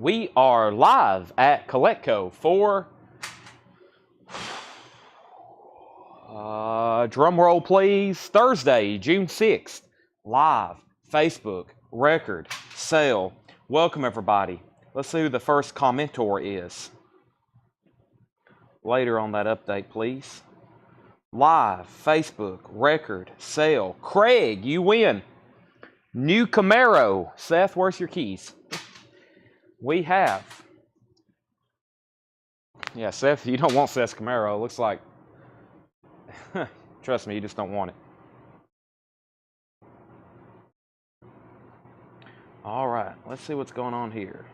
We are live at Collecco for, drum roll please, Thursday, June 6th, live, Facebook, record, sale. Welcome everybody. Let's see who the first commentor is. Later on that update, please. Live, Facebook, record, sale. Craig, you win. New Camaro. Seth, where's your keys? We have. Yeah, Seth, you don't want Seth's Camaro. It looks like, trust me, you just don't want it. All right, let's see what's going on here.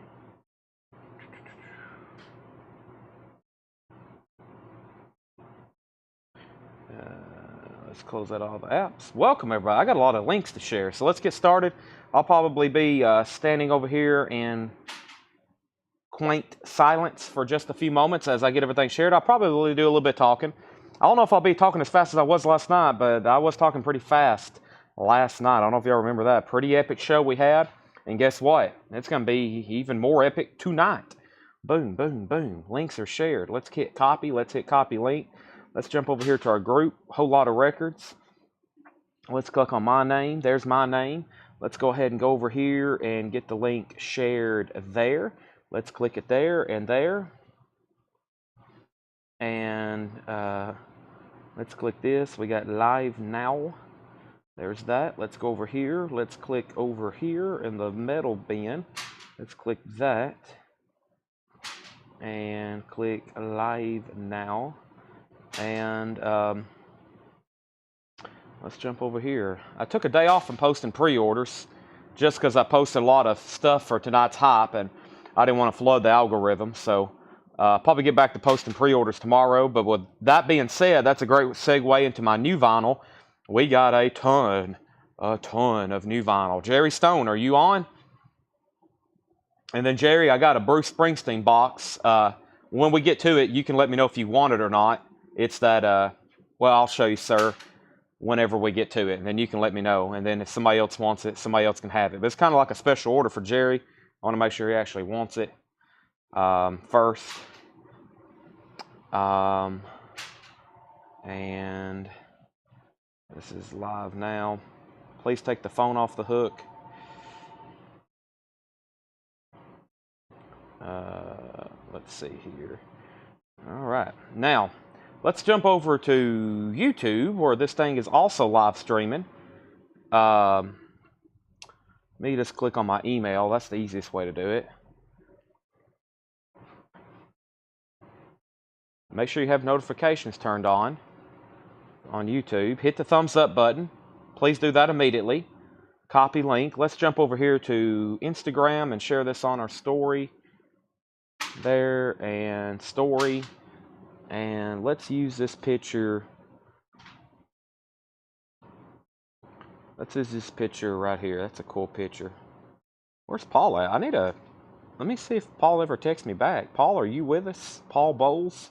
Let's close out all the apps. Welcome, everybody. I got a lot of links to share, so let's get started. I'll probably be standing over here in quaint silence for just a few moments as I get everything shared. I'll probably do a little bit of talking. I don't know if I'll be talking as fast as I was last night, but I was talking pretty fast last night. I don't know if y'all remember that. Pretty epic show we had. And guess what? It's going to be even more epic tonight. Boom, boom, boom. Links are shared. Let's hit copy. Let's hit copy link. Let's jump over here to our group. Whole lot of records. Let's click on my name. There's my name. Let's go ahead and go over here and get the link shared there. Let's click it there and there. And let's click this. We got live now. There's that. Let's go over here. Let's click over here in the metal bin. Let's click that. And click live now. And let's jump over here. I took a day off from posting pre-orders just because I posted a lot of stuff for tonight's hype and I didn't want to flood the algorithm. So probably get back to posting pre-orders tomorrow. But with that being said, that's a great segue into my new vinyl. We got a ton of new vinyl. Jerry Stone, are you on? And then Jerry, I got a Bruce Springsteen box. When we get to it, you can let me know if you want it or not. It's that, well, I'll show you, sir, whenever we get to it. And then you can let me know. And then if somebody else wants it, somebody else can have it. But it's kind of like a special order for Jerry. I want to make sure he actually wants it first. And this is live now. Please take the phone off the hook. Let's see here. All right. Now, let's jump over to YouTube, where this thing is also live streaming. Let me just click on my email. That's the easiest way to do it. Make sure you have notifications turned on YouTube. Hit the thumbs up button. Please do that immediately. Copy link. Let's jump over here to Instagram and share this on our story. There, and story. And let's use this picture. Let's use this picture right here. That's a cool picture. Where's Paul at? Let me see if Paul ever texts me back. Paul, are you with us? Paul Bowles?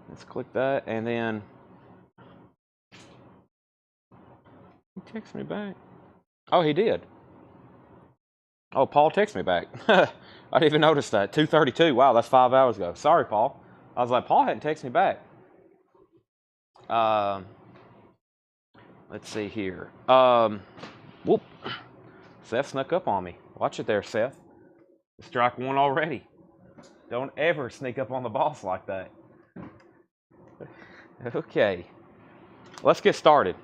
Let's click that, and then he texts me back. Oh, he did. Oh, Paul texted me back. I didn't even notice that. 2:32. Wow, that's 5 hours ago. Sorry, Paul. I was like, Paul hadn't texted me back. Let's see here. Whoop. Seth snuck up on me. Watch it there, Seth. Strike one already. Don't ever sneak up on the boss like that. Okay. Let's get started.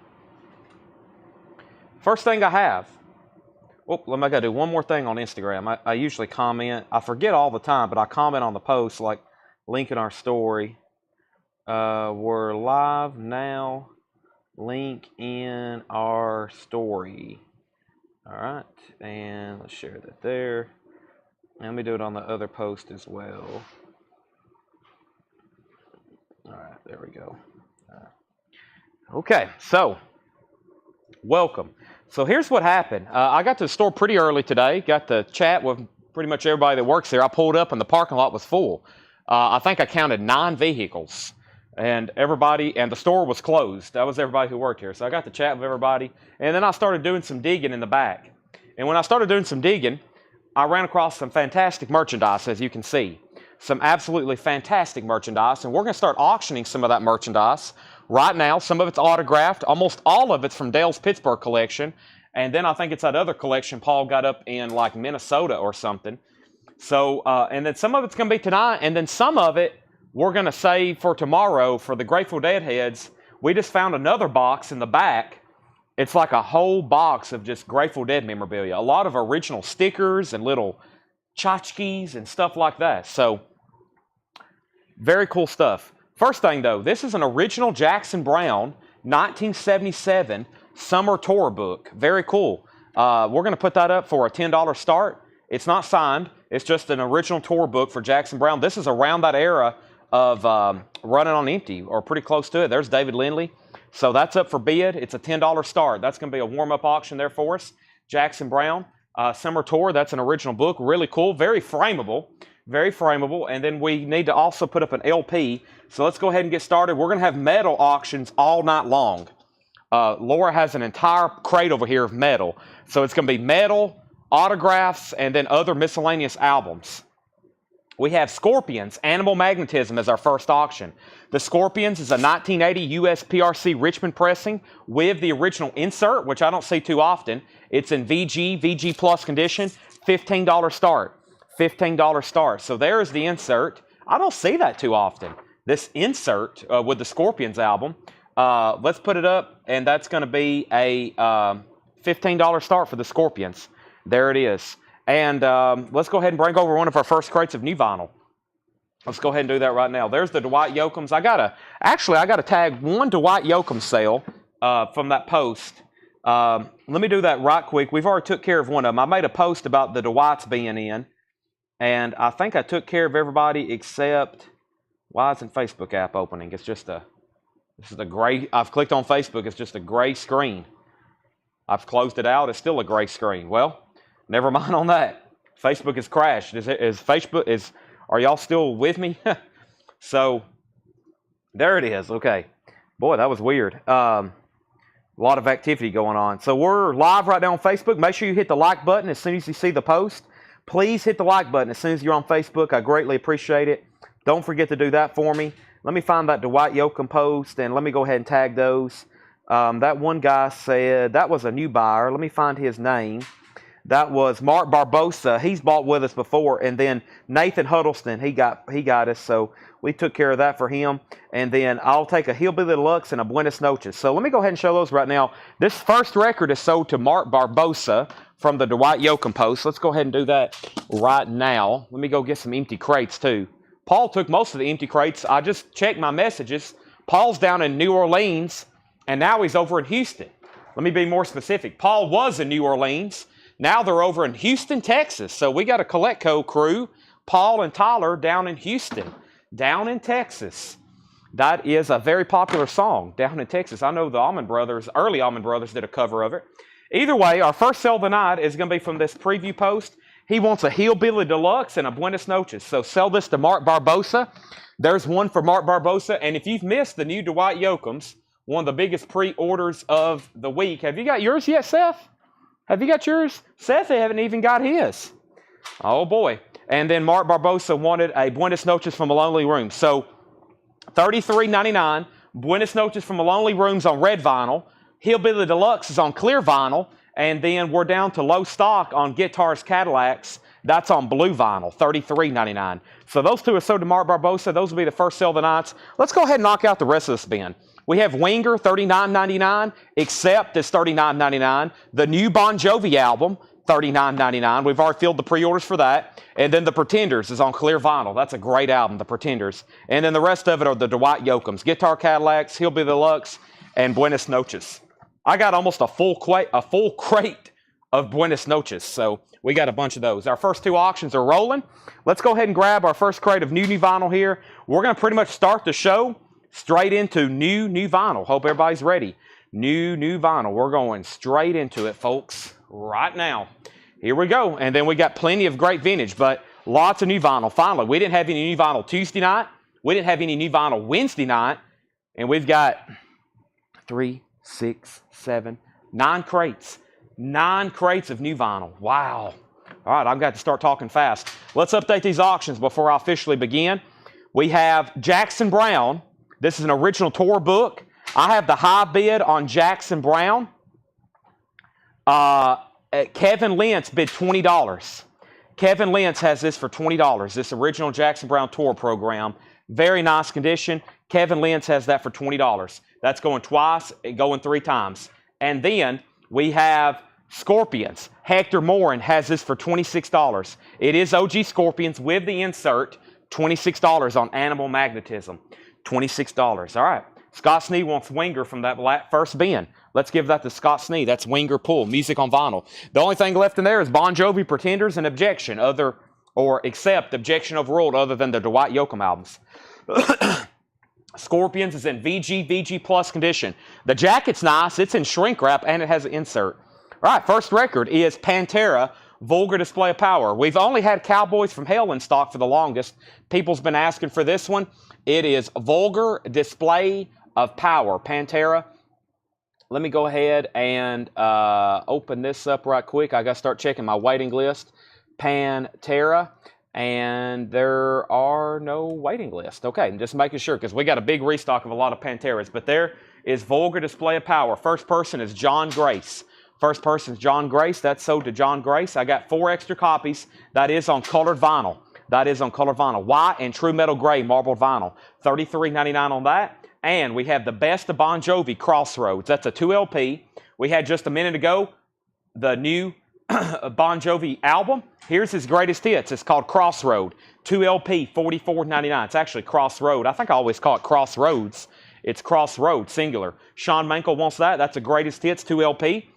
First thing I have. Oh, let me go do one more thing on Instagram. I usually comment. I forget all the time, but I comment on the post, like link in our story. We're live now. Link in our story. All right, and let's share that there. And let me do it on the other post as well. All right, there we go. Okay, so welcome. So here's what happened. I got to the store pretty early today. Got to chat with pretty much everybody that works there. I pulled up and the parking lot was full. I think I counted 9 vehicles. And the store was closed. That was everybody who worked here. So I got to chat with everybody. And then I started doing some digging in the back. And when I started doing some digging, I ran across some fantastic merchandise, as you can see. Some absolutely fantastic merchandise. And we're going to start auctioning some of that merchandise right now. Some of it's autographed. Almost all of it's from Dale's Pittsburgh collection. And then I think it's that other collection Paul got up in like Minnesota or something. So, and then some of it's going to be tonight. And then some of it we're going to save for tomorrow for the Grateful Dead heads. We just found another box in the back. It's like a whole box of just Grateful Dead memorabilia. A lot of original stickers and little tchotchkes and stuff like that. So, very cool stuff. First thing though, this is an original Jackson Browne 1977 summer tour book. Very cool. We're going to put that up for a $10 start. It's not signed. It's just an original tour book for Jackson Browne. This is around that era of running on empty or pretty close to it. There's David Lindley. So that's up for bid. It's a $10 start. That's going to be a warm-up auction there for us. Jackson Browne summer tour. That's an original book. Really cool. Very frameable. Very frameable. And then we need to also put up an LP. So let's go ahead and get started. We're going to have metal auctions all night long. Laura has an entire crate over here of metal. So it's going to be metal, autographs, and then other miscellaneous albums. We have Scorpions, Animal Magnetism as our first auction. The Scorpions is a 1980 US PRC Richmond pressing with the original insert, which I don't see too often. It's in VG Plus condition, $15 start. $15 start. So there's the insert. I don't see that too often. This insert with the Scorpions album. Let's put it up, and that's going to be a $15 start for the Scorpions. There it is. And let's go ahead and bring over one of our first crates of new vinyl. Let's go ahead and do that right now. There's the Dwight Yoakams. I gotta tag one Dwight Yoakam sale from that post. Let me do that right quick. We've already took care of one of them. I made a post about the Dwights being in, and I think I took care of everybody except, why isn't Facebook app opening? It's just this is a gray, I've clicked on Facebook, it's just a gray screen. I've closed it out, it's still a gray screen. Well, never mind on that. Facebook has crashed. Are y'all still with me? So, there it is. Okay. Boy, that was weird. A lot of activity going on. So, we're live right now on Facebook. Make sure you hit the like button as soon as you see the post. Please hit the like button as soon as you're on Facebook. I greatly appreciate it. Don't forget to do that for me. Let me find that Dwight Yoakam post, and let me go ahead and tag those. That one guy said, that was a new buyer. Let me find his name. That was Mark Barbosa. He's bought with us before. And then Nathan Huddleston, he got us. So we took care of that for him. And then I'll take a Hillbilly Deluxe and a Buenos Noches. So let me go ahead and show those right now. This first record is sold to Mark Barbosa from the Dwight Yoakam post. Let's go ahead and do that right now. Let me go get some empty crates too. Paul took most of the empty crates. I just checked my messages. Paul's down in New Orleans, and now he's over in Houston. Let me be more specific. Paul was in New Orleans. Now they're over in Houston, Texas. So we got a Collecco crew, Paul and Tyler, down in Houston, down in Texas. That is a very popular song, Down in Texas. I know the Allman Brothers, early Allman Brothers, did a cover of it. Either way, our first sell of the night is going to be from this preview post. He wants a Hillbilly Deluxe and a Buenos Noches. So sell this to Mark Barbosa. There's one for Mark Barbosa. And if you've missed the new Dwight Yoakams, one of the biggest pre-orders of the week. Have you got yours yet, Seth? Have you got yours? Seth haven't even got his. Oh, boy. And then Mark Barbosa wanted a Buenos Noches from a Lonely Room. So $33.99. Buenos Noches from a Lonely Room's on red vinyl. Hillbilly Deluxe is on clear vinyl. And then we're down to low stock on Guitars Cadillacs. That's on blue vinyl, $33.99. So those two are sold to Mark Barbosa. Those will be the first sale of the nights. Let's go ahead and knock out the rest of this bin. We have Winger, $39.99. Accept is $39.99. The new Bon Jovi album, $39.99. We've already filled the pre-orders for that. And then The Pretenders is on clear vinyl. That's a great album, The Pretenders. And then the rest of it are the Dwight Yoakams, Guitar Cadillacs, Hillbilly Deluxe, and Buenos Noches. I got almost a full crate of Buenos Noches, so we got a bunch of those. Our first two auctions are rolling. Let's go ahead and grab our first crate of new vinyl here. We're going to pretty much start the show straight into new vinyl. Hope everybody's ready. New vinyl. We're going straight into it, folks, right now. Here we go. And then we got plenty of great vintage, but lots of new vinyl. Finally, we didn't have any new vinyl Tuesday night. We didn't have any new vinyl Wednesday night. And we've got 3, 6, 7, 9 crates. 9 crates of new vinyl. Wow. All right, I've got to start talking fast. Let's update these auctions before I officially begin. We have Jackson Brown. This is an original tour book. I have the high bid on Jackson Brown. Kevin Lentz bid $20. Kevin Lentz has this for $20. This original Jackson Brown tour program. Very nice condition. Kevin Lentz has that for $20. That's going twice, going 3 times. And then we have Scorpions. Hector Morin has this for $26. It is OG Scorpions with the insert. $26 on Animal Magnetism. $26. All right. Scott Snee wants Winger from that first bin. Let's give that to Scott Snee. That's Winger Pull. Music on vinyl. The only thing left in there is Bon Jovi, Pretenders, and Objection. Except Objection Overruled, other than the Dwight Yoakam albums. Scorpions is in VG Plus condition. The jacket's nice. It's in shrink wrap, and it has an insert. All right, first record is Pantera, Vulgar Display of Power. We've only had Cowboys from Hell in stock for the longest. People's been asking for this one. It is Vulgar Display of Power, Pantera. Let me go ahead and open this up right quick. I got to start checking my waiting list. Pantera. And there are no waiting lists. Okay, just making sure, because we got a big restock of a lot of Panteras. But there is Vulgar Display of Power. First person is John Grace. First person is John Grace. That's sold to John Grace. I got 4 extra copies. That is on colored vinyl. That is on colored vinyl. White and True Metal Gray marbled vinyl. $33.99 on that. And we have the Best of Bon Jovi, Crossroads. That's a 2 LP. We had just a minute ago the new Bon Jovi album. Here's his greatest hits. It's called Crossroad. 2 LP, $44.99. It's actually Crossroad. I think I always call it Crossroads. It's Crossroad, singular. Sean Mankel wants that. That's the greatest hits, 2 LP.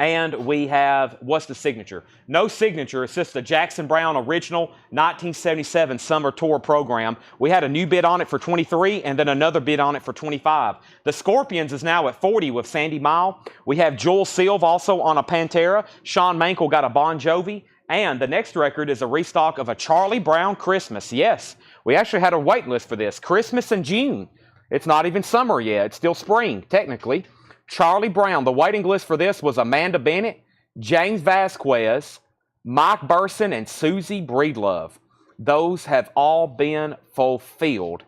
And we have, what's the signature? No signature. It's just the Jackson Brown original 1977 summer tour program. We had a new bid on it for $23 and then another bid on it for $25. The Scorpions is now at $40 with Sandy Mile. We have Joel Silv also on a Pantera. Sean Mankel got a Bon Jovi. And the next record is a restock of a Charlie Brown Christmas. Yes, we actually had a wait list for this. Christmas in June. It's not even summer yet. It's still spring, technically. Charlie Brown. The waiting list for this was Amanda Bennett, James Vasquez, Mike Burson, and Susie Breedlove. Those have all been fulfilled.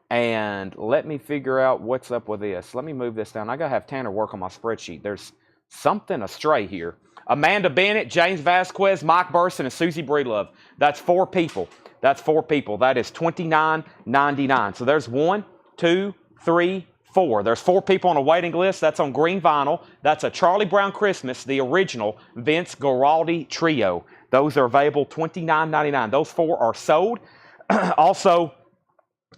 And let me figure out what's up with this. Let me move this down. I got to have Tanner work on my spreadsheet. There's something astray here. Amanda Bennett, James Vasquez, Mike Burson, and Susie Breedlove. That's 4 people. That's 4 people. That is $29.99. So there's 1, 2, 3, 4. There's 4 people on a waiting list. That's on green vinyl. That's a Charlie Brown Christmas, the original Vince Guaraldi Trio. Those are available $29.99. Those 4 are sold. Also,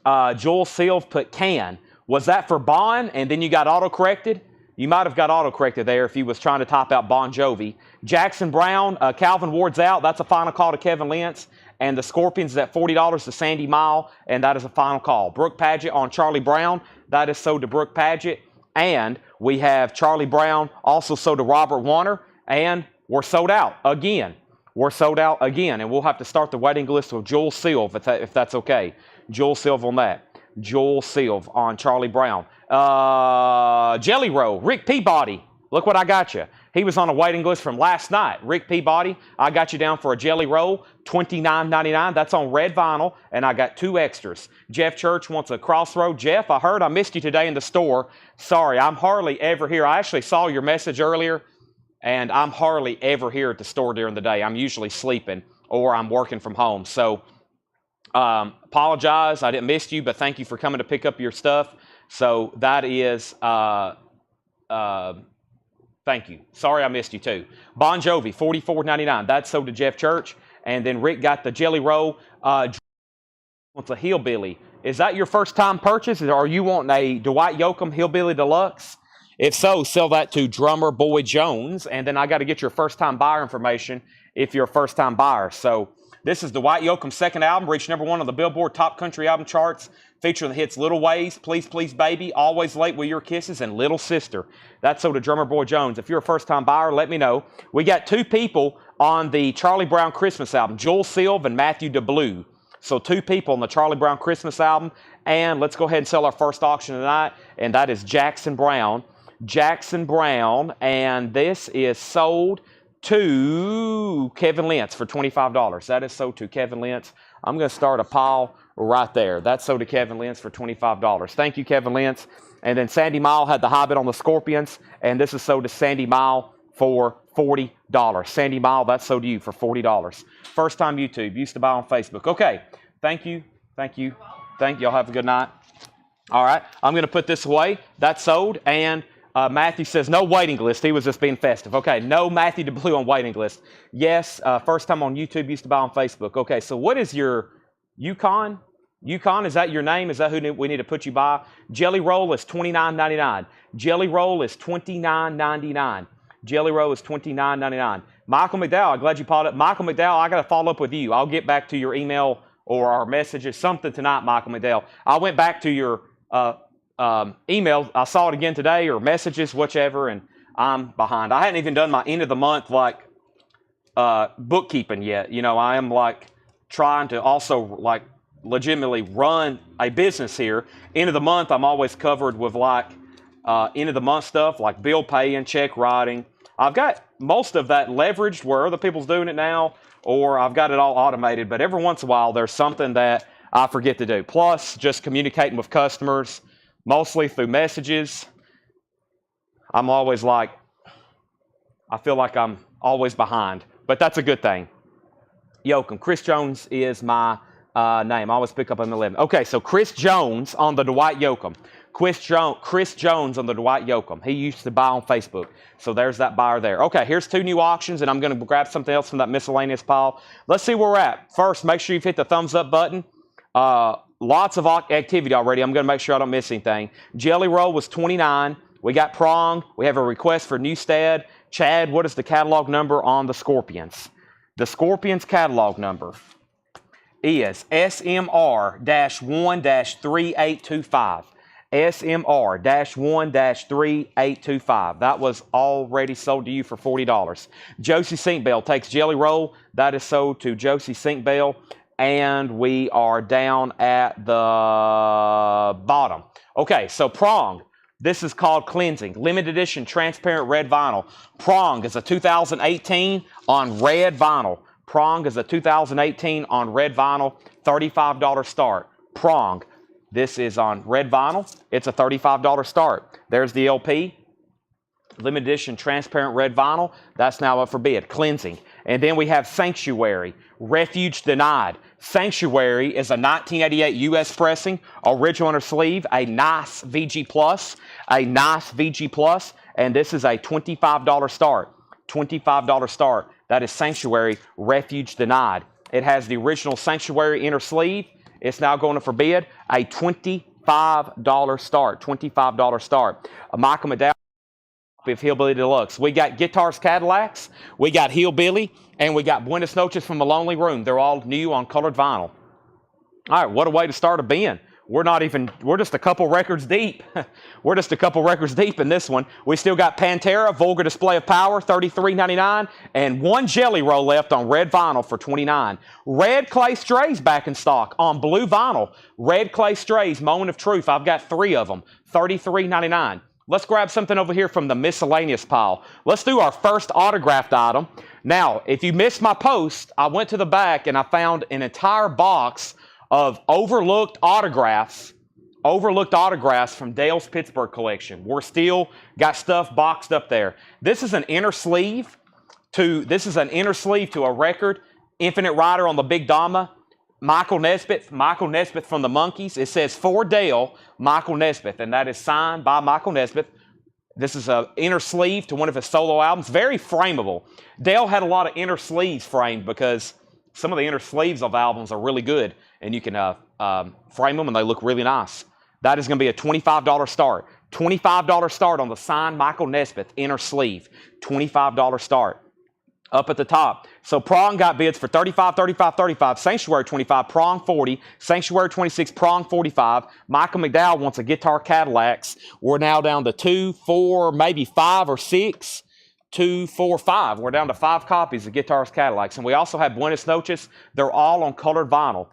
Joel Silv put can. Was that for Bon and then you got auto-corrected? You might have got auto-corrected there if you was trying to type out Bon Jovi. Jackson Brown, Calvin Ward's out. That's a final call to Kevin Lentz. And the Scorpions is at $40 to Sandy Mile, and that is a final call. Brooke Padgett on Charlie Brown. That is sold to Brooke Padgett. And we have Charlie Brown also sold to Robert Warner. And we're sold out again. We're sold out again. And we'll have to start the waiting list with Joel Silv, if that's okay. Joel Silv on that. Joel Silv on Charlie Brown. Jelly Roll, Rick Peabody. Look what I got you. He was on a waiting list from last night. Rick Peabody, I got you down for a Jelly Roll, $29.99. That's on red vinyl, and I got 2 extras. Jeff Church wants a Crossroad. Jeff, I heard I missed you today in the store. Sorry, I'm hardly ever here. I actually saw your message earlier, and I'm hardly ever here at the store during the day. I'm usually sleeping or I'm working from home. So apologize. I didn't miss you, but thank you for coming to pick up your stuff. So that is... thank you. Sorry I missed you too. Bon Jovi, $44.99. That's sold to Jeff Church. And then Rick got the Jelly Roll. Wants a Hillbilly. Is that your first time purchase? Or are you wanting a Dwight Yoakam Hillbilly Deluxe? If so, sell that to Drummer Boy Jones. And then I got to get your first time buyer information if you're a first time buyer. So this is Dwight Yoakam's second album. Reached #1 on the Billboard Top Country Album charts. Featuring the hits Little Ways, Please Please Baby, Always Late with Your Kisses, and Little Sister. That's sold to Drummer Boy Jones. If you're a first-time buyer, let me know. We got 2 people on the Charlie Brown Christmas album, Joel Silv and Matthew DeBlue. So 2 people on the Charlie Brown Christmas album. And let's go ahead and sell our first auction tonight, and that is Jackson Brown. Jackson Brown, and this is sold to Kevin Lentz for $25. That is sold to Kevin Lentz. I'm going to start a pile right there. That's sold to Kevin Lentz for $25. Thank you, Kevin Lentz. And then Sandy Mile had the high bid on the Scorpions, and this is sold to Sandy Mile for $40. Sandy Mile, that's sold to you for $40. First time YouTube. Used to buy on Facebook. Okay. Thank you. Thank you. Thank you. Y'all have a good night. All right. I'm going to put this away. That's sold. And Matthew says, no waiting list. He was just being festive. Okay. No Matthew DeBlue on waiting list. Yes. First time on YouTube. Used to buy on Facebook. Okay. So what is your Yukon? Yukon, is that your name? Is that who we need to put you by? Jelly Roll is $29.99. Jelly Roll is $29.99. Jelly Roll is $29.99. Michael McDowell, I'm glad you followed up. Michael McDowell, I got to follow up with you. I'll get back to your email or our messages, something tonight, Michael McDowell. I went back to your email. I saw it again today, or messages, whichever, and I'm behind. I hadn't even done my end of the month bookkeeping yet. You know, I am trying to also legitimately run a business here. End of the month, I'm always covered with end of the month stuff like bill paying, check writing. I've got most of that leveraged where other people's doing it now, or I've got it all automated, but every once in a while there's something that I forget to do. Plus, just communicating with customers, mostly through messages. I'm always I feel like I'm always behind, but that's a good thing. Yoakum. Chris Jones is my name. I always pick up on 11. Okay, so Chris Jones on the Dwight Yoakum. Chris Jones on the Dwight Yoakum. He used to buy on Facebook. So there's that buyer there. Okay, here's 2 new auctions, and I'm going to grab something else from that miscellaneous pile. Let's see where we're at. First, make sure you've hit the thumbs up button. Lots of activity already. I'm going to make sure I don't miss anything. Jelly Roll was $29. We got Prong. We have a request for Newstead. Chad, what is the catalog number on the Scorpions? The Scorpions catalog number is SMR-1-3825. SMR-1-3825. That was already sold to you for $40. Josie Sinkbell takes Jelly Roll. That is sold to Josie Sinkbell. And we are down at the bottom. Okay, so Prong. This is called Cleansing. Limited edition transparent red vinyl. Prong is a 2018 on red vinyl. Prong is a 2018 on red vinyl. $35 start. Prong. This is on red vinyl. It's a $35 start. There's the LP. Limited edition transparent red vinyl. That's now up for bid. Cleansing. And then we have Sanctuary. Refuge denied. Sanctuary is a 1988 U.S. pressing. Original inner sleeve. A nice VG Plus. A nice VG Plus. And this is a $25 start. $25 start. That is Sanctuary. Refuge denied. It has the original Sanctuary inner sleeve. It's now going to for bid. A $25 start. $25 start. Michael McDowell of Hillbilly Deluxe. We got Guitars Cadillacs. We got Hillbilly. And we got Buenos Noches from the Lonely Room. They're all new on colored vinyl. All right, what a way to start a bin. We're just a couple records deep. We're just a couple records deep in this one. We still got Pantera, Vulgar Display of Power, $33.99, and 1 Jelly Roll left on red vinyl for $29. Red Clay Strays back in stock on blue vinyl. Red Clay Strays, Moment of Truth. I've got 3 of them, $33.99. Let's grab something over here from the miscellaneous pile. Let's do our first autographed item. Now, if you missed my post, I went to the back and I found an entire box of overlooked autographs from Dale's Pittsburgh collection. We're still got stuff boxed up there. This is an inner sleeve to a record. Infinite Rider on the Big Dama. Michael Nesbitt from the Monkees. It says for Dale, Michael Nesbitt, and that is signed by Michael Nesbitt. This is an inner sleeve to one of his solo albums. Very frameable. Dale had a lot of inner sleeves framed because some of the inner sleeves of albums are really good, and you can frame them, and they look really nice. That is going to be a $25 start. $25 start on the signed Michael Nesbitt inner sleeve. $25 start. Up at the top. So Prong got bids for $35, $35, $35. Sanctuary $25, Prong $40, Sanctuary $26, Prong $45. Michael McDowell wants a Guitar Cadillacs. We're now down to 2, 4, maybe 5 or 6. 2, 4, 5. We're down to 5 copies of Guitars Cadillacs. And we also have Buenos Noches. They're all on colored vinyl.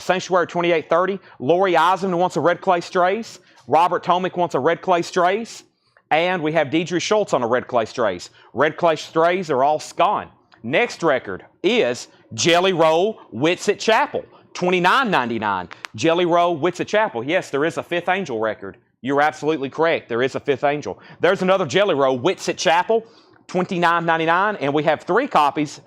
Sanctuary $28.30. Lori Eisen wants a Red Clay Strays. Robert Tomick wants a Red Clay Strays. And we have Deidre Schultz on the red clay strays. Red clay strays are all gone. Next record is Jelly Roll Whitsett Chapel, $29.99. Jelly Roll Whitsett Chapel. Yes, there is a Fifth Angel record. You're absolutely correct. There is a Fifth Angel. There's another Jelly Roll Whitsett Chapel, $29.99. And we have 3 copies.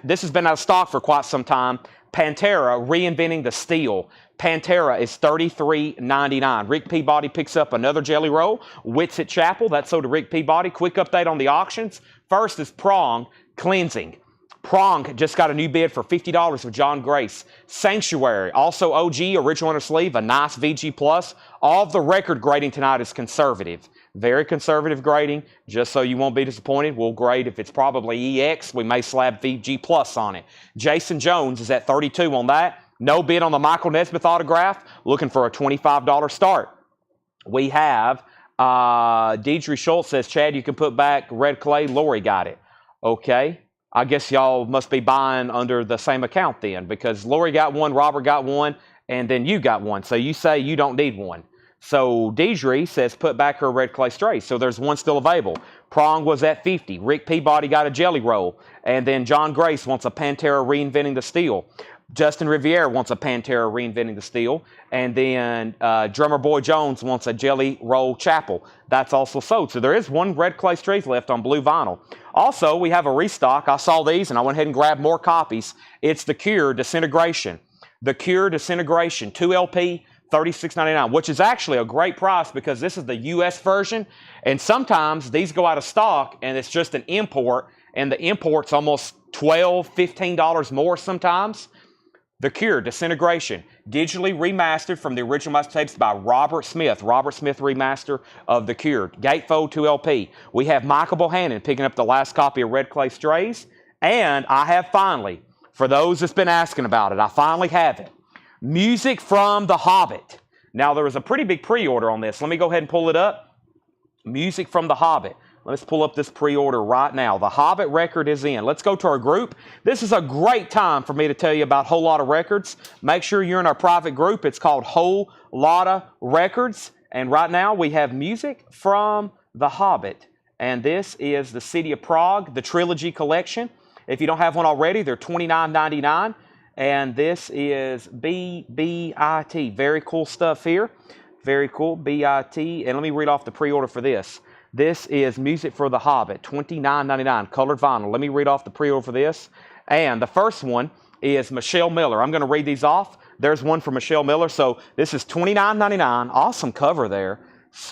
This has been out of stock for quite some time. Pantera, Reinventing the Steel. Pantera is $33.99. Rick Peabody picks up another Jelly Roll. Whitsett Chapel, that's sold to Rick Peabody. Quick update on the auctions. First is Prong Cleansing. Prong just got a new bid for $50 with John Grace. Sanctuary, also OG, original inner sleeve, a nice VG+. All of the record grading tonight is conservative. Very conservative grading, just so you won't be disappointed. We'll grade if it's probably EX. We may slab VG+ on it. Jason Jones is at $32 on that. No bid on the Michael Nesmith autograph. Looking for a $25 start. We have Deidre Schultz says, Chad, you can put back red clay. Lori got it. Okay. I guess y'all must be buying under the same account then, because Lori got one, Robert got one, and then you got one. So you say you don't need one. So Deidre says put back her red clay strays. So there's one still available. Prong was at $50. Rick Peabody got a Jelly Roll. And then John Grace wants a Pantera Reinventing the Steel. Justin Riviere wants a Pantera Reinventing the Steel. And then Drummer Boy Jones wants a Jelly Roll Chapel. That's also sold. So there is one red clay strays left on blue vinyl. Also, we have a restock. I saw these and I went ahead and grabbed more copies. It's The Cure Disintegration. The Cure Disintegration, 2 LP, $36.99, which is actually a great price because this is the U.S. version. And sometimes these go out of stock and it's just an import. And the import's almost $12, $15 more sometimes. The Cure Disintegration, digitally remastered from the original master tapes by Robert Smith. Robert Smith remaster of The Cure. Gatefold 2 LP. We have Michael Bohannon picking up the last copy of Red Clay Strays. And I have finally, for those that's been asking about it, I finally have it. Music from The Hobbit. Now, there was a pretty big pre-order on this. Let me go ahead and pull it up. Music from The Hobbit. Let's pull up this pre-order right now. The Hobbit record is in. Let's go to our group. This is a great time for me to tell you about Whole Lotta Records. Make sure you're in our private group. It's called Whole Lotta Records. And right now we have music from The Hobbit. And this is the City of Prague, the Trilogy Collection. If you don't have one already, they're $29.99. And this is B-B-I-T. Very cool stuff here. Very cool, B-I-T. And let me read off the pre-order for this. This is Music for The Hobbit, $29.99, colored vinyl. Let me read off the pre-order for this. And the first one is Michelle Miller. I'm going to read these off. There's one for Michelle Miller. So this is $29.99. Awesome cover there.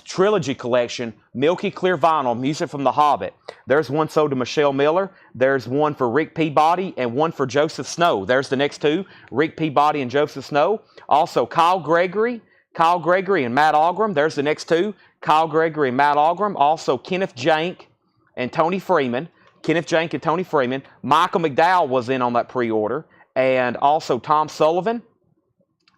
Trilogy Collection, Milky Clear Vinyl, Music from The Hobbit. There's one sold to Michelle Miller. There's one for Rick Peabody and one for Joseph Snow. There's the next two, Rick Peabody and Joseph Snow. Also Kyle Gregory and Matt Algram. There's the next two, Kyle Gregory and Matt Algram. Also Kenneth Jank and Tony Freeman. Michael McDowell was in on that pre-order. And also Tom Sullivan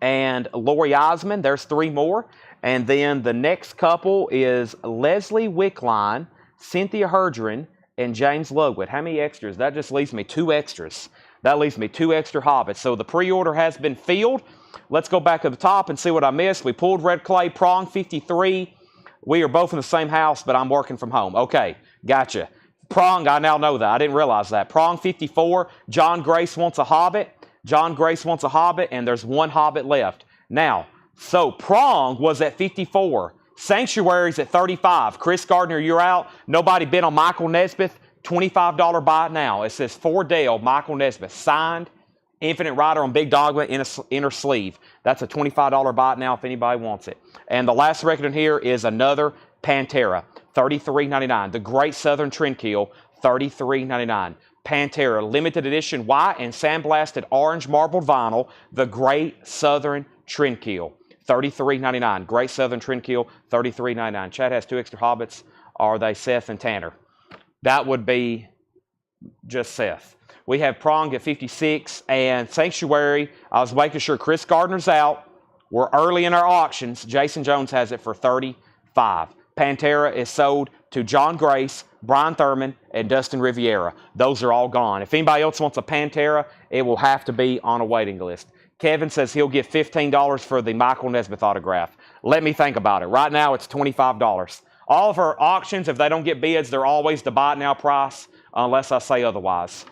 and Lori Osmond. There's three more. And then the next couple is Leslie Wickline, Cynthia Herdren, and James Ludwig. How many extras? That just leaves me two extras. That leaves me two extra Hobbits. So the pre-order has been filled. Let's go back to the top and see what I missed. We pulled Red Clay, Prong 53. We are both in the same house, but I'm working from home. Okay, gotcha. Prong, I now know that. I didn't realize that. Prong 54, John Grace wants a Hobbit. And there's one Hobbit left. Now, so Prong was at 54. Sanctuary's at 35. Chris Gardner, you're out. Nobody bid on Michael Nesmith. $25 buy it now. It says for Dale, Michael Nesmith. Signed, Infinite Rider on Big Dogma, inner sleeve. That's a $25 buy it now if anybody wants it. And the last record in here is another Pantera, $33.99. The Great Southern Trendkill, $33.99. Pantera, limited edition white and sandblasted orange marbled vinyl, the Great Southern Trendkill, $33.99. Great Southern Trendkill, $33.99. Chad has two extra Hobbits. Are they Seth and Tanner? That would be just Seth. We have Prong at 56 and Sanctuary. I was making sure Chris Gardner's out. We're early in our auctions. Jason Jones has it for $35. Pantera is sold to John Grace, Brian Thurman, and Dustin Riviera. Those are all gone. If anybody else wants a Pantera, it will have to be on a waiting list. Kevin says he'll give $15 for the Michael Nesmith autograph. Let me think about it. Right now, it's $25. All of our auctions, if they don't get bids, they're always the buy it now price unless I say otherwise.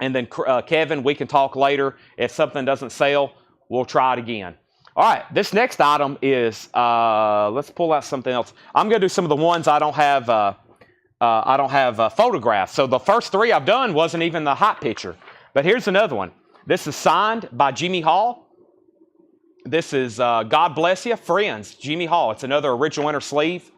And then Kevin, we can talk later. If something doesn't sell, we'll try it again. All right, this next item is, let's pull out something else. I'm going to do some of the ones I don't have photographs. So the first three I've done wasn't even the hot picture. But here's another one. This is signed by Jimmy Hall. This is God Bless You, Friends, Jimmy Hall. It's another original inner sleeve.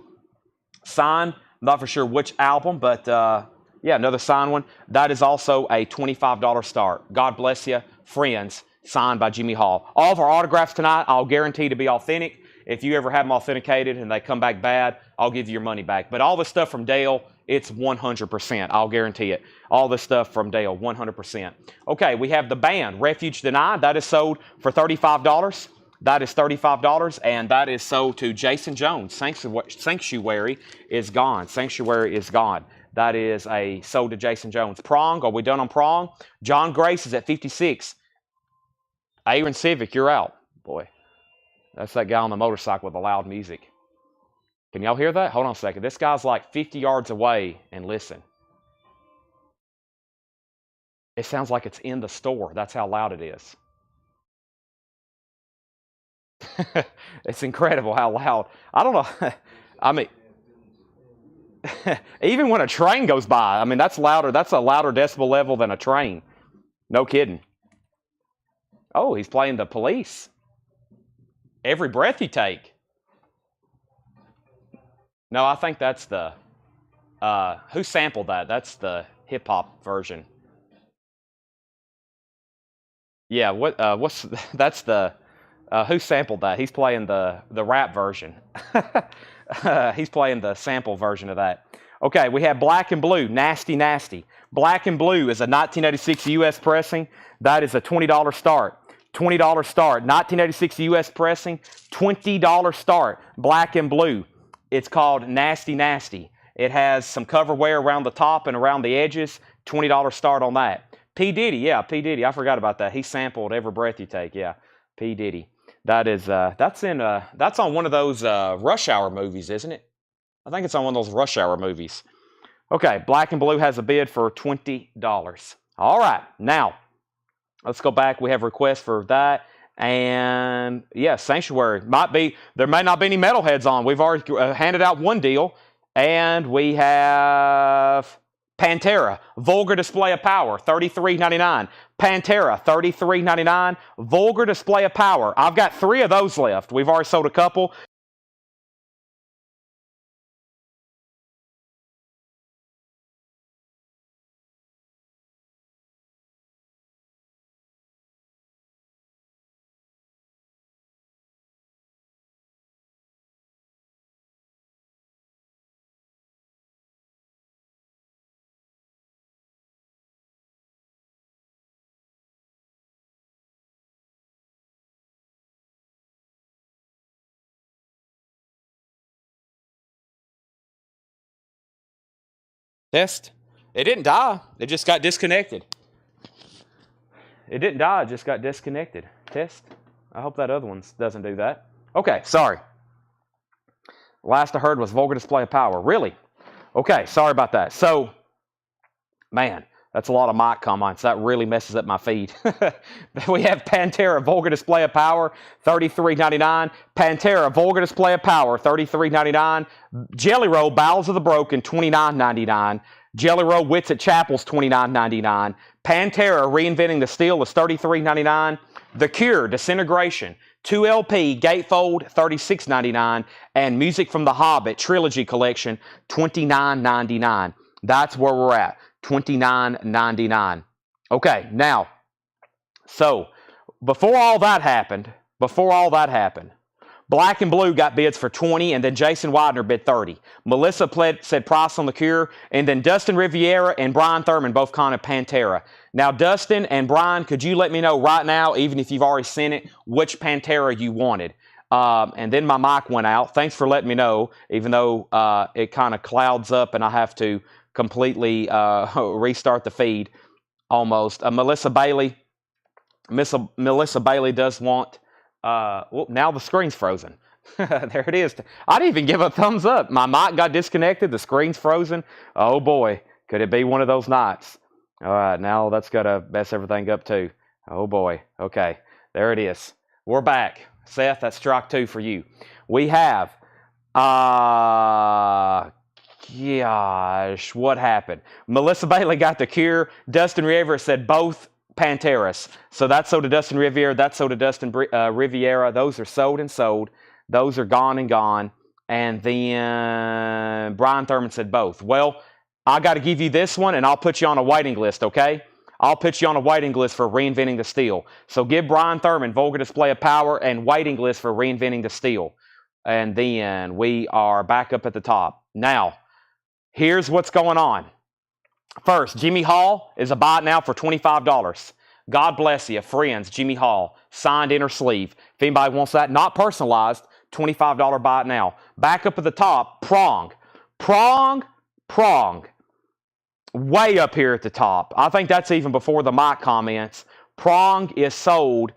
Signed. I'm not for sure which album, but yeah, another signed one. That is also a $25 start. God Bless You, Friends, signed by Jimmy Hall. All of our autographs tonight, I'll guarantee to be authentic. If you ever have them authenticated and they come back bad, I'll give you your money back. But all this stuff from Dale, it's 100%. I'll guarantee it. All this stuff from Dale, 100%. Okay, we have the band, Refuge Denied. That is sold for $35. That is $35, and that is sold to Jason Jones. Sanctuary is gone. Sanctuary is gone. That is sold to Jason Jones. Prong, are we done on Prong? John Grace is at 56. Aaron Civic, you're out. Boy, that's that guy on the motorcycle with the loud music. Can y'all hear that? Hold on a second. This guy's like 50 yards away, and listen. It sounds like it's in the store. That's how loud it is. It's incredible how loud. I don't know. I mean, even when a train goes by, I mean, that's louder. That's a louder decibel level than a train. No kidding. Oh, he's playing the Police. Every Breath You Take. No, I think that's the, who sampled that? That's the hip-hop version. Yeah, that's the, who sampled that? He's playing the rap version. He's playing the sample version of that. Okay, we have Black and Blue, Nasty Nasty. Black and Blue is a 1986 U.S. pressing. That is a $20 start. $20 start. 1986 U.S. pressing, $20 start. Black and Blue. It's called Nasty Nasty. It has some cover wear around the top and around the edges. $20 start on that. P. Diddy, yeah, P. Diddy. I forgot about that. He sampled Every Breath You Take. Yeah, P. Diddy. That is that's on one of those Rush Hour movies, isn't it? I think it's on one of those Rush Hour movies. Okay, Black and Blue has a bid for $20. All right, now let's go back. We have requests for that. And yeah, Sanctuary there may not be any metalheads on. We've already handed out one deal, and we have Pantera, Vulgar Display of Power, $33.99. Pantera, $33.99. Vulgar Display of Power. I've got 3 of those left. We've already sold a couple. Test. It didn't die. It just got disconnected. It didn't die. It just got disconnected. Test. I hope that other one doesn't do that. Okay, sorry. Last I heard was Vulgar Display of Power. Really? Okay, sorry about that. So, man, that's a lot of mic comments. That really messes up my feed. We have Pantera, Vulgar Display of Power, $33.99. Pantera, Vulgar Display of Power, $33.99. Jelly Roll, Bowels of the Broken, $29.99. Jelly Roll, Wits at Chapels, $29.99. Pantera, Reinventing the Steel is $33.99. The Cure, Disintegration, 2LP, Gatefold, $36.99. And Music from the Hobbit Trilogy Collection, $29.99. That's where we're at. $29.99. Okay, now, so before all that happened, Black and Blue got bids for $20, and then Jason Widener bid $30. Melissa said price on the Cure, and then Dustin Riviera and Brian Thurman both counted Pantera. Now, Dustin and Brian, could you let me know right now, even if you've already sent it, which Pantera you wanted? And then my mic went out. Thanks for letting me know, even though it kind of clouds up and I have to completely restart the feed almost. Melissa Bailey does want, well, now the screen's frozen. There it is. I didn't even give a thumbs up. My mic got disconnected. The screen's frozen. Oh, boy. Could it be one of those nights? All right, now that's got to mess everything up, too. Oh, boy. Okay, there it is. We're back. Seth, that's strike 2 for you. We have, gosh, what happened? Melissa Bailey got the Cure. Dustin Riviera said both Panteras. So that's sold to Dustin Riviera. That's sold to Dustin Riviera. Those are sold and sold. Those are gone and gone. And then Brian Thurman said both. Well, I got to give you this one, and I'll put you on a waiting list, okay? I'll put you on a waiting list for Reinventing the Steel. So give Brian Thurman Vulgar Display of Power and waiting list for Reinventing the Steel. And then we are back up at the top. Now, here's what's going on. First, Jimmy Hall is a buy it now for $25. God bless you, friends. Jimmy Hall, signed inner sleeve. If anybody wants that, not personalized, $25 buy it now. Back up at the top, Prong. Way up here at the top. I think that's even before the mic comments. Prong is sold.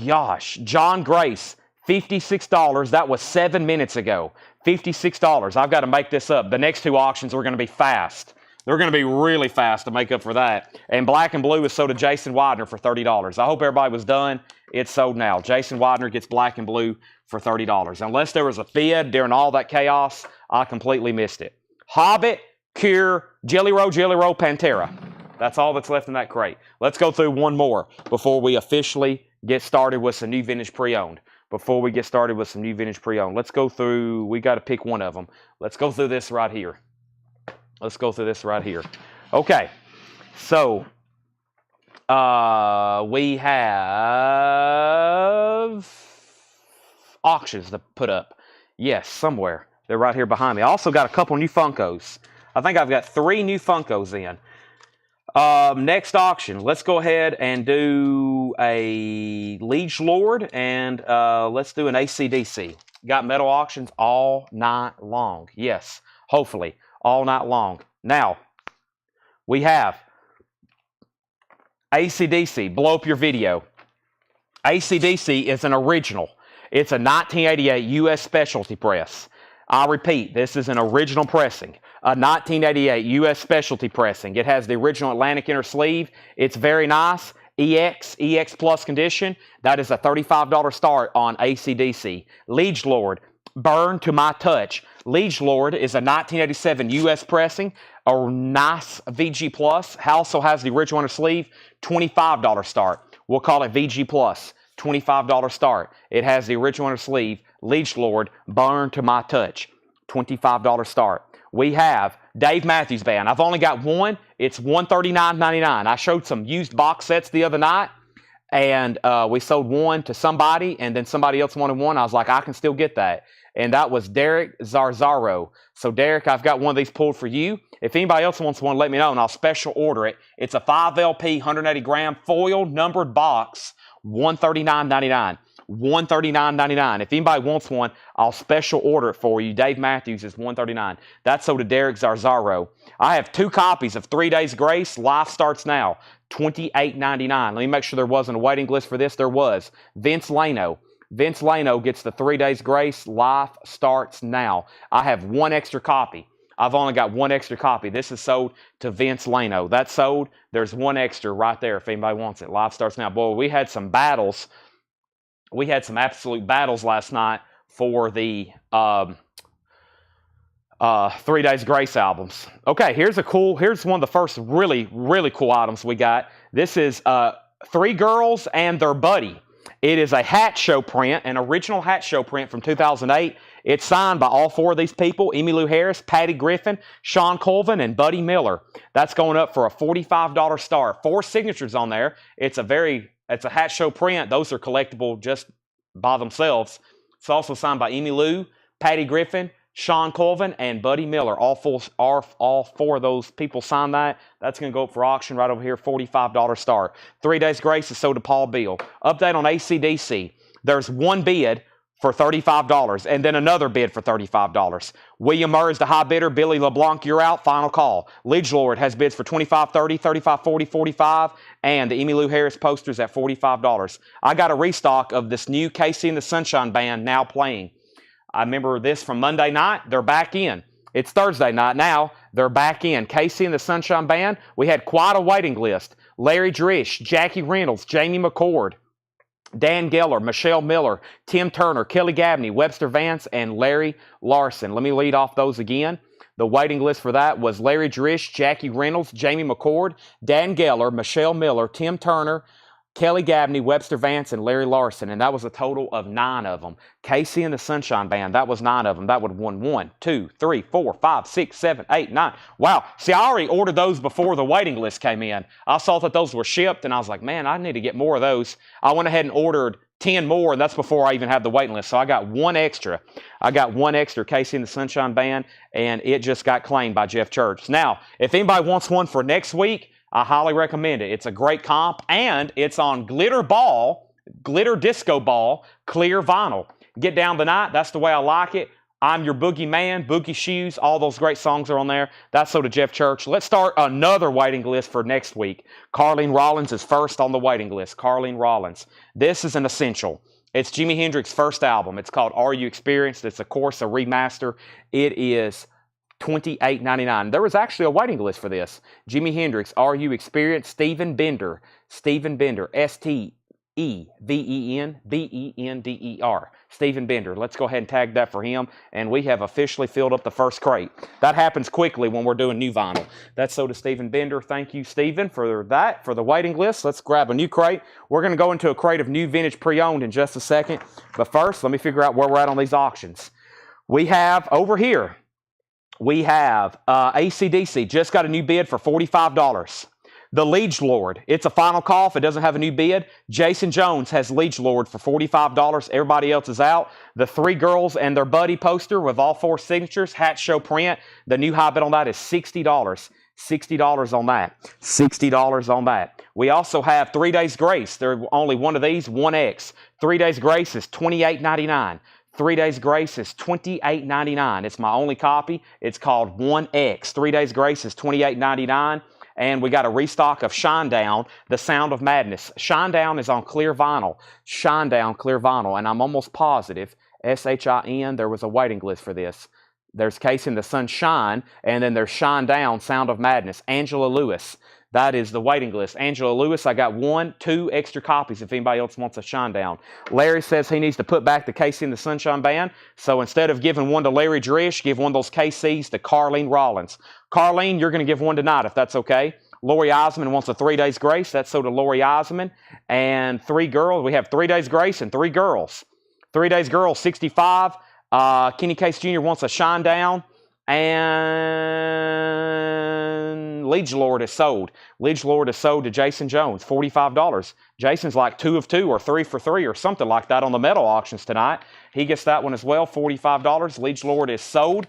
Gosh, John Grace, $56. That was 7 minutes ago. $56. I've got to make this up. The next 2 auctions are going to be fast. They're going to be really fast to make up for that. And Black and Blue is sold to Jason Widener for $30. I hope everybody was done. It's sold now. Jason Widener gets Black and Blue for $30. Unless there was a bid during all that chaos, I completely missed it. Hobbit, Cure, Jelly Roll, Pantera. That's all that's left in that crate. Let's go through one more before we officially get started with some new vintage pre-owned. Let's go through, we got to pick one of them. Let's go through this right here. Okay, so we have auctions to put up. Yes, somewhere. They're right here behind me. I also got a couple new Funkos. I think I've got 3 new Funkos in. Next auction, let's go ahead and do a Liege Lord and let's do an AC/DC. Got metal auctions all night long. Yes, hopefully all night long. Now, we have AC/DC, blow up your video. AC/DC is an original. It's a 1988 U.S. specialty press. I repeat, this is an original pressing. A 1988 U.S. specialty pressing. It has the original Atlantic inner sleeve. It's very nice. EX Plus condition. That is a $35 start on AC/DC. Liege Lord, Burn to My Touch. Liege Lord is a 1987 U.S. pressing. A nice VG Plus. Also has the original inner sleeve. $25 start. We'll call it VG Plus. $25 start. It has the original inner sleeve. Liege Lord, Burn to My Touch. $25 start. We have Dave Matthews Band. I've only got one. It's $139.99. I showed some used box sets the other night, and we sold one to somebody, and then somebody else wanted one. I was like, I can still get that. And that was Derek Zarzaro. So, Derek, I've got one of these pulled for you. If anybody else wants one, let me know, and I'll special order it. It's a 5LP, 180-gram foil numbered box, $139.99. $139.99. If anybody wants one, I'll special order it for you. Dave Matthews is $139. That's sold to Derek Zarzaro. I have 2 copies of 3 Days Grace. Life starts now. $28.99. Let me make sure there wasn't a waiting list for this. There was. Vince Lano. Vince Lano gets the 3 Days Grace. Life starts now. I have 1 extra copy. I've only got 1 extra copy. This is sold to Vince Lano. That's sold. There's 1 extra right there if anybody wants it. Life starts now. Boy, we had some battles. We had some absolute battles last night for the 3 Days Grace albums. Okay, here's one of the first really, really cool items we got. This is 3 Girls and Their Buddy. It is a hat show print, an original hat show print from 2008. It's signed by all 4 of these people: Emmylou Harris, Patty Griffin, Sean Colvin, and Buddy Miller. That's going up for a $45 start. 4 signatures on there. It's a hat show print. Those are collectible just by themselves. It's also signed by Emmylou, Patty Griffin, Sean Colvin, and Buddy Miller. All 4 of those people signed that. That's going to go up for auction right over here, $45 start. 3 Days Grace is sold to Paul Beal. Update on AC/DC. There's 1 bid for $35, and then another bid for $35. William Murray is the high bidder. Billy LeBlanc, you're out. Final call. Lidgelord has bids for $25, $30, $35, $40, $45, and the Emmylou Harris posters at $45. I got a restock of this new Casey and the Sunshine Band now playing. I remember this from Monday night. They're back in. It's Thursday night now. They're back in. Casey and the Sunshine Band. We had quite a waiting list. Larry Drish, Jackie Reynolds, Jamie McCord, Dan Geller, Michelle Miller, Tim Turner, Kelly Gabney, Webster Vance, and Larry Larson. Let me lead off those again. The waiting list for that was Larry Drish, Jackie Reynolds, Jamie McCord, Dan Geller, Michelle Miller, Tim Turner, Kelly Gabney, Webster Vance, and Larry Larson. And that was a total of 9 of them. Casey and the Sunshine Band, that was 9 of them. That would have won 1, 2, 3, 4, 5, 6, 7, 8, 9. Wow. See, I already ordered those before the waiting list came in. I saw that those were shipped, and I was like, man, I need to get more of those. I went ahead and ordered 10 more, and that's before I even had the waiting list. So I got one extra. I got one extra Casey and the Sunshine Band, and it just got claimed by Jeff Church. Now, if anybody wants one for next week, I highly recommend it. It's a great comp, and it's on glitter disco ball, clear vinyl. Get Down the Night, that's the way I like it. I'm Your Boogie Man, Boogie Shoes, all those great songs are on there. That's so to Jeff Church. Let's start another waiting list for next week. Carlene Rollins is first on the waiting list. Carlene Rollins. This is an essential. It's Jimi Hendrix's first album. It's called Are You Experienced? It's, of course, a remaster. It is $28.99. There was actually a waiting list for this. Jimi Hendrix, Are You Experienced? Stephen Bender, Stevensbender. Stephen Bender. Let's go ahead and tag that for him. And we have officially filled up the first crate. That happens quickly when we're doing new vinyl. That's so to Stephen Bender. Thank you, Stephen, for that, for the waiting list. Let's grab a new crate. We're going to go into a crate of new vintage pre-owned in just a second. But first, let me figure out where we're at on these auctions. We have over here, we have AC/DC, just got a new bid for $45. The Liege Lord, it's a final call if it doesn't have a new bid. Jason Jones has Liege Lord for $45. Everybody else is out. The 3 Girls and Their Buddy poster with all 4 signatures, hat show print. The new high bid on that is $60. $60 on that. $60 on that. We also have 3 Days Grace. There's only one of these, 1X. 3 Days Grace is $28.99. 3 Days Grace is $28.99. It's my only copy. It's called 1X. 3 Days Grace is $28.99. And we got a restock of Shinedown, The Sound of Madness. Shinedown is on clear vinyl. Shinedown, clear vinyl. And I'm almost positive, S-H-I-N, there was a waiting list for this. There's Casey and the Sunshine, and then there's Shinedown, Sound of Madness. Angela Lewis. That is the waiting list. Angela Lewis, I got 1, 2 extra copies if anybody else wants a Shinedown. Larry says he needs to put back the Casey and the Sunshine Band. So instead of giving one to Larry Drish, give one of those KCs to Carlene Rollins. Carlene, you're going to give one tonight if that's okay. Lori Osmond wants a 3 Days Grace. That's so to Lori Osmond. And 3 Girls. We have 3 Days Grace and 3 Girls. 3 Days Girls, $65. Kenny Case Jr. wants a Shinedown. And Liege Lord is sold. Liege Lord is sold to Jason Jones, $45. Jason's like 2 of 2 or 3 for 3 or something like that on the metal auctions tonight. He gets that one as well, $45. Liege Lord is sold.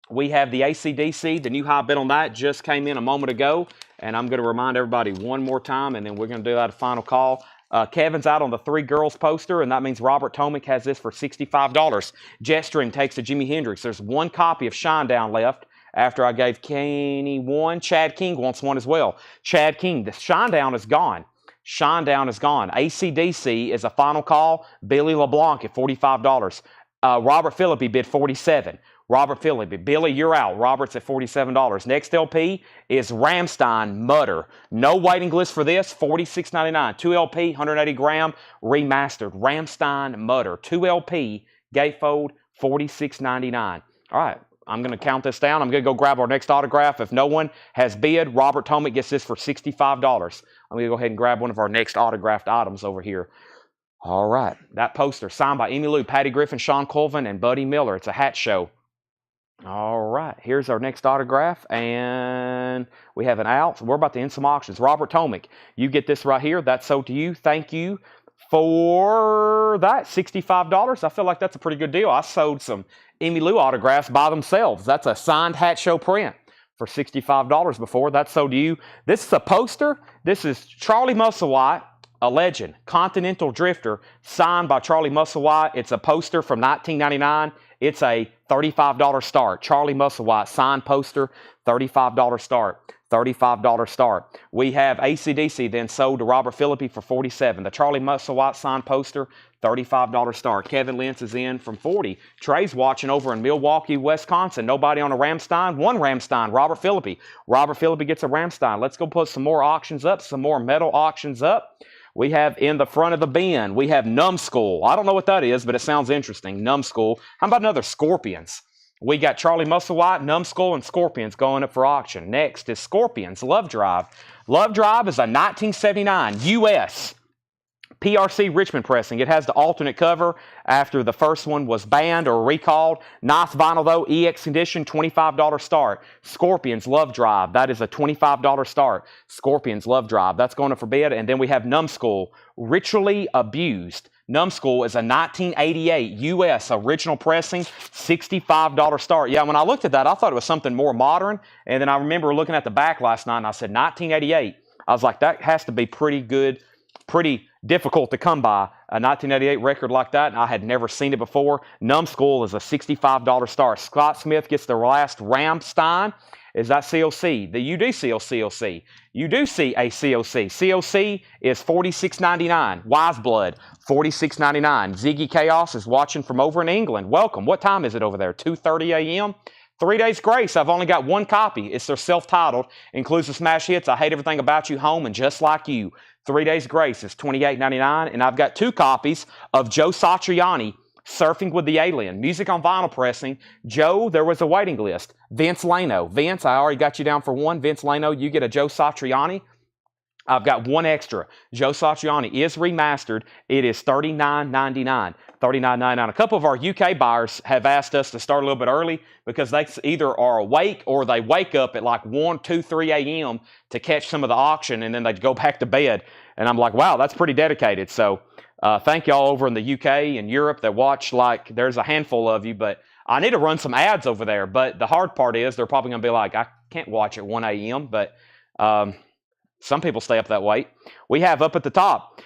We have the AC/DC. The new high bid on that just came in a moment ago. And I'm going to remind everybody one more time, and then we're going to do that a final call. Kevin's out on the 3 Girls poster, and that means Robert Tomick has this for $65. Jetstream takes to Jimi Hendrix. There's 1 copy of Shinedown left after I gave Kenny 1. Chad King wants 1 as well. Chad King, the Shinedown is gone. Shinedown is gone. AC/DC is a final call. Billy LeBlanc at $45. Robert Philippi bid $47. Robert Philippi. Billy, you're out. Robert's at $47. Next LP is Rammstein Mutter. No waiting list for this, $46.99. 2 LP, 180 gram, remastered. Rammstein Mutter. 2 LP, gatefold, $46.99. All right, I'm going to count this down. I'm going to go grab our next autograph. If no one has bid, Robert Tomick gets this for $65. I'm going to go ahead and grab one of our next autographed items over here. All right, that poster signed by Emmylou, Patty Griffin, Sean Colvin, and Buddy Miller. It's a hat show. All right, here's our next autograph, and we have an out. So we're about to end some auctions. Robert Tomick, you get this right here. That's sold to you. Thank you for that, $65. I feel like that's a pretty good deal. I sold some Emmylou autographs by themselves. That's a signed hat show print for $65 before. That's sold to you. This is a poster. This is Charlie Musselwhite, a legend. Continental Drifter, signed by Charlie Musselwhite. It's a poster from 1999. It's a $35 start. Charlie Musselwhite, signed poster, $35 start. $35 start. We have AC/DC then sold to Robert Philippi for $47. The Charlie Musselwhite signed poster, $35 start. Kevin Lentz is in from $40. Trey's watching over in Milwaukee, Wisconsin. Nobody on a Ramstein. One Ramstein, Robert Philippi. Robert Philippi gets a Ramstein. Let's go put some more auctions up, some more metal auctions up. We have in the front of the bin, we have Numbskull. I don't know what that is, but it sounds interesting. Numbskull. How about another Scorpions? We got Charlie Musselwhite, Numbskull, and Scorpions going up for auction. Next is Scorpions Love Drive. Love Drive is a 1979 U.S. PRC Richmond pressing. It has the alternate cover after the first one was banned or recalled. Nice vinyl though, EX condition, $25 start. Scorpions Love Drive. That is a $25 start. Scorpions Love Drive. That's going up for bid. And then we have Numbskull, Ritually Abused. Numbskull is a 1988 U.S. original pressing, $65 start. Yeah, when I looked at that, I thought it was something more modern. And then I remember looking at the back last night, and I said 1988. I was like, that has to be pretty good, pretty difficult to come by, a 1988 record like that, and I had never seen it before. Numbskull is a $65 start. Scott Smith gets the last Ramstein. Is that COC? You do see a COC. You do see a COC. COC is $46.99. Wise Blood, $46.99. Ziggy Chaos is watching from over in England. Welcome. What time is it over there? 2:30 a.m.? 3 Days Grace. I've only got one copy. It's their self-titled. Includes the smash hits, I Hate Everything About You, Home, and Just Like You. 3 Days Grace is $28.99. And I've got 2 copies of Joe Satriani, Surfing with the Alien. Music on vinyl pressing. Joe, there was a waiting list. Vince Lano. Vince, I already got you down for one. Vince Lano, you get a Joe Satriani. I've got one extra. Joe Satriani is remastered. It is $39.99. $39.99. A couple of our UK buyers have asked us to start a little bit early because they either are awake or they wake up at like 1, 2, 3 a.m. to catch some of the auction, and then they go back to bed. And I'm like, wow, that's pretty dedicated. So thank y'all over in the UK and Europe that watch. Like, there's a handful of you, but I need to run some ads over there. But the hard part is they're probably going to be like, I can't watch at 1 a.m., but some people stay up that late. We have up at the top,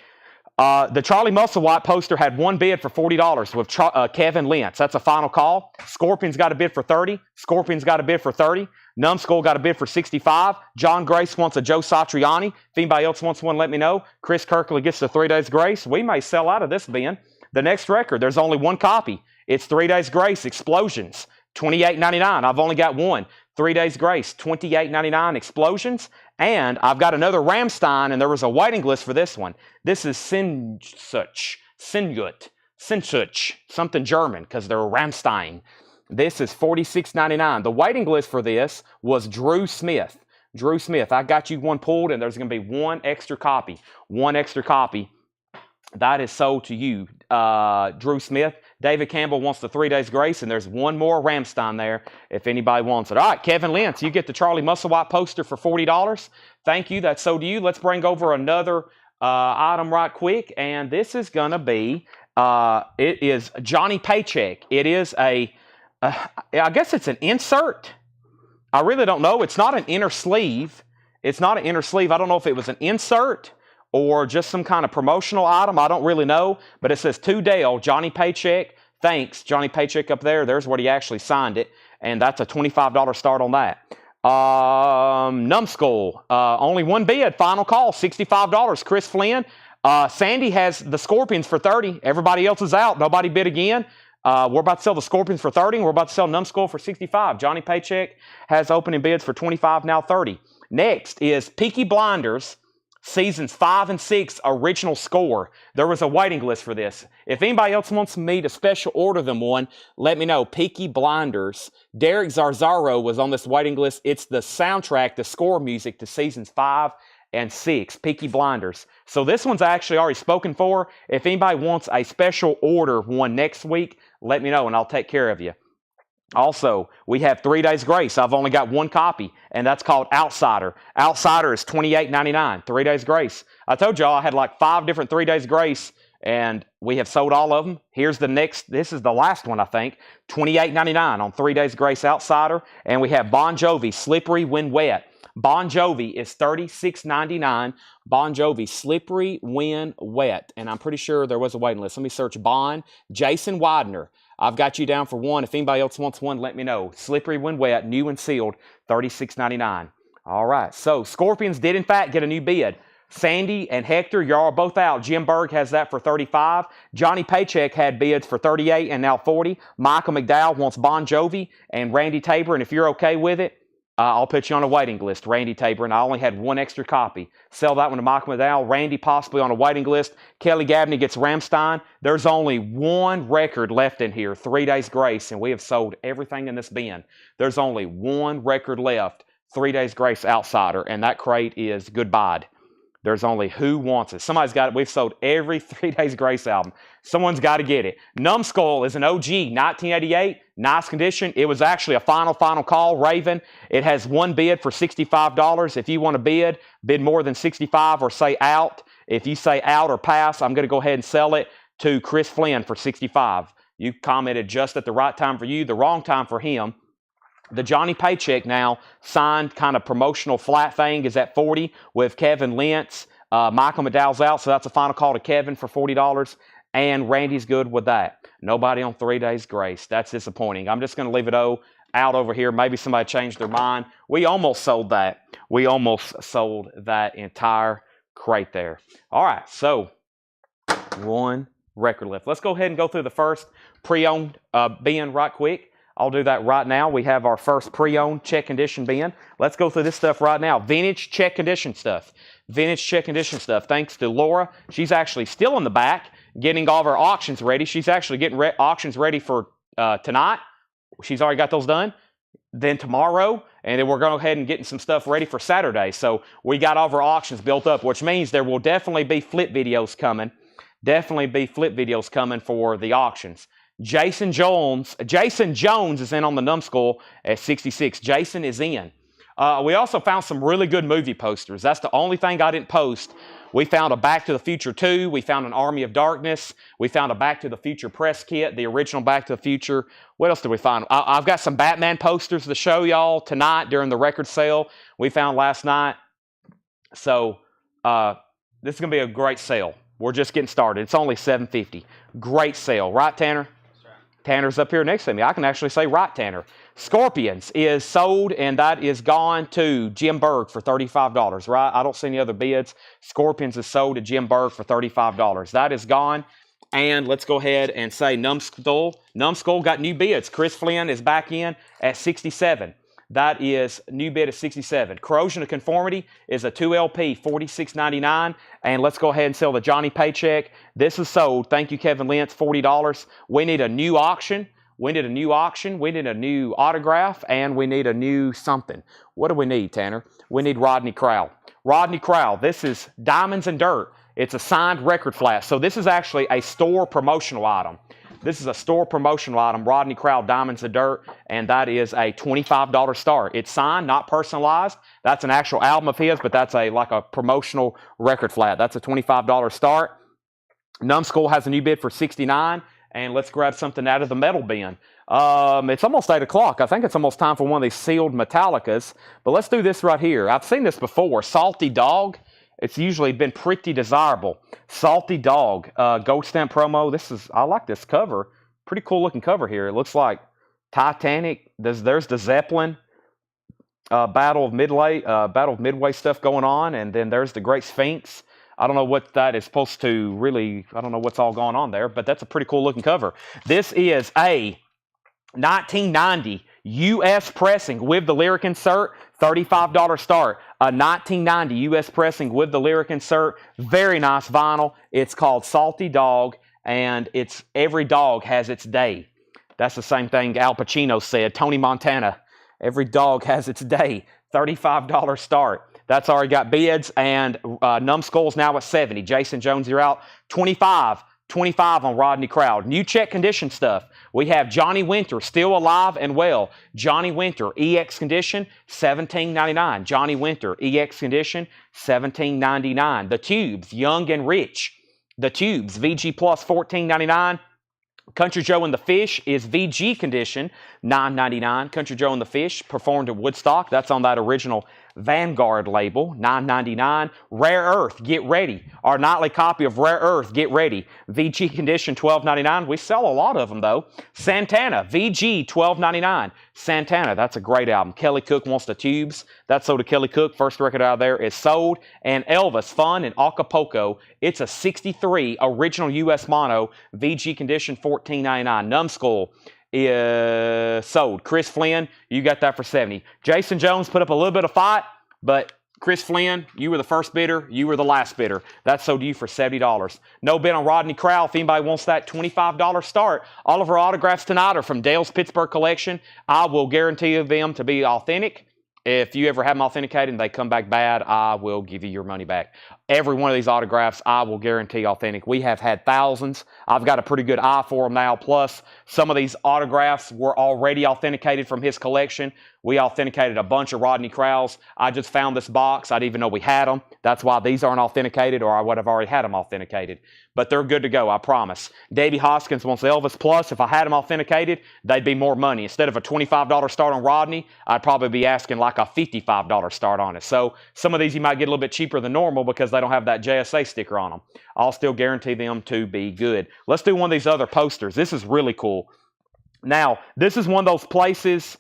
the Charlie Musselwhite poster had one bid for $40 with Kevin Lentz. That's a final call. Scorpions got a bid for $30. Scorpions got a bid for $30. Numbskull got a bid for $65. John Grace wants a Joe Satriani. If anybody else wants one, let me know. Chris Kirkley gets the 3 Days Grace. We may sell out of this bin. The next record, there's only one copy. It's 3 Days Grace, Explosions, $28.99. I've only got one. 3 Days Grace, $28.99, Explosions. And I've got another Ramstein, and there was a waiting list for this one. This is Sinsuch, something German, because they're Ramstein. This is $46.99. The waiting list for this was Drew Smith. Drew Smith, I got you one pulled, and there's going to be one extra copy. One extra copy. That is sold to you, Drew Smith. David Campbell wants the 3 Days Grace, and there's one more Ramstein there if anybody wants it. All right, Kevin Lentz, you get the Charlie Musselwhite poster for $40. Thank you. That's sold to you. Let's bring over another item right quick, and this is going to be, it is Johnny Paycheck. It is I guess it's an insert. I really don't know. It's not an inner sleeve. It's not an inner sleeve. I don't know if it was an insert or just some kind of promotional item. I don't really know, but it says to Dale, Johnny Paycheck. Thanks, Johnny Paycheck up there. There's where he actually signed it, and that's a $25 start on that. Numbskull, only one bid, final call, $65. Chris Flynn. Sandy has the Scorpions for $30. Everybody else is out. Nobody bid again. We're about to sell the Scorpions for $30, and we're about to sell Numbskull for $65. Johnny Paycheck has opening bids for $25, now $30. Next is Peaky Blinders, Seasons 5 and 6 original score. There was a waiting list for this. If anybody else wants me to special order them one, let me know. Peaky Blinders. Derek Zarzaro was on this waiting list. It's the soundtrack, the score music to Seasons 5 and 6. Peaky Blinders. So this one's actually already spoken for. If anybody wants a special order one next week, let me know and I'll take care of you. Also, we have 3 Days Grace. I've only got one copy, and that's called Outsider. Outsider is $28.99. 3 Days Grace. I told y'all I had like 5 different 3 Days Grace, and we have sold all of them. Here's the next. This is the last one, I think. $28.99 on 3 Days Grace Outsider. And we have Bon Jovi, Slippery When Wet. Bon Jovi is $36.99. Bon Jovi, Slippery When Wet. And I'm pretty sure there was a waiting list. Let me search Bon. Jason Widener. I've got you down for one. If anybody else wants one, let me know. Slippery When Wet, new and sealed, $36.99. All right, so Scorpions did, in fact, get a new bid. Sandy and Hector, y'all are both out. Jim Berg has that for $35. Johnny Paycheck had bids for $38 and now $40. Michael McDowell wants Bon Jovi and Randy Tabor, and if you're okay with it, I'll put you on a waiting list, Randy Tabor, and I only had one extra copy. Sell that one to Michael McDowell. Randy possibly on a waiting list. Kelly Gabney gets Rammstein. There's only one record left in here, 3 Days Grace, and we have sold everything in this bin. There's only one record left, 3 Days Grace Outsider, and that crate is goodbye. There's only Who Wants It. Somebody's got it. We've sold every 3 Days Grace album. Someone's got to get it. Numbskull is an OG, 1988, nice condition. It was actually a final call, Raven. It has one bid for $65. If you want to bid more than $65 or say out. If you say out or pass, I'm going to go ahead and sell it to Chris Flynn for $65. You commented just at the right time for you, the wrong time for him. The Johnny Paycheck now signed kind of promotional flat thing is at $40 with Kevin Lentz. Michael McDowell's out, so that's a final call to Kevin for $40. And Randy's good with that. Nobody on 3 Days Grace. That's disappointing. I'm just going to leave it out over here. Maybe somebody changed their mind. We almost sold that. We almost sold that entire crate there. All right, so one record left. Let's go ahead and go through the first pre-owned bin right quick. I'll do that right now. We have our first pre-owned check condition bin. Let's go through this stuff right now. Vintage check condition stuff. Vintage check condition stuff. Thanks to Laura. She's actually still in the back getting all of our auctions ready. She's actually getting auctions ready for tonight. She's already got those done. Then tomorrow, and then we're going to go ahead and getting some stuff ready for Saturday. So we got all of our auctions built up, which means there will definitely be flip videos coming. Definitely be flip videos coming for the auctions. Jason Jones is in on the numbskull at 66. Jason is in. We also found some really good movie posters. That's the only thing I didn't post. We found a Back to the Future 2. We found an Army of Darkness. We found a Back to the Future press kit, the original Back to the Future. What else did we find? I've got some Batman posters to show y'all tonight during the record sale we found last night. So this is going to be a great sale. We're just getting started. It's only $7.50. Great sale. Right, Tanner? Tanner's up here next to me. I can actually say right, Tanner. Scorpions is sold, and that is gone to Jim Berg for $35, right? I don't see any other bids. Scorpions is sold to Jim Berg for $35. That is gone. And let's go ahead and say Numbskull. Numbskull got new bids. Chris Flynn is back in at 67. That is new bid of 67. Corrosion of Conformity is a 2LP, $46.99. And let's go ahead and sell the Johnny Paycheck. This is sold. Thank you, Kevin Lentz, $40. We need a new auction. We need a new auction. We need a new autograph. And we need a new something. What do we need, Tanner? We need Rodney Crowell. Rodney Crowell. This is Diamonds and Dirt. It's a signed record flash. So this is actually a store promotional item. This is a store promotional item, Rodney Crowell, Diamonds and Dirt, and that is a $25 start. It's signed, not personalized. That's an actual album of his, but that's like a promotional record flat. That's a $25 start. Numbskull has a new bid for $69, and let's grab something out of the metal bin. It's almost 8 o'clock. I think it's almost time for one of these sealed Metallicas, but let's do this right here. I've seen this before, Salty Dog. It's usually been pretty desirable. Salty Dog, Gold Stamp promo. I like this cover. Pretty cool looking cover here. It looks like Titanic. There's the Zeppelin Battle of Midway stuff going on, and then there's the Great Sphinx. I don't know what that is supposed to really. I don't know what's all going on there, but that's a pretty cool looking cover. This is a 1990 U.S. pressing with the lyric insert, $35 start. A 1990 U.S. pressing with the lyric insert. Very nice vinyl. It's called Salty Dog, and it's every dog has its day. That's the same thing Al Pacino said. Tony Montana. Every dog has its day. $35 start. That's already got bids, and Numbskull's now at 70. Jason Jones, you're out. 25 on Rodney Crowell. New check condition stuff. We have Johnny Winter, still alive and well. Johnny Winter, EX condition, $17.99. Johnny Winter, EX condition, $17.99. The Tubes, Young and Rich. The Tubes, VG Plus, $14.99. Country Joe and the Fish is VG condition, $9.99. Country Joe and the Fish performed at Woodstock. That's on that original Vanguard label, $9.99. Rare Earth, get ready. Our nightly copy of Rare Earth, get ready. VG condition, $12.99. We sell a lot of them, though. Santana, VG, $12.99. Santana, that's a great album. Kelly Cook Wants the Tubes. That's sold to Kelly Cook. First record out of there is sold. And Elvis, Fun in Acapulco. It's a 63 original U.S. mono. VG condition, $14.99. Numbskull is sold. Chris Flynn, you got that for $70. Jason Jones put up a little bit of fight, but Chris Flynn, you were the first bidder. You were the last bidder. That sold to you for $70. No bid on Rodney Crowell. If anybody wants that $25 start, all of our autographs tonight are from Dale's Pittsburgh collection. I will guarantee them to be authentic. If you ever have them authenticated and they come back bad, I will give you your money back. Every one of these autographs, I will guarantee authentic. We have had thousands. I've got a pretty good eye for them now. Plus, some of these autographs were already authenticated from his collection. We authenticated a bunch of Rodney Crowell's. I just found this box. I didn't even know we had them. That's why these aren't authenticated, or I would have already had them authenticated. But they're good to go, I promise. Davey Hoskins wants Elvis Plus. If I had them authenticated, they'd be more money. Instead of a $25 start on Rodney, I'd probably be asking like a $55 start on it. So some of these you might get a little bit cheaper than normal because they don't have that JSA sticker on them. I'll still guarantee them to be good. Let's do one of these other posters. This is really cool. Now, this is one of those places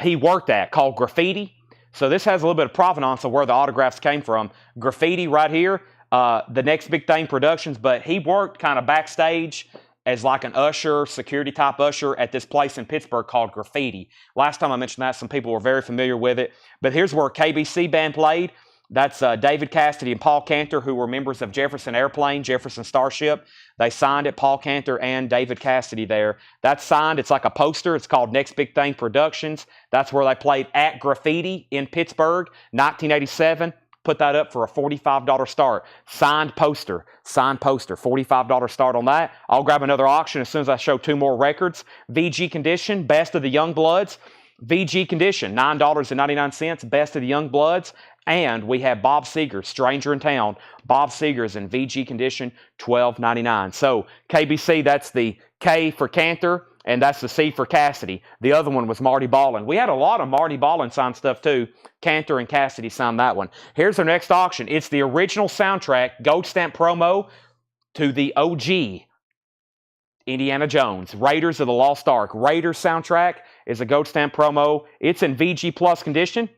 he worked at called Graffiti. So this has a little bit of provenance of where the autographs came from. Graffiti right here, the Next Big Thing Productions, but he worked kind of backstage as like an usher, security type usher at this place in Pittsburgh called Graffiti. Last time I mentioned that, some people were very familiar with it. But here's where KBC band played. That's David Cassidy and Paul Cantor, who were members of Jefferson Airplane, Jefferson Starship. They signed it, Paul Cantor and David Cassidy there. That's signed. It's like a poster. It's called Next Big Thing Productions. That's where they played at Graffiti in Pittsburgh, 1987. Put that up for a $45 start. Signed poster, $45 start on that. I'll grab another auction as soon as I show two more records. VG Condition, Best of the Young Bloods. VG Condition, $9.99, Best of the Young Bloods. And we have Bob Seger, Stranger in Town. Bob Seger's in VG Condition, $12.99. So KBC, that's the K for Cantor, and that's the C for Cassidy. The other one was Marty Ballin. We had a lot of Marty Ballin signed stuff too. Cantor and Cassidy signed that one. Here's our next auction. It's the original soundtrack, gold stamp promo to the OG Indiana Jones, Raiders of the Lost Ark. Raiders soundtrack is a gold stamp promo. It's in VG Plus condition.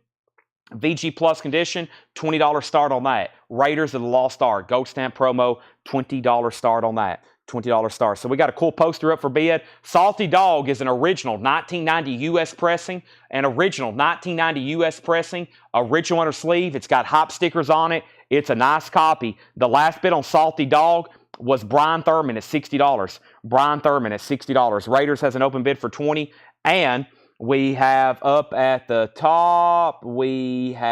VG Plus condition, $20 start on that. Raiders of the Lost Ark, gold stamp promo, $20 start on that. $20 start. So we got a cool poster up for bid. Salty Dog is an original 1990 U.S. pressing. An original 1990 U.S. pressing. Original inner sleeve. It's got hop stickers on it. It's a nice copy. The last bid on Salty Dog was Brian Thurman at $60. Brian Thurman at $60. Raiders has an open bid for $20. And we have up at the top, we have,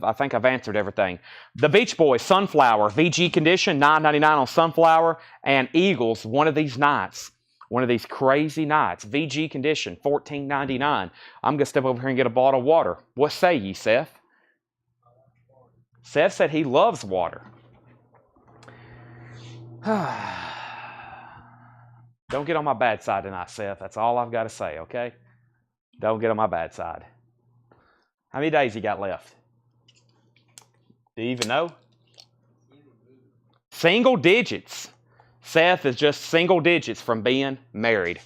I think I've answered everything. The Beach Boys, Sunflower, VG condition, $9.99 on Sunflower. And Eagles, one of these nights, one of these crazy nights, VG condition, $14.99. I'm going to step over here and get a bottle of water. What say ye, Seth? Seth said he loves water. Don't get on my bad side tonight, Seth. That's all I've got to say, okay? Don't get on my bad side. How many days you got left? Do you even know? Single digits. Seth is just single digits from being married.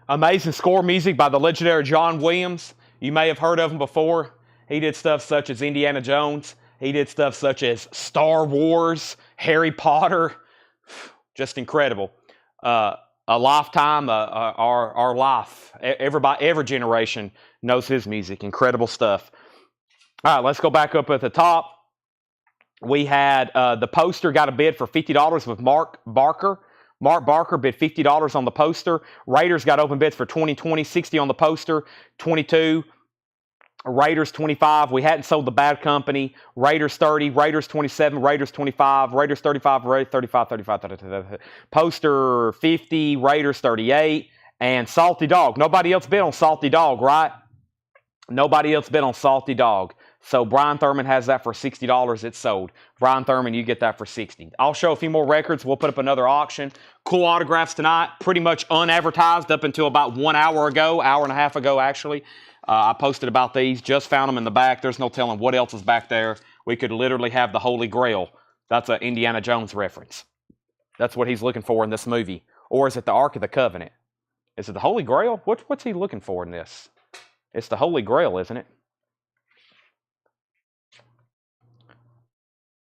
Amazing score music by the legendary John Williams. You may have heard of him before. He did stuff such as Indiana Jones. He did stuff such as Star Wars, Harry Potter. Just incredible. A lifetime, our life. Every generation knows his music. Incredible stuff. All right, let's go back up at the top. We had the poster got a bid for $50 with Mark Barker. Mark Barker bid $50 on the poster. Raiders got open bids for $20, $60 on the poster, $22. Raiders 25. We hadn't sold the Bad Company. Raiders 30. Raiders 27. Raiders 25. Raiders 35. Raiders 35. Poster 50. Raiders 38. And Salty Dog. Nobody else bid on Salty Dog, right? Nobody else bid on Salty Dog. So Brian Thurman has that for $60. It's sold. Brian Thurman, you get that for $60. I'll show a few more records. We'll put up another auction. Cool autographs tonight. Pretty much unadvertised up until about 1 hour ago, hour and a half ago, actually. I posted about these. Just found them in the back. There's no telling what else is back there. We could literally have the Holy Grail. That's an Indiana Jones reference. That's what he's looking for in this movie. Or is it the Ark of the Covenant? Is it the Holy Grail? What's he looking for in this? It's the Holy Grail, isn't it?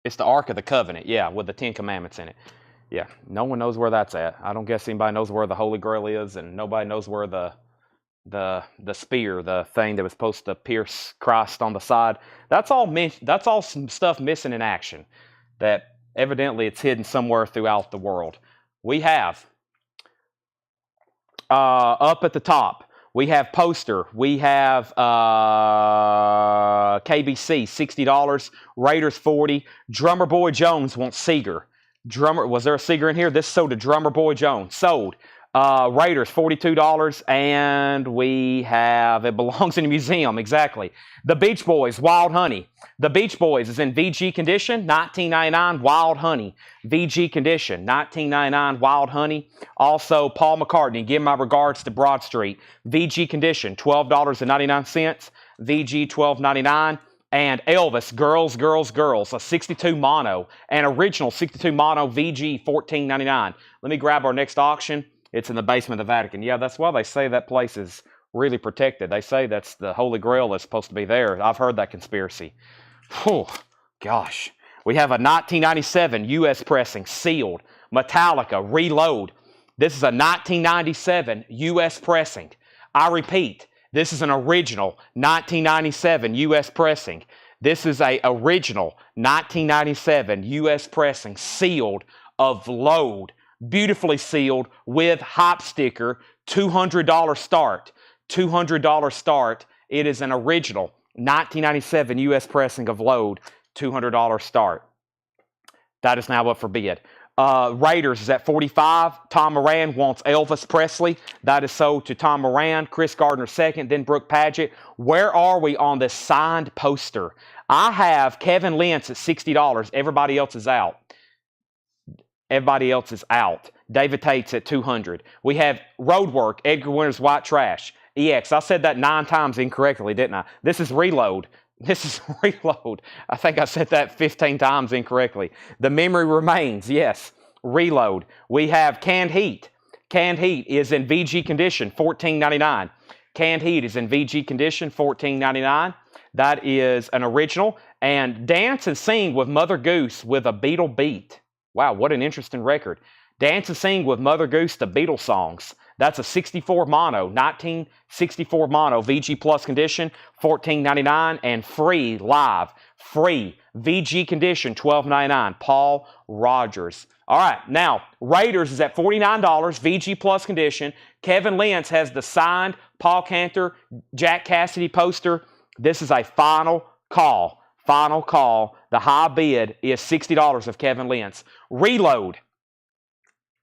It's the Ark of the Covenant, yeah, with the 10 Commandments in it. Yeah, no one knows where that's at. I don't guess anybody knows where the Holy Grail is, and nobody knows where the spear, the thing that was supposed to pierce Christ on the side. That's all some stuff missing in action that evidently it's hidden somewhere throughout the world. We have up at the top, we have poster. We have KBC, $60. Raiders, $40. Drummer Boy Jones wants Seeger. Was there a Seeger in here? This sold to Drummer Boy Jones. Sold. Raiders, $42. And we have, it belongs in a museum, exactly. The Beach Boys, Wild Honey. The Beach Boys is in VG condition, $19.99, Wild Honey. VG condition, $19.99, Wild Honey. Also, Paul McCartney, give my regards to Broad Street. VG condition, $12.99. VG, $12.99. And Elvis, Girls, Girls, Girls, a 62 mono, an original 62 mono VG, $14.99. Let me grab our next auction. It's in the basement of the Vatican. Yeah, that's why they say that place is really protected. They say that's the Holy Grail that's supposed to be there. I've heard that conspiracy. Whew, gosh. We have a 1997 U.S. pressing, sealed, Metallica, Reload. This is a 1997 U.S. pressing. I repeat, this is an original 1997 U.S. pressing. This is a original 1997 U.S. pressing, sealed, of Load. Beautifully sealed with hop sticker, $200 start. $200 start. It is an original 1997 U.S. pressing of Load, $200 start. That is now up for bid. Raiders is at $45. Tom Moran wants Elvis Presley. That is sold to Tom Moran. Chris Gardner second, then Brooke Padgett. Where are we on this signed poster? I have Kevin Lentz at $60. Everybody else is out. Everybody else is out. David Tate's at $200. We have Roadwork, Edgar Winter's White Trash. EX. I said that 9 times incorrectly, didn't I? This is Reload. This is Reload. I think I said that 15 times incorrectly. The Memory Remains. Yes. Reload. We have Canned Heat. Canned Heat is in VG condition, $14.99. Canned Heat is in VG condition, $14.99. That is an original. And Dance and Sing with Mother Goose with a Beatle beat. Wow, what an interesting record. Dance and Sing with Mother Goose, the Beatles songs. That's a 64 mono, 1964 mono, VG Plus condition, $14.99, and free live, free VG condition, $12.99. Paul Rogers. All right, now Raiders is at $49, VG Plus condition. Kevin Lentz has the signed Paul Cantor, Jack Cassidy poster. This is a final call. Final call. The high bid is $60 of Kevin Lentz. Reload.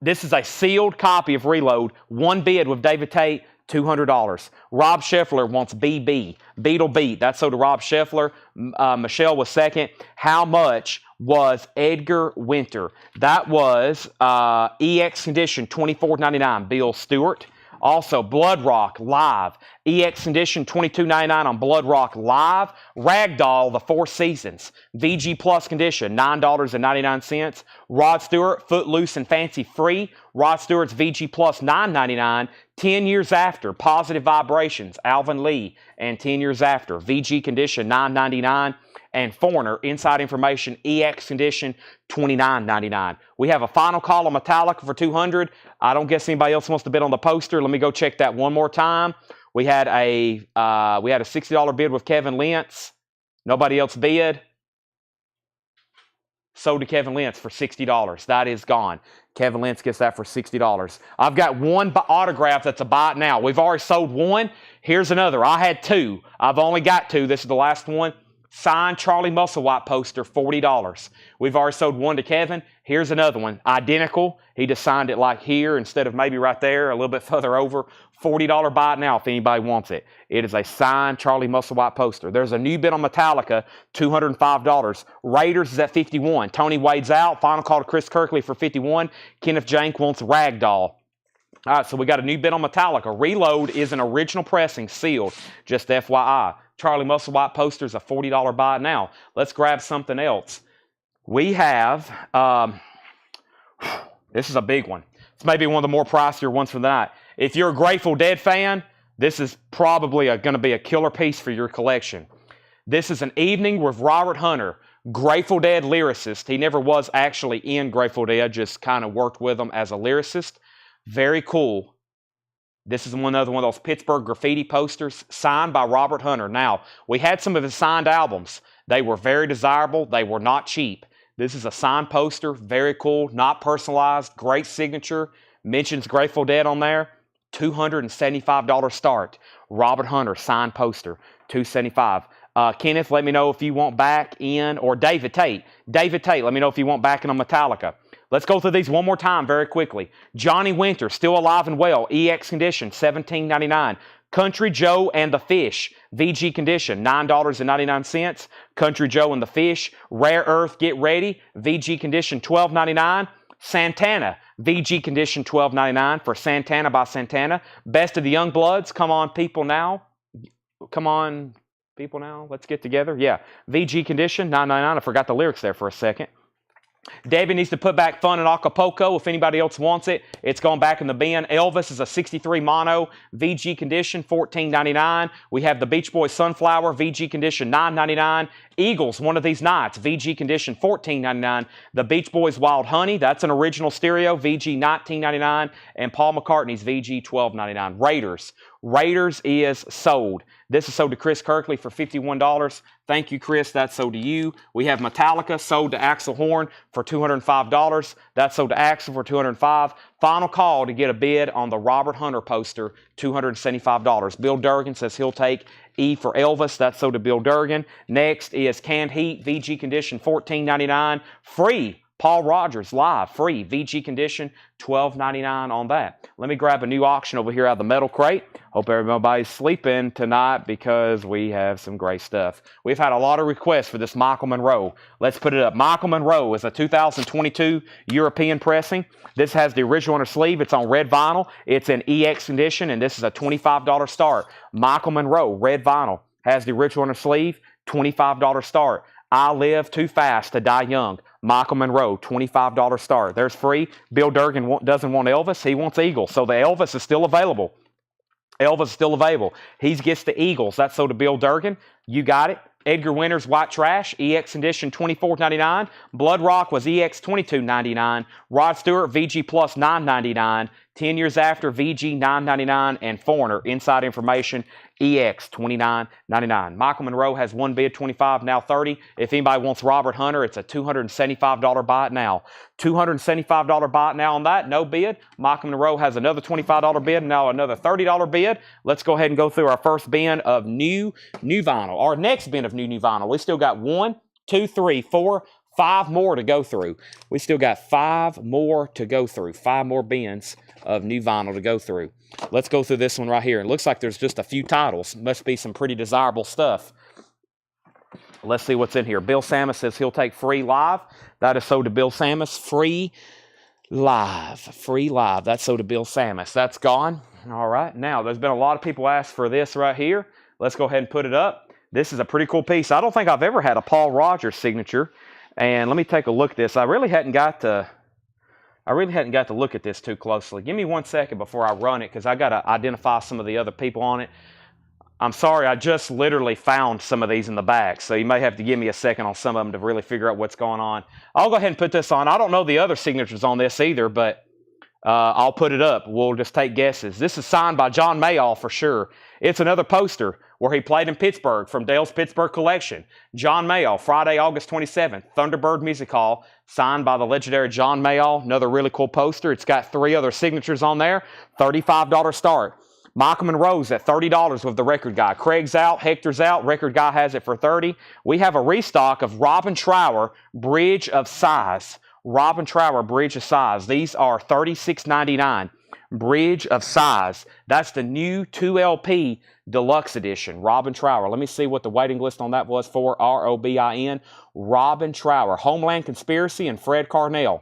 This is a sealed copy of Reload. One bid with David Tate, $200. Rob Scheffler wants BB. Beatle Beat. That's so to Rob Scheffler. Michelle was second. How much was Edgar Winter? That was EX condition, $24.99. Bill Stewart. Also, Blood Rock Live. EX condition, $22.99 on Blood Rock Live. Ragdoll, the Four Seasons. VG Plus condition, $9.99. Rod Stewart, Footloose and Fancy Free. Rod Stewart's VG Plus, $9.99. 10 Years After, Positive Vibrations, Alvin Lee. And 10 Years After, VG condition, $9.99. And Foreigner, Inside Information, EX condition, $29.99. We have a final call on Metallica for $200. I don't guess anybody else wants to bid on the poster. Let me go check that one more time. We had a $60 bid with Kevin Lentz. Nobody else bid. Sold to Kevin Lentz for $60. That is gone. Kevin Lentz gets that for $60. I've got one autograph that's a buy it now. We've already sold one. Here's another. I had 2. I've only got 2. This is the last one. Signed Charlie Musselwhite poster, $40. We've already sold one to Kevin. Here's another one, identical. He just signed it like here instead of maybe right there, a little bit further over. $40 buy it now if anybody wants it. It is a signed Charlie Musselwhite poster. There's a new bid on Metallica, $205. Raiders is at $51. Tony Wade's out. Final call to Chris Kirkley for $51. Kenneth Jank wants Ragdoll. All right, so we got a new bid on Metallica. Reload is an original pressing, sealed. Just FYI. Charlie Musselwhite posters, a $40 buy now. Let's grab something else. We have, this is a big one. It's maybe one of the more pricier ones for the night. If you're a Grateful Dead fan, this is probably going to be a killer piece for your collection. This is An Evening with Robert Hunter, Grateful Dead lyricist. He never was actually in Grateful Dead, just kind of worked with them as a lyricist. Very cool. This is another one of those Pittsburgh graffiti posters signed by Robert Hunter. Now, we had some of his signed albums. They were very desirable. They were not cheap. This is a signed poster. Very cool. Not personalized. Great signature. Mentions Grateful Dead on there. $275 start. Robert Hunter signed poster. $275. Kenneth, let me know if you want back in, or David Tate. David Tate, let me know if you want back in on Metallica. Let's go through these one more time very quickly. Johnny Winter, still alive and well, EX condition, $17.99. Country Joe and the Fish, VG condition, $9.99. Country Joe and the Fish, Rare Earth, Get Ready, VG condition, $12.99. Santana, VG condition, $12.99 for Santana by Santana. Best of the Young Bloods, come on people now. Come on people now, let's get together. Yeah, VG condition, $9.99. I forgot the lyrics there for a second. Debbie needs to put back Fun in Acapulco. If anybody else wants it, it's going back in the bin. Elvis is a 63 mono, VG condition, $14.99. We have the Beach Boys Sunflower, VG condition, $9.99. Eagles, One of These Nights, VG condition, $14.99. The Beach Boys Wild Honey, that's an original stereo, VG, $19.99. And Paul McCartney's VG, $12.99. Raiders is sold. This is sold to Chris Kirkley for $51. Thank you, Chris. That's sold to you. We have Metallica sold to Axel Horn for $205. That's sold to Axel for $205. Final call to get a bid on the Robert Hunter poster, $275. Bill Durgan says he'll take E for Elvis. That's sold to Bill Durgan. Next is Canned Heat, VG condition, $14.99. Free. Paul Rogers, live, free, VG condition, $12.99 on that. Let me grab a new auction over here out of the metal crate. Hope everybody's sleeping tonight because we have some great stuff. We've had a lot of requests for this Michael Monroe. Let's put it up. Michael Monroe is a 2022 European pressing. This has the original inner sleeve. It's on red vinyl. It's in EX condition, and this is a $25 start. Michael Monroe, red vinyl, has the original inner sleeve, $25 start. I Live Too Fast to Die Young. Michael Monroe, $25 start. There's free. Bill Durgan doesn't want Elvis. He wants Eagles. So the Elvis is still available. Elvis is still available. He gets the Eagles. That's sold to Bill Durgan. You got it. Edgar Winter's White Trash, EX condition, $24.99. Blood Rock was EX $22.99. Rod Stewart, VG Plus, $9.99. 10 years after, VG $9.99. And Foreigner, Inside Information, EX $29.99. Michael Monroe has one bid, $25, now $30. If anybody wants Robert Hunter, it's a $275 buy it now. $275 buy it now on that, no bid. Michael Monroe has another $25 bid, now another $30 bid. Let's go ahead and go through our first bin of new vinyl. Our next bin of new vinyl. We still got 1, 2, 3, 4, 5 more to go through. We still got 5 more to go through. 5 more bins of new vinyl to go through. Let's go through this one right here. It looks like there's just a few titles. Must be some pretty desirable stuff. Let's see what's in here. Bill Samus says he'll take Free Live. That is sold to Bill Samus. Free Live. Free Live. That's sold to Bill Samus. That's gone. All right. Now, there's been a lot of people ask for this right here. Let's go ahead and put it up. This is a pretty cool piece. I don't think I've ever had a Paul Rogers signature. And let me take a look at this. I really hadn't got to look at this too closely. Give me 1 second before I run it because I got to identify some of the other people on it. I'm sorry, I just literally found some of these in the back, so you may have to give me a second on some of them to really figure out what's going on. I'll go ahead and put this on. I don't know the other signatures on this either, but I'll put it up. We'll just take guesses. This is signed by John Mayall for sure. It's another poster where he played in Pittsburgh from Dale's Pittsburgh collection. John Mayall, Friday, August 27th, Thunderbird Music Hall, signed by the legendary John Mayall. Another really cool poster. It's got 3 other signatures on there. $35 start. Michael Monroe's at $30 with the record guy. Craig's out, Hector's out, record guy has it for $30. We have a restock of Robin Trower, Bridge of Size. Robin Trower, Bridge of Size. These are $36.99. Bridge of Size. That's the new 2LP Deluxe Edition. Robin Trower. Let me see what the waiting list on that was for. R-O-B-I-N. Robin Trower. Homeland Conspiracy and Fred Carnell.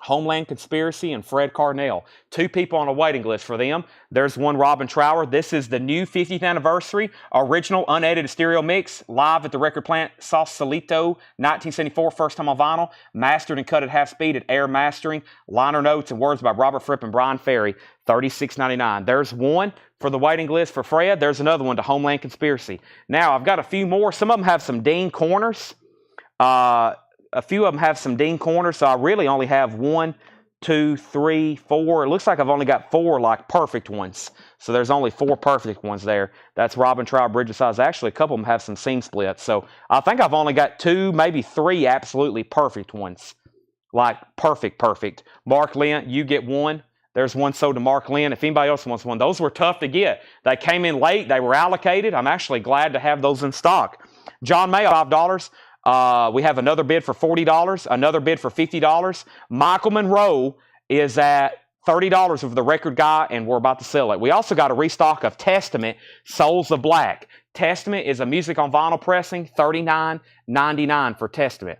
Homeland Conspiracy and Fred Carnell. 2 people on a waiting list for them. There's one Robin Trower. This is the new 50th anniversary original unedited stereo mix live at the record plant Sausalito 1974, first time on vinyl, mastered and cut at half speed at Air Mastering. Liner notes and words by Robert Fripp and Brian Ferry. $36.99. There's one for the waiting list for Fred. There's another one to Homeland Conspiracy. Now I've got a few more. Some of them have some Dean corners. A few of them have some Dean corners, so I really only have 1, 2, 3, 4. It looks like I've only got 4 like perfect ones. So there's only 4 perfect ones there. That's Robin Trower, Bridge of Size. Actually, a couple of them have some seam splits. So I think I've only got 2, maybe 3 absolutely perfect ones. Like perfect. Mark Lynn, you get 1. There's one sold to Mark Lynn. If anybody else wants one, those were tough to get. They came in late. They were allocated. I'm actually glad to have those in stock. John Mayo, $5. We have another bid for $40, another bid for $50. Michael Monroe is at $30 with the record guy, and we're about to sell it. We also got a restock of Testament, Souls of Black. Testament is a music on vinyl pressing, $39.99 for Testament.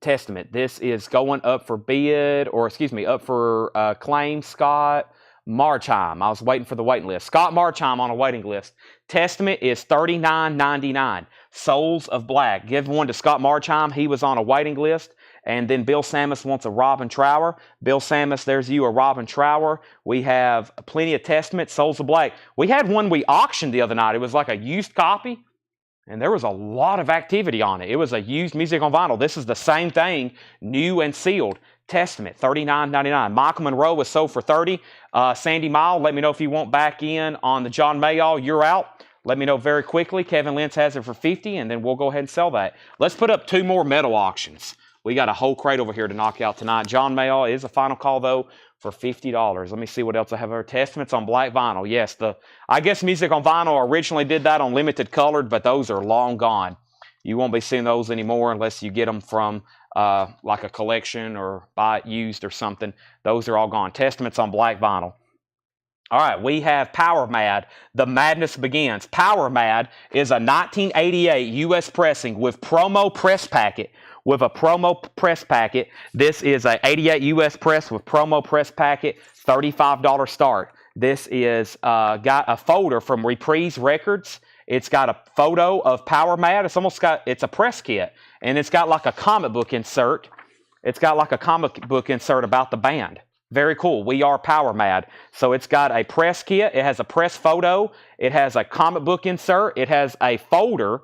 Testament. This is going up for bid, or excuse me, up for claim. Scott Marchheim. I was waiting for the waiting list. Scott Marchheim on a waiting list. Testament is $39.99. Souls of Black. Give one to Scott Marchheim. He was on a waiting list. And then Bill Samus wants a Robin Trower. Bill Samus, there's you, a Robin Trower. We have plenty of Testament, Souls of Black. We had one we auctioned the other night. It was like a used copy. And there was a lot of activity on it. It was a used music on vinyl. This is the same thing, new and sealed. Testament, $39.99. Michael Monroe was sold for $30. Sandy Mile, let me know if you want back in on the John Mayall. You're out. Let me know very quickly. Kevin Lentz has it for $50, and then we'll go ahead and sell that. Let's put up 2 more metal auctions. We got a whole crate over here to knock out tonight. John Mayall is a final call, though, for $50. Let me see what else I have here. Testaments on black vinyl. Yes, I guess music on vinyl originally did that on limited colored, but those are long gone. You won't be seeing those anymore unless you get them from like a collection or buy it used or something. Those are all gone. Testaments on black vinyl. All right, we have Power Mad. The Madness Begins. Power Mad is a 1988 U.S. pressing with promo press packet. With a promo press packet. This is a 88 U.S. press with promo press packet, $35 start. This is got a folder from Reprise Records. It's got a photo of Power Mad. It's a press kit, and it's got like a comic book insert. It's got like a comic book insert about the band. Very cool. We are Power Mad. So it's got a press kit. It has a press photo. It has a comic book insert. It has a folder.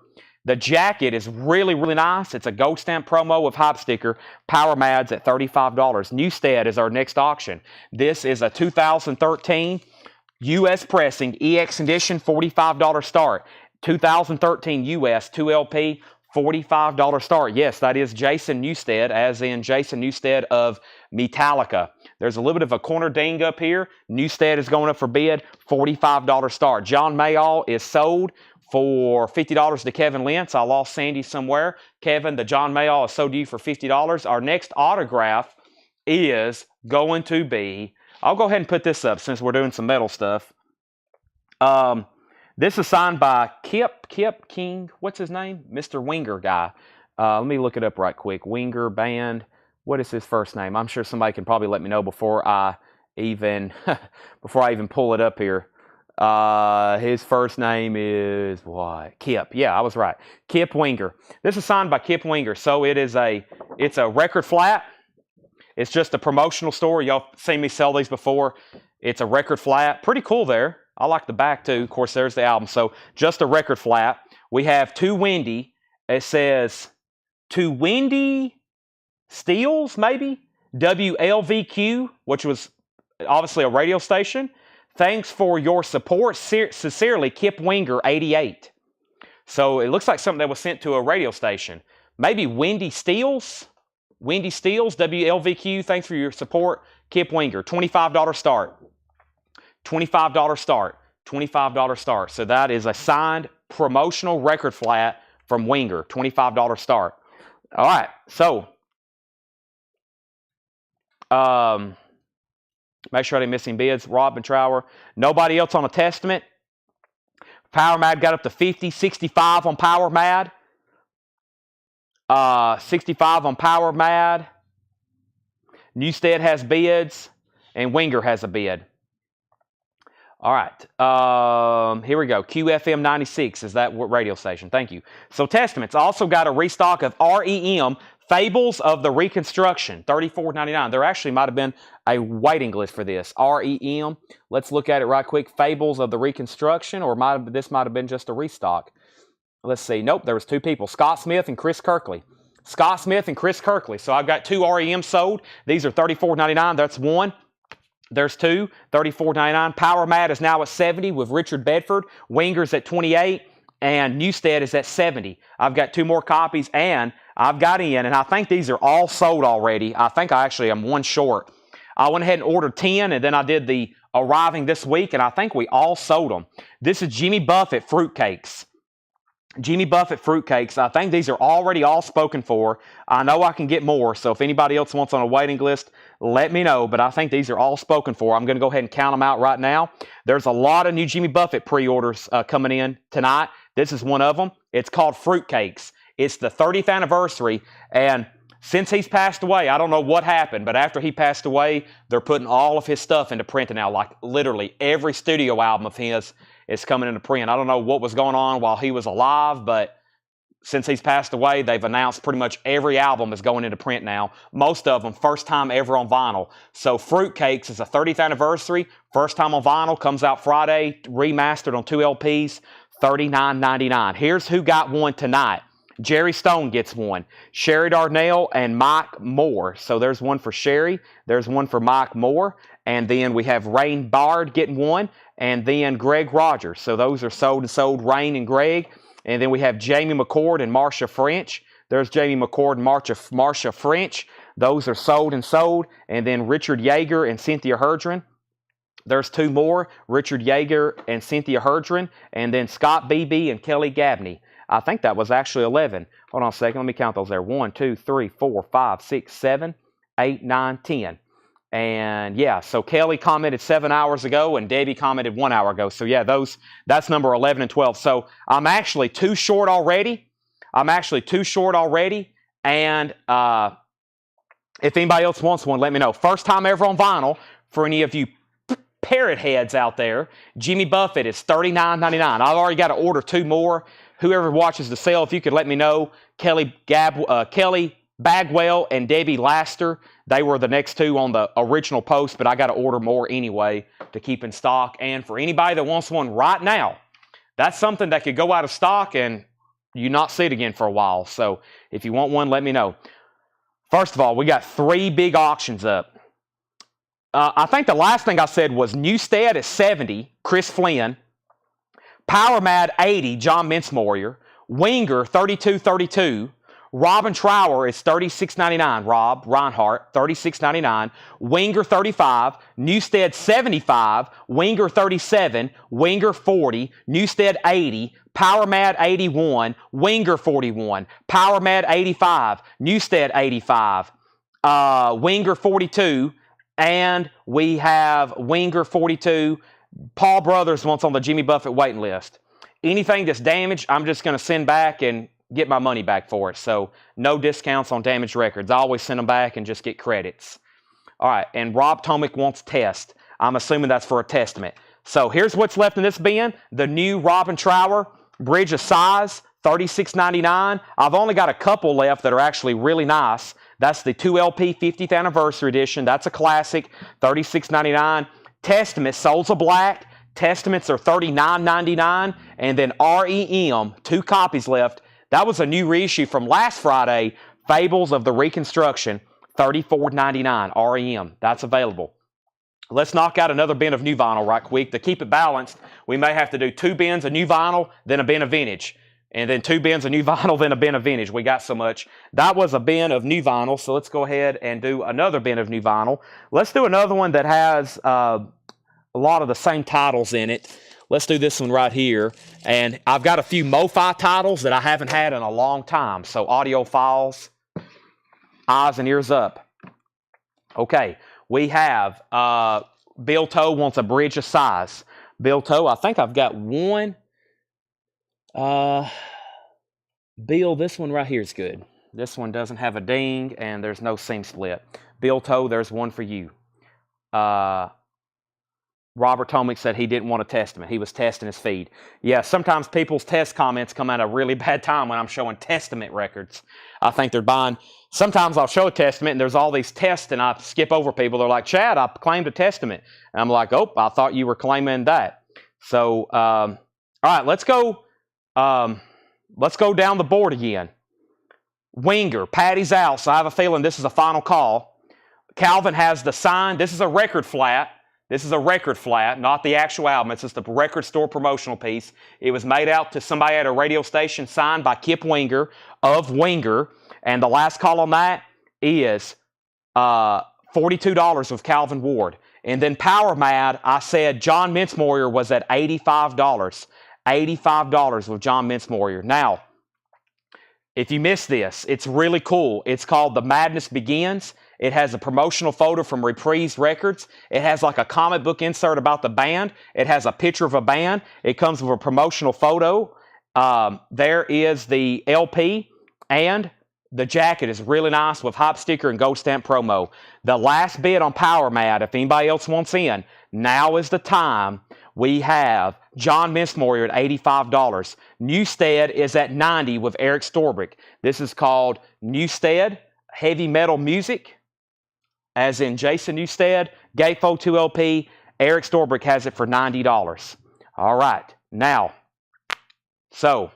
The jacket is really, really nice. It's a gold stamp promo with hype sticker. Power Mad's at $35. Newstead is our next auction. This is a 2013 U.S. pressing EX edition, $45 start. 2013 U.S. 2LP, $45 start. Yes, that is Jason Newstead, as in Jason Newstead of Metallica. There's a little bit of a corner ding up here. Newstead is going up for bid, $45 start. John Mayall is sold for $50 to Kevin Lentz. I lost Sandy somewhere. Kevin, the John Mayall is sold to you for $50. Our next autograph is going to be, I'll go ahead and put this up since we're doing some metal stuff. This is signed by Kip King. What's his name? Mr. Winger guy. Let me look it up right quick. Winger Band. What is his first name? I'm sure somebody can probably let me know before I even pull it up here. His first name is what? Kip. Yeah, I was right. Kip Winger. This is signed by Kip Winger. So it's a record flat. It's just a promotional story. Y'all seen me sell these before. It's a record flat. Pretty cool there. I like the back too. Of course, there's the album. So just a record flat. We have Too Windy. It says Too Windy Steels, maybe? WLVQ, which was obviously a radio station. Thanks for your support. Sincerely, Kip Winger, 88. So it looks like something that was sent to a radio station. Maybe Windy Steels? Windy Steels, WLVQ, thanks for your support. Kip Winger, $25 start. $25 start. $25 start. So that is a signed promotional record flat from Winger. $25 start. All right. So make sure I didn't miss any bids. Rob and Trower. Nobody else on a Testament. Power Mad got up to 50. 65 on Power Mad. 65 on Power Mad. Newstead has bids. And Winger has a bid. All right. Here we go. QFM 96 is that radio station. Thank you. So Testaments also got a restock of REM, Fables of the Reconstruction, $34.99. There actually might have been a waiting list for this. REM. Let's look at it right quick. Fables of the Reconstruction, or this might have been just a restock. Let's see. Nope, there was two people. Scott Smith and Chris Kirkley. Scott Smith and Chris Kirkley. So I've got two REM sold. These are $34.99. That's one. There's two. $34.99. Power Mad is now at 70 with Richard Bedford. Winger's at 28. And Newstead is at 70. I've got two more copies, and I've got in, and I think these are all sold already. I think I actually am one short. I went ahead and ordered 10, and then I did the arriving this week, and I think we all sold them. This is Jimmy Buffett fruitcakes. Jimmy Buffett fruitcakes. I think these are already all spoken for. I know I can get more, so if anybody else wants on a waiting list, let me know, but I think these are all spoken for. I'm going to go ahead and count them out right now. There's a lot of new Jimmy Buffett pre-orders coming in tonight. This is one of them. It's called Fruitcakes. It's the 30th anniversary, and since he's passed away, I don't know what happened, but after he passed away, they're putting all of his stuff into print now. Like literally every studio album of his is coming into print. I don't know what was going on while he was alive, but since he's passed away, they've announced pretty much every album is going into print now. Most of them, first time ever on vinyl. So Fruitcakes is a 30th anniversary. First time on vinyl, comes out Friday, remastered on 2 LPs, $39.99. Here's who got one tonight. Jerry Stone gets one. Sherry Darnell and Mike Moore. So there's one for Sherry. There's one for Mike Moore. And then we have Rain Bard getting one. And then Greg Rogers. So those are sold, Rain and Greg. And then we have Jamie McCord and Marcia French. There's Jamie McCord and Marcia French. Those are sold. And then Richard Yeager and Cynthia Herdren. There's two more, Richard Yeager and Cynthia Herdren. And then Scott Beebe and Kelly Gabney. I think that was actually 11. Hold on a second. Let me count those there. 1, 2, 3, 4, 5, 6, 7, 8, 9, 10. And yeah, so Kelly commented 7 hours ago and Debbie commented 1 hour ago. So yeah, that's number 11 and 12. So I'm actually too short already. And if anybody else wants one, let me know. First time ever on vinyl for any of you parrot heads out there. Jimmy Buffett is $39.99. I've already got to order two more. Whoever watches the sale, if you could let me know. Kelly Bagwell and Debbie Laster. They were the next two on the original post, but I got to order more anyway to keep in stock. And for anybody that wants one right now, that's something that could go out of stock and you not see it again for a while. So if you want one, let me know. First of all, we got 3 big auctions up. I think the last thing I said was Newstead at 70, Chris Flynn. Power Mad 80, John Mincemoyer. Winger 32.32. Robin Trower is $36.99. Rob Reinhardt, $36.99. Winger 35. Newstead 75. Winger 37. Winger 40. Newstead 80. Power Mad 81. Winger 41. Power Mad 85. Newstead 85. Winger 42. And we have Winger 42. Paul Brothers wants on the Jimmy Buffett waiting list. Anything that's damaged, I'm just going to send back and get my money back for it. So no discounts on damaged records. I always send them back and just get credits. All right, and Rob Tomic wants test. I'm assuming that's for a Testament. So here's what's left in this bin. The new Robin Trower Bridge of Size, $36.99. I've only got a couple left that are actually really nice. That's the 2LP 50th Anniversary Edition. That's a classic, $36.99. Testament, Souls of Black. Testaments are $39.99. And then REM, 2 copies left. That was a new reissue from last Friday, Fables of the Reconstruction, $34.99. REM, that's available. Let's knock out another bin of new vinyl right quick. To keep it balanced, we may have to do 2 bins of new vinyl, then a bin of vintage. And then 2 bins of new vinyl, then a bin of vintage. We got so much. That was a bin of new vinyl, so let's go ahead and do another bin of new vinyl. Let's do another one that has a lot of the same titles in it. Let's do this one right here. And I've got a few MoFi titles that I haven't had in a long time. So audio files, eyes and ears up. Okay, we have Bill Toe wants a bridge of size. Bill Toe, I think I've got one. Bill, this one right here is good. This one doesn't have a ding and there's no seam split. Bill Toe, there's one for you. Robert Tomick said he didn't want a testament. He was testing his feed. Yeah, sometimes people's test comments come at a really bad time when I'm showing testament records. I think they're buying. Sometimes I'll show a testament and there's all these tests and I skip over people. They're like, Chad, I claimed a testament. And I'm like, oh, I thought you were claiming that. So, all right, let's go down the board again. Winger, Patty's out, so I have a feeling this is a final call. Calvin has the sign. This is a record flat. This is a record flat, not the actual album. It's just a record store promotional piece. It was made out to somebody at a radio station, signed by Kip Winger of Winger. And the last call on that is $42 with Calvin Ward. And then Power Mad, I said John Mincemoyer was at $85. $85 with John Mincemoyer. Now, if you missed this, it's really cool. It's called The Madness Begins. It has a promotional photo from Reprise Records. It has like a comic book insert about the band. It has a picture of a band. It comes with a promotional photo. There is the LP, and the jacket is really nice with hop sticker and gold stamp promo. The last bid on Power Mad, if anybody else wants in, now is the time. We have John Mincemoyer at $85. Newstead is at $90 with Eric Storbrick. This is called Newstead Heavy Metal Music, as in Jason Newstead, Gatefold 2 LP. Eric Storbrick has it for $90. All right, now, so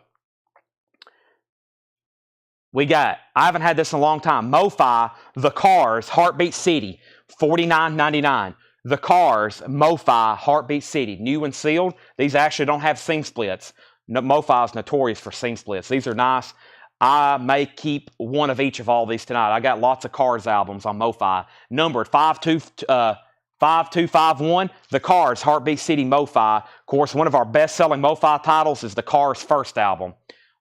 we got, I haven't had this in a long time, MoFi, The Cars, Heartbeat City, $49.99. The Cars, MoFi, Heartbeat City, new and sealed. These actually don't have seam splits. MoFi is notorious for seam splits. These are nice. I may keep one of each of all these tonight. I got lots of Cars albums on MoFi. Numbered 5251. The Cars, Heartbeat City, MoFi. Of course, one of our best-selling MoFi titles is The Cars' first album.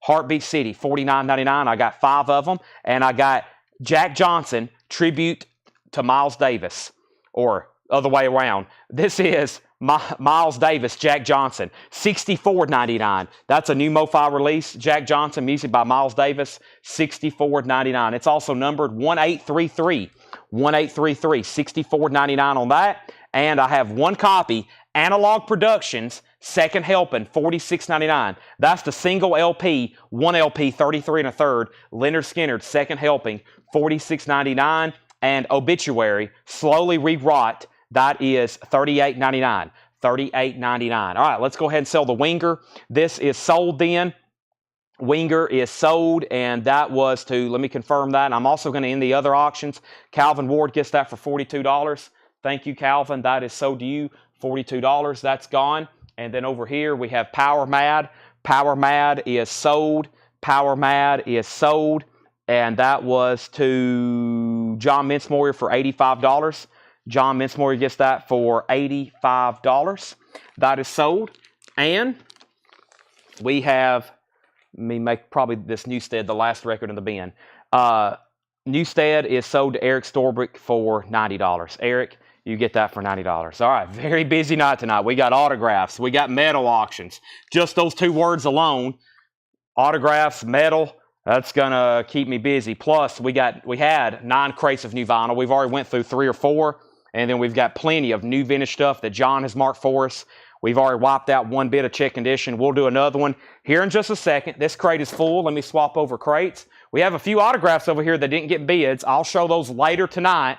Heartbeat City, $49.99. I got 5 of them. And I got Jack Johnson, Tribute to Miles Davis. Or other way around. This is Miles Davis, Jack Johnson, $64.99. That's a new MoFi release. Jack Johnson, music by Miles Davis, $64.99. It's also numbered 1833. 1833, $64.99 on that. And I have one copy, Analog Productions, Second Helping, $46.99. That's the single LP, one LP, 33 1/3, Leonard Skinner, Second Helping, $46.99. And Obituary, Slowly Rewrought, that is $38.99. $38.99. All right, let's go ahead and sell the Winger. This is sold then. Winger is sold, and that was to, let me confirm that. And I'm also going to end the other auctions. Calvin Ward gets that for $42. Thank you, Calvin. That is sold to you, $42. That's gone. And then over here we have Power Mad. Power Mad is sold. Power Mad is sold. And that was to John Mincemoyer for $85. John Mincemoyer gets that for $85. That is sold. And we have, let me make probably this Newstead the last record in the bin. Newstead is sold to Eric Storbrick for $90. Eric, you get that for $90. All right, very busy night tonight. We got autographs. We got metal auctions. Just those 2 words alone, autographs, metal, that's going to keep me busy. Plus, we had 9 crates of new vinyl. We've already went through 3 or 4. And then we've got plenty of new vintage stuff that John has marked for us. We've already wiped out one bit of check condition. We'll do another one here in just a second. This crate is full. Let me swap over crates. We have a few autographs over here that didn't get bids. I'll show those later tonight.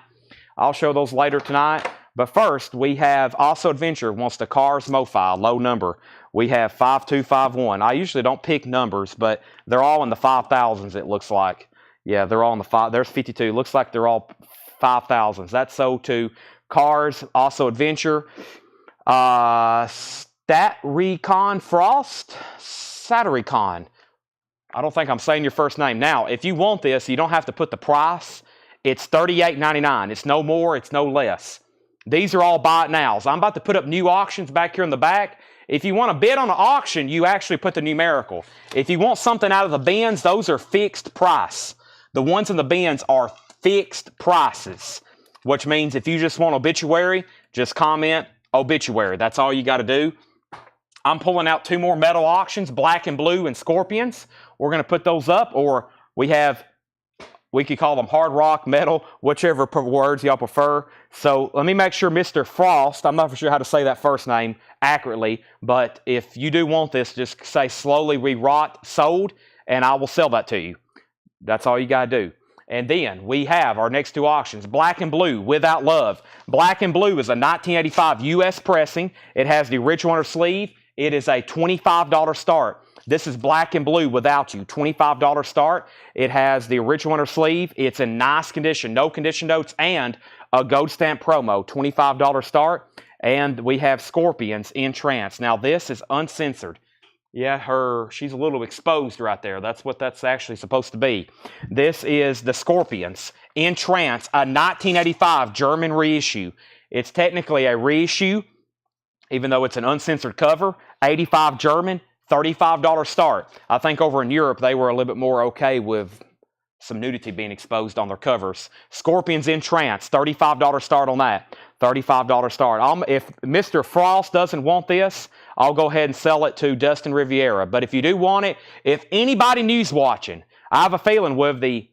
But first, we have Also Adventure wants the Cars MoFi, low number. We have 5251. I usually don't pick numbers, but they're all in the 5,000s, it looks like. Yeah, they're all in the 5. There's 52. Looks like they're all 5,000s. That's sold to Cars, Also Adventure. Stat Recon Frost? Saturicon. I don't think I'm saying your first name. Now, if you want this, you don't have to put the price. It's $38.99. It's no more, it's no less. These are all buy it nows. I'm about to put up new auctions back here in the back. If you want to bid on an auction, you actually put the numerical. If you want something out of the bins, those are fixed price. The ones in the bins are fixed prices, which means if you just want obituary, just comment obituary. That's all you got to do. I'm pulling out 2 more metal auctions, black and blue and scorpions. We're going to put those up, or we could call them hard rock, metal, whichever words y'all prefer. So let me make sure Mr. Frost, I'm not for sure how to say that first name accurately, but if you do want this, just say slowly re-rot sold, and I will sell that to you. That's all you got to do. And then we have our next 2 auctions, black and blue, Without Love. Black and blue is a 1985 U.S. pressing. It has the original on her sleeve. It is a $25 start. This is black and blue Without You, $25 start. It has the original on her sleeve. It's in nice condition, no condition notes, and a gold stamp promo, $25 start. And we have Scorpions in Trance. Now this is uncensored. Yeah, she's a little exposed right there. That's what that's actually supposed to be. This is the Scorpions in Trance, a 1985 German reissue. It's technically a reissue, even though it's an uncensored cover. 85 German, $35 start. I think over in Europe, they were a little bit more okay with some nudity being exposed on their covers. Scorpions in Trance, $35 start on that. $35 start. If Mr. Frost doesn't want this, I'll go ahead and sell it to Dustin Riviera. But if you do want it, if anybody news watching, I have a feeling with the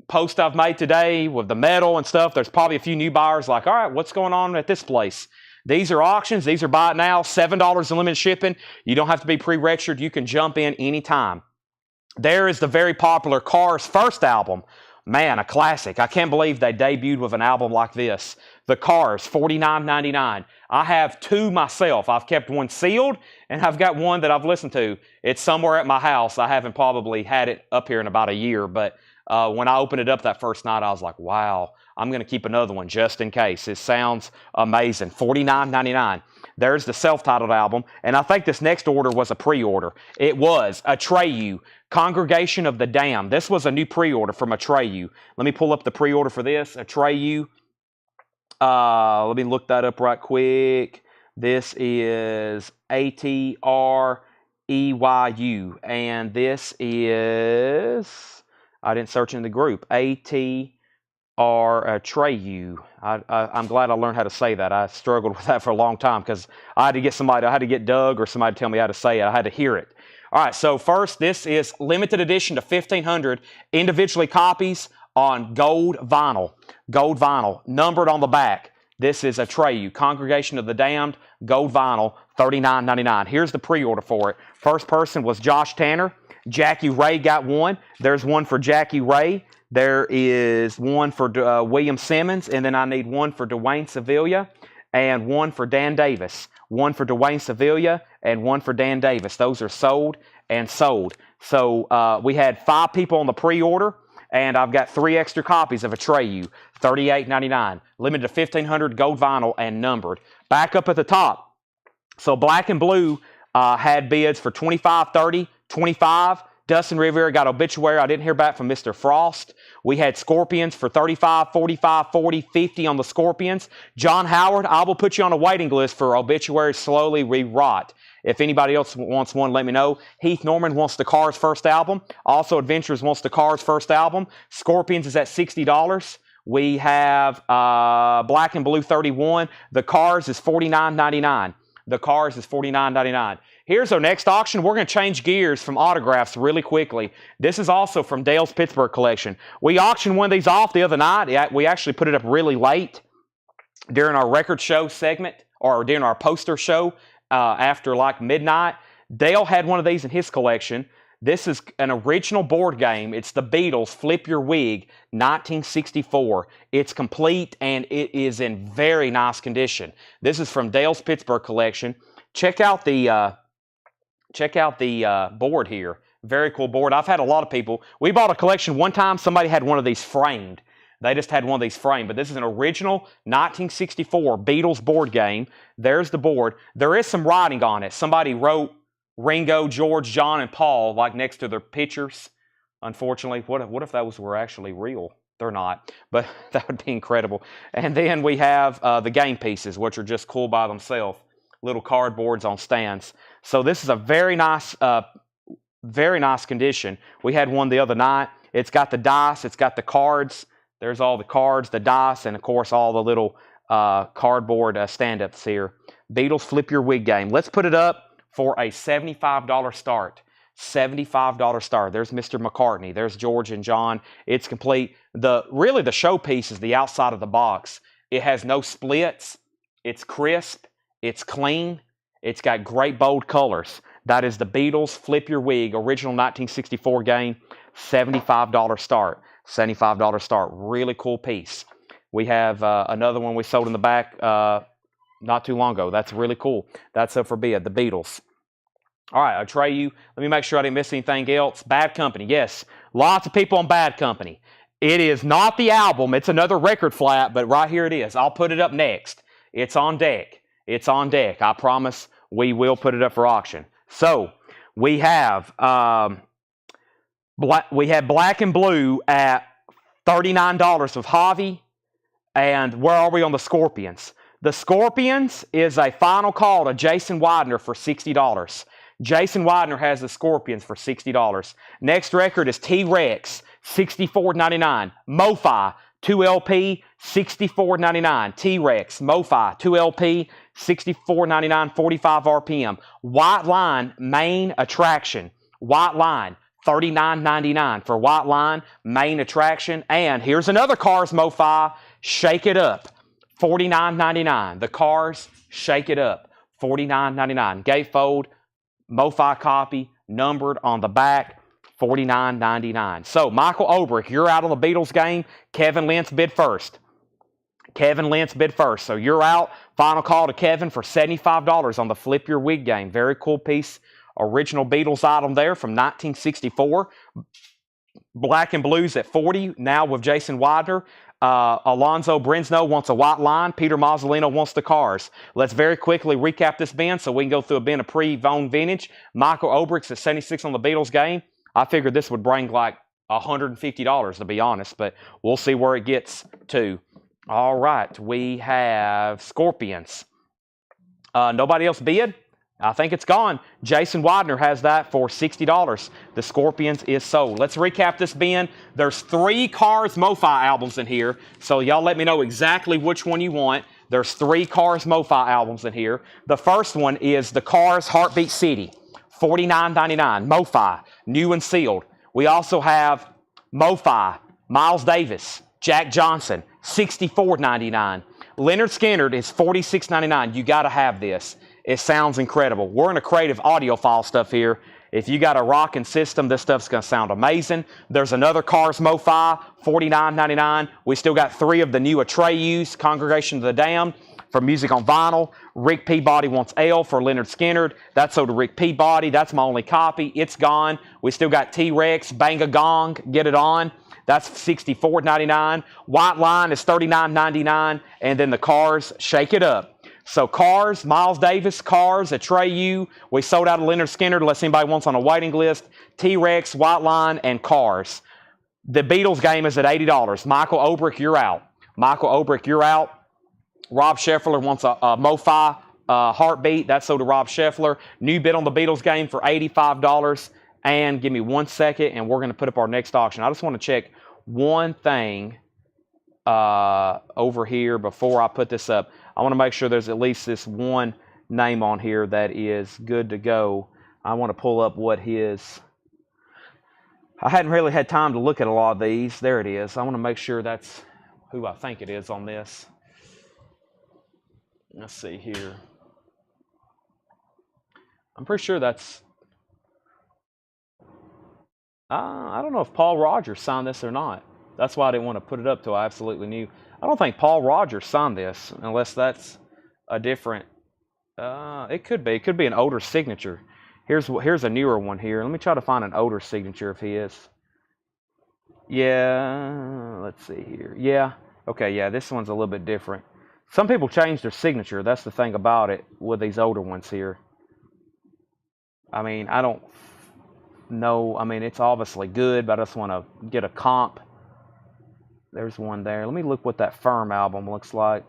post I've made today with the metal and stuff, there's probably a few new buyers like, all right, what's going on at this place? These are auctions. These are buy it now. $7 in limited shipping. You don't have to be pre-registered. You can jump in anytime. There is the very popular Cars first album. Man, a classic. I can't believe they debuted with an album like this. The Cars, $49.99. I have 2 myself. I've kept one sealed, and I've got one that I've listened to. It's somewhere at my house. I haven't probably had it up here in about a year, but when I opened it up that first night, I was like, wow, I'm going to keep another one just in case. It sounds amazing. $49.99. There's the self-titled album, and I think this next order was a pre-order. It was Atreyu, Congregation of the Damned. This was a new pre-order from Atreyu. Let me pull up the pre-order for this. Atreyu. Let me look that up right quick. This is ATREYU, and this is, I didn't search in the group, ATREYU. I'm glad I learned how to say that. I struggled with that for a long time because I had to get Doug or somebody to tell me how to say it. I had to hear it. All right, so first, this is limited edition to 1,500 individually copies on gold vinyl. Gold vinyl, numbered on the back. This is Atreyu, Congregation of the Damned, gold vinyl, $39.99. Here's the pre-order for it. First person was Josh Tanner. Jackie Ray got one. There's one for Jackie Ray. There is one for William Simmons, and then I need one for Dwayne Sevilla and one for Dan Davis. One for Dwayne Sevilla and one for Dan Davis. Those are sold and sold. So we had 5 people on the pre-order, and I've got 3 extra copies of Atreyu, $38.99. Limited to 1,500 gold vinyl and numbered. Back up at the top. So black and blue had bids for $25, $30, $25. Dustin Rivera got obituary. I didn't hear back from Mr. Frost. We had Scorpions for $35, $45, $40, $50 on the Scorpions. John Howard, I will put you on a waiting list for obituary slowly re-rot. If anybody else wants one, let me know. Heath Norman wants the Cars first album. Also, Adventures wants the Cars first album. Scorpions is at $60. We have Black and Blue 31. The Cars is $49.99. The Cars is $49.99. Here's our next auction. We're going to change gears from autographs really quickly. This is also from Dale's Pittsburgh collection. We auctioned one of these off the other night. We actually put it up really late during our record show segment, or during our poster show after like midnight. Dale had one of these in his collection. This is an original board game. It's the Beatles Flip Your Wig, 1964. It's complete and it is in very nice condition. This is from Dale's Pittsburgh collection. Check out the board here. Very cool board. I've had a lot of people. We bought a collection one time. Somebody had one of these framed. They just had one of these framed. But this is an original 1964 Beatles board game. There's the board. There is some writing on it. Somebody wrote Ringo, George, John, and Paul like next to their pictures. Unfortunately, what if those were actually real? They're not, but that would be incredible. And then we have the game pieces, which are just cool by themselves. Little cardboards on stands. So this is a very nice condition. We had one the other night. It's got the dice. It's got the cards. There's all the cards, the dice, and of course all the little cardboard stand-ups here. Beatles Flip Your Wig game. Let's put it up for a $75 start. $75 start. There's Mr. McCartney. There's George and John. It's complete. Really the showpiece is the outside of the box. It has no splits. It's crisp. It's clean. It's got great bold colors. That is the Beatles Flip Your Wig original 1964 game. $75 start. $75 start. Really cool piece. We have another one we sold in the back not too long ago. That's really cool. That's up for bid. The Beatles. All right, Atreyu. Let me make sure I didn't miss anything else. Bad Company. Yes, lots of people on Bad Company. It is not the album. It's another record flat, but right here it is. I'll put it up next. It's on deck. It's on deck. I promise we will put it up for auction. So we have Black and Blue at $39 with Javi. And where are we on the Scorpions? The Scorpions is a final call to Jason Widener for $60. Jason Widener has the Scorpions for $60. Next record is T-Rex, $64.99. MoFi, 2LP, $64.99. T-Rex, MoFi, 2LP, $64.99, 45 RPM. White Line, main attraction. White Line, $39.99 for White Line, main attraction. And here's another Cars MoFi, Shake It Up, $49.99. The Cars, Shake It Up, $49.99. Gatefold, MoFi copy, numbered on the back, $49.99. So, Michael Obrick, you're out on the Beatles game. Kevin Lentz bid first. Kevin Lentz bid first. So, you're out. Final call to Kevin for $75 on the Flip Your Wig game. Very cool piece. Original Beatles item there from 1964. Black and Blues at $40, now with Jason Widener. Alonzo Brinsnow wants a White Line. Peter Mazzolino wants the Cars. Let's very quickly recap this bin so we can go through a bin of pre-Vaughn vintage. Michael Obrick's at 76 on the Beatles game. I figured this would bring like $150 to be honest, but we'll see where it gets to. All right, we have Scorpions. Nobody else bid? I think it's gone. Jason Widener has that for $60. The Scorpions is sold. Let's recap this bin. There's 3 Cars MoFi albums in here, so y'all let me know exactly which one you want. There's 3 Cars MoFi albums in here. The first one is the Cars Heartbeat City, $49.99. MoFi, new and sealed. We also have MoFi, Miles Davis, Jack Johnson, $64.99. Leonard Skinner is $46.99. You got to have this. It sounds incredible. We're in a creative audiophile stuff here. If you got a rocking system, this stuff's going to sound amazing. There's another Cars MoFi, $49.99. We still got 3 of the new Atreyus, Congregation of the Damned, for music on vinyl. Rick Peabody wants L for Leonard Skinner. That's sold to Rick Peabody. That's my only copy. It's gone. We still got T-Rex, Bang a Gong, Get It On. That's $64.99. White Line is $39.99. And then the Cars, Shake It Up. So Cars, Miles Davis, Cars, Atreyu. We sold out of Leonard Skinner unless anybody wants on a waiting list. T-Rex, White Line, and Cars. The Beatles game is at $80. Michael Obrick, you're out. Michael Obrick, you're out. Rob Scheffler wants a MoFi Heartbeat. That's sold to Rob Scheffler. New bid on the Beatles game for $85. And give me 1 second, and we're going to put up our next auction. I just want to check one thing over here before I put this up. I want to make sure there's at least this one name on here that is good to go. I want to pull up what his... I hadn't really had time to look at a lot of these. There it is. I want to make sure that's who I think it is on this. Let's see here. I'm pretty sure that's... I don't know if Paul Rogers signed this or not. That's why I didn't want to put it up till I absolutely knew. I don't think Paul Rogers signed this, unless that's a different... it could be. It could be an older signature. Here's a newer one here. Let me try to find an older signature of his. Yeah, let's see here. Yeah, okay, yeah, this one's a little bit different. Some people change their signature. That's the thing about it with these older ones here. I mean, I don't know. I mean, it's obviously good, but I just want to get a comp. There's one there. Let me look what that Firm album looks like.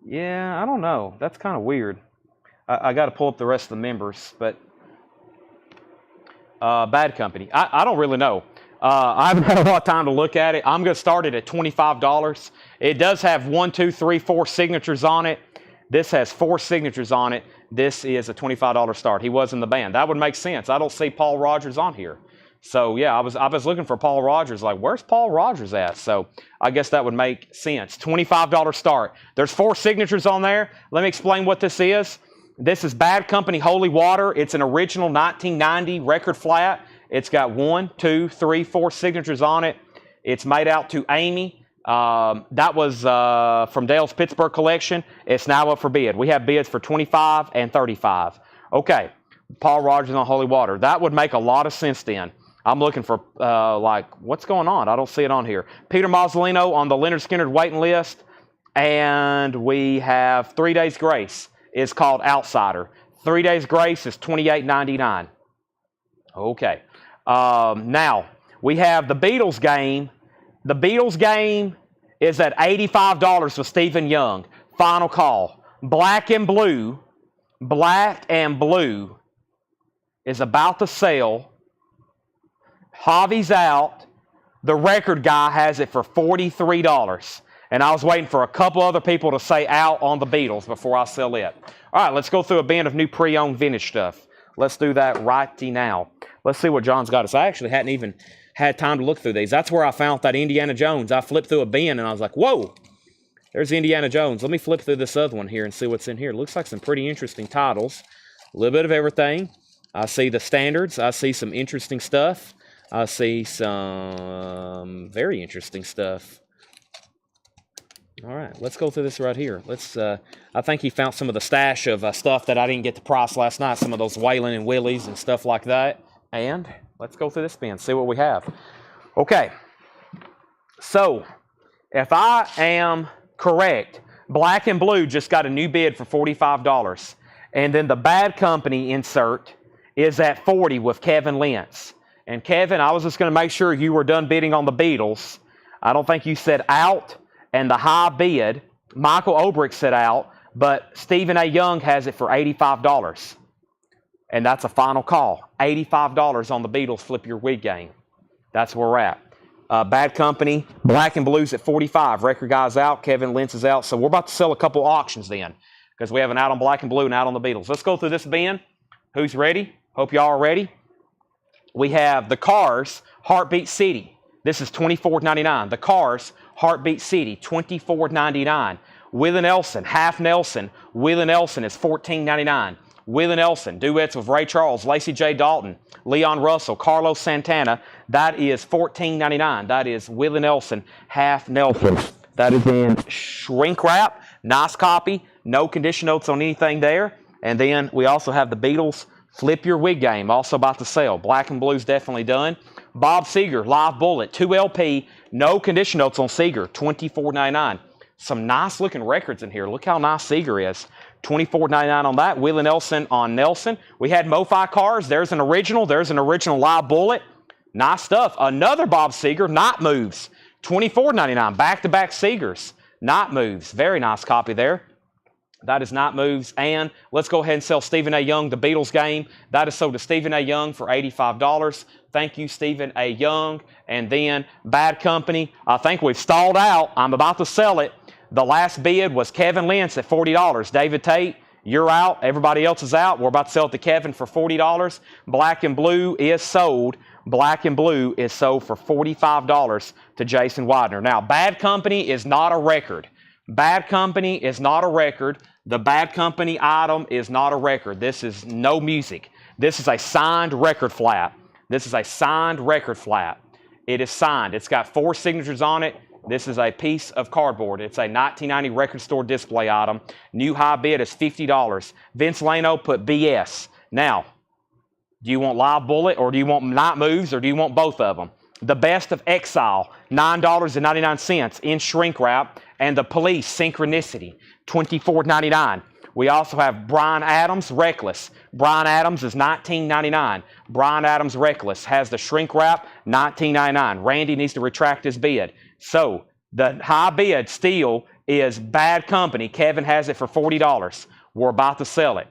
Yeah, I don't know. That's kind of weird. I got to pull up the rest of the members, but Bad Company. I don't really know. I haven't had a lot of time to look at it. I'm going to start it at $25. It does have 1, 2, 3, 4 signatures on it. This has 4 signatures on it. This is a $25 start. He was in the band. That would make sense. I don't see Paul Rogers on here. So yeah, I was looking for Paul Rogers. Like, where's Paul Rogers at? So I guess that would make sense. $25 start. There's 4 signatures on there. Let me explain what this is. This is Bad Company Holy Water. It's an original 1990 record flat. It's got 1, 2, 3, 4 signatures on it. It's made out to Amy. That was from Dale's Pittsburgh collection. It's now up for bid. We have bids for $25 and $35. Okay, Paul Rogers on Holy Water. That would make a lot of sense then. I'm looking for, like, what's going on? I don't see it on here. Peter Mazzolino on the Leonard Skinner waiting list. And we have 3 Days Grace. It's called Outsider. 3 Days Grace is $28.99. Okay. Now, we have the Beatles game. The Beatles game is at $85 with Stephen Young. Final call. Black and Blue is about to sell. Javi's out. The record guy has it for $43. And I was waiting for a couple other people to say out on the Beatles before I sell it. All right, let's go through a bin of new pre-owned vintage stuff. Let's do that right now. Let's see what John's got us. I actually hadn't even had time to look through these. That's where I found that Indiana Jones. I flipped through a bin and I was like, whoa, there's Indiana Jones. Let me flip through this other one here and see what's in here. It looks like some pretty interesting titles. A little bit of everything. I see the standards. I see some interesting stuff. I see some very interesting stuff. All right, let's go through this right here. Let's. I think he found some of the stash of stuff that I didn't get to price last night, some of those Waylon and Willies and stuff like that. And let's go through this bin, see what we have. Okay, so if I am correct, Black and Blue just got a new bid for $45. And then the Bad Company insert is at $40 with Kevin Lentz. And Kevin, I was just going to make sure you were done bidding on the Beatles. I don't think you said out. And the high bid, Michael Obrick said out, but Stephen A. Young has it for $85. And that's a final call. $85 on the Beatles Flip Your Wig game. That's where we're at. Bad Company, Black and Blue's at $45. Record guy's out, Kevin Lentz is out. So we're about to sell a couple auctions then, because we have an out on Black and Blue and out on the Beatles. Let's go through this bin. Who's ready? Hope y'all are ready. We have the Cars, Heartbeat City. This is $24.99. The Cars, Heartbeat City, $24.99. Willie Nelson, Half Nelson. Willie Nelson is $14.99. Willie Nelson, duets with Ray Charles, Lacey J. Dalton, Leon Russell, Carlos Santana. That is $14.99. That is Willie Nelson, Half Nelson. That is in shrink wrap. Nice copy. No condition notes on anything there. And then we also have the Beatles Flip Your Wig game, also about to sell. Black and Blue's definitely done. Bob Seger, Live Bullet, 2 LP, no condition notes on Seger, $24.99. Some nice looking records in here. Look how nice Seger is. $24.99 on that. Willie Nelson on Nelson. We had MoFi Cars. There's an original. There's an original Live Bullet. Nice stuff. Another Bob Seger, Night Moves, $24.99. Back-to-back Segers, Night Moves. Very nice copy there. That is Night Moves. And let's go ahead and sell Stephen A. Young, the Beatles game. That is sold to Stephen A. Young for $85. Thank you, Stephen A. Young. And then Bad Company. I think we've stalled out. I'm about to sell it. The last bid was Kevin Lentz at $40. David Tate, you're out. Everybody else is out. We're about to sell it to Kevin for $40. Black and Blue is sold. Black and Blue is sold for $45 to Jason Widener. Now, Bad Company is not a record. Bad Company is not a record. The Bad Company item is not a record. This is no music. This is a signed record flat. This is a signed record flat. It is signed. It's got 4 signatures on it. This is a piece of cardboard. It's a 1990 record store display item. New high bid is $50. Vince Lano put BS. Now, do you want Live Bullet or do you want Night Moves or do you want both of them? The Best of Exile, $9.99 in shrink wrap. And the Police Synchronicity, $24.99. We also have Bryan Adams, Reckless. Bryan Adams is $19.99. Bryan Adams, Reckless has the shrink wrap, $19.99. Randy needs to retract his bid. So the high bid still is Bad Company. Kevin has it for $40. We're about to sell it.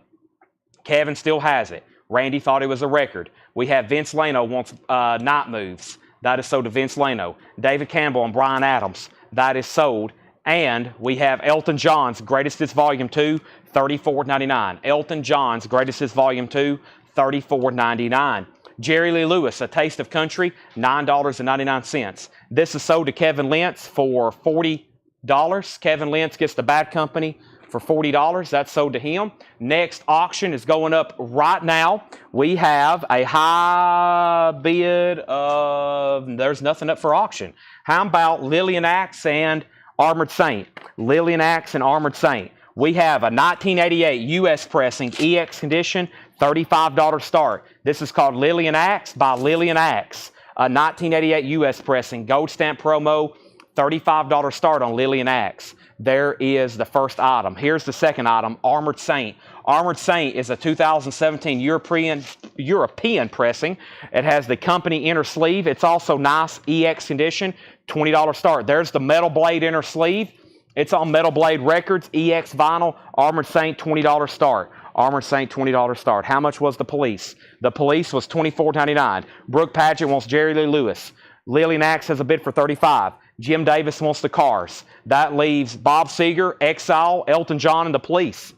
Kevin still has it. Randy thought it was a record. We have Vince Lano wants Night Moves. That is sold to Vince Lano. David Campbell and Bryan Adams. That is sold. And we have Elton John's Greatest Hits Volume 2, $34.99. Elton John's Greatest Hits Volume 2, $34.99. Jerry Lee Lewis, A Taste of Country, $9.99. This is sold to Kevin Lentz for $40. Kevin Lentz gets the Bad Company for $40. That's sold to him. Next auction is going up right now. We have a high bid of, there's nothing up for auction. How about Lillian Axe and Armored Saint? Lillian Axe and Armored Saint. We have a 1988 U.S. pressing EX condition, $35 start. This is called Lillian Axe by Lillian Axe. A 1988 U.S. pressing, gold stamp promo, $35 start on Lillian Axe. There is the first item. Here's the second item, Armored Saint. Armored Saint is a 2017 European pressing. It has the company inner sleeve. It's also nice EX condition, $20 start. There's the Metal Blade inner sleeve. It's on Metal Blade Records, EX vinyl, Armored Saint, $20 start. Armored Saint, $20 start. How much was the Police? The Police was $24.99. Brooke Padgett wants Jerry Lee Lewis. Lillian Axe has a bid for $35. Jim Davis wants the Cars. That leaves Bob Seger, Exile, Elton John, and the Police.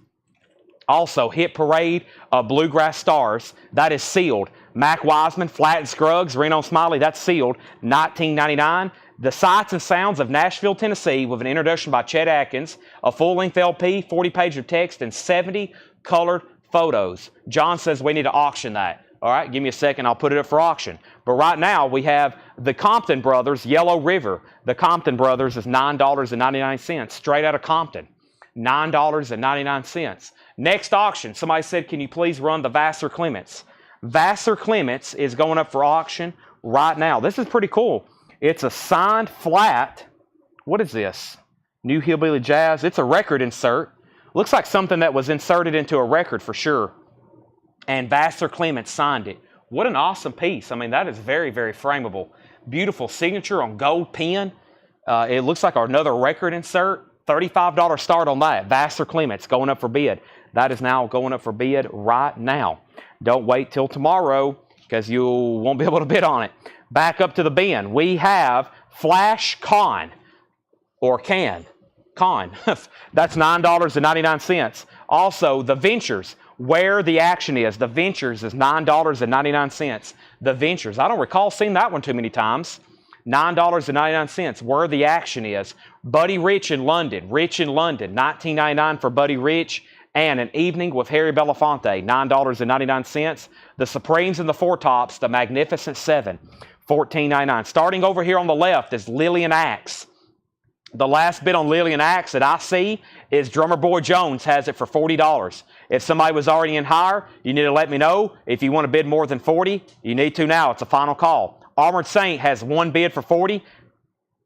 Also, Hit Parade of Bluegrass Stars. That is sealed. Mac Wiseman, Flat and Scruggs, Reno Smiley, that's sealed. $19.99. The Sights and Sounds of Nashville, Tennessee, with an introduction by Chet Atkins, a full-length LP, 40 pages of text, and 70 colored photos. John says we need to auction that. All right, give me a second, I'll put it up for auction. But right now, we have the Compton Brothers, Yellow River. The Compton Brothers is $9.99, straight out of Compton. $9.99. Next auction, somebody said, can you please run the Vassar Clements? Vassar Clements is going up for auction right now. This is pretty cool. It's a signed flat. What is this? New Hillbilly Jazz. It's a record insert. Looks like something that was inserted into a record for sure. And Vassar Clements signed it. What an awesome piece. I mean, that is very, very frameable. Beautiful signature on gold pen. It looks like another record insert. $35 start on that. Vassar Clements going up for bid. That is now going up for bid right now. Don't wait till tomorrow because you won't be able to bid on it. Back up to the bin. We have Flash Con, or Con. That's $9.99. Also, the Ventures, where the action is. The Ventures is $9.99. The Ventures. I don't recall seeing that one too many times. $9.99, where the action is. Buddy Rich in London. Rich in London, $19.99 for Buddy Rich. And An Evening with Harry Belafonte, $9.99. The Supremes and the Four Tops, the Magnificent Seven, $14.99. Starting over here on the left is Lillian Axe. The last bid on Lillian Axe that I see is Drummer Boy Jones has it for $40. If somebody was already in higher, you need to let me know. If you want to bid more than $40, you need to now. It's a final call. Armored Saint has one bid for $40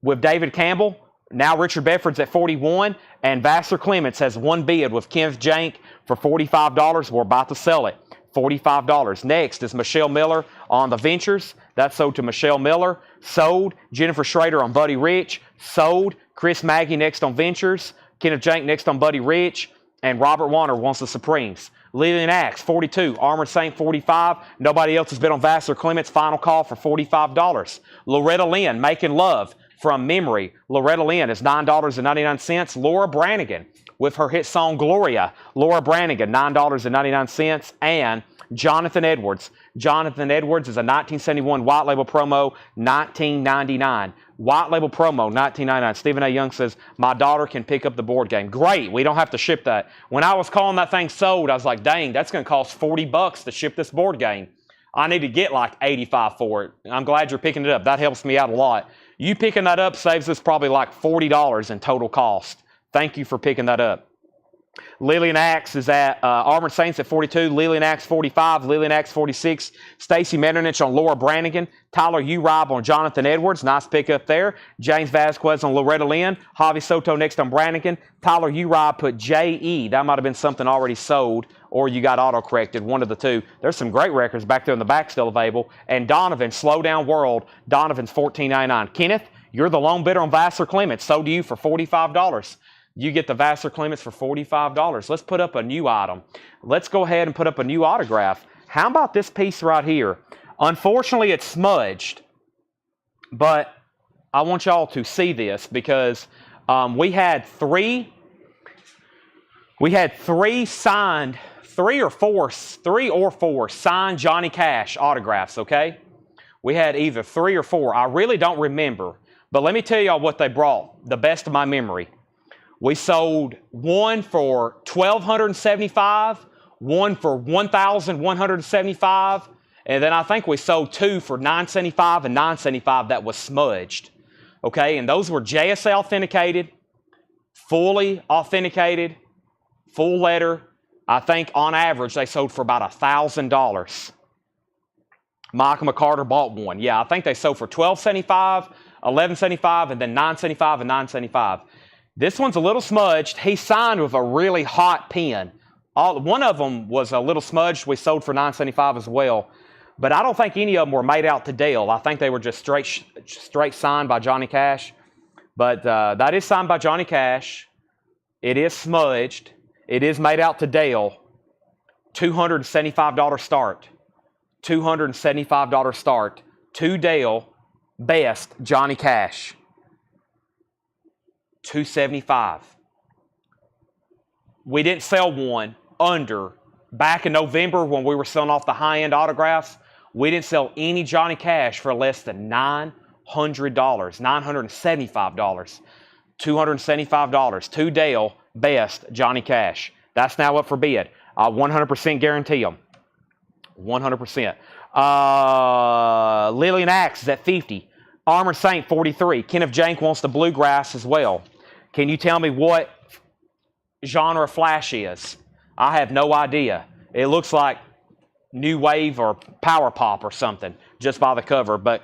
with David Campbell. Now Richard Bedford's at $41, and Vassar Clements has one bid with Kenneth Jank for $45. We're about to sell it. $45. Next is Michelle Miller on the Ventures. That's sold to Michelle Miller. Sold. Jennifer Schrader on Buddy Rich. Sold. Chris Maggie next on Ventures. Kenneth Jank next on Buddy Rich. And Robert Warner wants the Supremes. Lillian Axe, $42. Armored Saint, $45. Nobody else has bid on Vassar Clements. Final call for $45. Loretta Lynn, Making Love. From memory, Loretta Lynn is $9.99. Laura Branigan with her hit song Gloria. Laura Branigan, $9.99. And Jonathan Edwards. Jonathan Edwards is a 1971 white label promo, $19.99. White label promo, $19.99. Stephen A. Young says, my daughter can pick up the board game. Great, we don't have to ship that. When I was calling that thing sold, I was like, dang, that's going to cost $40 to ship this board game. I need to get like $85 for it. I'm glad you're picking it up. That helps me out a lot. You picking that up saves us probably like $40 in total cost. Thank you for picking that up. Lillian Axe is at Armored Saints at 42. Lillian Axe 45. Lillian Axe 46. Stacy Metternich on Laura Brannigan. Tyler Uribe on Jonathan Edwards. Nice pickup there. James Vasquez on Loretta Lynn. Javi Soto next on Brannigan. Tyler Uribe put J.E. That might have been something already sold or you got auto-corrected, one of the two. There's some great records back there in the back still available. And Donovan, Slow Down World. Donovan's $14.99. Kenneth, you're the lone bidder on Vassar Clements. So do you for $45. You get the Vassar Clements for $45. Let's put up a new item. Let's go ahead and put up a new autograph. How about this piece right here? Unfortunately, it's smudged, but I want y'all to see this because we had three signed, three or four signed Johnny Cash autographs, okay? We had either 3 or 4. I really don't remember, but let me tell y'all what they brought, the best of my memory. We sold one for $1,275, one for $1,175, and then I think we sold 2 for $975 and $975 that was smudged. Okay, and those were JSA authenticated, fully authenticated, full letter. I think on average they sold for about $1,000. Michael McCarter bought one. Yeah, I think they sold for $1,275, $1,175, and then $975 and $975. This one's a little smudged. He signed with a really hot pen. One of them was a little smudged. We sold for $975 as well. But I don't think any of them were made out to Dale. I think they were just straight signed by Johnny Cash. But that is signed by Johnny Cash. It is smudged. It is made out to Dale. $275 start. $275 start. To Dale. Best Johnny Cash. $275. We didn't sell one under. Back in November when we were selling off the high-end autographs, we didn't sell any Johnny Cash for less than $900, $975. $275. To Dale, best Johnny Cash. That's now up for bid. I 100% guarantee them. 100%. Lillian Axe is at 50. Armored Saint, 43. Kenneth Jank wants the bluegrass as well. Can you tell me what genre Flash is? I have no idea. It looks like new wave or power pop or something, just by the cover, but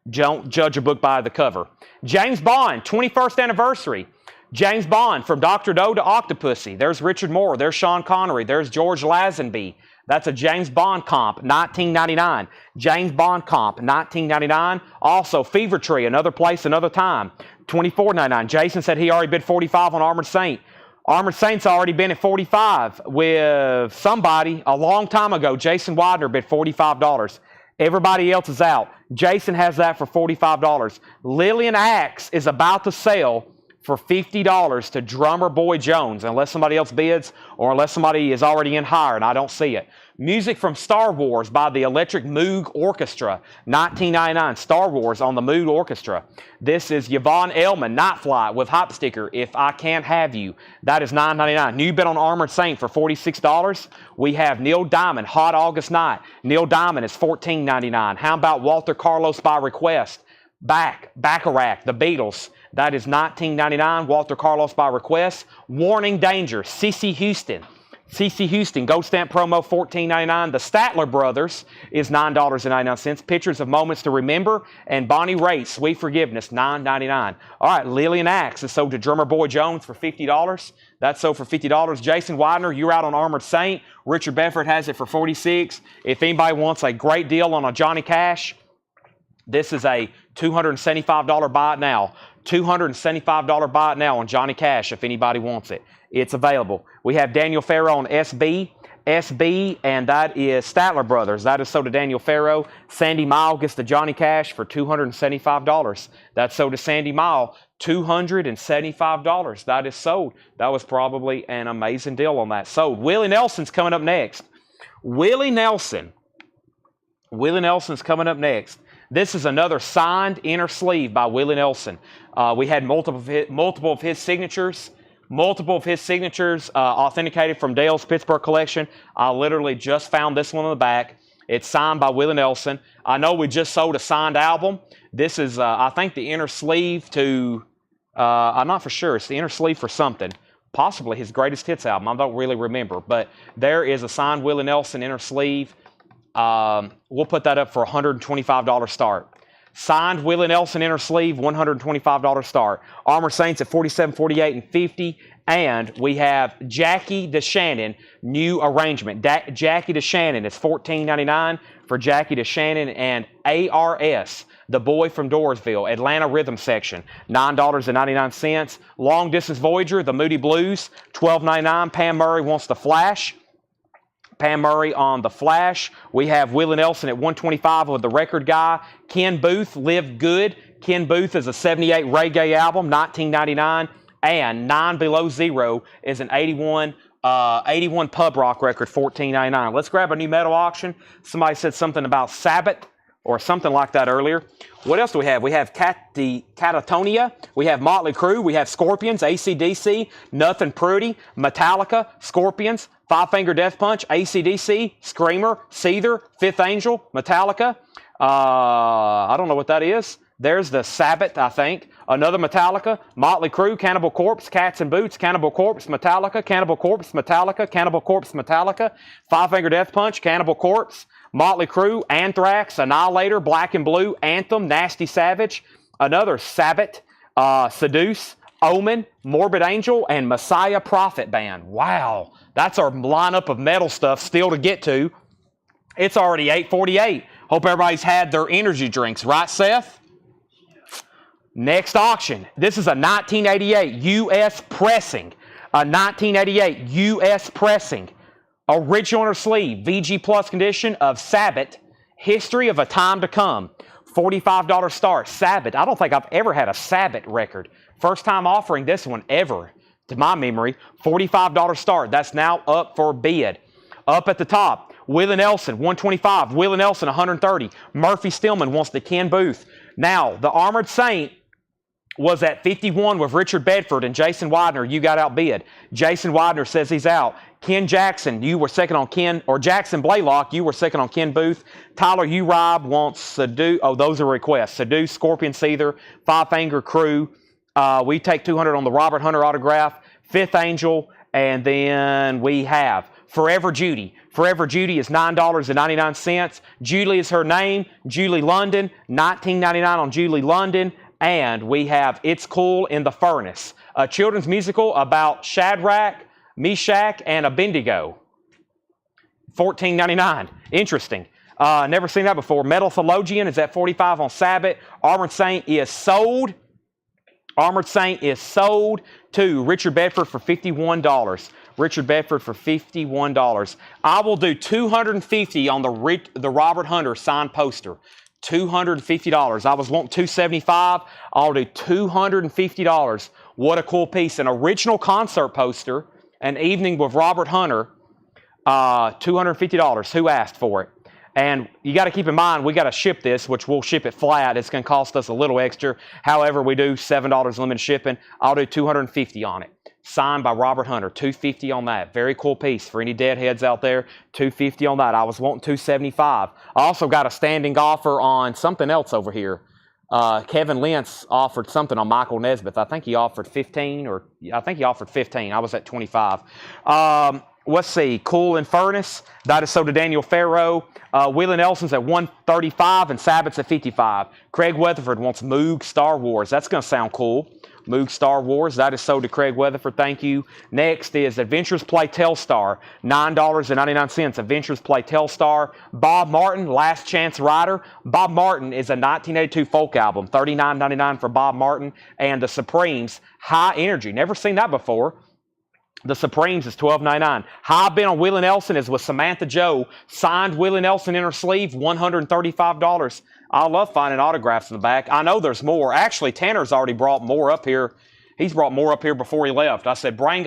don't judge a book by the cover. James Bond, 21st anniversary. James Bond, from Dr. Doe to Octopussy. There's Richard Moore. There's Sean Connery. There's George Lazenby. That's a James Bond comp, 1999. James Bond comp, 1999. Also, Fever Tree, Another Place, Another Time, $24.99. Jason said he already bid $45 on Armored Saint. Armored Saint's already been at $45 with somebody a long time ago. Jason Widener bid $45. Everybody else is out. Jason has that for $45. Lillian Axe is about to sell for $50 to Drummer Boy Jones, unless somebody else bids or unless somebody is already in hire and I don't see it. Music from Star Wars by the Electric Moog Orchestra, $19.99. Star Wars on the Moog Orchestra. This is Yvonne Elliman, Night Flight with Hop Sticker, If I Can't Have You. That is $9.99. New bid on Armored Saint for $46. We have Neil Diamond, Hot August Night. Neil Diamond is $14.99. How about Walter Carlos by request? Bacharach, The Beatles. That is $19.99. Walter Carlos by request. Warning Danger, CC Houston. CC Houston, Gold Stamp promo, $14.99. The Statler Brothers is $9.99. Pictures of Moments to Remember. And Bonnie Raitt, Sweet Forgiveness, $9.99. All right, Lillian Axe is sold to Drummer Boy Jones for $50. That's sold for $50. Jason Widener, you're out on Armored Saint. Richard Bedford has it for $46. If anybody wants a great deal on a Johnny Cash, this is a $275 buy it now. $275 buy it now on Johnny Cash if anybody wants it. It's available. We have Daniel Farrow on SB, and that is Statler Brothers. That is sold to Daniel Farrow. Sandy Mile gets the Johnny Cash for $275. That's sold to Sandy Mile, $275. That is sold. That was probably an amazing deal on that. Sold. Willie Nelson's coming up next. Willie Nelson's coming up next. This is another signed inner sleeve by Willie Nelson. We had multiple of his signatures authenticated from Dale's Pittsburgh collection. I literally just found this one on the back. It's signed by Willie Nelson. I know we just sold a signed album. This is, I think, the inner sleeve to, I'm not for sure. It's the inner sleeve for something. possibly his greatest hits album. I don't really remember, but there is a signed Willie Nelson inner sleeve. We'll put that up for $125 start. Signed Willie Nelson inner sleeve, $125 start. Armored Saints at $47, $48, and $50. And we have Jackie DeShannon, new arrangement. Jackie DeShannon is $14.99 for Jackie DeShannon, and ARS, the boy from Doorsville, Atlanta Rhythm Section, $9.99. Long Distance Voyager, the Moody Blues, $12.99. Pam Murray wants the Flash. Pam Murray on the Flash. We have Willie Nelson at $125 with the Record Guy. Ken Booth, Live Good. Ken Booth is a '78 reggae album, $19.99. And 9 Below Zero is an 81 pub rock record, $14.99. Let's grab a new metal auction. Somebody said something about Sabbath or something like that earlier. What else do we have? We have Catatonia. We have Motley Crue. We have Scorpions, AC/DC, Nothing Pretty, Metallica, Scorpions, Five Finger Death Punch, AC/DC, Screamer, Seether, Fifth Angel, Metallica. I don't know what that is. There's the Sabbath, I think. Another Metallica, Motley Crue, Cannibal Corpse, Cats and Boots, Cannibal Corpse, Metallica, Cannibal Corpse, Metallica, Cannibal Corpse, Metallica, Five Finger Death Punch, Cannibal Corpse, Motley Crue, Anthrax, Annihilator, Black and Blue, Anthem, Nasty Savage, another Sabbath, Seduce, Omen, Morbid Angel, and Messiah Prophet Band. Wow, that's our lineup of metal stuff still to get to. It's already 8:48. Hope everybody's had their energy drinks, right, Seth? Next auction. This is a 1988 U.S. pressing. A 1988 U.S. pressing. Original inner sleeve, VG Plus condition of Sabbath, History of a Time to Come. $45 start. Sabbath. I don't think I've ever had a Sabbath record. First time offering this one ever, to my memory. $45 start. That's now up for bid. Up at the top, Willie Nelson, $125. Willie Nelson, $130. Murphy Stillman wants the Ken Booth. Now, the Armored Saint was at 51 with Richard Bedford and Jason Widener. You got outbid. Jason Widener says he's out. Ken Jackson, you were second on Ken, or Jackson Blaylock, you were second on Ken Booth. Tyler Robb wants Seduce. Oh, those are requests. Seduce, Scorpion Seether, Five Finger Crew. We take 200 on the Robert Hunter autograph. Fifth Angel, and then we have Forever Judy. Forever Judy is $9.99. Julie is her name. Julie London, $19.99 on Julie London. And we have It's Cool in the Furnace, a children's musical about Shadrach, Meshach, and Abednego. $14.99. Interesting. Never seen that before. Metal Theologian is at $45 on Sabbath. Armored Saint is sold. Armored Saint is sold to Richard Bedford for $51. Richard Bedford for $51. I will do $250 on the Robert Hunter signed poster. $250. I was wanting $275. I'll do $250. What a cool piece. An original concert poster, An Evening with Robert Hunter, $250. Who asked for it? And you got to keep in mind, we got to ship this, which we'll ship it flat. It's going to cost us a little extra. However, we do $7 limited shipping. I'll do $250 on it. Signed by Robert Hunter, $250 on that. Very cool piece for any deadheads out there. $250 on that. I was wanting $275. I also got a standing offer on something else over here. Kevin Lentz offered something on Michael Nesbitt. I think he offered 15, or I think he offered 15. I was at 25. Let's see. Cool and Furnace. That is sold to Daniel Farrow. Willie Nelson's at $135 and Sabbath's at $55. Craig Weatherford wants Moog Star Wars. That's going to sound cool. Moog Star Wars. That is sold to Craig Weatherford. Thank you. Next is Adventures Play Telstar. $9.99. Adventures Play Telstar. Bob Martin, Last Chance Rider. Bob Martin is a 1982 folk album. $39.99 for Bob Martin. And the Supremes, High Energy. Never seen that before. The Supremes is $12.99. High Bid on Willie Nelson is with Samantha Joe. Signed Willie Nelson inner sleeve, $135. I love finding autographs in the back. I know there's more. Actually, Tanner's already brought more up here. He's brought more up here before he left. I said, there's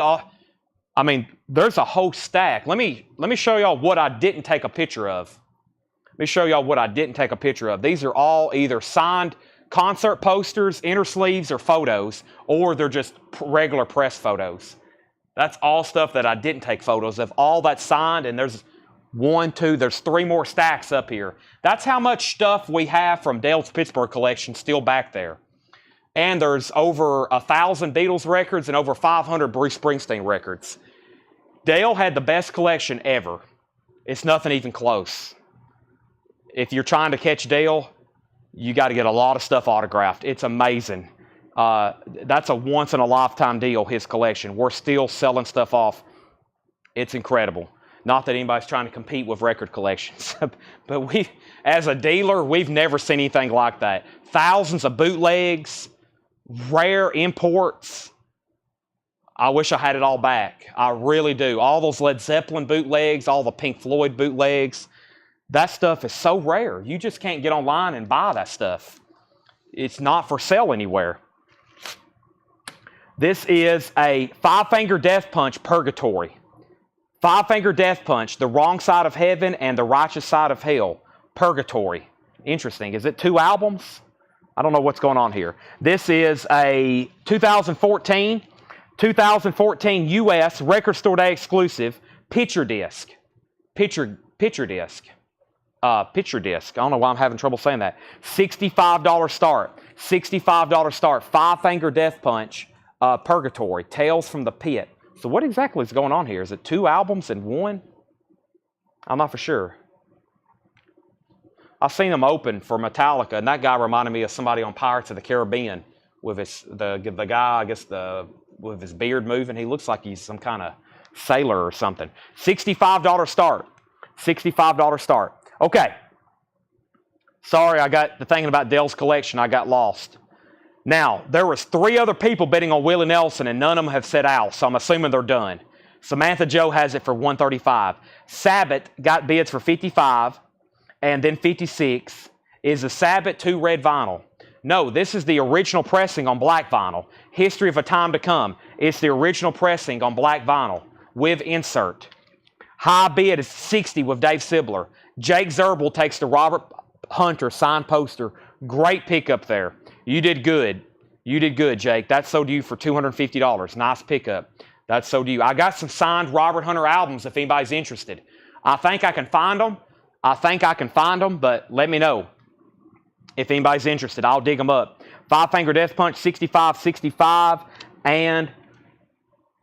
a whole stack. Let me show y'all what I didn't take a picture of. Let me show y'all what I didn't take a picture of. These are all either signed concert posters, inner sleeves, or photos, or they're just regular press photos. That's all stuff that I didn't take photos of. All that's signed, and there's there's 3 more stacks up here. That's how much stuff we have from Dale's Pittsburgh collection still back there. And there's over 1,000 Beatles records and over 500 Bruce Springsteen records. Dale had the best collection ever. It's nothing even close. If you're trying to catch Dale, you got to get a lot of stuff autographed. It's amazing. That's a once-in-a-lifetime deal, his collection. We're still selling stuff off. It's incredible. Not that anybody's trying to compete with record collections. But as a dealer, we've never seen anything like that. Thousands of bootlegs, rare imports. I wish I had it all back. I really do. All those Led Zeppelin bootlegs, all the Pink Floyd bootlegs. That stuff is so rare. You just can't get online and buy that stuff. It's not for sale anywhere. This is a five-finger death punch purgatory. Five-finger death punch, the wrong side of heaven and the righteous side of hell. Purgatory. Interesting. Is it 2 albums? I don't know what's going on here. This is a 2014 U.S. Record Store Day exclusive picture disc. Picture disc. Picture disc. I don't know why I'm having trouble saying that. $65 start. $65 start. Five-finger death punch. Purgatory. Tales from the Pit. So what exactly is going on here? Is it 2 albums in one? I'm not for sure. I've seen them open for Metallica, and that guy reminded me of somebody on Pirates of the Caribbean with the guy, I guess, with his beard moving. He looks like he's some kind of sailor or something. $65 start. $65 start. Okay. Sorry, I got the thinking about Dale's collection. I got lost. Now, there was 3 other people bidding on Willie Nelson, and none of them have said out, so I'm assuming they're done. Samantha Joe has it for $135. Sabbath got bids for $55, and then $56 is the Sabbath 2 red vinyl. No, this is the original pressing on black vinyl. History of a Time to Come. It's the original pressing on black vinyl with insert. High bid is $60 with Dave Sibler. Jake Zerbel takes the Robert Hunter signed poster. Great pickup there. You did good. You did good, Jake. That sold you for $250. Nice pickup. That sold you. I got some signed Robert Hunter albums if anybody's interested. I think I can find them. But let me know if anybody's interested. I'll dig them up. Five-finger death punch, 65. And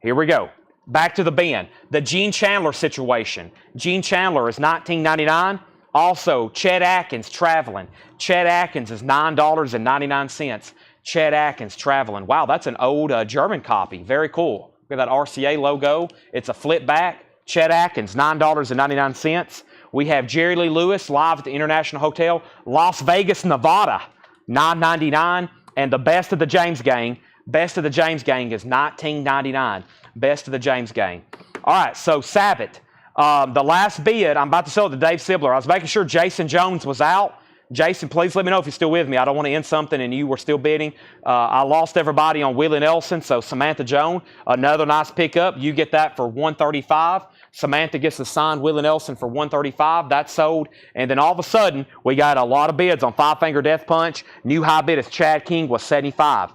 here we go. Back to the bin. The Gene Chandler situation. Gene Chandler is $19.99. Also, Chet Atkins Traveling. Chet Atkins is $9.99. Chet Atkins Traveling. Wow, that's an old German copy. Very cool. Look at that RCA logo. It's a flip back. Chet Atkins, $9.99. We have Jerry Lee Lewis live at the International Hotel, Las Vegas, Nevada, $9.99. And the Best of the James Gang. Best of the James Gang is $19.99. Best of the James Gang. All right, so Sabbath. The last bid, I'm about to sell it to Dave Sibler. I was making sure Jason Jones was out. Jason, please let me know if you're still with me. I don't want to end something and you were still bidding. I lost everybody on Willie Nelson, so Samantha Jones, another nice pickup. You get that for $135. Samantha gets the signed Willie Nelson for $135. That's sold. And then all of a sudden, we got a lot of bids on Five-Finger Death Punch. New high bid is Chad King was $75.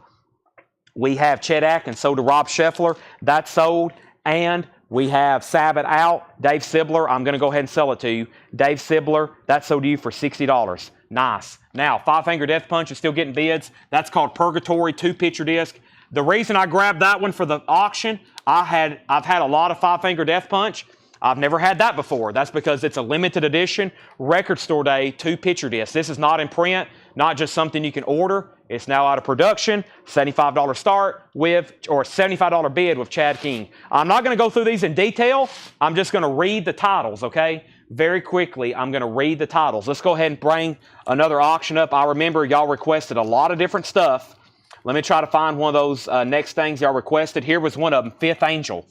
We have Chet Atkins sold to Rob Scheffler. That's sold. And we have Sabbath out. Dave Sibler, I'm going to go ahead and sell it to you. Dave Sibler, that's sold to you for $60. Nice. Now, Five-Finger Death Punch is still getting bids. That's called Purgatory 2 picture disc. The reason I grabbed that one for the auction, I've had a lot of Five-Finger Death Punch. I've never had that before. That's because it's a limited edition Record Store Day 2 picture disc. This is not in print, not just something you can order. It's now out of production, $75 start with, or $75 bid with Chad King. I'm not going to go through these in detail. I'm just going to read the titles, okay? Very quickly, I'm going to read the titles. Let's go ahead and bring another auction up. I remember y'all requested a lot of different stuff. Let me try to find one of those next things y'all requested. Here was one of them, Fifth Angel.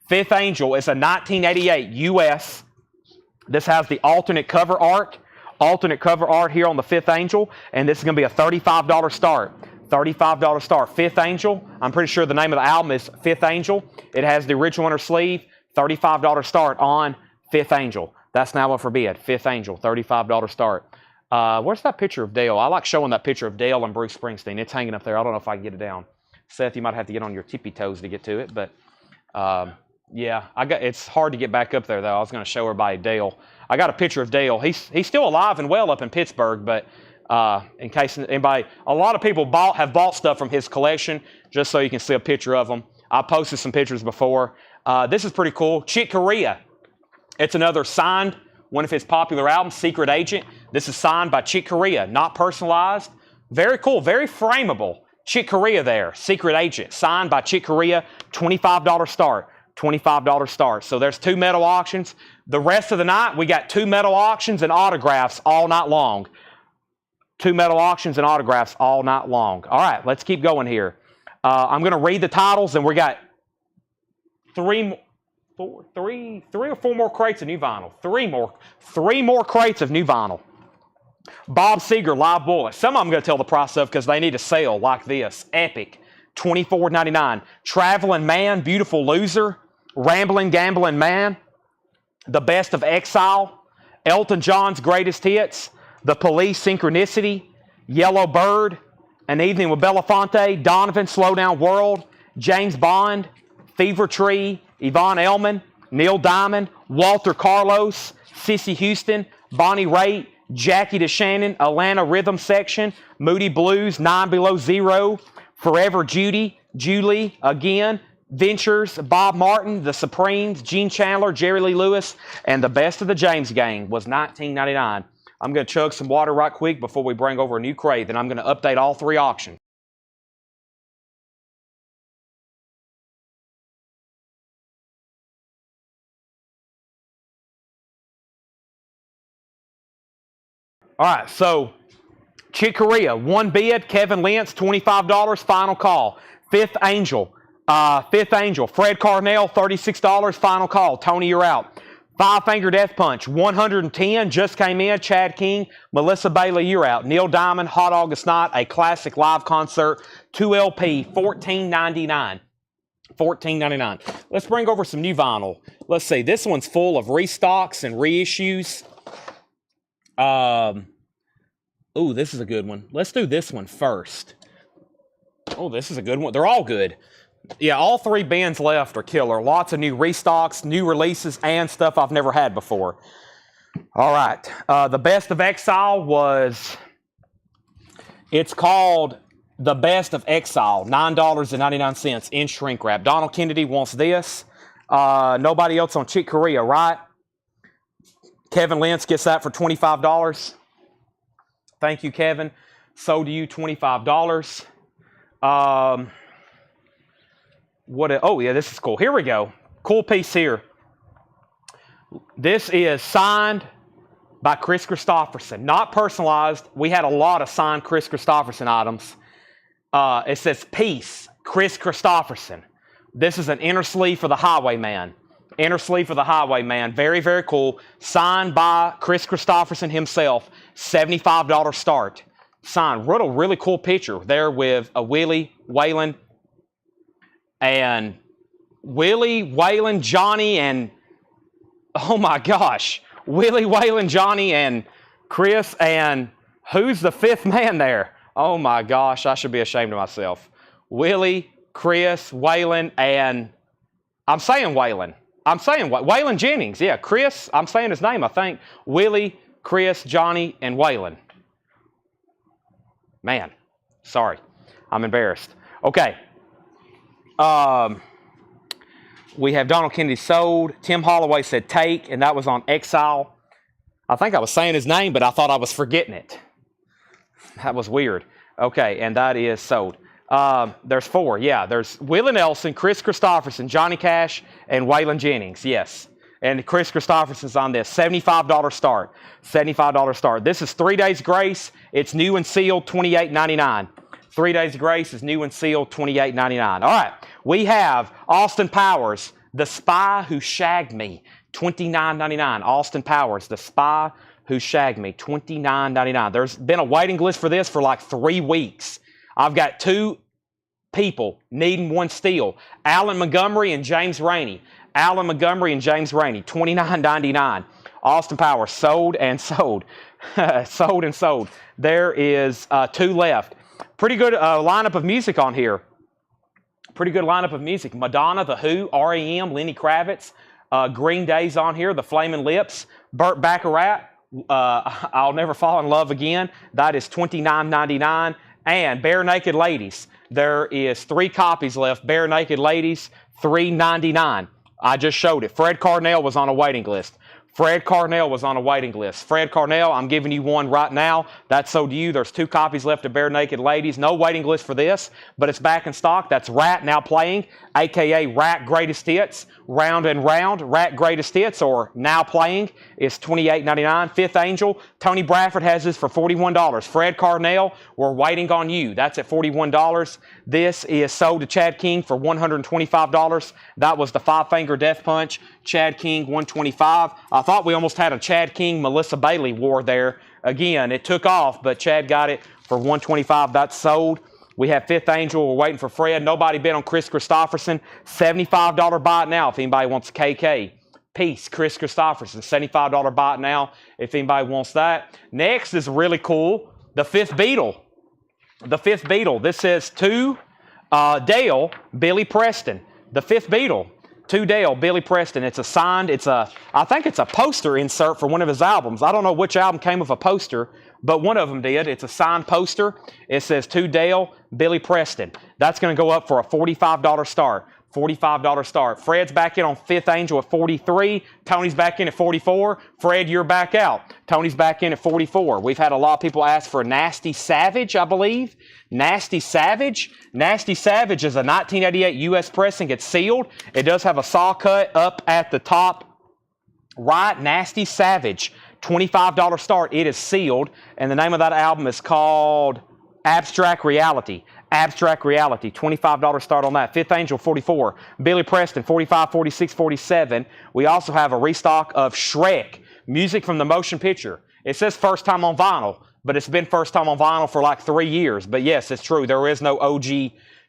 Fifth Angel is a 1988 U.S. This has the alternate cover art. Alternate cover art here on the Fifth Angel, and this is going to be a $35 start. $35 start. Fifth Angel. I'm pretty sure the name of the album is Fifth Angel. It has the original inner sleeve. $35 start on Fifth Angel. That's now up for bid. Fifth Angel. $35 start. Where's that picture of Dale? I like showing that picture of Dale and Bruce Springsteen. It's hanging up there. I don't know if I can get it down. Seth, you might have to get on your tippy toes to get to it, but yeah, it's hard to get back up there though. I was going to show everybody Dale. I got a picture of Dale. He's still alive and well up in Pittsburgh, but In case anybody, a lot of people have bought stuff from his collection, just so you can see a picture of them. I posted some pictures before. This is pretty cool. Chick Corea. It's another signed, one of his popular albums, Secret Agent. This is signed by Chick Corea, not personalized. Very cool, very frameable. Chick Corea there, Secret Agent, signed by Chick Corea, $25 start. $25 start. So there's 2 metal auctions. The rest of the night, we got 2 metal auctions and autographs all night long. 2 metal auctions and autographs all night long. All right, let's keep going here. I'm going to read the titles, and we got 3 or 4 more crates of new vinyl. 3 more crates of new vinyl. Bob Seger, Live Bullet. Some of them I'm going to tell the price of because they need a sale like this. Epic, $24.99. Traveling Man, Beautiful Loser. Rambling, Gambling Man. The Best of Exile. Elton John's Greatest Hits. The Police, Synchronicity. Yellow Bird. An Evening with Belafonte. Donovan, Slow Down World. James Bond. Fever Tree. Yvonne Elliman. Neil Diamond. Walter Carlos. Cissy Houston. Bonnie Raitt. Jackie DeShannon. Atlanta Rhythm Section. Moody Blues. 9 Below Zero. Forever Judy. Julie. Again. Ventures. Bob Martin. The Supremes. Gene Chandler. Jerry Lee Lewis. And the Best of the James Gang was $19.99. I'm going to chug some water right quick before we bring over a new crate. Then I'm going to update all 3 auctions. All right, so Chick Corea, 1 bid. Kevin Lentz, $25, final call. Fifth Angel, Fred Carnell, $36, final call. Tony, you're out. Five Finger Death Punch, $110, just came in. Chad King, Melissa Bailey, you're out. Neil Diamond, Hot August Night, a classic live concert, 2 LP, $14.99. $14.99. Let's bring over some new vinyl. Let's see, this one's full of restocks and reissues. Oh, this is a good one. Let's do this one first. Oh, this is a good one. They're all good. Yeah, all 3 bins left are killer. Lots of new restocks, new releases, and stuff I've never had before. All right. The Best of Exile was, it's called The Best of Exile, $9.99 in shrink wrap. Donald Kennedy wants this. Nobody else on Chick Corea, right? Kevin Lentz gets that for $25. Thank you, Kevin. So do you, $25. Oh, yeah, this is cool. Here we go. Cool piece here. This is signed by Chris Christopherson. Not personalized. We had a lot of signed Chris Christopherson items. It says Peace, Chris Christopherson. This is an inner sleeve for the Highwayman. Inner sleeve for the Highwayman. Very, very cool. Signed by Chris Christopherson himself. $75 start. Signed. Wrote a really cool picture there with a Willie, Waylon, and Johnny, and oh my gosh, Willie, Waylon, Johnny, and Chris, and who's the 5th man there? Oh my gosh, I should be ashamed of myself. Willie, Chris, Waylon, and I'm saying Waylon. Waylon Jennings. Yeah, Chris, I'm saying his name, I think. Willie, Chris, Johnny, and Waylon. Man, sorry. I'm embarrassed. Okay. We have Donald Kennedy sold. Tim Holloway said take, and that was on Exile. I think I was saying his name, but I thought I was forgetting it. That was weird. Okay, and that is sold. There's 4. Yeah, there's Willie Nelson, Chris Christopherson, Johnny Cash, and Waylon Jennings. Yes. And Chris Christopherson's on this. $75 start. $75 start. This is 3 Days Grace. It's new and sealed, $28.99. 3 Days Grace is new and sealed, $28.99. All right. We have Austin Powers, The Spy Who Shagged Me, $29.99. Austin Powers, The Spy Who Shagged Me, $29.99. There's been a waiting list for this for like 3 weeks. I've got 2 people needing one steal. Alan Montgomery and James Rainey. Alan Montgomery and James Rainey, $29.99. Austin Powers, sold and sold. Sold and sold. There is 2 left. Pretty good lineup of music on here. Pretty good lineup of music. Madonna, The Who, R.E.M., Lenny Kravitz, Green Day's on here, The Flaming Lips, Burt Bacharach, I'll Never Fall in Love Again. That is $29.99. And Bare Naked Ladies. There is 3 copies left. Bare Naked Ladies, $3.99. I just showed it. Fred Carnell was on a waiting list. Fred Carnell was on a waiting list. Fred Carnell, I'm giving you one right now. That's sold to you. There's 2 copies left of Bare Naked Ladies. No waiting list for this, but it's back in stock. That's Rat Now Playing, a.k.a. Rat Greatest Hits. Round and Round, Rat Greatest Hits, or Now Playing, is $28.99. Fifth Angel, Tony Bradford has this for $41. Fred Carnell, we're waiting on you. That's at $41. This is sold to Chad King for $125. That was the 5-finger death punch. Chad King, $125. I thought we almost had a Chad King, Melissa Bailey war there. Again, it took off, but Chad got it for $125. That's sold. We have Fifth Angel. We're waiting for Fred. Nobody bid on Chris Christopherson. $75 buy it now if anybody wants a KK. Peace, Chris Christopherson. $75 buy it now if anybody wants that. Next is really cool. The Fifth Beatle. The Fifth Beatle. This says to Dale, Billy Preston. The Fifth Beatle. To Dale, Billy Preston. It's a signed, I think it's a poster insert for one of his albums. I don't know which album came with a poster, but one of them did. It's a signed poster. It says to Dale, Billy Preston. That's going to go up for a $45 start. $45 start. Fred's back in on Fifth Angel at $43. Tony's back in at $44. Fred, you're back out. Tony's back in at $44. We've had a lot of people ask for Nasty Savage, I believe. Nasty Savage. Nasty Savage is a 1988 U.S. pressing. It's sealed. It does have a saw cut up at the top right. Nasty Savage. $25 start. It is sealed. And the name of that album is called Abstract Reality. Abstract Reality, $25 start on that. Fifth Angel, $44. Billy Preston, $45, $46, $47. We also have a restock of Shrek, music from the motion picture. It says first time on vinyl, but it's been first time on vinyl for like 3 years. But yes, it's true. There is no OG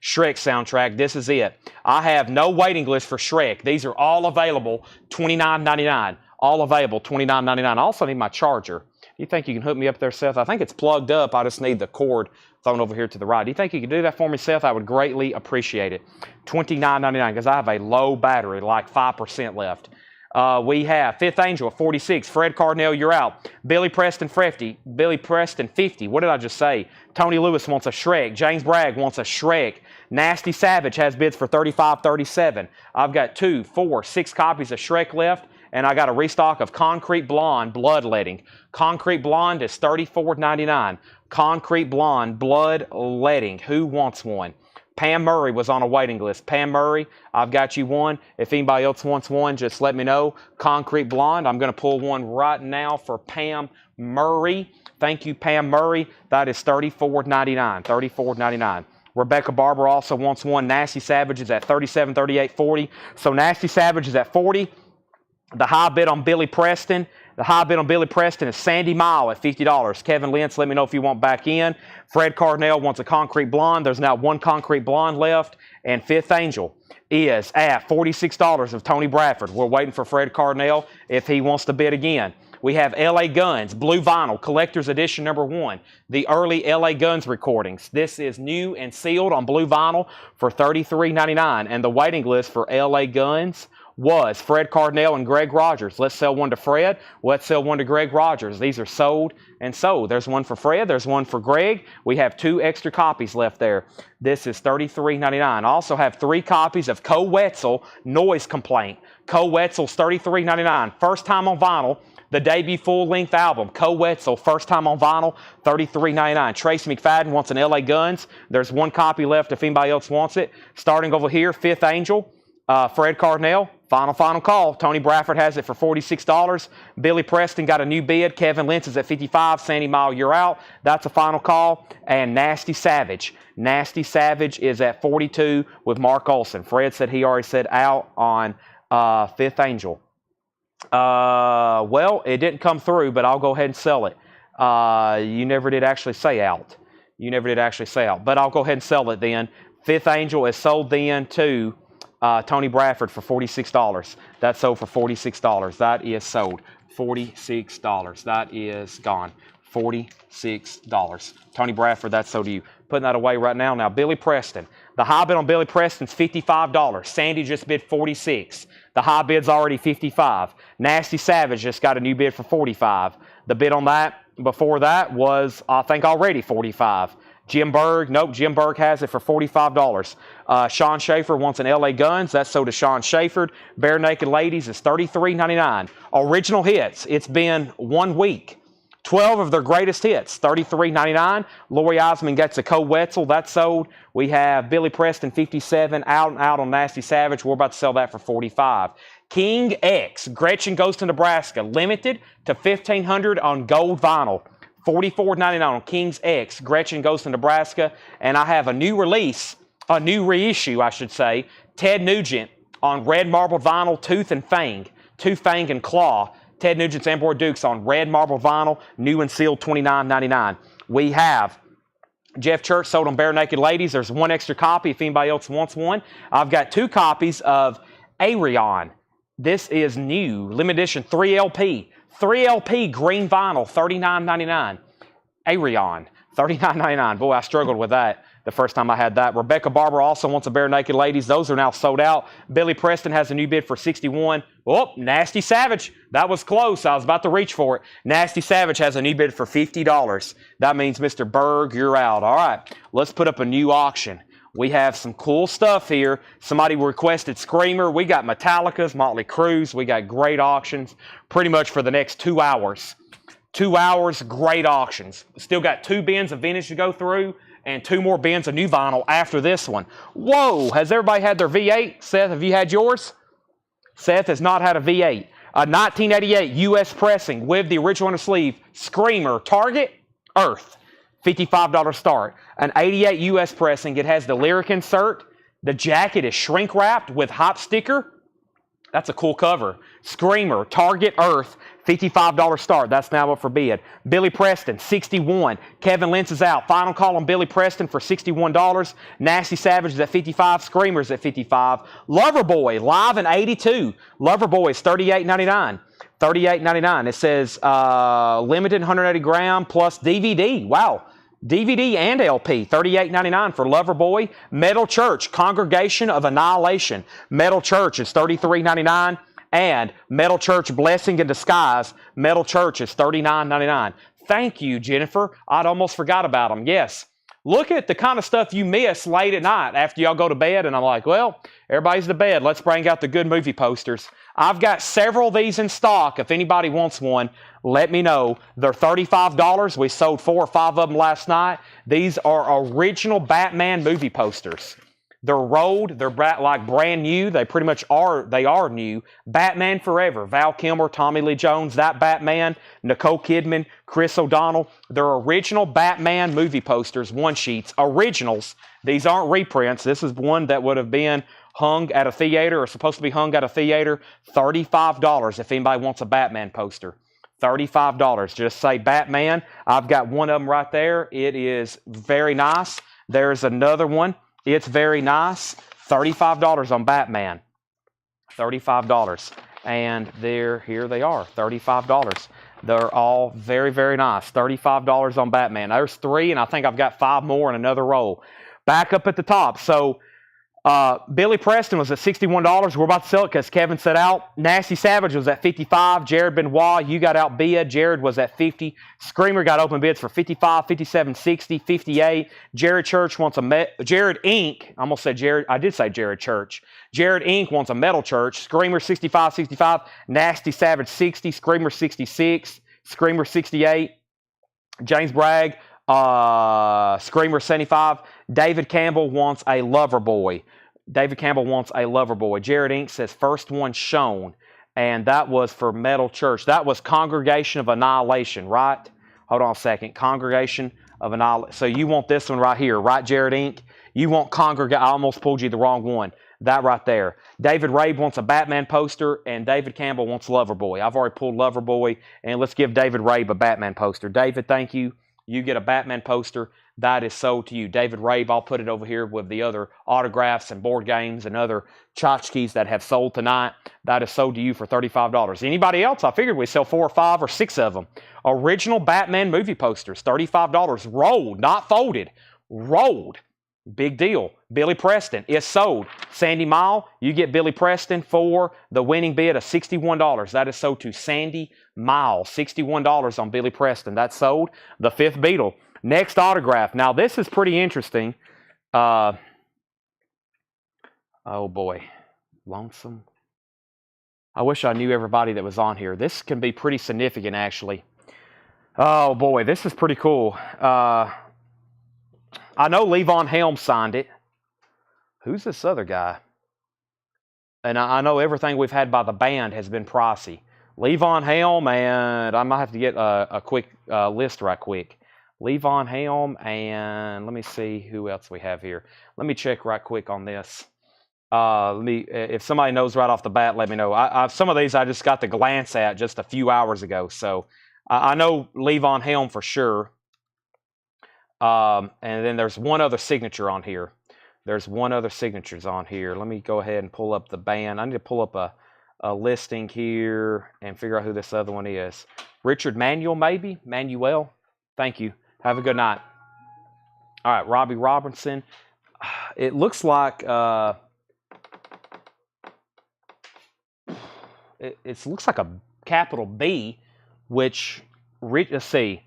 Shrek soundtrack. This is it. I have no waiting list for Shrek. These are all available, $29.99. All available, $29.99. I also need my charger. You think you can hook me up there, Seth? I think it's plugged up. I just need the cord thrown over here to the right. Do you think you could do that for me, Seth? I would greatly appreciate it. $29.99 because I have a low battery, like 5% left. We have Fifth Angel at $46. Fred Carnell, you're out. Billy Preston, 50. Billy Preston, 50. What did I just say? Tony Lewis wants a Shrek. James Bragg wants a Shrek. Nasty Savage has bids for $35, $37. I've got 2, 4, 6 copies of Shrek left. And I got a restock of Concrete Blonde Bloodletting. Concrete Blonde is $34.99. Concrete Blonde Bloodletting. Who wants one? Pam Murray was on a waiting list. Pam Murray, I've got you one. If anybody else wants one, just let me know. Concrete Blonde, I'm going to pull one right now for Pam Murray. Thank you, Pam Murray. That is $34.99. $34.99. Rebecca Barber also wants one. Nasty Savage is at $37, $38, $40. So Nasty Savage is at $40. The high bid on Billy Preston. The high bid on Billy Preston is Sandy Mile at $50. Kevin Lentz, let me know if you want back in. Fred Carnell wants a Concrete Blonde. There's now one Concrete Blonde left. And Fifth Angel is at $46 of Tony Bradford. We're waiting for Fred Carnell if he wants to bid again. We have L.A. Guns, Blue Vinyl, Collector's Edition number 1. The early L.A. Guns recordings. This is new and sealed on Blue Vinyl for $33.99. And the waiting list for L.A. Guns was Fred Carnell and Greg Rogers. Let's sell one to Fred. Let's sell one to Greg Rogers. These are sold and sold. There's one for Fred. There's one for Greg. We have 2 extra copies left there. This is $33.99. I also have 3 copies of Co Wetzel, Noise Complaint. Co Wetzel's $33.99. First time on vinyl. The debut full-length album, Co Wetzel, first time on vinyl, $33.99. Tracy McFadden wants an L.A. Guns. There's 1 copy left if anybody else wants it. Starting over here, Fifth Angel. Fred Carnell, final call. Tony Bradford has it for $46. Billy Preston got a new bid. Kevin Lentz is at $55. Sandy Mile, you're out. That's a final call. And Nasty Savage. Nasty Savage is at $42 with Mark Olson. Fred said he already said out on Fifth Angel. Well, it didn't come through, but I'll go ahead and sell it. You never did actually say out. You never did actually say out. But I'll go ahead and sell it then. Fifth Angel is sold then to Tony Bradford for $46. That's sold for $46. That is sold. $46. That is gone. $46. Tony Bradford, that's sold to you. Putting that away right now. Now, Billy Preston. The high bid on Billy Preston's $55. Sandy just bid $46. The high bid's already $55. Nasty Savage just got a new bid for $45. The bid on that before that was, I think, already $45. Jim Berg, nope, Jim Berg has it for $45. Sean Schaefer wants an LA Guns. That's sold to Sean Schaefer. Bare Naked Ladies is $33.99. Original hits, it's been 1 week. 12 of their greatest hits, $33.99. Lori Osmond gets a Co-Wetzel. That's sold. We have Billy Preston, 57, out and out on Nasty Savage. We're about to sell that for $45. King X, Gretchen Goes to Nebraska, limited to $1,500 on gold vinyl. $44.99 on King's X, Gretchen Goes to Nebraska. And I have a new release, a new reissue, I should say, Ted Nugent on red marble vinyl, Tooth and Fang, Tooth, Fang, and Claw. Ted Nugent's Amboy Dukes on red marble vinyl, new and sealed, $29.99. We have Jeff Church sold on Bare Naked Ladies. There's one extra copy if anybody else wants one. I've got 2 copies of Arion. This is new, limited edition, 3LP. 3LP green vinyl, $39.99. Arion, $39.99. Boy, I struggled with that the first time I had that. Rebecca Barber also wants a Bare Naked Ladies. Those are now sold out. Billy Preston has a new bid for $61. Oh, Nasty Savage. That was close. I was about to reach for it. Nasty Savage has a new bid for $50. That means, Mr. Berg, you're out. All right, let's put up a new auction. We have some cool stuff here. Somebody requested Screamer. We got Metallica's, Motley Crue's. We got great auctions pretty much for the next 2 hours. 2 hours, great auctions. Still got 2 bins of vintage to go through and 2 more bins of new vinyl after this one. Whoa, has everybody had their V8? Seth, have you had yours? Seth has not had a V8. A 1988 U.S. pressing with the original inner sleeve, Screamer, Target, Earth. $55 start. An 88 U.S. pressing. It has the lyric insert. The jacket is shrink wrapped with hop sticker. That's a cool cover. Screamer, Target, Earth, $55 start. That's now up for bid. Billy Preston, $61. Kevin Lentz is out. Final call on Billy Preston for $61. Nasty Savage is at $55. Screamer's at $55. Loverboy, live in '82. Loverboy is $38.99. $38.99. It says limited 180 gram plus DVD. Wow. DVD and LP, $38.99 for Loverboy. Metal Church, Congregation of Annihilation. Metal Church is $33.99. And Metal Church, Blessing in Disguise. Metal Church is $39.99. Thank you, Jennifer. I'd almost forgot about them. Yes. Look at the kind of stuff you miss late at night after y'all go to bed. And I'm like, well, everybody's to bed. Let's bring out the good movie posters. I've got several of these in stock. If anybody wants one, let me know. They're $35. We sold 4 or 5 of them last night. These are original Batman movie posters. They're rolled. They're like brand new. They pretty much are. They are new. Batman Forever. Val Kilmer, Tommy Lee Jones, that Batman, Nicole Kidman, Chris O'Donnell. They're original Batman movie posters, one sheets, originals. These aren't reprints. This is one that would have been hung at a theater or supposed to be hung at a theater. $35 if anybody wants a Batman poster. $35. Just say Batman. I've got one of them right there. It is very nice. There's another one. It's very nice. $35 on Batman. $35. And here they are. $35. They're all very, very nice. $35 on Batman. There's 3, and I think I've got 5 more in another roll. Back up at the top. So Billy Preston was at $61. We're about to sell it because Kevin set out. Nasty Savage was at $55. Jared Benoit, you got outbid. Jared was at $50. Screamer got open bids for $55, $57, $60, $58. Jared Church wants Jared Inc. I almost said Jared. I did say Jared Church. Jared Inc. wants a Metal Church. Screamer $65, $65. Nasty Savage $60. Screamer $66. Screamer $68. James Bragg. Screamer $75. David Campbell wants a Loverboy. David Campbell wants a Loverboy. Jared Inc. says first one shown. And that was for Metal Church. That was Congregation of Annihilation, right? Hold on a second. Congregation of Annihilation. So you want this one right here, right, Jared Inc.? You want Congregation. I almost pulled you the wrong one. That right there. David Rabe wants a Batman poster, and David Campbell wants Loverboy. I've already pulled Loverboy, and let's give David Rabe a Batman poster. David, thank you. You get a Batman poster. That is sold to you. David Rabe, I'll put it over here with the other autographs and board games and other tchotchkes that have sold tonight. That is sold to you for $35. Anybody else? I figured we'd sell 4 or 5 or 6 of them. Original Batman movie posters, $35. Rolled, not folded. Rolled. Big deal. Billy Preston is sold. Sandy Mile, you get Billy Preston for the winning bid of $61. That is sold to Sandy Mile. $61 on Billy Preston. That's sold. The fifth Beatle. Next autograph. Now, this is pretty interesting. Oh, boy. Lonesome. I wish I knew everybody that was on here. This can be pretty significant, actually. Oh, boy. This is pretty cool. I know Levon Helm signed it. Who's this other guy? And I know everything we've had by the band has been pricey. Levon Helm, and I might have to get a quick list right quick. Levon Helm, and let me see who else we have here. Let me check right quick on this. If somebody knows right off the bat, let me know. Some of these I just got to glance at just a few hours ago. So I know Levon Helm for sure. And then there's one other signature on here. There's one other signatures on here. Let me go ahead and pull up the band. I need to pull up a listing here and figure out who this other one is. Richard Manuel, maybe? Manuel? Thank you. Have a good night. All right, Robbie Robertson. It looks like it looks like a capital B, which, let's see.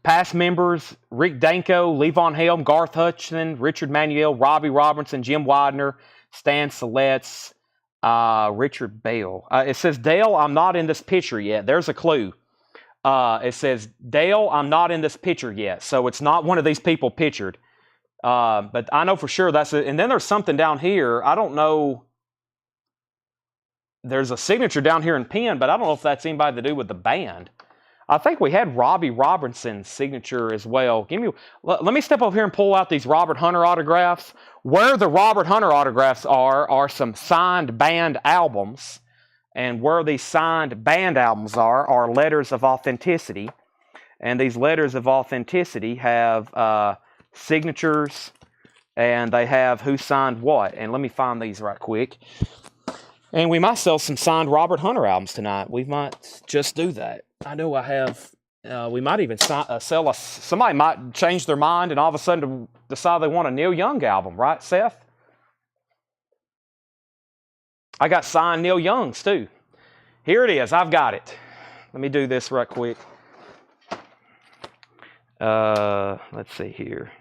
Past members, Rick Danko, Levon Helm, Garth Hutchinson, Richard Manuel, Robbie Robertson, Jim Widener, Stan Siletz, Richard Bale. It says, Dale, I'm not in this picture yet. There's a clue. It says, Dale, I'm not in this picture yet. So it's not one of these people pictured. But I know for sure that's it. And then there's something down here. I don't know. There's a signature down here in pen, but I don't know if that's anybody to do with the band. I think we had Robbie Robertson's signature as well. Let me step over here and pull out these Robert Hunter autographs. Where the Robert Hunter autographs are some signed band albums. And where these signed band albums are letters of authenticity. And these letters of authenticity have signatures, and they have who signed what. And let me find these right quick. And we might sell some signed Robert Hunter albums tonight. We might just do that. I know I have. We might even sell somebody might change their mind and all of a sudden decide they want a Neil Young album, right, Seth? I got signed Neil Young's too. Here it is. I've got it. Let me do this right quick. Let's see here.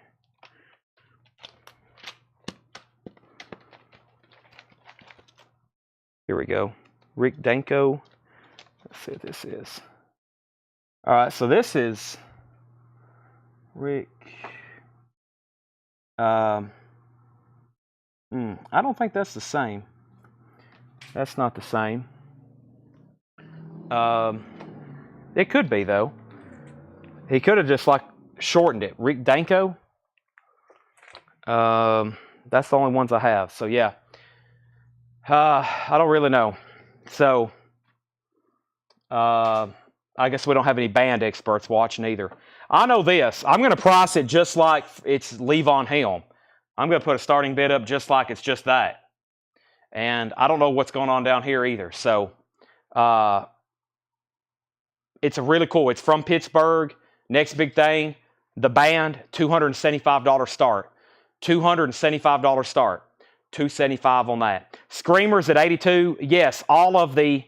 Here we go. Rick Danko. Let's see what this is. All right, so this is Rick. I don't think that's the same. That's not the same. It could be, though. He could have just, like, shortened it. Rick Danko. That's the only ones I have. So, yeah. I don't really know. So, I guess we don't have any band experts watching either. I know this. I'm going to price it just like it's Levon Helm. I'm going to put a starting bid up just like it's just that. And I don't know what's going on down here either. So, it's a really cool. It's from Pittsburgh. Next big thing, the band, $275 start. $275 start. $275 on that. Screamers at 82. Yes, all of the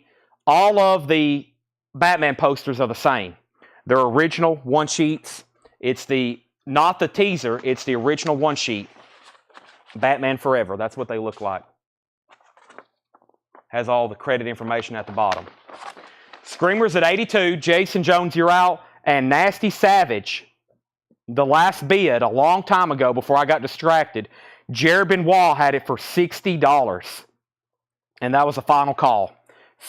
Batman posters are the same. They're original one sheets. It's not the teaser, it's the original one sheet. Batman Forever. That's what they look like. Has all the credit information at the bottom. Screamers at 82. Jason Jones, you're out. And Nasty Savage, the last bid a long time ago before I got distracted, Jared Benoit had it for $60. And that was the final call.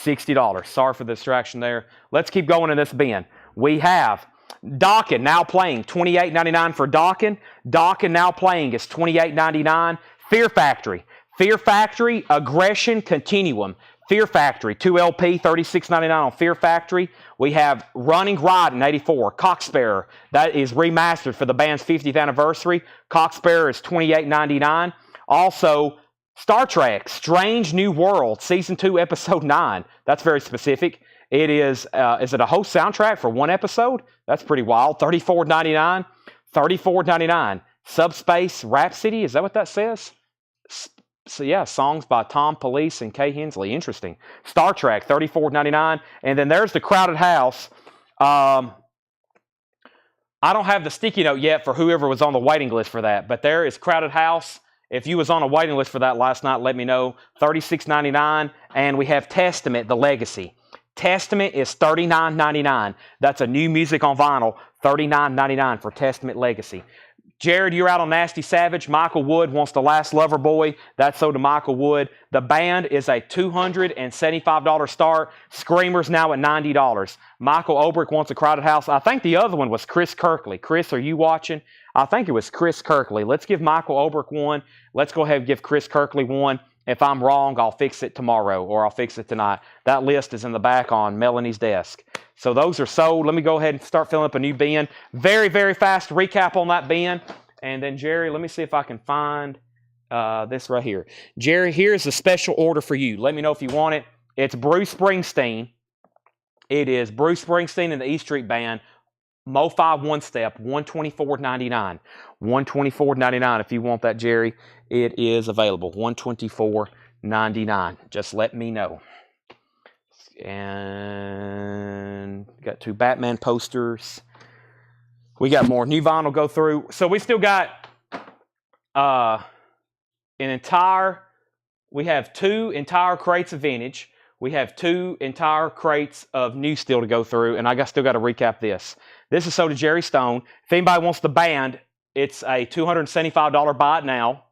$60. Sorry for the distraction there. Let's keep going in this bin. We have Dawkin now playing. $28.99 for Dawkin. Dawkin now playing is $28.99. Fear Factory. Fear Factory, Aggression Continuum. Fear Factory, 2LP, $36.99 on Fear Factory. We have Running Ride in 84, Cocksparrow. That is remastered for the band's 50th anniversary. Cocksparrow is $28.99. Also, Star Trek, Strange New World, Season 2, Episode 9. That's very specific. It is it a whole soundtrack for one episode? That's pretty wild. $34.99. $34.99. Subspace Rhapsody, is that what that says? So yeah, songs by Tom Police and Kay Hensley. Interesting. Star Trek, $34.99. And then there's the Crowded House. I don't have the sticky note yet for whoever was on the waiting list for that, but there is Crowded House. If you was on a waiting list for that last night, let me know. $36.99. And we have Testament, the Legacy. Testament is $39.99. That's a new music on vinyl. $39.99 for Testament Legacy. Jared, you're out on Nasty Savage. Michael Wood wants The Last Lover Boy. That's sold to Michael Wood. The band is a $275 start. Screamer's now at $90. Michael Obrick wants a Crowded House. I think the other one was Chris Kirkley. Chris, are you watching? I think it was Chris Kirkley. Let's give Michael Obrick one. Let's go ahead and give Chris Kirkley one. If I'm wrong, I'll fix it tomorrow or I'll fix it tonight. That list is in the back on Melanie's desk. So those are sold. Let me go ahead and start filling up a new bin. Very, very fast recap on that bin. And then, Jerry, let me see if I can find this right here. Jerry, here's a special order for you. Let me know if you want it. It's Bruce Springsteen. It is Bruce Springsteen and the E Street Band. Mo-Fi One Step, $124.99. $124.99 if you want that, Jerry. It is available. $124.99. Just let me know. And got 2 Batman posters. We got more new vinyl go through. So we still got we have 2 entire crates of vintage. We have 2 entire crates of new still to go through. And still got to recap this. This is sold to Jerry Stone. If anybody wants the band, it's a $275 buy it now.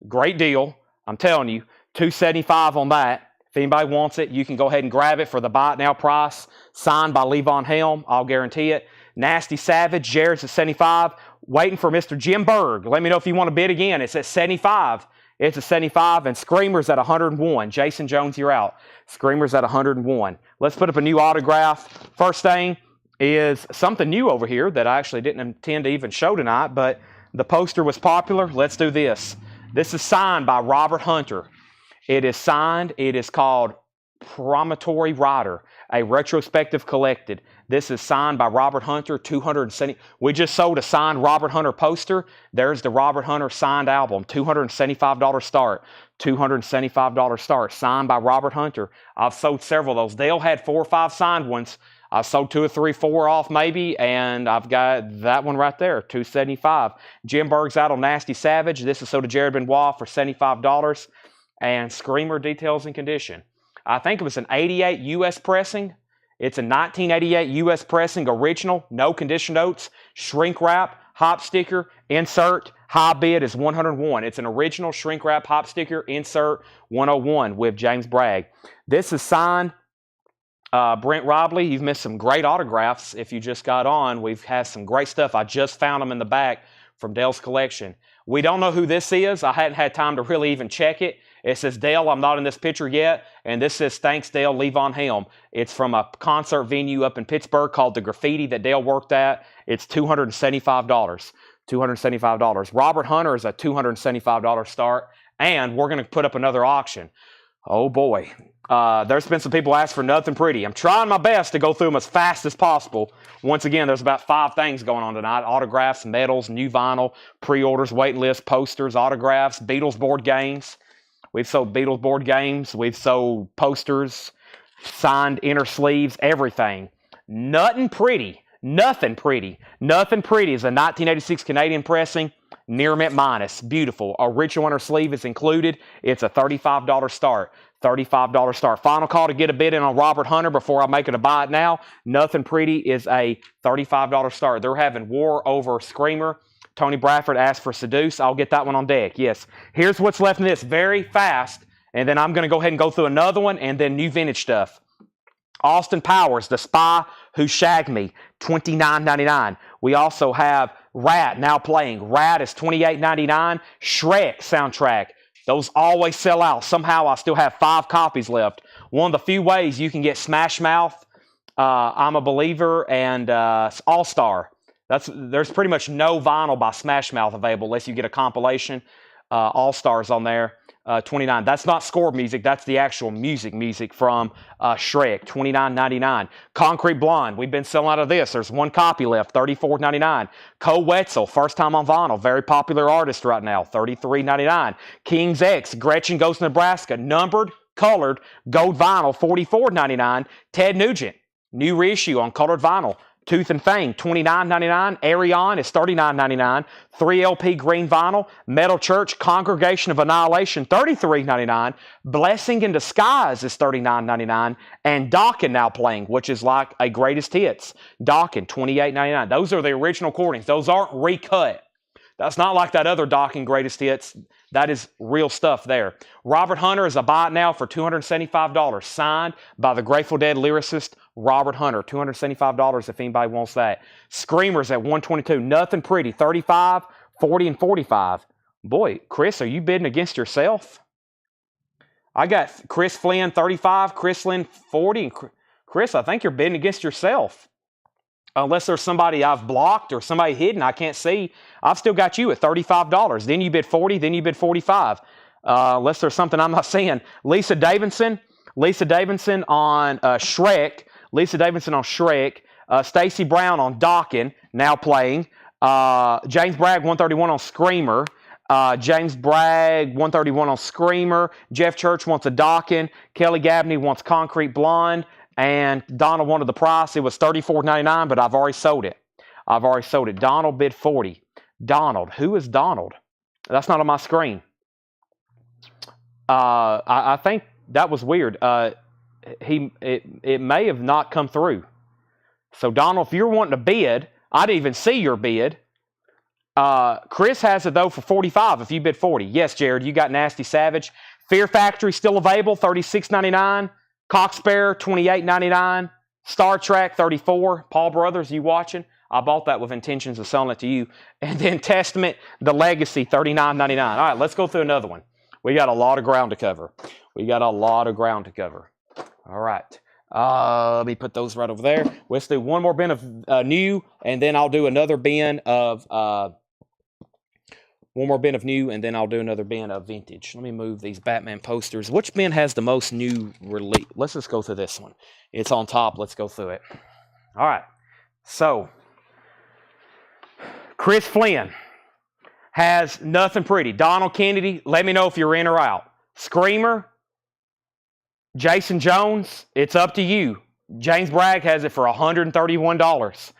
Great deal. I'm telling you, $275 on that. If anybody wants it, you can go ahead and grab it for the buy it now price. Signed by Levon Helm. I'll guarantee it. Nasty Savage, Jared's at $75. Waiting for Mr. Jim Berg. Let me know if you want to bid again. It's at $75. It's at $75. And Screamer's at $101. Jason Jones, you're out. Screamer's at $101. Let's put up a new autograph. First thing is something new over here that I actually didn't intend to even show tonight, but the poster was popular. Let's do this. This is signed by Robert Hunter. It is signed. It is called Promontory Rider, a retrospective collected. This is signed by Robert Hunter, $270. We just sold a signed Robert Hunter poster. There's the Robert Hunter signed album, $275 start. $275 start, signed by Robert Hunter. I've sold several of those. Dale had 4 or 5 signed ones. I sold 2 or 3, 4 off maybe, and I've got that one right there, $275. Jim Berg's out on Nasty Savage. This is sold to Jared Benoit for $75. And Screamer details and condition. I think it was an 88 U.S. pressing. It's a 1988 U.S. pressing, original, no condition notes, shrink wrap, hop sticker, insert, high bid is $101. It's an original shrink wrap hop sticker, insert, $101 with James Bragg. This is signed Brent Robley. You've missed some great autographs if you just got on. We've had some great stuff. I just found them in the back from Dale's collection. We don't know who this is. I hadn't had time to really even check it. It says, Dale, I'm not in this picture yet. And this says, thanks, Dale, Levon Helm. It's from a concert venue up in Pittsburgh called The Graffiti that Dale worked at. It's $275. $275. Robert Hunter is a $275 start. And we're going to put up another auction. Oh, boy. There's been some people ask for nothing pretty. I'm trying my best to go through them as fast as possible. Once again, there's about 5 things going on tonight. Autographs, medals, new vinyl, pre-orders, wait list, posters, autographs, Beatles board games. We've sold Beatles board games. We've sold posters, signed inner sleeves, everything. Nothing pretty. Nothing pretty. Nothing pretty is a 1986 Canadian pressing, near mint minus. Beautiful. Original inner sleeve is included. It's a $35 start. $35 start. Final call to get a bid in on Robert Hunter before I make it a buy it now. Nothing pretty is a $35 start. They're having war over Screamer. Tony Bradford asked for Seduce. I'll get that one on deck. Yes. Here's what's left in this very fast. And then I'm going to go ahead and go through another one and then new vintage stuff. Austin Powers, The Spy Who Shagged Me, $29.99. We also have Rat now playing. Rat is $28.99. Shrek soundtrack. Those always sell out. Somehow I still have 5 copies left. One of the few ways you can get Smash Mouth, I'm a Believer, and All-Star. There's pretty much no vinyl by Smash Mouth available unless you get a compilation. All-Stars on there. $29. That's not score music. That's the actual music from Shrek, $29.99. Concrete Blonde, we've been selling out of this. There's one copy left, $34.99. Cole Wetzel, first time on vinyl, very popular artist right now, $33.99. King's X, Gretchen Goes to Nebraska, numbered, colored, gold vinyl, $44.99. Ted Nugent, new reissue on colored vinyl, Tooth and Fang, $29.99. Arion is $39.99. 3LP green vinyl. Metal Church, Congregation of Annihilation, $33.99. Blessing in Disguise is $39.99. And Dawkins now playing, which is like a greatest hits. Dawkins, $28.99. Those are the original recordings. Those aren't recut. That's not like that other Dawkins greatest hits. That is real stuff there. Robert Hunter is a buy it now for $275. Signed by the Grateful Dead lyricist Robert Hunter. $275 if anybody wants that. Screamers at $122. Nothing Pretty. $35, $40, and $45. Boy, Chris, are you bidding against yourself? I got Chris Flynn, $35. Chris Flynn, $40. And Chris, I think you're bidding against yourself. Unless there's somebody I've blocked or somebody hidden I can't see. I've still got you at $35. Then you bid $40, then you bid $45. Unless there's something I'm not seeing. Lisa Davidson on Shrek. Lisa Davidson on Shrek. Stacy Brown on Dawkins, now playing. James Bragg, 131 on Screamer. James Bragg, 131 on Screamer. Jeff Church wants a Dawkins. Kelly Gabney wants Concrete Blonde. And Donald wanted the price. It was $34.99, but I've already sold it. Donald bid $40. Donald. Who is Donald? That's not on my screen. I think that was weird. It may have not come through. So, Donald, if you're wanting to bid, I didn't even see your bid. Chris has it, though, for $45 if you bid $40. Yes, Jared, you got Nasty Savage. Fear Factory still available, $36.99. Coxbearer, $28.99. Star Trek, $34. Paul Brothers, you watching? I bought that with intentions of selling it to you. And then Testament, The Legacy, $39.99. All right, let's go through another one. We got a lot of ground to cover. All right. Let me put those right over there. Let's do one more bin of new, and then I'll do another bin of another bin of vintage. Let me move these Batman posters. Which bin has the most new release? Let's just go through this one. It's on top. Let's go through it. All right. So, Chris Flynn has Nothing Pretty. Donald Kennedy, let me know if you're in or out. Screamer, Jason Jones, it's up to you. James Bragg has it for $131.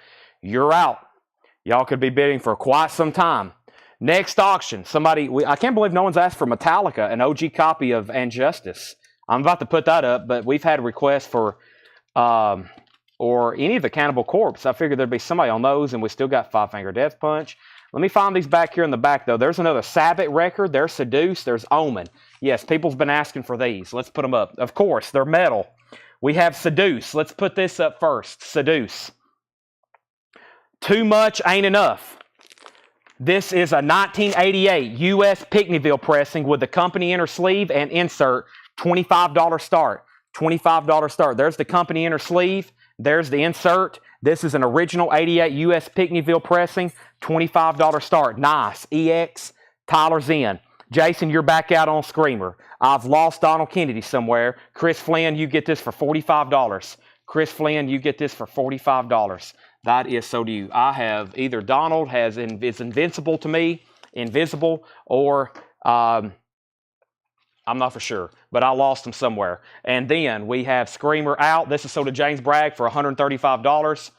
You're out. Y'all could be bidding for quite some time. Next auction, I can't believe no one's asked for Metallica, an OG copy of Injustice. I'm about to put that up, but we've had requests for, or any of the Cannibal Corpse. I figured there'd be somebody on those, and we still got Five Finger Death Punch. Let me find these back here in the back, though. There's another Sabbath record. There's Seduce. There's Omen. Yes, people's been asking for these. Let's put them up. Of course, they're metal. We have Seduce. Let's put this up first. Seduce. Too Much Ain't Enough. This is a 1988 U.S. Pickneyville pressing with the company inner sleeve and insert, $25 start. $25 start. There's the company inner sleeve. There's the insert. This is an original 88 U.S. Pickneyville pressing, $25 start. Nice. EX, Tyler's in. Jason, you're back out on Screamer. I've lost Donald Kennedy somewhere. Chris Flynn, you get this for $45. Chris Flynn, you get this for $45. That is so do you. I have either Donald is invincible to me, invisible, or I'm not for sure, but I lost him somewhere. And then we have Screamer out. This is sold to James Bragg for $135.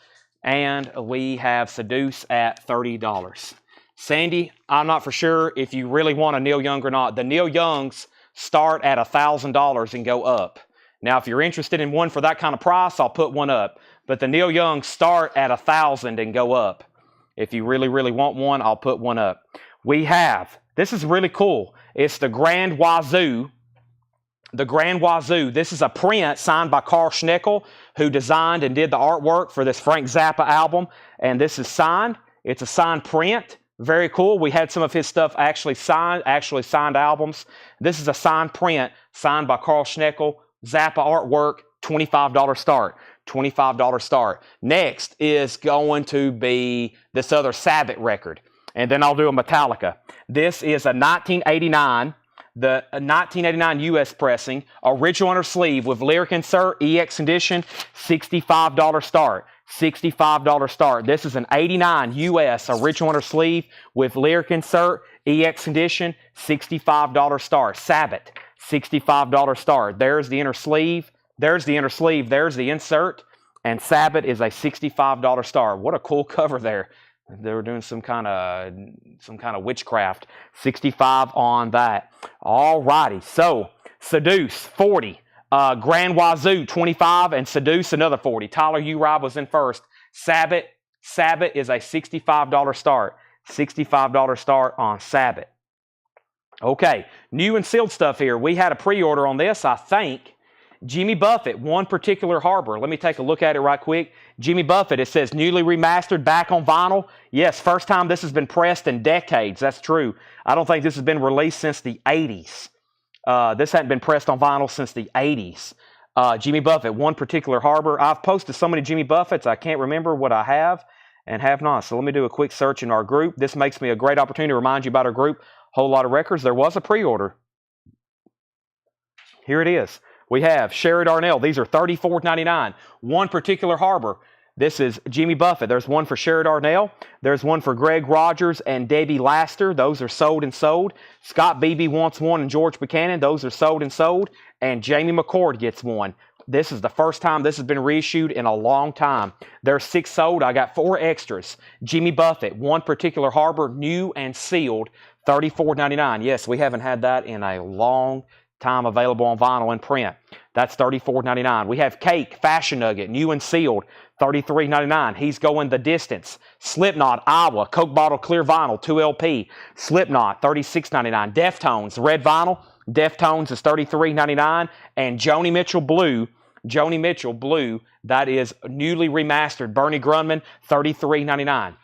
And we have Seduce at $30. Sandy, I'm not for sure if you really want a Neil Young or not. The Neil Youngs start at $1,000 and go up. Now, if you're interested in one for that kind of price, I'll put one up. But the Neil Youngs start at $1,000 and go up. If you really, really want one, I'll put one up. We have, this is really cool. It's the Grand Wazoo. The Grand Wazoo. This is a print signed by Carl Schneckel, who designed and did the artwork for this Frank Zappa album. And this is signed. It's a signed print. Very cool. We had some of his stuff actually signed albums. This is a signed print signed by Carl Schneckel. Zappa artwork, $25 start. $25 start. Next is going to be this other Sabbath record. And then I'll do a Metallica. This is a 1989 The 1989 US pressing, original inner sleeve with lyric insert, EX edition, $65 start. $65 start. This is an 89 US original inner sleeve with lyric insert, EX edition, $65 start. Sabbath, $65 start. There's the inner sleeve. There's the inner sleeve. There's the insert. And Sabbath is a $65 start. What a cool cover there. They were doing some kind of witchcraft. 65 on that. All righty. So Seduce 40, Grand Wazoo 25, and Seduce another 40. Tyler U-Rob was in first. Sabbath is a $65 start. $65 start on Sabbath. Okay, new and sealed stuff here. We had a pre-order on this, I think. Jimmy Buffett, One Particular Harbor. Let me take a look at it right quick. Jimmy Buffett, it says newly remastered, back on vinyl. Yes, first time this has been pressed in decades. That's true. I don't think this has been released since the 80s. This hadn't been pressed on vinyl since the 80s. Jimmy Buffett, One Particular Harbor. I've posted so many Jimmy Buffetts, I can't remember what I have and have not. So let me do a quick search in our group. This makes me a great opportunity to remind you about our group, Whole Lot of Records. There was a pre-order. Here it is. We have Sherry Darnell. These are $34.99. One Particular Harbor. This is Jimmy Buffett. There's one for Sherry Darnell. There's one for Greg Rogers and Debbie Laster. Those are sold and sold. Scott Beebe wants one and George Buchanan. Those are sold and sold. And Jamie McCord gets one. This is the first time this has been reissued in a long time. There's 6 sold. I got 4 extras. Jimmy Buffett, One Particular Harbor, new and sealed, $34.99. Yes, we haven't had that in a long time, available on vinyl and print. That's $34.99. We have Cake, Fashion Nugget, new and sealed, $33.99. He's Going the Distance. Slipknot, Iowa, Coke Bottle Clear Vinyl, 2LP. Slipknot, $36.99. Deftones, red vinyl. Deftones is $33.99. And Joni Mitchell Blue, that is newly remastered. Bernie Grundman, $33.99.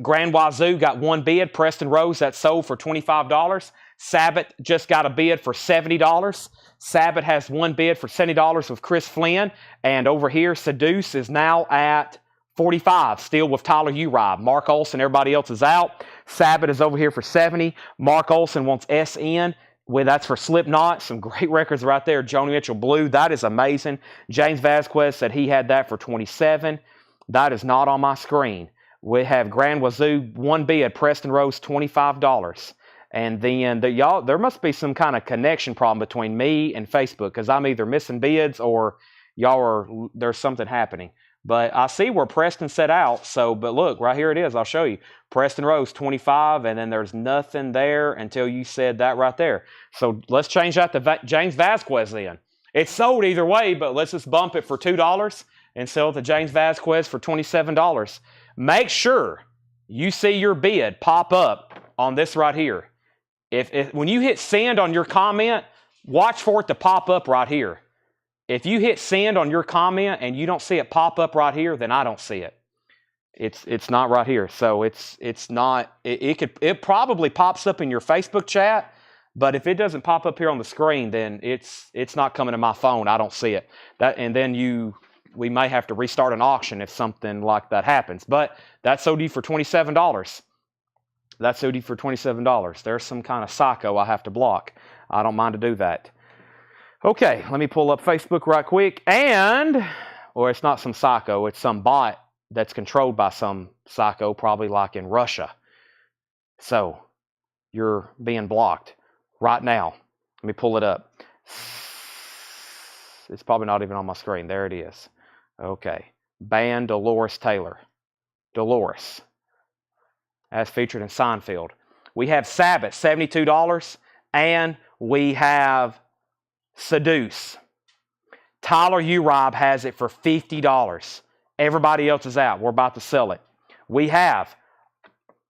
Grand Wazoo got one bid. Preston Rose, that sold for $25. Sabbath just got a bid for $70. Sabbath has one bid for $70 with Chris Flynn. And over here, Seduce is now at $45, still with Tyler U-Rob. Mark Olson, everybody else is out. Sabbath is over here for $70. Mark Olson wants SN. Well, that's for Slipknot. Some great records right there. Joni Mitchell Blue, that is amazing. James Vasquez said he had that for $27. That is not on my screen. We have Grand Wazoo, one bid. Preston Rose, $25. And then there must be some kind of connection problem between me and Facebook, because I'm either missing bids or there's something happening. But I see where Preston set out. So, but look, right here it is. I'll show you. Preston Rose, 25, and then there's nothing there until you said that right there. So let's change that to James Vasquez then. It's sold either way, but let's just bump it for $2 and sell it to James Vasquez for $27. Make sure you see your bid pop up on this right here. If when you hit send on your comment, watch for it to pop up right here. If you hit send on your comment and you don't see it pop up right here, then I don't see it. It's not right here. So it's not. It probably pops up in your Facebook chat, but if it doesn't pop up here on the screen, then it's not coming to my phone. I don't see it. And then we may have to restart an auction if something like that happens. But that's OD for $27. That's OD for $27. There's some kind of psycho I have to block. I don't mind to do that. Okay, let me pull up Facebook right quick. Or it's not some psycho, it's some bot that's controlled by some psycho, probably like in Russia. So, you're being blocked right now. Let me pull it up. It's probably not even on my screen. There it is. Okay. Ban Dolores Taylor. Dolores. As featured in Seinfeld. We have Sabbath, $72. And we have Seduce. Tyler U-Rob has it for $50. Everybody else is out. We're about to sell it. We have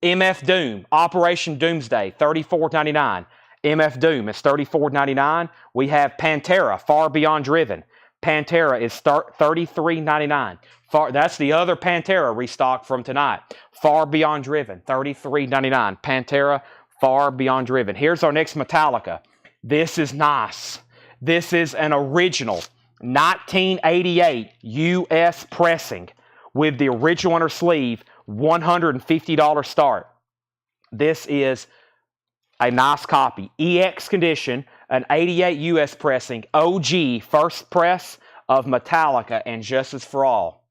MF Doom, Operation Doomsday, $34.99. MF Doom is $34.99. We have Pantera, Far Beyond Driven. Pantera is $33.99. That's the other Pantera restock from tonight. Far Beyond Driven, $33.99. Pantera, Far Beyond Driven. Here's our next Metallica. This is nice. This is an original 1988 US pressing with the original inner sleeve, $150 start. This is a nice copy. EX condition, an 88 US pressing, OG first press of Metallica and Justice for All.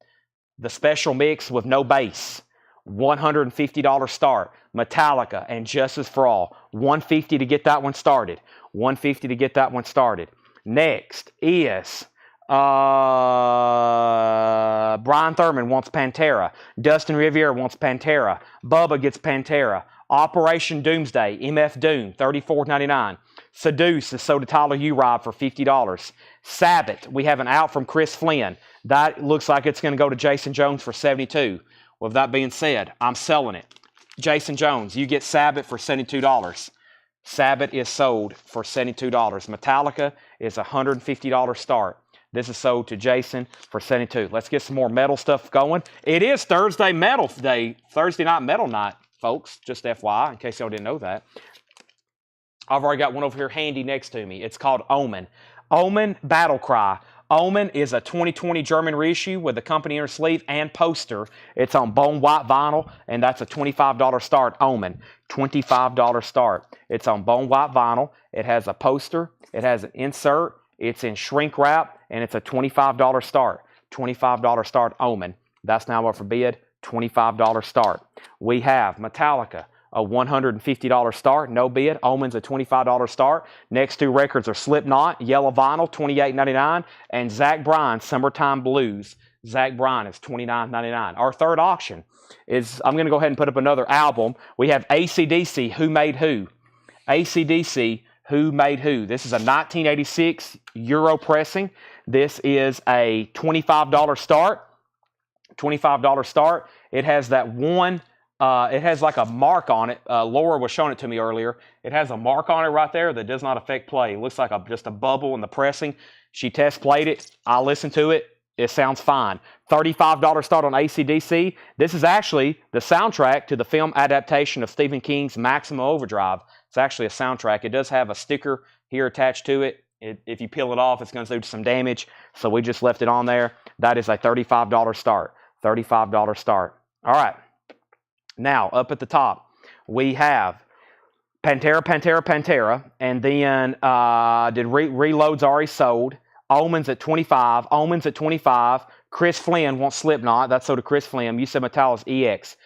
The special mix with no bass. $150 start. Metallica and Justice for All. $150 to get that one started. $150 to get that one started. Next is Brian Thurman wants Pantera. Dustin Riviera wants Pantera. Bubba gets Pantera. Operation Doomsday, MF Doom, $34.99. Seduce is sold to Tyler U-Rob for $50. Sabbath, we have an out from Chris Flynn. That looks like it's going to go to Jason Jones for $72. With that being said, I'm selling it. Jason Jones, you get Sabbath for $72. Sabbath is sold for $72. Metallica is $150 start. This is sold to Jason for $72. Let's get some more metal stuff going. It is Thursday Metal Day, Thursday Night Metal Night, folks. Just FYI, in case y'all didn't know that. I've already got one over here handy next to me. It's called Omen. Omen Battle Cry. Omen is a 2020 German reissue with the company inner sleeve and poster. It's on bone white vinyl, and that's a $25 start. Omen, $25 start. It's on bone white vinyl. It has a poster. It has an insert. It's in shrink wrap, and it's a $25 start. $25 start Omen. That's now up for bid. $25 start. We have Metallica, a $150 start, no bid. Omen's a $25 start. Next two records are Slipknot, Yellow Vinyl, $28.99, and Zach Bryan, Summertime Blues. Zach Bryan is $29.99. Our third auction is, I'm going to go ahead and put up another album. We have AC/DC, Who Made Who. AC/DC, Who Made Who. This is a 1986 Euro pressing. This is a $25 start. $25 start. It has that one, it has like a mark on it. Laura was showing it to me earlier. It has a mark on it right there that does not affect play. It looks like just a bubble in the pressing. She test played it. I listened to it. It sounds fine. $35 start on AC/DC. This is actually the soundtrack to the film adaptation of Stephen King's Maximum Overdrive. It's actually a soundtrack. It does have a sticker here attached to it. If you peel it off, it's going to do some damage. So we just left it on there. That is a $35 start. $35 start. All right. Now, up at the top, we have Pantera, and then Reload's already sold. Omen's at $25. Omen's at $25. Chris Flynn wants Slipknot. That's sold to Chris Flynn. You said Metallica's EX.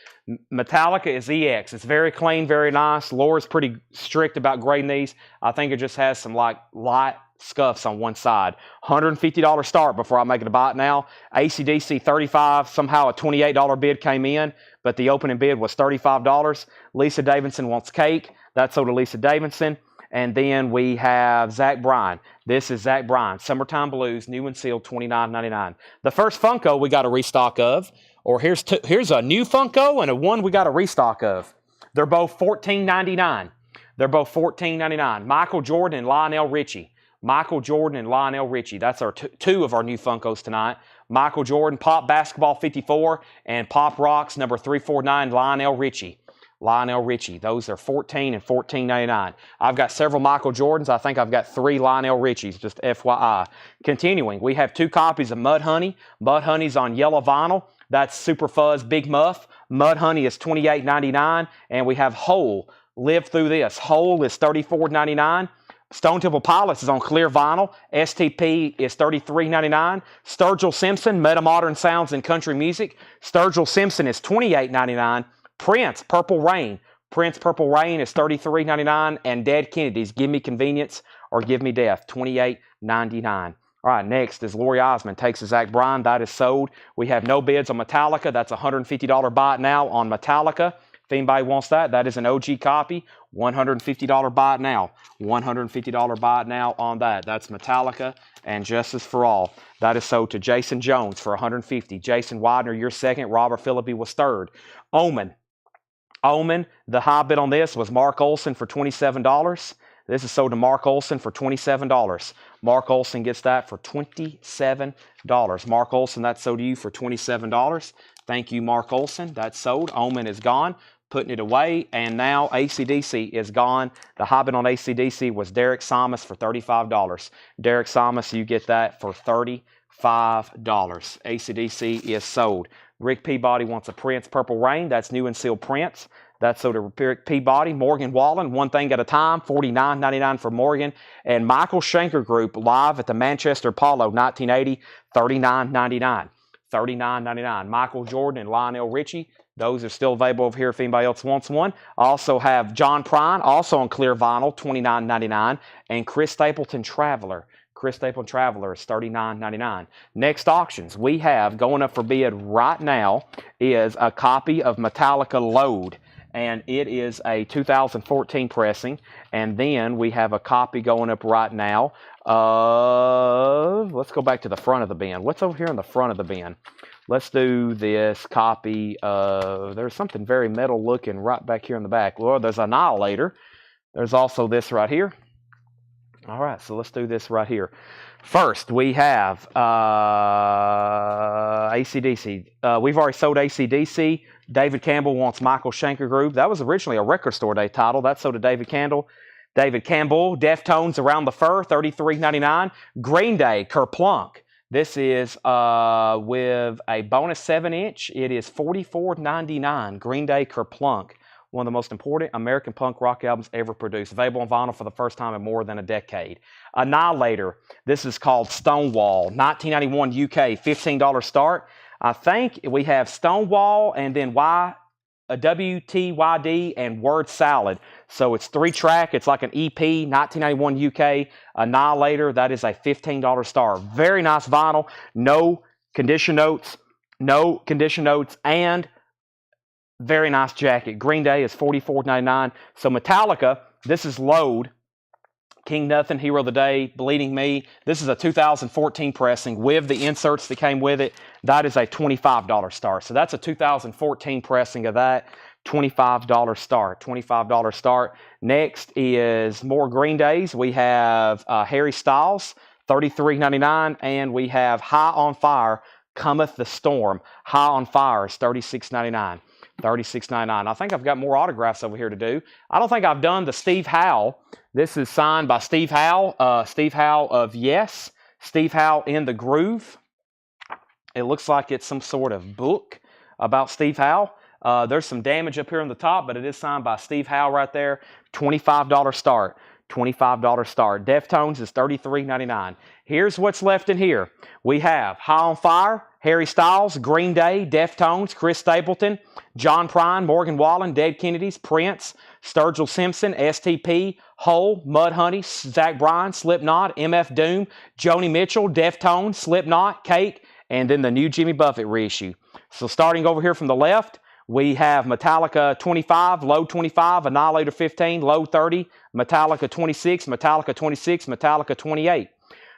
Metallica is EX. It's very clean, very nice. Laura's pretty strict about grading these. I think it just has some like light scuffs on one side. $150 start before I make it a bite now. AC/DC $35. Somehow a $28 bid came in, but the opening bid was $35. Lisa Davidson wants Cake. That's sold to Lisa Davidson. And then we have Zach Bryan. This is Zach Bryan. Summertime Blues, new and sealed, $29.99. The first Funko we got a restock of, or here's a new Funko and a one we got a restock of. They're both $14.99. They're both $14.99. Michael Jordan and Lionel Richie. Michael Jordan and Lionel Richie. That's our two of our new Funkos tonight. Michael Jordan, Pop Basketball 54, and Pop Rocks number 349, Lionel Richie. Lionel Richie. Those are $14 and $14.99. I've got several Michael Jordans. I think I've got 3 Lionel Richies, just FYI. Continuing, we have 2 copies of Mud Honey. Mud Honey's on yellow vinyl. That's Super Fuzz Big Muff. Mud Honey is $28.99. And we have Hole. Live Through This. Hole is $34.99. Stone Temple Pilots is on clear vinyl. STP is $33.99. Sturgill Simpson, Metamodern Sounds and Country Music. Sturgill Simpson is $28.99. Prince, Purple Rain. Prince, Purple Rain is $33.99. And Dead Kennedys, Give Me Convenience or Give Me Death, $28.99. All right, next is Lori Osmond takes a Zach Bryan. That is sold. We have no bids on Metallica. That's a $150 buy it now on Metallica. If anybody wants that, that is an OG copy. $150 buy it now. $150 buy it now on that. That's Metallica and Justice for All. That is sold to Jason Jones for $150. Jason Widener, you're second. Robert Phillippe was third. Omen. The high bid on this was Mark Olson for $27. This is sold to Mark Olson for $27. Mark Olson gets that for $27. Mark Olson, that's sold to you for $27. Thank you, Mark Olson. That's sold. Omen is gone. Putting it away. And now AC/DC is gone. The high bid on AC/DC was Derek Samus for $35. Derek Samus, you get that for $35. AC/DC is sold. Rick Peabody wants a Prince Purple Rain. That's new and sealed Prince. That's sold to Rick Peabody. Morgan Wallen, One Thing at a Time, $49.99 for Morgan. And Michael Schenker Group, live at the Manchester Apollo, 1980, $39.99. $39.99. Michael Jordan and Lionel Richie, those are still available over here if anybody else wants one. I also have John Prine, also on clear vinyl, $29.99. And Chris Stapleton Traveler. Chris Stapleton Traveler is $39.99. Next auctions we have going up for bid right now is a copy of Metallica Load. And it is a 2014 pressing. And then we have a copy going up right now of, let's go back to the front of the bin. What's over here in the front of the bin? Let's do this copy of, there's something very metal looking right back here in the back. Well, there's Annihilator. There's also this right here. All right, so let's do this right here. First, we have AC/DC. We've already sold AC/DC. David Campbell wants Michael Schenker Group. That was originally a Record Store Day title. That's sold to David Campbell. Deftones Around the Fur, $33.99. Green Day, Kerplunk. This is with a bonus 7-inch. It is $44.99. Green Day, Kerplunk. One of the most important American punk rock albums ever produced. Available on vinyl for the first time in more than a decade. Annihilator. This is called Stonewall. 1991 UK. $15 start. I think we have Stonewall and then WTYD and Word Salad. So it's 3-track. It's like an EP. 1991 UK. Annihilator. That is a $15 start. Very nice vinyl. No condition notes. No condition notes. And very nice jacket. Green Day is $44.99. So Metallica, this is Load. King Nothing, Hero of the Day, Bleeding Me. This is a 2014 pressing with the inserts that came with it. That is a $25 start. So that's a 2014 pressing of that. $25 start. $25 start. Next is more Green Days. We have Harry Styles, $33.99. And we have High on Fire, Cometh the Storm. High on Fire is $36.99. $36.99. I think I've got more autographs over here to do. I don't think I've done the Steve Howe. This is signed by Steve Howe. Steve Howe of Yes. Steve Howe in the Groove. It looks like it's some sort of book about Steve Howe. There's some damage up here on the top, but it is signed by Steve Howe right there. $25 start. $25 start. Deftones is $33.99. Here's what's left in here. We have High on Fire, Harry Styles, Green Day, Deftones, Chris Stapleton, John Prine, Morgan Wallen, Dead Kennedys, Prince, Sturgill Simpson, STP, Hole, Mudhoney, Zach Bryan, Slipknot, MF Doom, Joni Mitchell, Deftones, Slipknot, Cake, and then the new Jimmy Buffett reissue. So starting over here from the left, we have Metallica 25, Load 25, Annihilator 15, Load 30, Metallica 26, Metallica 26, Metallica 28.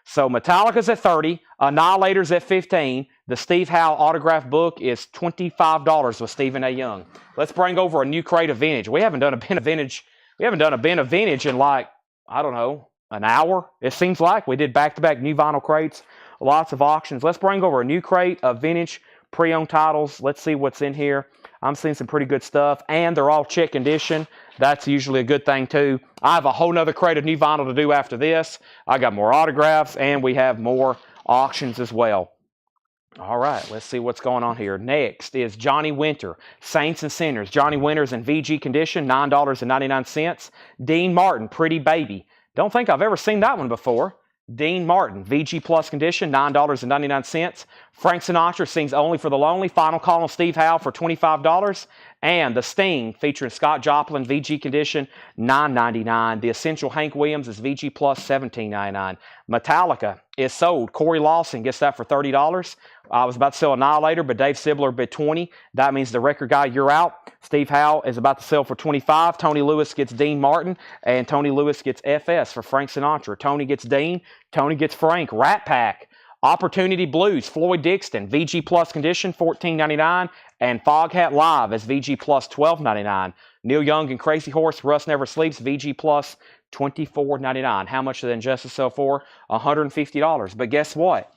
So Metallica's at 30, Annihilator's at 15. The Steve Howe autograph book is $25 with Stephen A. Young. Let's bring over a new crate of vintage. We haven't done a bin of vintage. We haven't done a bin of vintage in like, I don't know, an hour. It seems like we did back-to-back new vinyl crates, lots of auctions. Let's bring over a new crate of vintage pre-owned titles. Let's see what's in here. I'm seeing some pretty good stuff, and they're all check condition. That's usually a good thing, too. I have a whole nother crate of new vinyl to do after this. I got more autographs, and we have more auctions as well. All right, let's see what's going on here. Next is Johnny Winter, Saints and Sinners. Johnny Winter's in VG condition, $9.99. Dean Martin, Pretty Baby. Don't think I've ever seen that one before. Dean Martin, VG Plus condition, $9.99. Frank Sinatra sings Only for the Lonely. Final Call on Steve Howe for $25. And The Sting, featuring Scott Joplin, VG condition, $9.99. The Essential Hank Williams is VG Plus, $17.99. Metallica is sold. Corey Lawson gets that for $30. I was about to sell Annihilator, but Dave Sibler bid $20. That means the record guy, you're out. Steve Howe is about to sell for $25. Tony Lewis gets Dean Martin, and Tony Lewis gets FS for Frank Sinatra. Tony gets Dean. Tony gets Frank. Rat Pack. Opportunity Blues, Floyd Dixon, VG Plus condition, $14.99. And Foghat Live is VG Plus, $12.99. Neil Young and Crazy Horse, Russ Never Sleeps, VG Plus, $24.99. How much did Injustice sell for? $150. But guess what?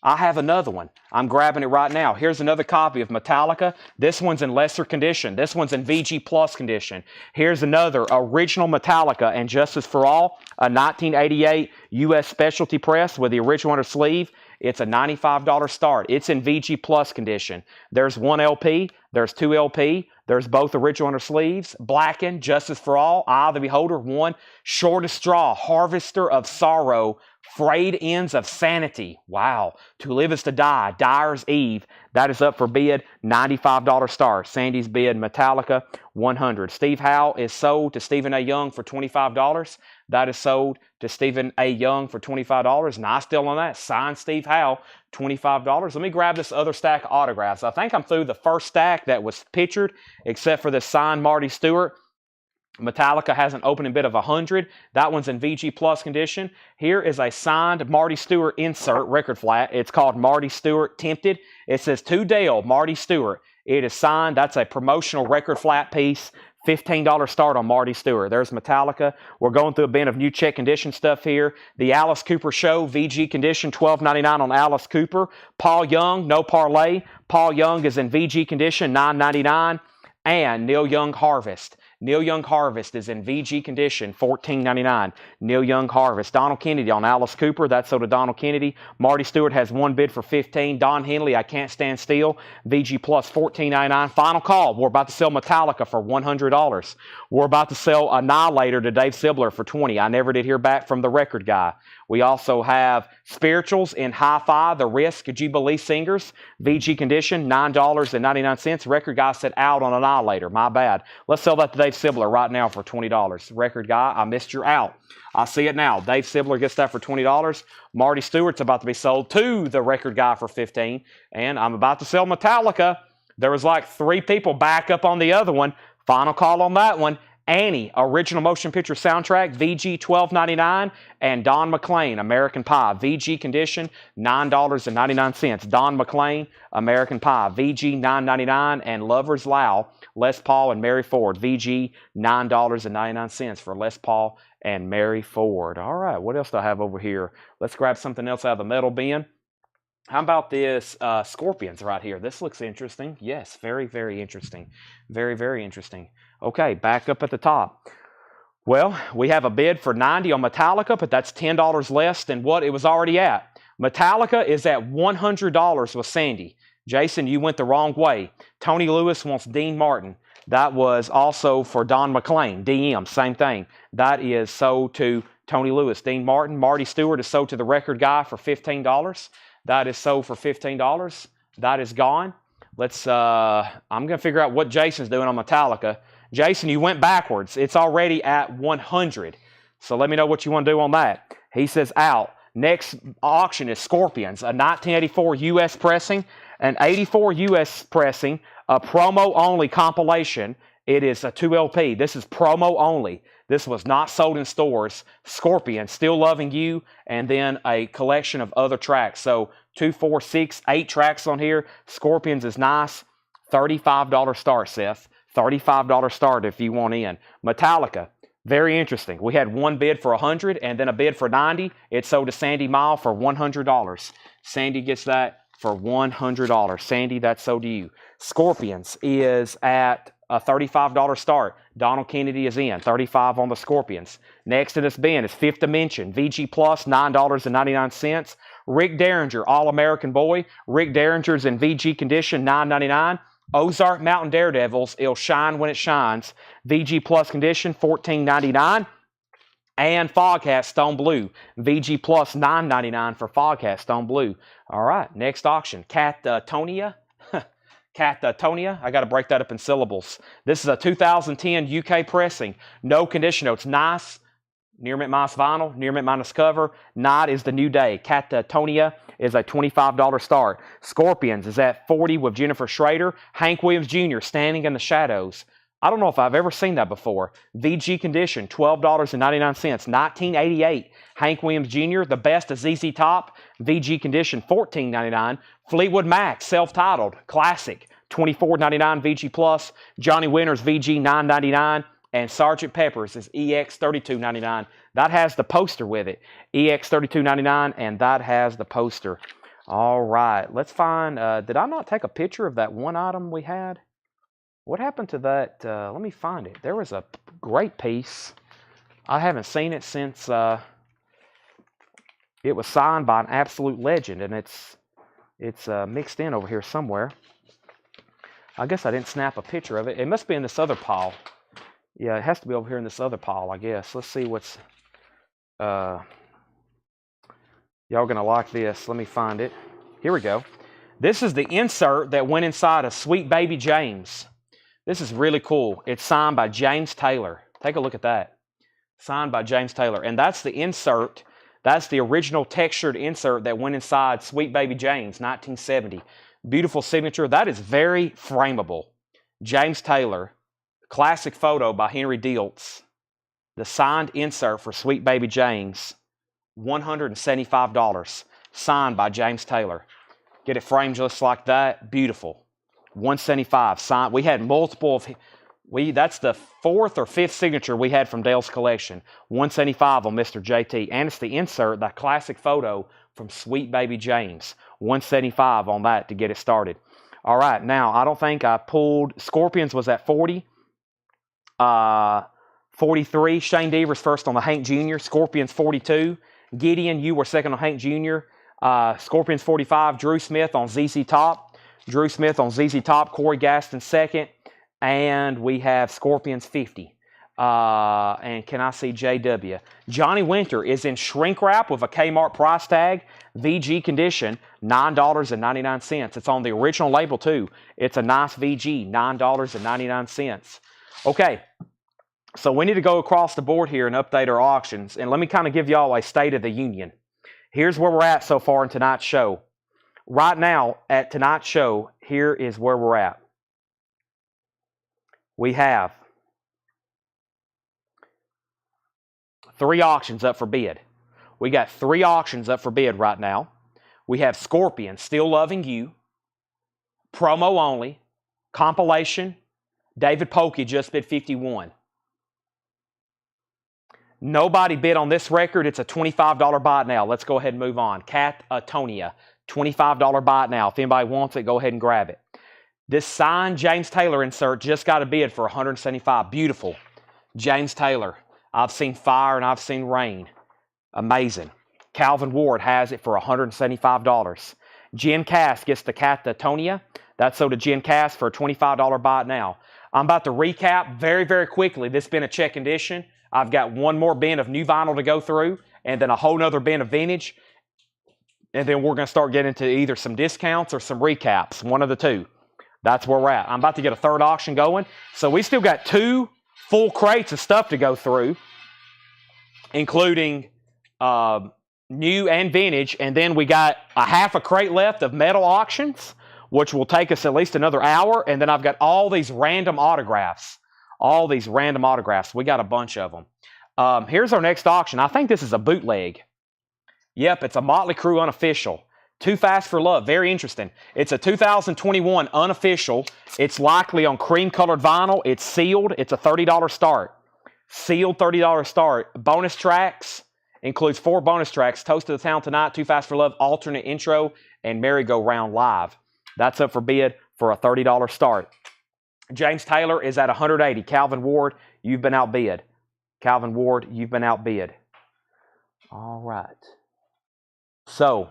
I have another one. I'm grabbing it right now. Here's another copy of Metallica. This one's in lesser condition. This one's in VG Plus condition. Here's another original Metallica and Justice for All, a 1988 U.S. specialty press with the original under sleeve. It's a $95 start. It's in VG Plus condition. There's one LP. There's two LP. There's both original inner sleeves. Blackened, Justice for All, Eye of the Beholder. 1, Shortest Straw, Harvester of Sorrow, Frayed Ends of Sanity. Wow. To Live is to Die, Dyer's Eve. That is up for bid, $95 star. Sandy's bid, Metallica, $100. Steve Howe is sold to Stephen A. Young for $25. That is sold to Stephen A. Young for $25. Nice deal on that. Signed Steve Howe, $25. Let me grab this other stack of autographs. I think I'm through the first stack that was pictured, except for the signed Marty Stewart. Metallica has an opening bid of 100. That one's in VG Plus condition. Here is a signed Marty Stewart insert record flat. It's called Marty Stewart Tempted. It says to Dale, Marty Stewart. It is signed. That's a promotional record flat piece. $15 start on Marty Stewart. There's Metallica. We're going through a bin of new check condition stuff here. The Alice Cooper Show, VG condition, $12.99 on Alice Cooper. Paul Young, no parlay. Paul Young is in VG condition, $9.99. And Neil Young Harvest. Neil Young Harvest is in VG condition, $14.99. Neil Young Harvest. Donald Kennedy on Alice Cooper. That's sold to Donald Kennedy. Marty Stewart has one bid for $15. Don Henley, I Can't Stand Still. VG Plus, $14.99. Final call. We're about to sell Metallica for $100. We're about to sell Annihilator to Dave Sibler for $20. I never did hear back from the record guy. We also have Spirituals in Hi-Fi, The Risk, Jubilee Singers, VG condition, $9.99. Record guy said out on Annihilator. My bad. Let's sell that to Dave Sibler right now for $20. Record guy, I missed your out. I see it now. Dave Sibler gets that for $20. Marty Stewart's about to be sold to the record guy for $15. And I'm about to sell Metallica. There was like 3 people back up on the other one. Final call on that one. Annie, original motion picture soundtrack, VG $12.99, and Don McLean, American Pie, VG condition, $9.99. Don McLean, American Pie, VG $9.99, and Lover's Law, Les Paul and Mary Ford, VG $9.99 for Les Paul and Mary Ford. All right, what else do I have over here? Let's grab something else out of the metal bin. How about this Scorpions right here? This looks interesting. Yes, very, very interesting. Very, very interesting. Okay, back up at the top. Well, we have a bid for $90 on Metallica, but that's $10 less than what it was already at. Metallica is at $100 with Sandy. Jason, you went the wrong way. Tony Lewis wants Dean Martin. That was also for Don McLean. DM, same thing. That is sold to Tony Lewis. Dean Martin. Marty Stewart is sold to the record guy for $15. That is sold for $15. That is gone. I'm going to figure out what Jason's doing on Metallica. Jason, you went backwards. It's already at 100. So let me know what you want to do on that. He says out. Next auction is Scorpions, a 1984 U.S. pressing, an 84 U.S. pressing, a promo-only compilation. It is a 2 LP. This is promo only. This was not sold in stores. Scorpion, Still Loving You, and then a collection of other tracks. So 2, 4, 6, 8 tracks on here. Scorpions is nice. $35 start, Seth. $35 start if you want in. Metallica, very interesting. We had one bid for $100 and then a bid for $90. It sold to Sandy Mile for $100. Sandy gets that for $100. Sandy, that's sold to you. Scorpions is at a $35 start. Donald Kennedy is in. $35 on the Scorpions. Next in this bin is Fifth Dimension. VG Plus, $9.99. Rick Derringer, All-American Boy. Rick Derringer's in VG condition, $9.99. Ozark Mountain Daredevils, It'll Shine When It Shines. VG Plus condition, $14.99. And Foghat Stone Blue. VG Plus, $9.99 for Foghat Stone Blue. All right, next auction. Catatonia. Catatonia. I got to break that up in syllables. This is a 2010 UK pressing. No condition notes. Nice. Near Mint Minus vinyl. Near Mint Minus cover. Night is the New Day. Catatonia is a $25 start. Scorpions is at $40 with Jennifer Schrader. Hank Williams Jr. Standing in the Shadows. I don't know if I've ever seen that before. VG condition, $12.99. 1988. Hank Williams Jr. The Best is ZZ Top. VG condition, $14.99. Fleetwood Mac, self-titled, classic, $24.99 VG Plus. Johnny Winter's VG, $9.99. And Sgt. Pepper's is EX $32.99. That has the poster with it. EX $32.99, and that has the poster. All right, let's find, did I not take a picture of that one item we had? What happened to that? Let me find it. There was a great piece. I haven't seen it since it was signed by an absolute legend, and it's mixed in over here somewhere. I guess I didn't snap a picture of it. It must be in this other pile. Yeah, it has to be over here in this other pile, I guess. Let's see what's... y'all going to like this. Let me find it. Here we go. This is the insert that went inside of Sweet Baby James. This is really cool. It's signed by James Taylor. Take a look at that. Signed by James Taylor. And that's the insert. That's the original textured insert that went inside Sweet Baby James, 1970. Beautiful signature. That is very frameable. James Taylor. Classic photo by Henry Diltz. The signed insert for Sweet Baby James. $175. Signed by James Taylor. Get it framed just like that. Beautiful. $175. Signed. We had multiple of... That's the 4th or 5th signature we had from Dale's collection. $175 on Mr. JT. And it's the insert, that classic photo from Sweet Baby James. $175 on that to get it started. All right, now I don't think I pulled... Scorpions was at 40. 43. Shane Deaver's first on the Hank Jr. Scorpions 42. Gideon, you were second on Hank Jr. Scorpions 45. Drew Smith on ZZ Top. Drew Smith on ZZ Top. Corey Gaston second. And we have Scorpions 50. And can I see JW? Johnny Winter is in shrink wrap with a Kmart price tag. VG condition, $9.99. It's on the original label too. It's a nice VG, $9.99. Okay, so we need to go across the board here and update our auctions. And let me kind of give y'all a state of the union. Here's where we're at so far in tonight's show. Right now, at tonight's show, here is where we're at. We have 3 auctions up for bid. We got 3 auctions up for bid right now. We have Scorpion, Still Loving You, promo only, compilation. David Polkey just bid 51. Nobody bid on this record. It's a $25 buy it now. Let's go ahead and move on. Catatonia, $25 buy it now. If anybody wants it, go ahead and grab it. This signed James Taylor insert just got a bid for $175. Beautiful. James Taylor. I've seen fire and I've seen rain. Amazing. Calvin Ward has it for $175. Jen Cass gets the Catatonia. That's sold to Jen Cass for a $25 buy it now. I'm about to recap very, very quickly. This bin of check condition. I've got one more bin of new vinyl to go through and then a whole nother bin of vintage. And then we're going to start getting into either some discounts or some recaps. One of the two. That's where we're at. I'm about to get a third auction going. So we still got 2 full crates of stuff to go through, including new and vintage. And then we got a half a crate left of metal auctions, which will take us at least another hour. And then I've got all these random autographs. All these random autographs. We got a bunch of them. Here's our next auction. I think this is a bootleg. Yep, it's a Motley Crue unofficial. Too Fast for Love. Very interesting. It's a 2021 unofficial. It's likely on cream-colored vinyl. It's sealed. It's a $30 start. Sealed $30 start. Bonus tracks. Includes 4 bonus tracks. Toast of the Town Tonight, Too Fast for Love, alternate intro, and Merry-Go-Round Live. That's up for bid for a $30 start. James Taylor is at $180. Calvin Ward, you've been outbid. Calvin Ward, you've been outbid. All right. So,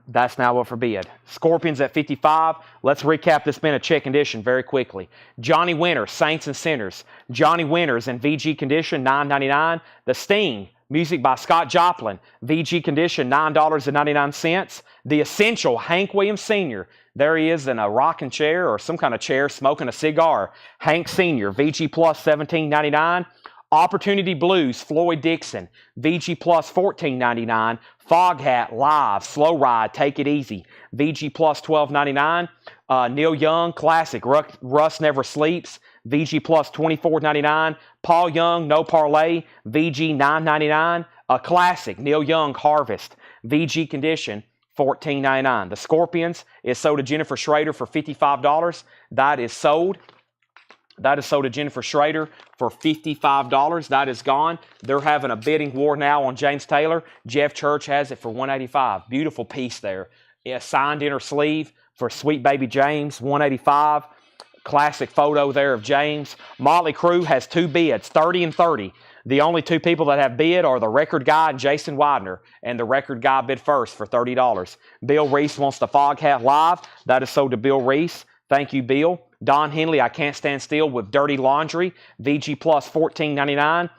that's now up for bid. Scorpions at $55. Let's recap this bin of check condition very quickly. Johnny Winter, Saints and Sinners. Johnny Winter's in VG condition, $9.99. The Sting, music by Scott Joplin, VG condition, $9.99. The Essential, Hank Williams Sr. There he is in a rocking chair or some kind of chair smoking a cigar. Hank Sr., VG Plus, $17.99. Opportunity Blues, Floyd Dixon, VG Plus, $14.99. Foghat Live, Slow Ride, Take It Easy, VG Plus, $12.99. Neil Young, Classic, Russ Never Sleeps, VG Plus, $24.99. Paul Young, No Parlay, VG, $9.99. A Classic, Neil Young, Harvest, VG Condition, $14.99. The Scorpions is sold to Jennifer Schrader for $55. That is sold. That is sold to Jennifer Schrader for $55. That is gone. They're having a bidding war now on James Taylor. Jeff Church has it for $185. Beautiful piece there. A signed inner sleeve for Sweet Baby James, $185. Classic photo there of James. Motley Crue has 2 bids, 30 and 30. The only 2 people that have bid are the record guy and Jason Widener. And the record guy bid first for $30. Bill Reese wants the Foghat Live. That is sold to Bill Reese Thank you, Bill. Don Henley, I Can't Stand Still with Dirty Laundry, VG Plus $14.99.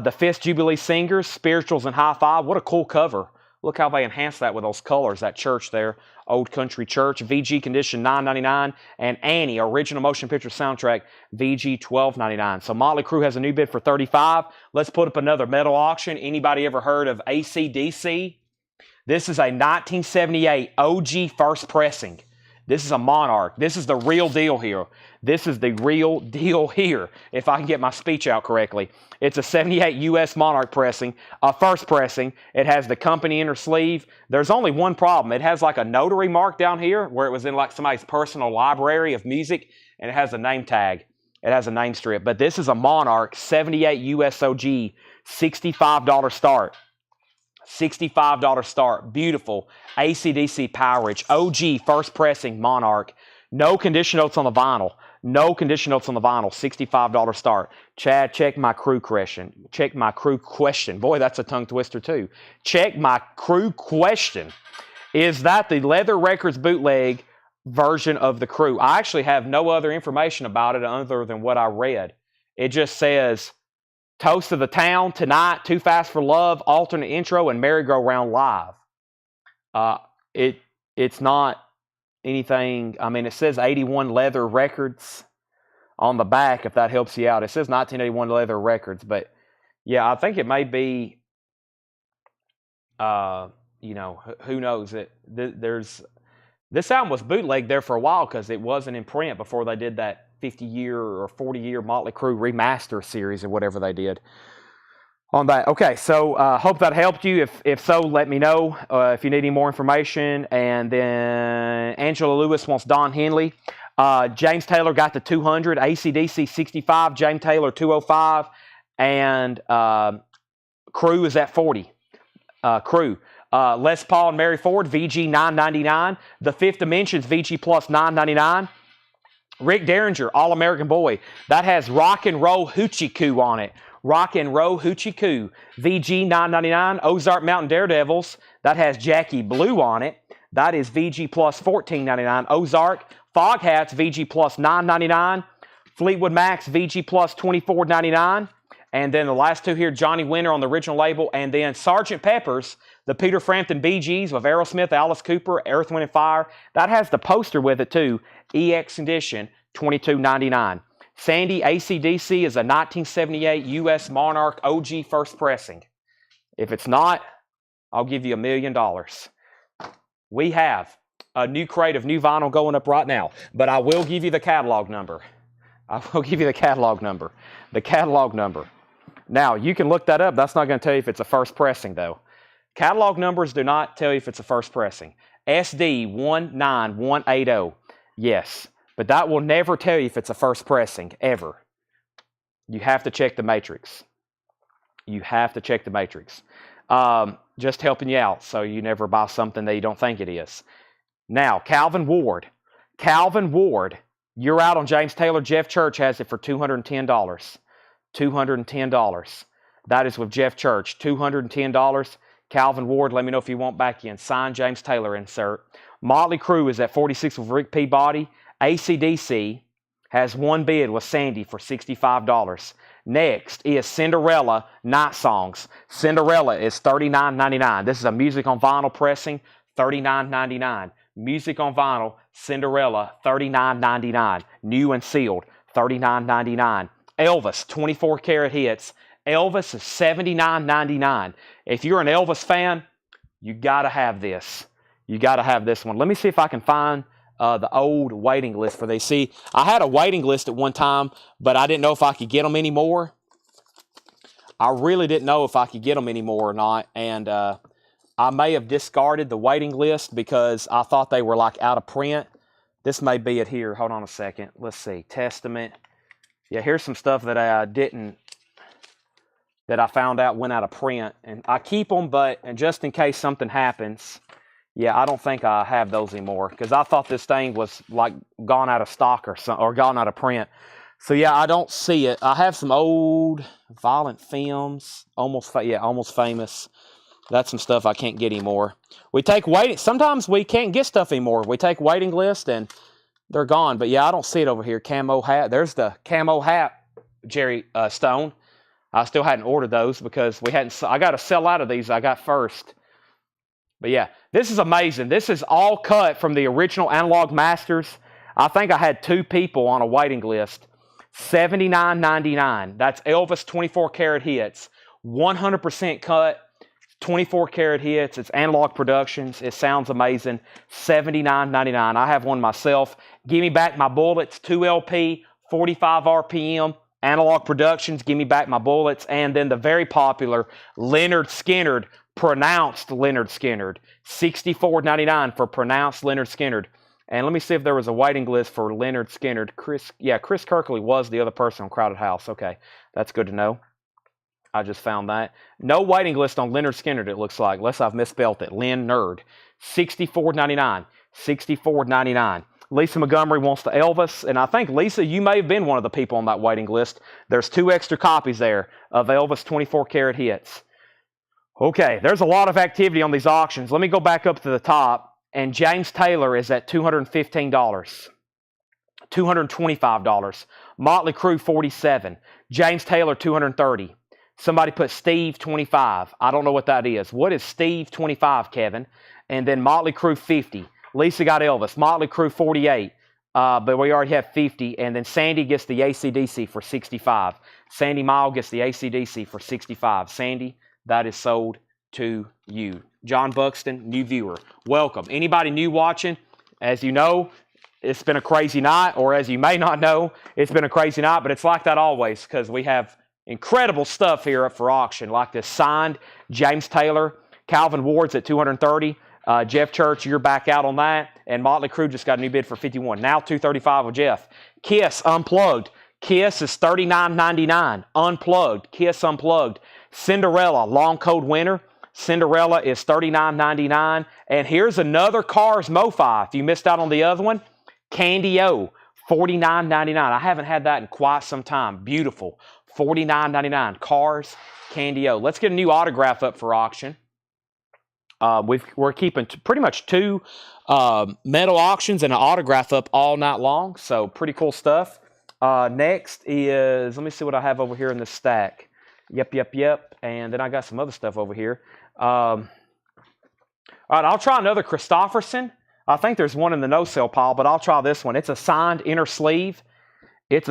The Fifth Jubilee Singers, Spirituals and High Five. What a cool cover. Look how they enhanced that with those colors, that church there, Old Country Church. VG Condition $9.99. And Annie, Original Motion Picture Soundtrack, VG $12.99. So Motley Crue has a new bid for $35. Let's put up another metal auction. Anybody ever heard of AC/DC? This is a 1978 OG first pressing. This is a Monarch. This is the real deal here. This is the real deal here, if I can get my speech out correctly. It's a 78 US Monarch pressing, a first pressing. It has the company inner sleeve. There's only one problem. It has like a notary mark down here where it was in like somebody's personal library of music, and it has a name tag. It has a name strip. But this is a Monarch 78 US OG, $65 start. $65 start. Beautiful. AC/DC Powerage. OG first pressing Monarch. No condition notes on the vinyl. No condition notes on the vinyl. $65 start. Chad, check my crew question. Check my crew question. Boy, that's a tongue twister too. Check my crew question. Is that the Leather Records bootleg version of the Crew? I actually have no other information about it other than what I read. It just says Toast of the Town, Tonight, Too Fast for Love, alternate intro, and Merry-Go-Round live. It's not anything. I mean, it says 81 Leather Records on the back, if that helps you out. It says 1981 Leather Records, but yeah, I think it may be, who knows? This album was bootlegged there for a while because it wasn't in print before they did that 50-year or 40-year Motley Crue remaster series or whatever they did on that. Okay, so hope that helped you. If so, let me know if you need any more information. And then Angela Lewis wants Don Henley. James Taylor got the 200. AC/DC 65. James Taylor 205. And Crew is at 40. Crew. Les Paul and Mary Ford, VG $9.99. The Fifth Dimensions, VG Plus $9.99. Rick Derringer, All-American Boy. That has Rock and Roll Hoochie Coo on it. Rock and Roll Hoochie Coo. VG $9.99. Ozark Mountain Daredevils. That has Jackie Blue on it. That is VG Plus $14.99. Ozark. Fog Hats, VG Plus $9.99. Fleetwood Mac's, VG Plus $24.99. And then the last two here, Johnny Winter on the original label. And then Sgt. Pepper's, the Peter Frampton Bee Gees with Aerosmith, Alice Cooper, Earth, Wind & Fire. That has the poster with it too. EX edition, $22.99. Sandy, AC/DC is a 1978 US Monarch OG first pressing. If it's not, I'll give you $1 million. We have a new crate of new vinyl going up right now, but I will give you the catalog number. I will give you the catalog number. The catalog number. Now, you can look that up. That's not going to tell you if it's a first pressing, though. Catalog numbers do not tell you if it's a first pressing. SD 19180. Yes, but that will never tell you if it's a first pressing, ever. You have to check the matrix. You have to check the matrix. Just helping you out so you never buy something that you don't think it is. Now, Calvin Ward. Calvin Ward, you're out on James Taylor. Jeff Church has it for $210. $210. That is with Jeff Church. $210. Calvin Ward, let me know if you want back in. Signed James Taylor insert. Motley Crue is at 46 with Rick Peabody. AC/DC has one bid with Sandy for $65. Next is Cinderella Night Songs. Cinderella is $39.99. This is a music on vinyl pressing, $39.99. Music on vinyl, Cinderella, $39.99. New and sealed, $39.99. Elvis, 24 karat hits. Elvis is $79.99. If you're an Elvis fan, you got to have this. You got to have this one. Let me see if I can find the old waiting list for these. See, I had a waiting list at one time, but I didn't know if I could get them anymore. I really didn't know if I could get them anymore or not, and I may have discarded the waiting list because I thought they were like out of print. This may be it here. Hold on a second. Let's see. Testament. Yeah, here's some stuff that I found out went out of print. And I keep them, and just in case something happens, yeah, I don't think I have those anymore because I thought this thing was like gone out of stock or something, or gone out of print. So yeah, I don't see it. I have some old Violent Films, almost famous. That's some stuff I can't get anymore. We take waiting. Sometimes we can't get stuff anymore. We take waiting list, and They're gone, but yeah, I don't see it over here. Camo hat. There's the camo hat, Jerry Stone. I still hadn't ordered those because we hadn't. I got to sell out of these I got first. But yeah, this is amazing. This is all cut from the original Analog Masters. I think I had 2 people on a waiting list. $79.99. That's Elvis 24 karat hits. 100% cut. 24 karat hits. It's Analog Productions. It sounds amazing. $79.99. I have one myself. Give me back my bullets. 2 LP, 45 RPM. Analog Productions. Give me back my bullets. And then the very popular Leonard Skinner, pronounced Leonard Skinner. $64.99 for pronounced Leonard Skinner. And let me see if there was a waiting list for Leonard Skinner. Chris Kirkley was the other person on Crowded House. Okay, that's good to know. I just found that. No waiting list on Leonard Skinner, it looks like, unless I've misspelled it. Lynn Nerd. $64.99. $64.99. Lisa Montgomery wants the Elvis. And I think, Lisa, you may have been one of the people on that waiting list. There's 2 extra copies there of Elvis 24 karat hits. Okay, there's a lot of activity on these auctions. Let me go back up to the top. And James Taylor is at $215. $225. Motley Crue, $47. James Taylor, $230. Somebody put Steve, $25. I don't know what that is. What is Steve, $25, Kevin? And then Motley Crue, $50. Lisa got Elvis. Motley Crue, $48. But we already have $50. And then Sandy gets the AC/DC for $65. Sandy Mile gets the AC/DC for $65. Sandy, that is sold to you. John Buxton, new viewer. Welcome. Anybody new watching? As you know, it's been a crazy night, or as you may not know, it's been a crazy night, but it's like that always because we have incredible stuff here up for auction, like this signed James Taylor, Calvin Ward's at $230. Jeff Church, you're back out on that. And Motley Crue just got a new bid for $51. Now $235 with Jeff. Kiss Unplugged. Kiss is $39.99. Unplugged. Kiss Unplugged. Cinderella, long code winner. Cinderella is $39.99. And here's another Cars MoFi. If you missed out on the other one, Candy O, $49.99. I haven't had that in quite some time. Beautiful. $49.99. Cars, Candy O. Let's get a new autograph up for auction. We're keeping pretty much 2 metal auctions and an autograph up all night long. So pretty cool stuff. Next is, let me see what I have over here in the stack. Yep. And then I got some other stuff over here. All right, I'll try another Christofferson. I think there's one in the no-sale pile, but I'll try this one. It's a signed inner sleeve. It's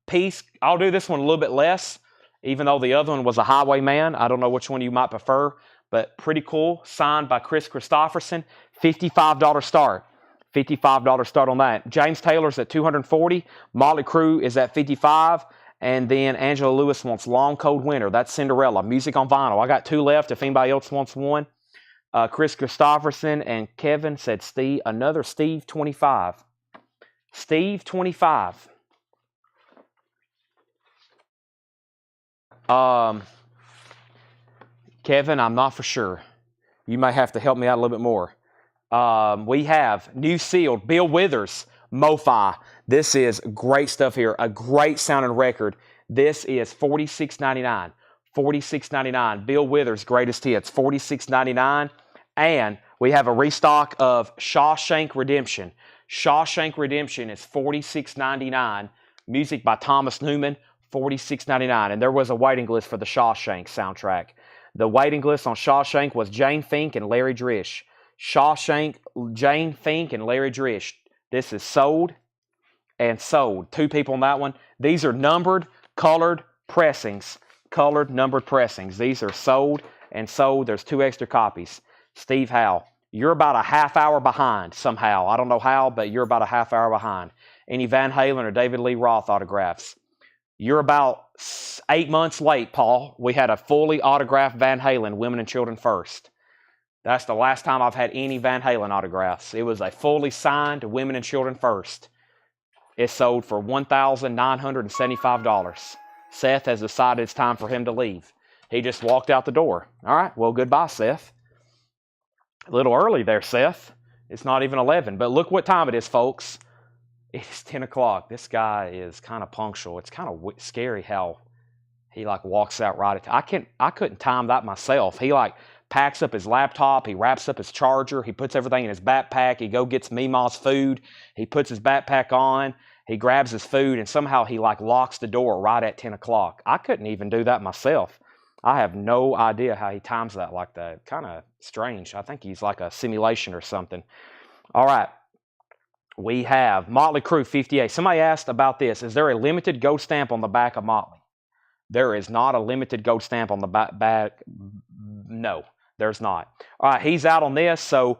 piece. I'll do this one a little bit less, even though the other one was a Highwayman. I don't know which one you might prefer, but pretty cool. Signed by Chris Christofferson. $55 start. $55 start on that. James Taylor's at $240. Motley Crue is at $55. And then Angela Lewis wants Long Code Winter. That's Cinderella. Music on vinyl. I got 2 left if anybody else wants one. Chris Christofferson and Kevin said Steve. Another Steve 25. Steve 25. Kevin, I'm not for sure. You may have to help me out a little bit more. We have new sealed Bill Withers MoFi. This is great stuff here. A great sounding record. This is $46.99. $46.99. Bill Withers' greatest hits. $46.99. And we have a restock of Shawshank Redemption. Shawshank Redemption is $46.99. Music by Thomas Newman. $46.99. And there was a waiting list for the Shawshank soundtrack. The waiting list on Shawshank was Jane Fink and Larry Drish. Shawshank, Jane Fink, and Larry Drish. This is sold and sold. 2 people on that one. These are numbered, colored pressings. Colored, numbered pressings. These are sold and sold. There's 2 extra copies. Steve Howe, you're about a half hour behind somehow. I don't know how, but you're about a half hour behind. Any Van Halen or David Lee Roth autographs? You're about 8 months late, Paul. We had a fully autographed Van Halen, Women and Children First. That's the last time I've had any Van Halen autographs. It was a fully signed Women and Children First. It sold for $1,975. Seth has decided it's time for him to leave. He just walked out the door. All right, well, goodbye, Seth. A little early there, Seth. It's not even 11, but look what time it is, folks. It's 10 o'clock. This guy is kind of punctual. It's kind of scary how he walks out right at I couldn't time that myself. He packs up his laptop, he wraps up his charger, he puts everything in his backpack, he gets Mima's food, he puts his backpack on, he grabs his food, and somehow he like locks the door right at 10 o'clock. I couldn't even do that myself. I have no idea how he times that like that. Kind of strange. I think he's like a simulation or something. All right. We have Motley Crue 58. Somebody asked about this. Is there a limited gold stamp on the back of Motley? There is not a limited gold stamp on the back. No, there's not. All right, he's out on this. So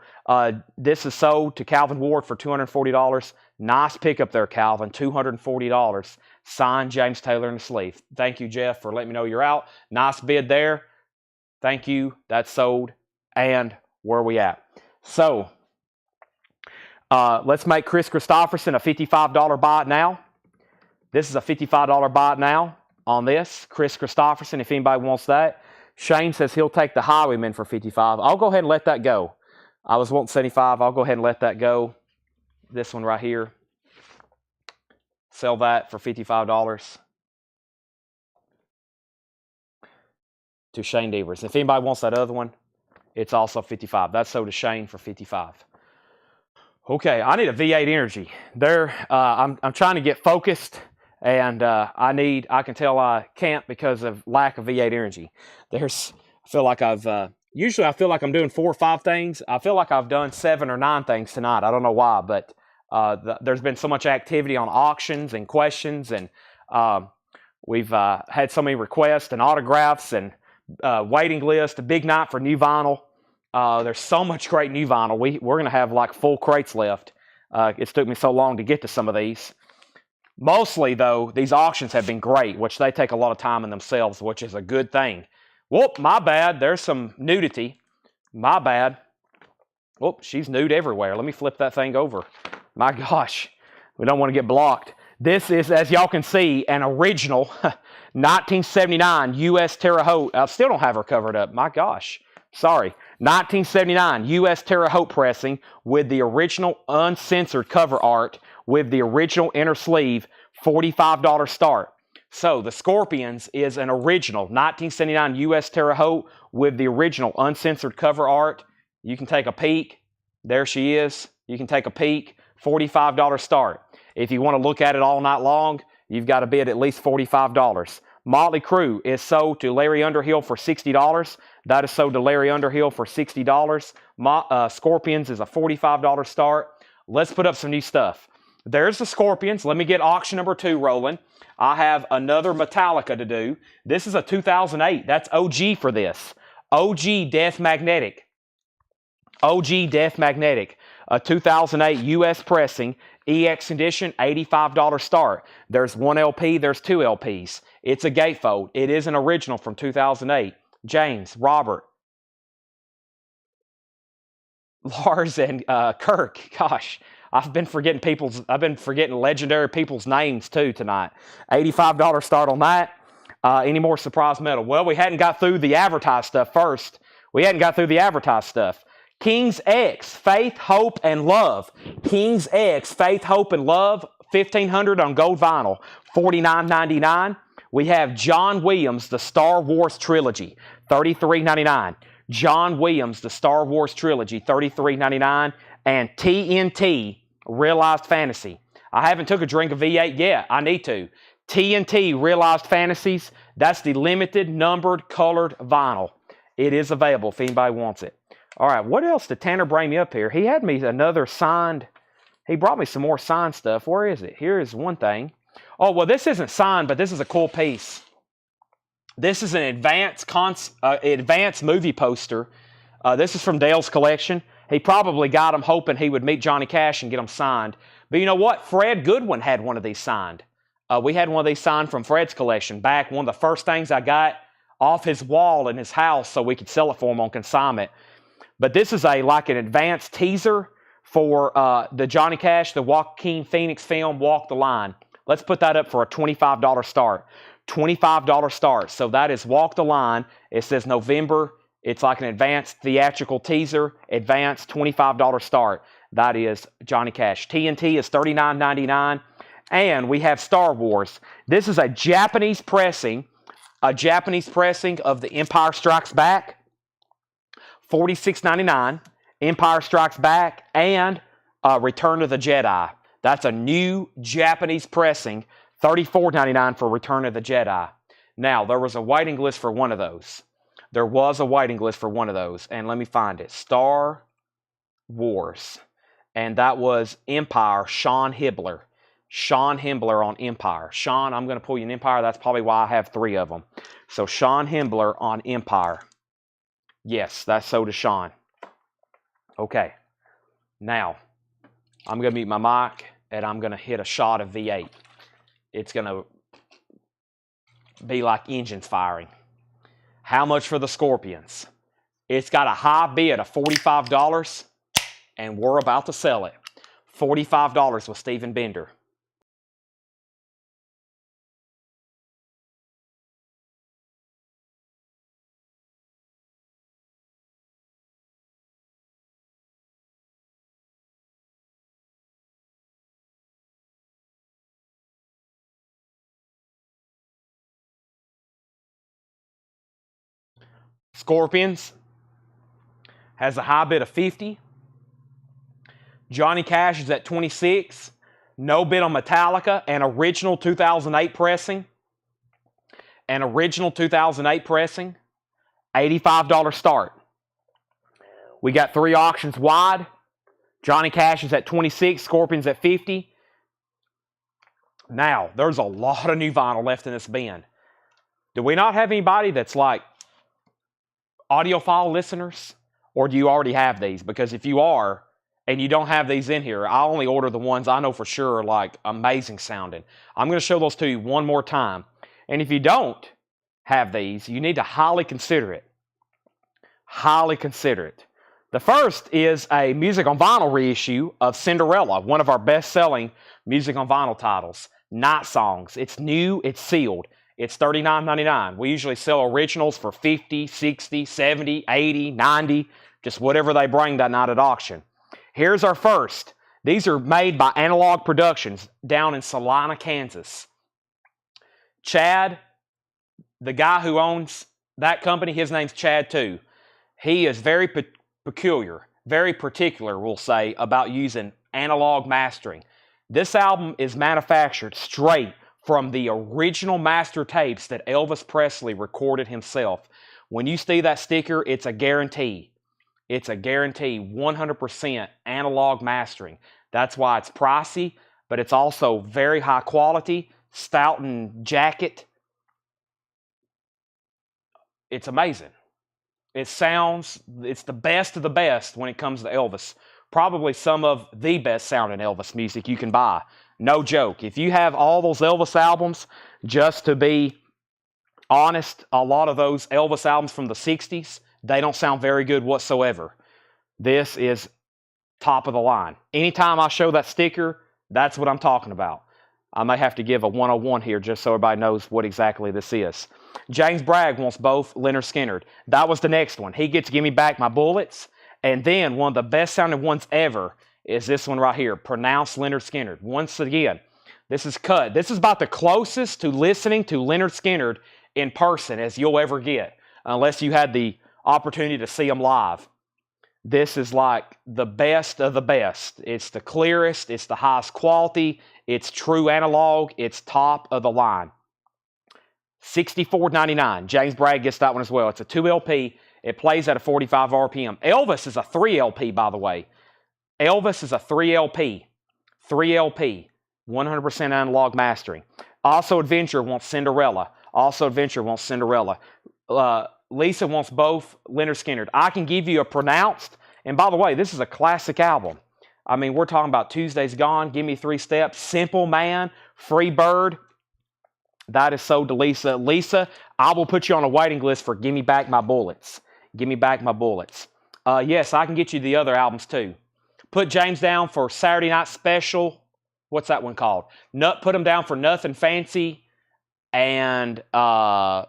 this is sold to Calvin Ward for $240. Nice pickup there, Calvin. $240. Signed James Taylor in the sleeve. Thank you, Jeff, for letting me know you're out. Nice bid there. Thank you. That's sold. And where are we at? So let's make Chris Christopherson a $55 buy it now. This is a $55 buy it now on this. Chris Christopherson, if anybody wants that. Shane says he'll take the Highwayman for $55. I'll go ahead and let that go. I was wanting $75. I'll go ahead and let that go. This one right here. Sell that for $55 to Shane Devers. If anybody wants that other one, it's also $55. That's sold to Shane for $55. Okay, I need a V8 Energy. I'm trying to get focused, and I can tell I can't because of lack of V8 Energy. I feel like usually I feel like I'm doing 4 or 5 things. I feel like I've done 7 or 9 things tonight. I don't know why, but there's been so much activity on auctions and questions, and we've had so many requests and autographs and waiting list, a big night for new vinyl. There's so much great new vinyl. We're going to have like full crates left. It's took me so long to get to some of these. Mostly, though, these auctions have been great, which they take a lot of time in themselves, which is a good thing. Whoop, my bad. There's some nudity. My bad. Whoop, she's nude everywhere. Let me flip that thing over. My gosh, we don't want to get blocked. This is, as y'all can see, an original 1979 U.S. Terre Haute. I still don't have her covered up. My gosh. Sorry. 1979 U.S. Terre Haute pressing with the original uncensored cover art with the original inner sleeve, $45 start. So the Scorpions is an original 1979 U.S. Terre Haute with the original uncensored cover art. You can take a peek. There she is. You can take a peek. $45 start. If you want to look at it all night long, you've got to bid at least $45. Motley Crue is sold to Larry Underhill for $60. That is sold to Larry Underhill for $60. Scorpions is a $45 start. Let's put up some new stuff. There's the Scorpions. Let me get auction number 2 rolling. I have another Metallica to do. This is a 2008. That's OG for this. OG Death Magnetic. OG Death Magnetic. A 2008 U.S. pressing. EX edition, $85 start. There's 1 LP, there's 2 LPs. It's a gatefold. It is an original from 2008. James, Robert, Lars, and Kirk. Gosh, I've been forgetting legendary people's names too tonight. $85 start on that. Any more surprise metal? Well, we hadn't got through the advertised stuff first. King's X, Faith, Hope, and Love. King's X, Faith, Hope, and Love, $1,500 on gold vinyl, $49.99. We have John Williams, the Star Wars Trilogy, $33.99. John Williams, the Star Wars Trilogy, $33.99. And TNT, Realized Fantasy. I haven't took a drink of V8 yet. I need to. TNT, Realized Fantasies. That's the limited, numbered, colored vinyl. It is available if anybody wants it. All right, what else did Tanner bring me up here? He had me another signed. He brought me some more signed stuff. Where is it? Here is one thing. Oh, well, this isn't signed, but this is a cool piece. This is an advanced movie poster. This is from Dale's collection. He probably got them hoping he would meet Johnny Cash and get them signed. But you know what? Fred Goodwin had one of these signed. We had one of these signed from Fred's collection back. One of the first things I got off his wall in his house so we could sell it for him on consignment. But this is like an advanced teaser for the Johnny Cash, the Joaquin Phoenix film, Walk the Line. Let's put that up for a $25 start. $25 start. So that is Walk the Line. It says November. It's like an advanced theatrical teaser. Advanced $25 start. That is Johnny Cash. TNT is $39.99. And we have Star Wars. This is a Japanese pressing of The Empire Strikes Back. $46.99. Empire Strikes Back, and Return of the Jedi. That's a new Japanese pressing, $34.99 for Return of the Jedi. Now, there was a waiting list for one of those. And let me find it. Star Wars. And that was Empire, Sean Hibbler. Sean Hibbler on Empire. Sean, I'm going to pull you an Empire. That's probably why I have 3 of them. So Sean Hibbler on Empire. Yes, that's so does Sean. Okay. Now, I'm going to mute my mic, and I'm going to hit a shot of V8. It's going to be like engines firing. How much for the Scorpions? It's got a high bid of $45, and we're about to sell it. $45 with Stephen Bender. Scorpions has a high bid of 50. Johnny Cash is at 26. No bid on Metallica, an original 2008 pressing. $85 start. We got 3 auctions wide. Johnny Cash is at 26, Scorpions at 50. Now, there's a lot of new vinyl left in this bin. Do we not have anybody that's like audiophile listeners? Or do you already have these? Because if you are, and you don't have these in here, I only order the ones I know for sure are like amazing sounding. I'm going to show those to you one more time. And if you don't have these, you need to highly consider it. Highly consider it. The first is a music on vinyl reissue of Cinderella, one of our best-selling music on vinyl titles. Night Songs. It's new, it's sealed. It's $39.99. We usually sell originals for $50, $60, $70, $80, $90, just whatever they bring that night at auction. Here's our first. These are made by Analog Productions down in Salina, Kansas. Chad, the guy who owns that company, his name's Chad too. He is very peculiar, very particular, we'll say, about using analog mastering. This album is manufactured straight from the original master tapes that Elvis Presley recorded himself. When you see that sticker, it's a guarantee. It's a guarantee, 100% analog mastering. That's why it's pricey, but it's also very high quality. Stoughton jacket. It's amazing. It sounds, it's the best of the best when it comes to Elvis. Probably some of the best sounding Elvis music you can buy. No joke. If you have all those Elvis albums, just to be honest, a lot of those Elvis albums from the 60s, they don't sound very good whatsoever. This is top of the line. Anytime I show that sticker, that's what I'm talking about. I may have to give a 101 here just so everybody knows what exactly this is. James Bragg wants both Lynyrd Skynyrd. That was the next one. He gets Give Me Back My Bullets. And then one of the best sounding ones ever is this one right here, Pronounce Lynyrd Skynyrd. Once again, this is cut. This is about the closest to listening to Lynyrd Skynyrd in person as you'll ever get, unless you had the opportunity to see him live. This is like the best of the best. It's the clearest, it's the highest quality, it's true analog, it's top of the line. $64.99. James Bragg gets that one as well. It's a 2 LP. It plays at a 45 RPM. Elvis is a 3 LP, by the way. Elvis is a 3 LP. 3 LP. 100% analog mastering. Also Adventure wants Cinderella. Lisa wants both Lynyrd Skynyrd. I can give you a pronounced, and by the way, this is a classic album. I mean, we're talking about Tuesday's Gone, Give Me 3 Steps, Simple Man, Free Bird. That is so to Lisa. Lisa, I will put you on a waiting list for Give Me Back My Bullets. Give Me Back My Bullets. Yes, I can get you the other albums too. Put James down for Saturday Night Special. What's that one called? Put him down for Nothing Fancy. And it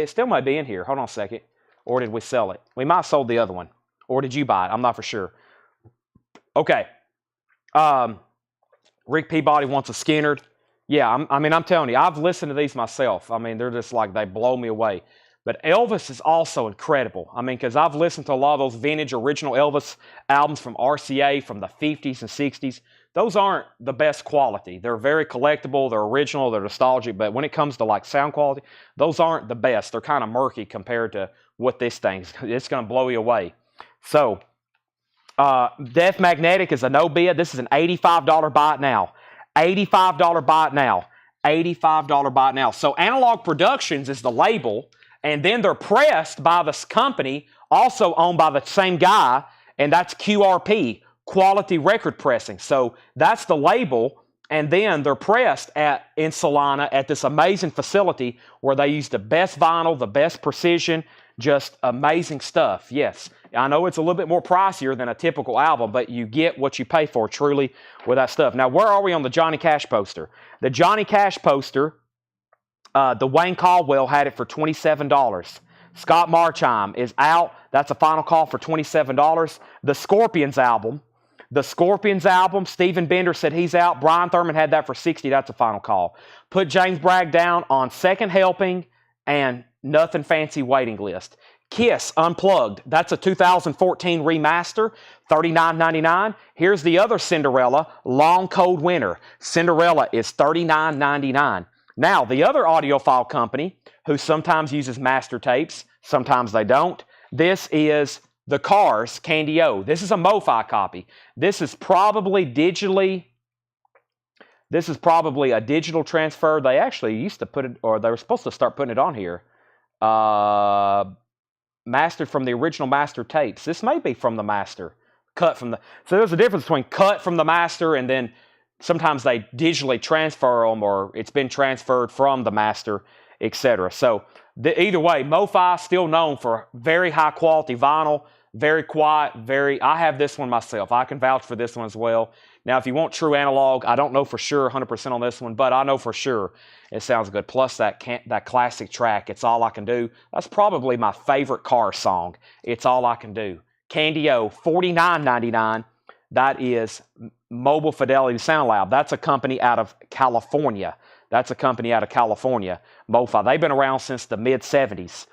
still might be in here. Hold on a second. Or did we sell it? We might have sold the other one. Or did you buy it? I'm not for sure. Okay. Rick Peabody wants a Skynyrd. Yeah, I'm telling you, I've listened to these myself. I mean, they're just like, they blow me away. But Elvis is also incredible. I mean, because I've listened to a lot of those vintage original Elvis albums from RCA from the 50s and 60s. Those aren't the best quality. They're very collectible, they're original, they're nostalgic, but when it comes to like sound quality, those aren't the best. They're kind of murky compared to what this thing's. It's going to blow you away. So, Death Magnetic is a no bid. This is an $85 buy it now. $85 buy it now. $85 buy it now. So Analog Productions is the label, and then they're pressed by this company, also owned by the same guy, and that's QRP, Quality Record Pressing. So that's the label, and then they're pressed in Salina at this amazing facility where they use the best vinyl, the best precision, just amazing stuff. Yes, I know it's a little bit more pricier than a typical album, but you get what you pay for truly with that stuff. Now, where are we on the Johnny Cash poster? The Johnny Cash poster, the Wayne Caldwell had it for $27. Scott Marchheim is out. That's a final call for $27. The Scorpions album, Stephen Bender said he's out. Brian Thurman had that for $60. That's a final call. Put James Bragg down on second helping and Nothing Fancy waiting list. Kiss Unplugged. That's a 2014 remaster, $39.99. Here's the other Cinderella, Long Cold Winter. Cinderella is $39.99. Now, the other audiophile company, who sometimes uses master tapes, sometimes they don't, this is the Cars Candy O. This is a MoFi copy. This is probably a digital transfer. They actually used to put it, or they were supposed to start putting it on here. Mastered from the original master tapes. This may be from the master. Cut from the... So there's a difference between cut from the master and then sometimes they digitally transfer them, or it's been transferred from the master, etc. So either way, MoFi still known for very high quality vinyl, very quiet, I have this one myself. I can vouch for this one as well. Now, if you want true analog, I don't know for sure 100% on this one, but I know for sure it sounds good. Plus that classic track, It's All I Can Do. That's probably my favorite car song. It's All I Can Do. Candy O, $49.99. That is Mobile Fidelity Sound Lab. That's a company out of California. MoFi. They've been around since the mid-70s.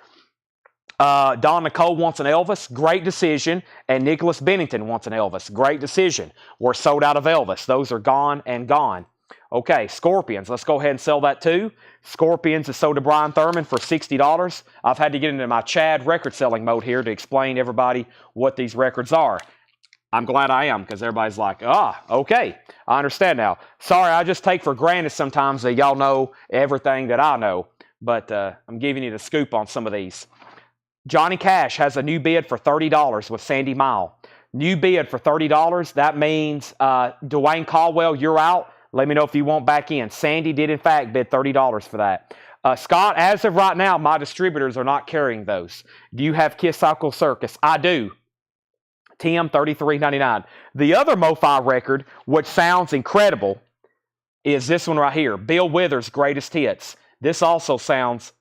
Don Nicole wants an Elvis. Great decision. And Nicholas Bennington wants an Elvis. Great decision. We're sold out of Elvis. Those are gone and gone. Okay, Scorpions. Let's go ahead and sell that too. Scorpions is sold to Brian Thurman for $60. I've had to get into my Chad record selling mode here to explain to everybody what these records are. I'm glad I am, because everybody's like, okay, I understand now. Sorry, I just take for granted sometimes that y'all know everything that I know, but I'm giving you the scoop on some of these. Johnny Cash has a new bid for $30 with Sandy Mile. New bid for $30. That means Dwayne Caldwell, you're out. Let me know if you want back in. Sandy did, in fact, bid $30 for that. Scott, as of right now, my distributors are not carrying those. Do you have Kiss Cycle Circus? I do. Tim, $33.99. The other MoFi record, which sounds incredible, is this one right here. Bill Withers' Greatest Hits. This also sounds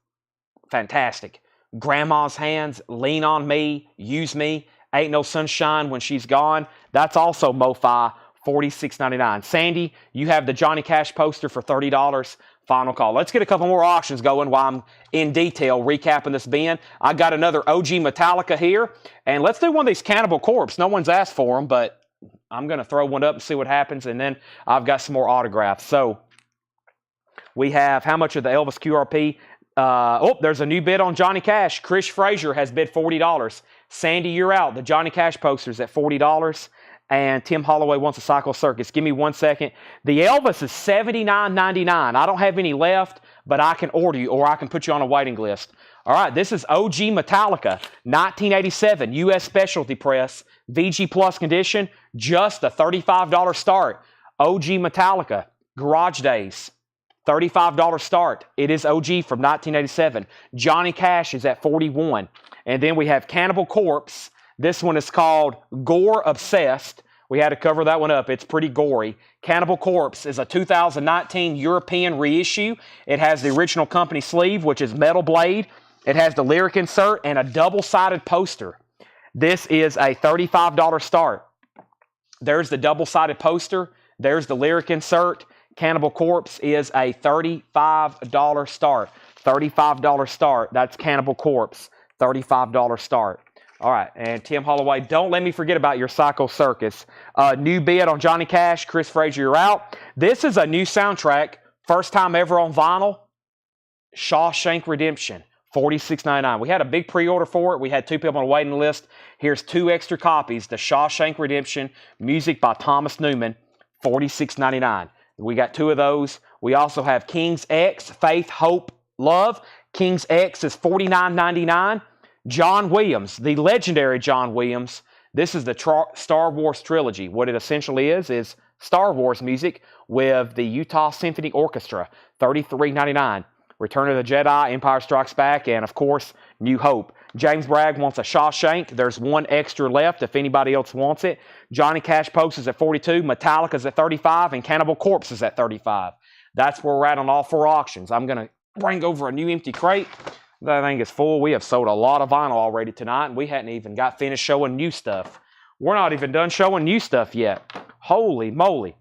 fantastic. Grandma's Hands, Lean on Me, Use Me, Ain't No Sunshine When She's Gone. That's also MoFi, $46.99. Sandy, you have the Johnny Cash poster for $30. Final call. Let's get a couple more auctions going while I'm in detail recapping this bin. I got another OG Metallica here, and let's do one of these Cannibal Corpse. No one's asked for them, but I'm going to throw one up and see what happens, and then I've got some more autographs. So we have, how much of the Elvis QRP? There's a new bid on Johnny Cash. Chris Frazier has bid $40. Sandy, you're out. The Johnny Cash poster's at $40. And Tim Holloway wants a Cycle Circus. Give me 1 second. The Elvis is $79.99. I don't have any left, but I can order you, or I can put you on a waiting list. All right, this is OG Metallica, 1987, U.S. Specialty Press, VG Plus condition, just a $35 start. OG Metallica, Garage Days, $35 start. It is OG from 1987. Johnny Cash is at $41. And then we have Cannibal Corpse. This one is called Gore Obsessed. We had to cover that one up. It's pretty gory. Cannibal Corpse is a 2019 European reissue. It has the original company sleeve, which is metal blade. It has the lyric insert and a double-sided poster. This is a $35 start. There's the double-sided poster. There's the lyric insert. Cannibal Corpse is a $35 start. $35 start. That's Cannibal Corpse. $35 start. All right, and Tim Holloway, don't let me forget about your Psycho Circus. New bid on Johnny Cash. Chris Frazier, you're out. This is a new soundtrack. First time ever on vinyl. Shawshank Redemption. $46.99. We had a big pre-order for it. We had 2 people on the waiting list. Here's 2 extra copies. The Shawshank Redemption, music by Thomas Newman, $46.99. We got 2 of those. We also have King's X, Faith, Hope, Love. King's X is $49.99. John Williams, the legendary John Williams. This is the Star Wars trilogy. What it essentially is Star Wars music with the Utah Symphony Orchestra, $33.99. Return of the Jedi, Empire Strikes Back, and of course, New Hope. James Bragg wants a Shawshank. There's 1 extra left if anybody else wants it. Johnny Cash Post is at $42, Metallica's at $35, and Cannibal Corpse is at $35. That's where we're at on all 4 auctions. I'm going to bring over a new empty crate. That thing is full. We have sold a lot of vinyl already tonight, and we hadn't even got finished showing new stuff. We're not even done showing new stuff yet. Holy moly.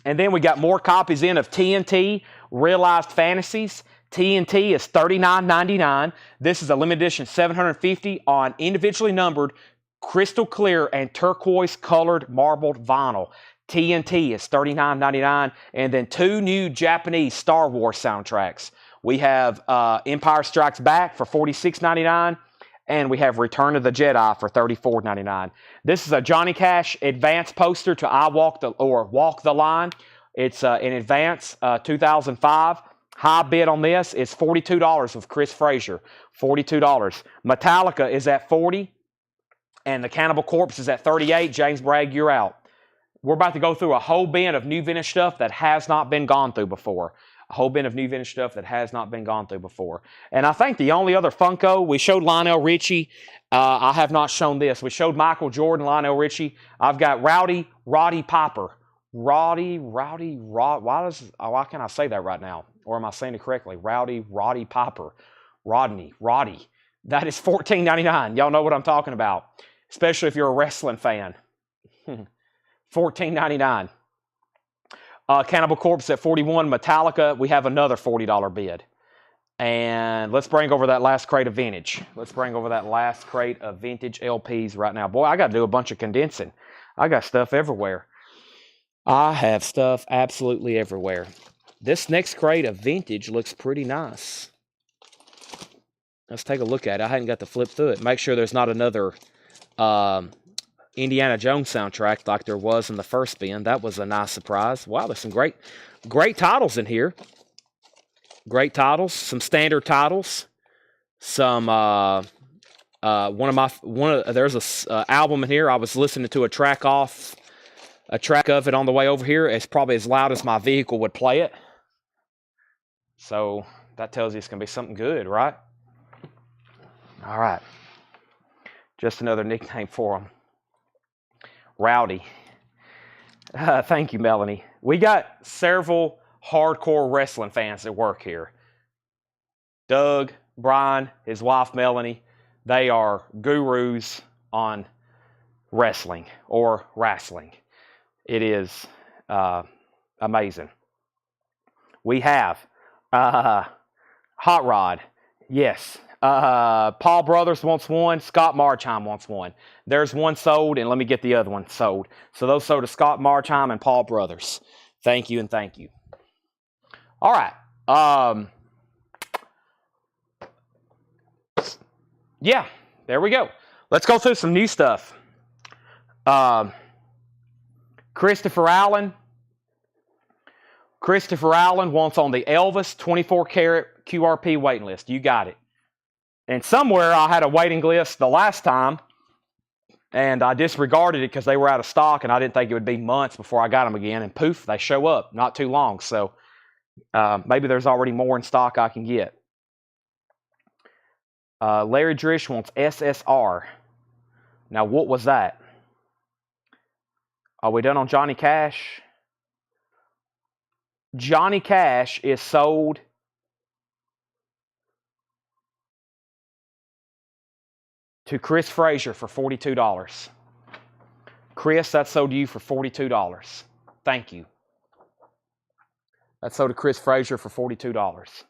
And then we got more copies in of TNT, Realized Fantasies. TNT is $39.99. This is a limited edition 750 on individually numbered crystal clear and turquoise colored marbled vinyl. TNT is $39.99. And then 2 new Japanese Star Wars soundtracks. We have Empire Strikes Back for $46.99. And we have Return of the Jedi for $34.99. This is a Johnny Cash advance poster to Walk the Line. It's in advance, 2005. High bid on this is $42 with Chris Frazier. $42. Metallica is at $40. And the Cannibal Corpse is at $38. James Bragg, you're out. We're about to go through a whole bin of new vintage stuff that has not been gone through before. A whole bin of new vintage stuff that has not been gone through before. And I think the only other Funko, we showed Lionel Richie. I have not shown this. We showed Michael Jordan, Lionel Richie. I've got Roddy Piper. Why can't I say that right now? Or am I saying it correctly? Roddy Piper. Roddy. That is $14.99. Y'all know what I'm talking about. Especially if you're a wrestling fan. $14.99. Cannibal Corpse at $41. Metallica, we have another $40 bid. And let's bring over that last crate of vintage. Let's bring over that last crate of vintage LPs right now. Boy, I got to do a bunch of condensing. I got stuff everywhere. I have stuff absolutely everywhere. This next crate of vintage looks pretty nice. Let's take a look at it. I hadn't got to flip through it. Make sure there's not another Indiana Jones soundtrack like there was in the first bin. That was a nice surprise. Wow, there's some great titles in here. Great titles, some standard titles, some there's a album in here. I was listening to a track of it on the way over here. It's probably as loud as my vehicle would play it. So that tells you it's going to be something good, right? All right. Just another nickname for him. Rowdy. Thank you, Melanie. We got several hardcore wrestling fans that work here. Doug, Brian, his wife, Melanie, they are gurus on wrestling or wrestling. It is amazing. We have Hot Rod. Yes. Paul Brothers wants one. Scott Marchheim wants one. There's one sold, and let me get the other one sold. So those sold to Scott Marchheim and Paul Brothers. Thank you and thank you. All right. Yeah, there we go. Let's go through some new stuff. Christopher Allen. Christopher Allen wants on the Elvis 24-karat QRP waiting list. You got it. And somewhere I had a waiting list the last time, and I disregarded it because they were out of stock, and I didn't think it would be months before I got them again. And poof, they show up. Not too long. So maybe there's already more in stock I can get. Larry Drish wants SSR. Now, what was that? Are we done on Johnny Cash? Johnny Cash is sold to Chris Frazier for $42. Chris, that's sold to you for $42. Thank you. That's sold to Chris Frazier for $42.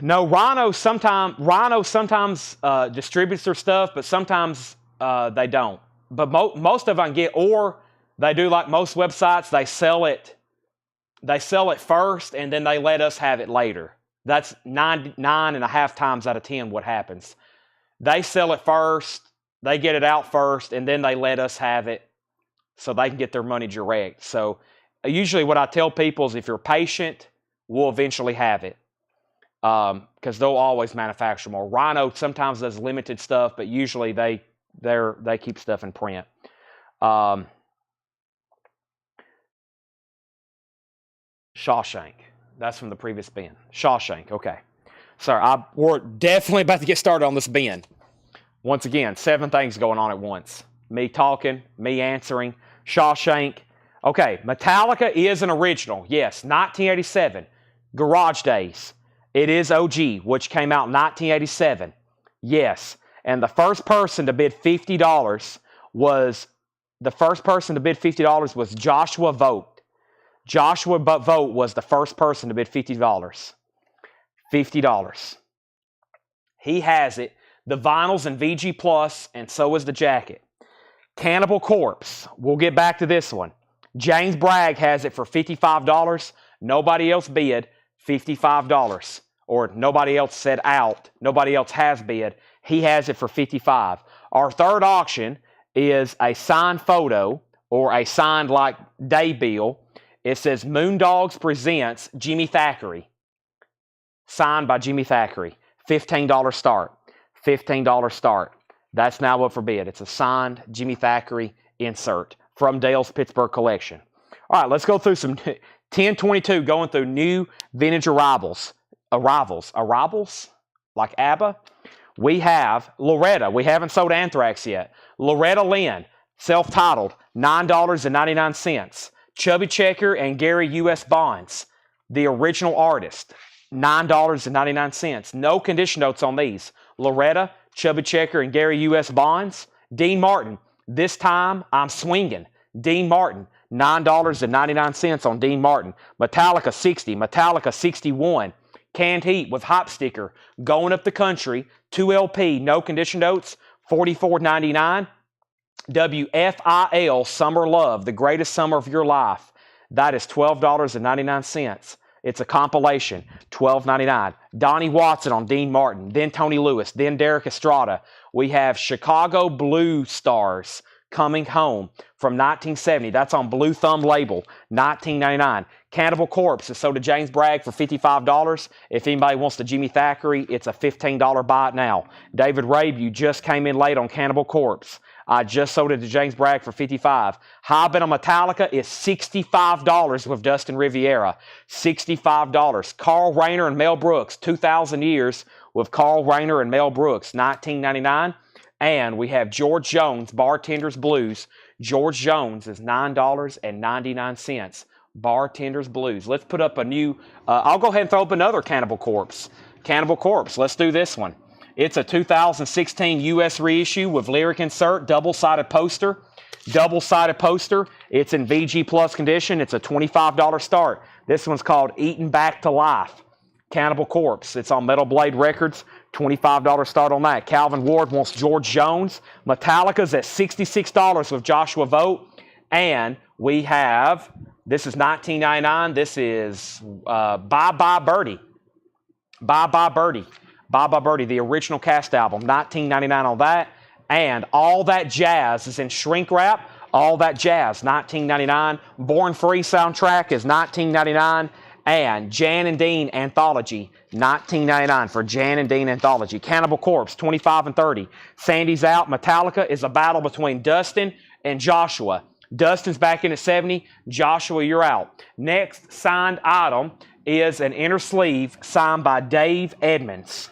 No, Rhino sometimes distributes their stuff, but sometimes they don't. But most of them I can get, or they do like most websites, they sell it first and then they let us have it later. That's 9.5 times out of 10 what happens. They sell it first, they get it out first, and then they let us have it so they can get their money direct. So usually what I tell people is if you're patient, we'll eventually have it. Because they'll always manufacture more. Rhino sometimes does limited stuff, but usually they keep stuff in print. Shawshank. That's from the previous bin. Shawshank. Okay. Sorry, we're definitely about to get started on this bin. Once again, 7 things going on at once. Me talking, me answering. Shawshank. Okay, Metallica is an original. Yes, 1987. Garage Days. It is OG, which came out in 1987. Yes. And the first person to bid $50 was Joshua Vogt. Joshua Vogt was the first person to bid $50. $50. He has it. The vinyl's in VG Plus, and so is the jacket. Cannibal Corpse. We'll get back to this one. James Bragg has it for $55. Nobody else bid. $55. Or nobody else said out. Nobody else has bid. He has it for $55. Our third auction is a signed photo or a signed like day bill. It says Moondogs Presents Jimmy Thackeray. Signed by Jimmy Thackeray. $15 start. $15 start. That's now up for bid. It's a signed Jimmy Thackeray insert from Dale's Pittsburgh collection. All right, let's go through some 1022, going through new vintage arrivals, like ABBA. We have Loretta. We haven't sold Anthrax yet. Loretta Lynn, self-titled, $9.99. Chubby Checker and Gary U.S. Bonds, the original artist, $9.99. No condition notes on these. Loretta, Chubby Checker, and Gary U.S. Bonds. Dean Martin, This Time I'm Swinging. Dean Martin, $9.99 on Dean Martin. Metallica 60, Metallica 61. Canned Heat with Hop Sticker, Going Up the Country, 2 LP, no condition notes, $44.99. WFIL Summer Love, The Greatest Summer of Your Life. That is $12.99. It's a compilation, $12.99. Donnie Watson on Dean Martin, then Tony Lewis, then Derek Estrada. We have Chicago Blue Stars, Coming Home from 1970. That's on Blue Thumb label, $19.99. Cannibal Corpse is sold to James Bragg for $55. If anybody wants the Jimmy Thackeray, it's a $15 buy it now. David Rabe, you just came in late on Cannibal Corpse. I just sold it to James Bragg for $55. High bid on Metallica is $65 with Dustin Riviera. $65. Carl Rayner and Mel Brooks, 2,000 Years with Carl Rayner and Mel Brooks, $19.99. And we have George Jones, Bartender's Blues. George Jones is $9.99. Bartender's Blues. Let's put up a new, I'll go ahead and throw up another Cannibal Corpse. Cannibal Corpse, let's do this one. It's a 2016 U.S. reissue with lyric insert, double-sided poster. Double-sided poster. It's in VG Plus condition. It's a $25 start. This one's called Eaten Back to Life. Cannibal Corpse. It's on Metal Blade Records. $25 start on that. Calvin Ward wants George Jones. Metallica's at $66 with Joshua Vogt. And we have, this is $19.99. This is Bye Bye Birdie. Bye Bye Birdie. Bye Bye Birdie, the original cast album, $19.99 on that. And All That Jazz is in shrink wrap. All That Jazz, $19.99. Born Free soundtrack is $19.99. And Jan and Dean Anthology, $19.99 for Jan and Dean Anthology. Cannibal Corpse, $25 and $30. Sandy's Out. Metallica is a battle between Dustin and Joshua. Dustin's back in at $70. Joshua, you're out. Next signed item is an inner sleeve signed by Dave Edmonds.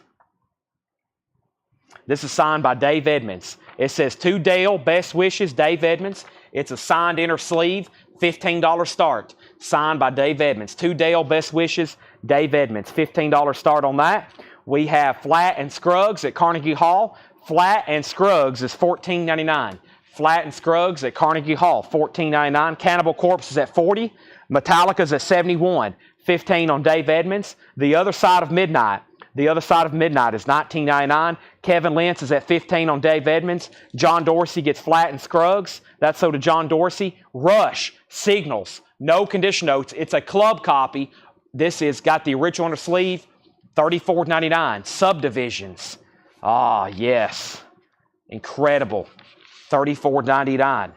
This is signed by Dave Edmonds. It says, To Dale, Best Wishes, Dave Edmonds. It's a signed inner sleeve, $15 start. Signed by Dave Edmonds. To Dale, Best Wishes, Dave Edmonds. $15 start on that. We have Flat and Scruggs at Carnegie Hall. Flat and Scruggs is $14.99. Flat and Scruggs at Carnegie Hall, $14.99. Cannibal Corpse is at $40. Metallica's at $71. $15 on Dave Edmonds. The Other Side of Midnight. The Other Side of Midnight is $19.99. Kevin Lentz is at $15 on Dave Edmonds. John Dorsey gets Flat and Scruggs. That's sold to John Dorsey. Rush, Signals, no condition notes. It's a club copy. This is got the original on the sleeve. $34.99. Subdivisions. Ah, yes. Incredible. $34.99.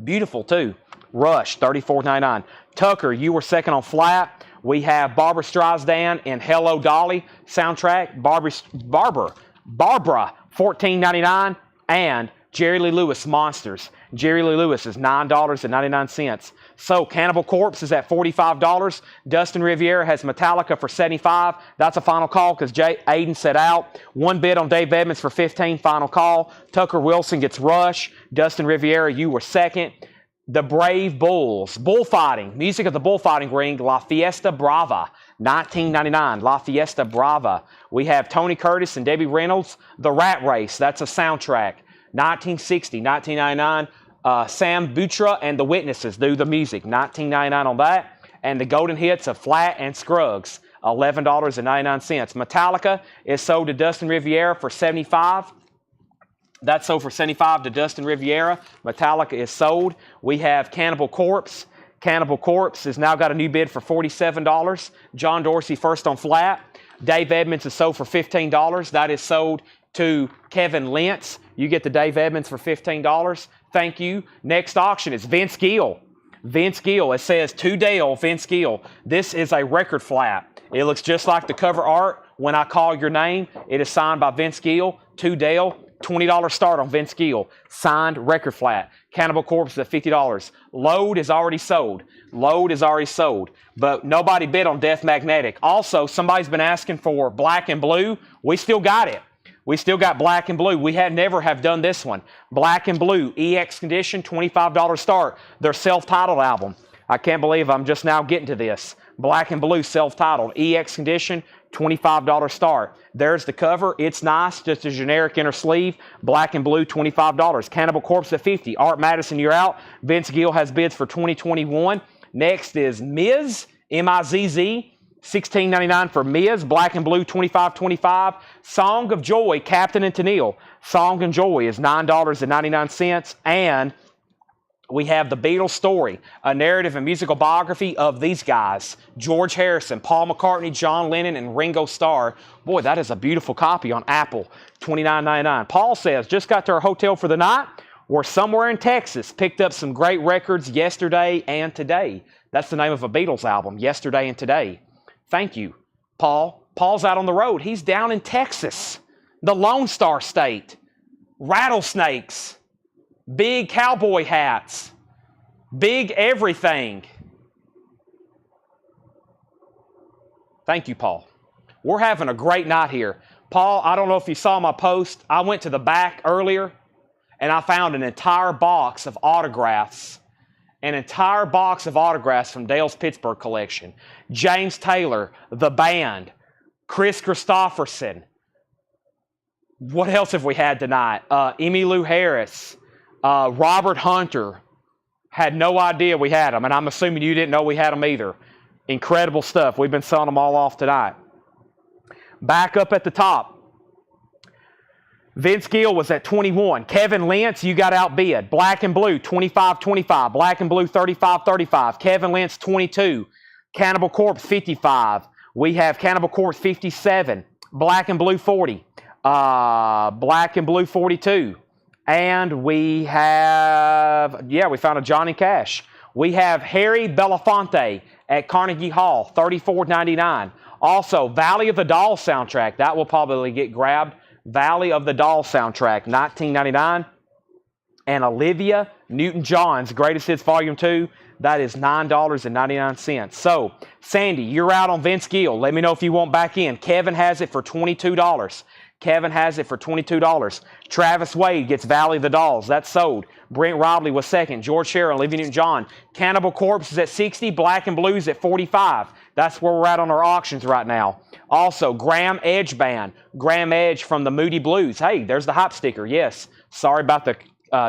Beautiful, too. Rush, $34.99. Tucker, You Were Second on Flat. We have Barbara Streisand and Hello Dolly soundtrack. Barbara, $14.99. And Jerry Lee Lewis, Monsters. Jerry Lee Lewis is $9.99. So Cannibal Corpse is at $45. Dustin Riviera has Metallica for $75. That's a final call because Aiden said out. One bid on Dave Edmonds for $15. Final call. Tucker Wilson gets Rush. Dustin Riviera, You Were Second. The Brave Bulls. Bullfighting. Music of the Bullfighting Ring. La Fiesta Brava. $19.99. La Fiesta Brava. We have Tony Curtis and Debbie Reynolds. The Rat Race. That's a soundtrack. $19.60. $19.99. Sam Butra and The Witnesses do the music. $19.99 on that. And the golden hits of Flat and Scruggs. $11.99. Metallica is sold to Dustin Riviera for $75. That's sold for $75 to Dustin Riviera. Metallica is sold. We have Cannibal Corpse. Cannibal Corpse has now got a new bid for $47. John Dorsey first on Flat. Dave Edmonds is sold for $15. That is sold to Kevin Lentz. You get the Dave Edmonds for $15. Thank you. Next auction is Vince Gill. Vince Gill. It says to Dale, Vince Gill. This is a record flat. It looks just like the cover art. When I call your name, it is signed by Vince Gill. To Dale. $20 start on Vince Gill. Signed record flat. Cannibal Corpse is at $50. Load is already sold. Load is already sold. But nobody bid on Death Magnetic. Also, somebody's been asking for Black and Blue. We still got it. We still got Black and Blue. We never have done this one. Black and Blue, EX condition, $25 start. Their self-titled album. I can't believe I'm just now getting to this. Black and Blue, self-titled, EX condition, $25 start. There's the cover. It's nice, just a generic inner sleeve. Black and Blue, $25. Cannibal Corpse at $50. Art Madison, you're out. Vince Gill has bids for $20.21. Next is Miz, M-I-Z-Z. $16.99 for Miz. Black and Blue, $25.25. Song of Joy, Captain and Tennille. Song of Joy is $9.99. And we have The Beatles Story, a narrative and musical biography of these guys. George Harrison, Paul McCartney, John Lennon, and Ringo Starr. Boy, that is a beautiful copy on Apple. $29.99. Paul says, just got to our hotel for the night. We're somewhere in Texas. Picked up some great records yesterday and today. That's the name of a Beatles album, Yesterday and Today. Thank you, Paul. Paul's out on the road. He's down in Texas, the Lone Star State. Rattlesnakes, big cowboy hats, big everything. Thank you, Paul. We're having a great night here. Paul, I don't know if you saw my post. I went to the back earlier, and I found an entire box of autographs. An entire box of autographs from Dale's Pittsburgh collection. James Taylor, the band, Chris Christopherson. What else have we had tonight? Emmylou Harris, Robert Hunter. Had no idea we had them, and I'm assuming you didn't know we had them either. Incredible stuff. We've been selling them all off tonight. Back up at the top. Vince Gill was at 21. Kevin Lentz, you got outbid. Black and Blue, 25-25. Black and Blue, 35-35. Kevin Lentz, 22. Cannibal Corpse, 55. We have Cannibal Corpse, 57. Black and Blue, 40. Black and Blue, 42. And we have, we found a Johnny Cash. We have Harry Belafonte at Carnegie Hall, $34.99. Also, Valley of the Dolls soundtrack. That will probably get grabbed. Valley of the Dolls soundtrack, $19.99. And Olivia Newton-John's Greatest Hits Volume 2, that is $9.99. So, Sandy, you're out on Vince Gill. Let me know if you want back in. Kevin has it for $22. Kevin has it for $22. Travis Wade gets Valley of the Dolls. That's sold. Brent Robley was second. George Sherrill, Olivia Newton-John. Cannibal Corpse is at $60. Black and Blues at $45. That's where we're at on our auctions right now. Also, Graham Edge Band. Graham Edge from the Moody Blues. Hey, there's the hop sticker. Yes. Sorry about the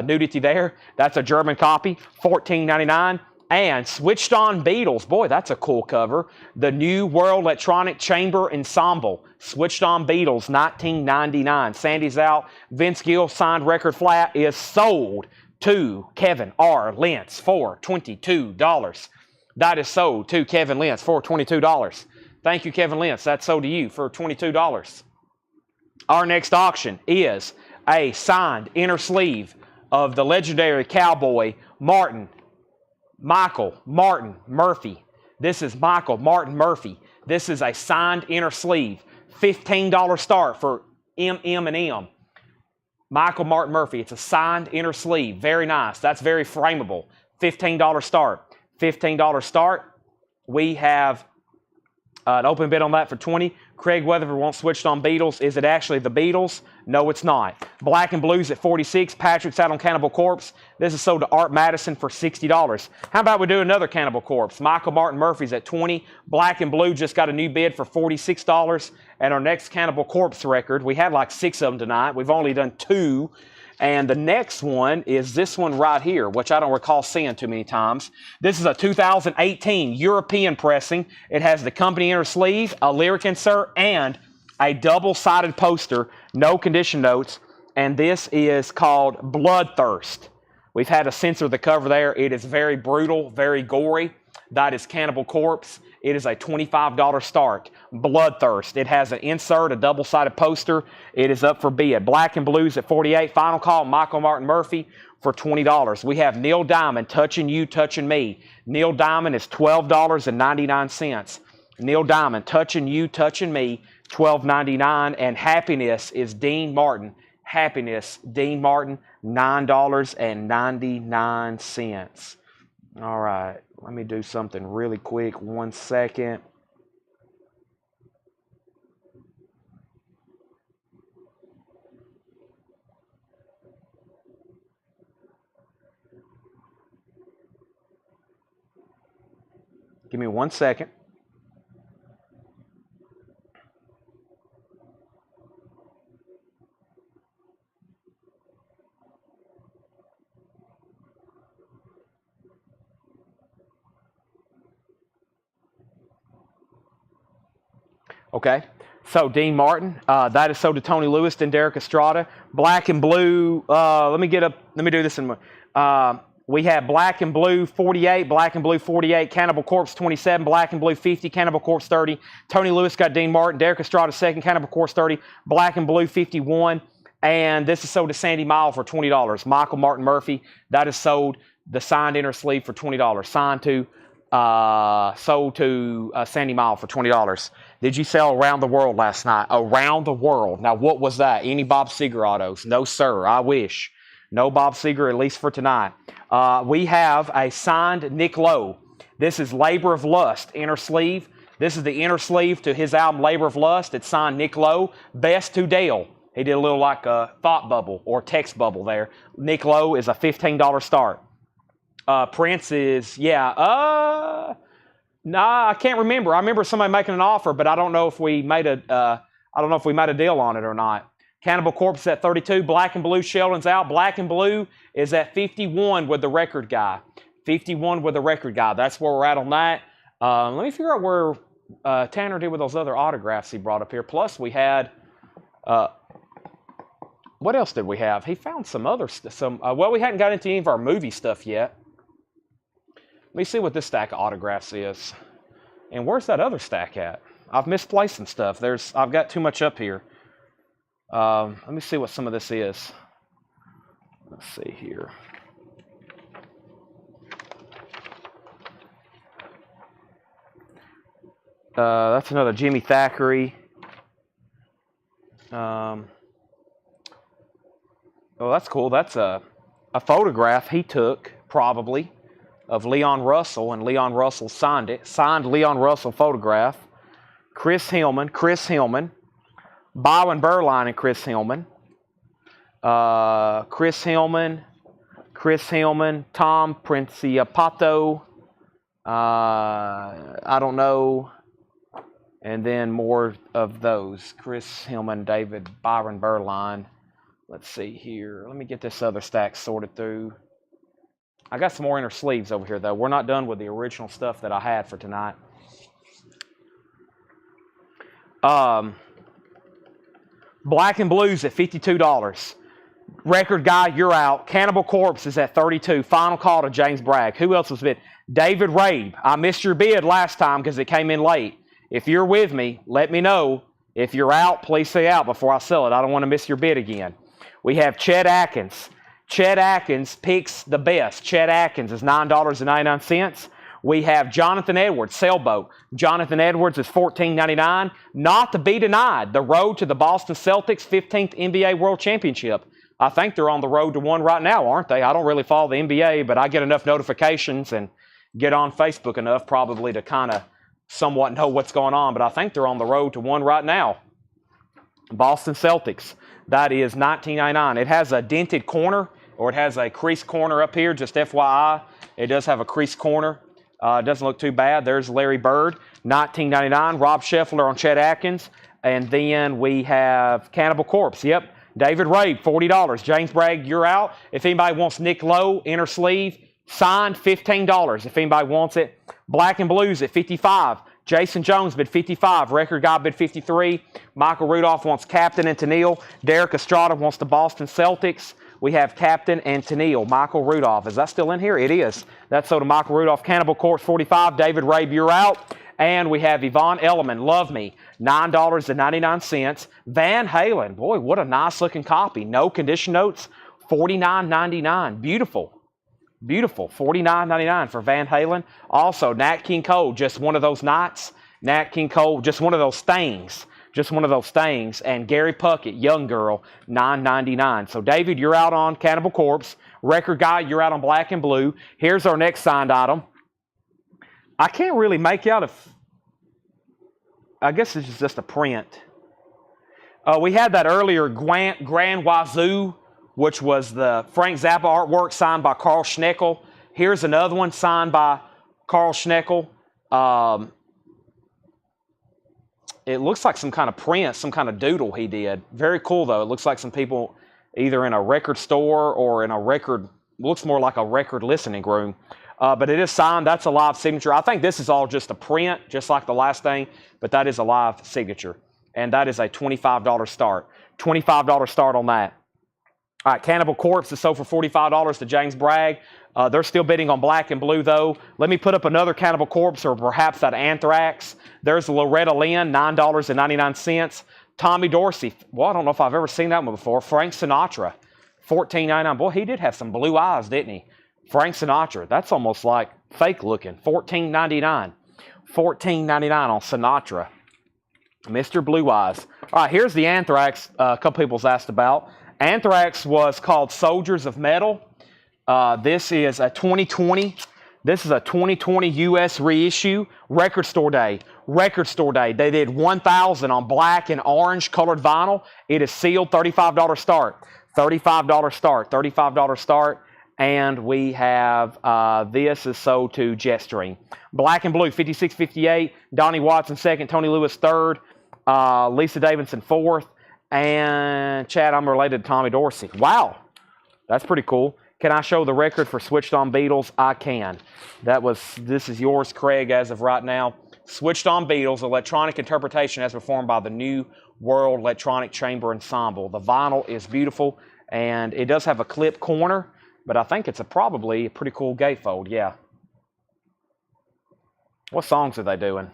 nudity there. That's a German copy. $14.99. And Switched On Beatles. Boy, that's a cool cover. The New World Electronic Chamber Ensemble. Switched On Beatles, 1999. Sandy's out. Vince Gill signed record flat is sold to Kevin R. Lentz for $22. That is sold to Kevin Lentz for $22. Thank you, Kevin Lentz. That's sold to you for $22. Our next auction is a signed inner sleeve of the legendary cowboy Michael Martin Murphy. This is Michael Martin Murphy. This is a signed inner sleeve. $15 start for M&M. Michael Martin Murphy. It's a signed inner sleeve. Very nice. That's very frameable. $15 start. $15 start. We have an open bid on that for $20. Craig Weatherford wants Switched On Beatles. Is it actually the Beatles? No, it's not. Black and Blues at $46. Patrick's out on Cannibal Corpse. This is sold to Art Madison for $60. How about we do another Cannibal Corpse? Michael Martin Murphy's at $20. Black and Blue just got a new bid for $46. And our next Cannibal Corpse record, we had like 6 of them tonight. We've only done 2. And the next one is this one right here, which I don't recall seeing too many times. This is a 2018 European pressing. It has the company inner sleeve, a lyric insert, and a double-sided poster, no condition notes. And this is called Bloodthirst. We've had to censor the cover there. It is very brutal, very gory. That is Cannibal Corpse. It is a $25 start. Bloodthirst. It has an insert, a double-sided poster. It is up for bid. Black and Blues at $48. Final call, Michael Martin Murphy for $20. We have Neil Diamond, Touching You, Touching Me. Neil Diamond is $12.99. Neil Diamond, Touching You, Touching Me, $12.99. And Happiness is Dean Martin. Happiness, Dean Martin, $9.99. All right, let me do something really quick. 1 second. Give me 1 second. Okay, so Dean Martin, that is sold to Tony Lewis and Derek Estrada. Black and Blue, let me do this in we have Black and Blue 48, Black and Blue 48, Cannibal Corpse 27, Black and Blue 50, Cannibal Corpse 30. Tony Lewis got Dean Martin, Derek Estrada second, Cannibal Corpse 30, Black and Blue 51. And this is sold to Sandy Mile for $20. Michael Martin Murphy, that is sold, the signed inner sleeve for $20. Sold to Sandy Mile for $20. Did you sell Around the World last night? Around the World. Now, what was that? Any Bob Seger autos? No, sir. I wish. No Bob Seger, at least for tonight. We have a signed Nick Lowe. This is Labor of Lust, inner sleeve. This is the inner sleeve to his album Labor of Lust. It's signed Nick Lowe. Best to Dale. He did a little like a thought bubble or text bubble there. Nick Lowe is a $15 start. Prince is, nah, I can't remember. I remember somebody making an offer, but I don't know if we made a deal on it or not. Cannibal Corpse at 32. Black and Blue, Sheldon's out. Black and Blue is at 51 with the record guy. 51 with the record guy. That's where we're at on that. Let me figure out where Tanner did with those other autographs he brought up here. Plus, we had, what else did we have? He found some other stuff. Well, we hadn't got into any of our movie stuff yet. Let me see what this stack of autographs is. And where's that other stack at? I've misplaced some stuff. I've got too much up here. Let me see what some of this is. Let's see here. That's another Jimmy Thackeray. Oh, that's cool. That's a photograph he took, probably, of Leon Russell, and Leon Russell signed it. Signed Leon Russell photograph. Chris Hillman, Byron Berline and Chris Hillman. Chris Hillman, Tom Principato. I don't know. And then more of those. Chris Hillman, David, Byron Berline. Let's see here. Let me get this other stack sorted through. I got some more inner sleeves over here, though. We're not done with the original stuff that I had for tonight. Black and Blues at $52. Record Guy, you're out. Cannibal Corpse is at $32. Final call to James Bragg. Who else was bid? David Rabe. I missed your bid last time because it came in late. If you're with me, let me know. If you're out, please say out before I sell it. I don't want to miss your bid again. We have Chet Atkins. Chet Atkins picks the best. Chet Atkins is $9.99. We have Jonathan Edwards, Sailboat. Jonathan Edwards is $14.99. Not to be denied, the road to the Boston Celtics 15th NBA World Championship. I think they're on the road to one right now, aren't they? I don't really follow the NBA, but I get enough notifications and get on Facebook enough probably to kind of somewhat know what's going on. But I think they're on the road to one right now. Boston Celtics. That is $19.99. It has a dented corner, or it has a creased corner up here, just FYI. It does have a creased corner. It doesn't look too bad. There's Larry Bird, $19.99. Rob Scheffler on Chet Atkins. And then we have Cannibal Corpse. Yep. David Rabe, $40. James Bragg, you're out. If anybody wants Nick Lowe, inner sleeve, signed, $15. If anybody wants it. Black and Blues at $55. Jason Jones bid $55. Record Guy bid $53. Michael Rudolph wants Captain and Tennille. Derek Estrada wants the Boston Celtics. We have Captain and Tennille. Michael Rudolph. Is that still in here? It is. That's sold to Michael Rudolph. Cannibal Corpse, $45. David Rabe, you're out. And we have Yvonne Elliman, Love Me, $9.99. Van Halen, boy, what a nice-looking copy. No condition notes, $49.99. Beautiful. Beautiful. $49.99 for Van Halen. Also, Nat King Cole, just one of those nights. Nat King Cole, just one of those things. Just one of those things. And Gary Puckett, Young Girl, $9.99. So, David, you're out on Cannibal Corpse. Record Guy, you're out on Black and Blue. Here's our next signed item. I can't really make out if... I guess it's just a print. We had that earlier, Grand Wazoo, which was the Frank Zappa artwork signed by Carl Schneckel. Here's another one signed by Carl Schneckel. It looks like some kind of print, some kind of doodle he did. Very cool, though. It looks like some people either in a record store or in a record, looks more like a record listening room. But it is signed. That's a live signature. I think this is all just a print, just like the last thing, but that is a live signature. And that is a $25 start. $25 start on that. All right, Cannibal Corpse is sold for $45 to James Bragg. They're still bidding on Black and Blue, though. Let me put up another Cannibal Corpse, or perhaps that Anthrax. There's Loretta Lynn, $9.99. Tommy Dorsey. Well, I don't know if I've ever seen that one before. Frank Sinatra, $14.99. Boy, he did have some blue eyes, didn't he? Frank Sinatra. That's almost like fake looking. $14.99. $14.99 on Sinatra. Mr. Blue Eyes. All right, here's the Anthrax a couple people's asked about. Anthrax was called Soldiers of Metal. This is a 2020. This is a 2020 U.S. reissue. Record Store Day. Record Store Day. They did 1,000 on black and orange colored vinyl. It is sealed. $35 start. $35 start. $35 start. And we have, this is sold to Jetstream. Black and Blue, $56.58. Donnie Watson, second. Tony Lewis, third. Lisa Davidson, fourth. And Chad, I'm related to Tommy Dorsey. Wow. That's pretty cool. Can I show the record for Switched On Beatles? I can. This is yours, Craig, as of right now. Switched On Beatles, electronic interpretation as performed by the New World Electronic Chamber Ensemble. The vinyl is beautiful, and it does have a clip corner, but I think it's probably a pretty cool gatefold, yeah. What songs are they doing?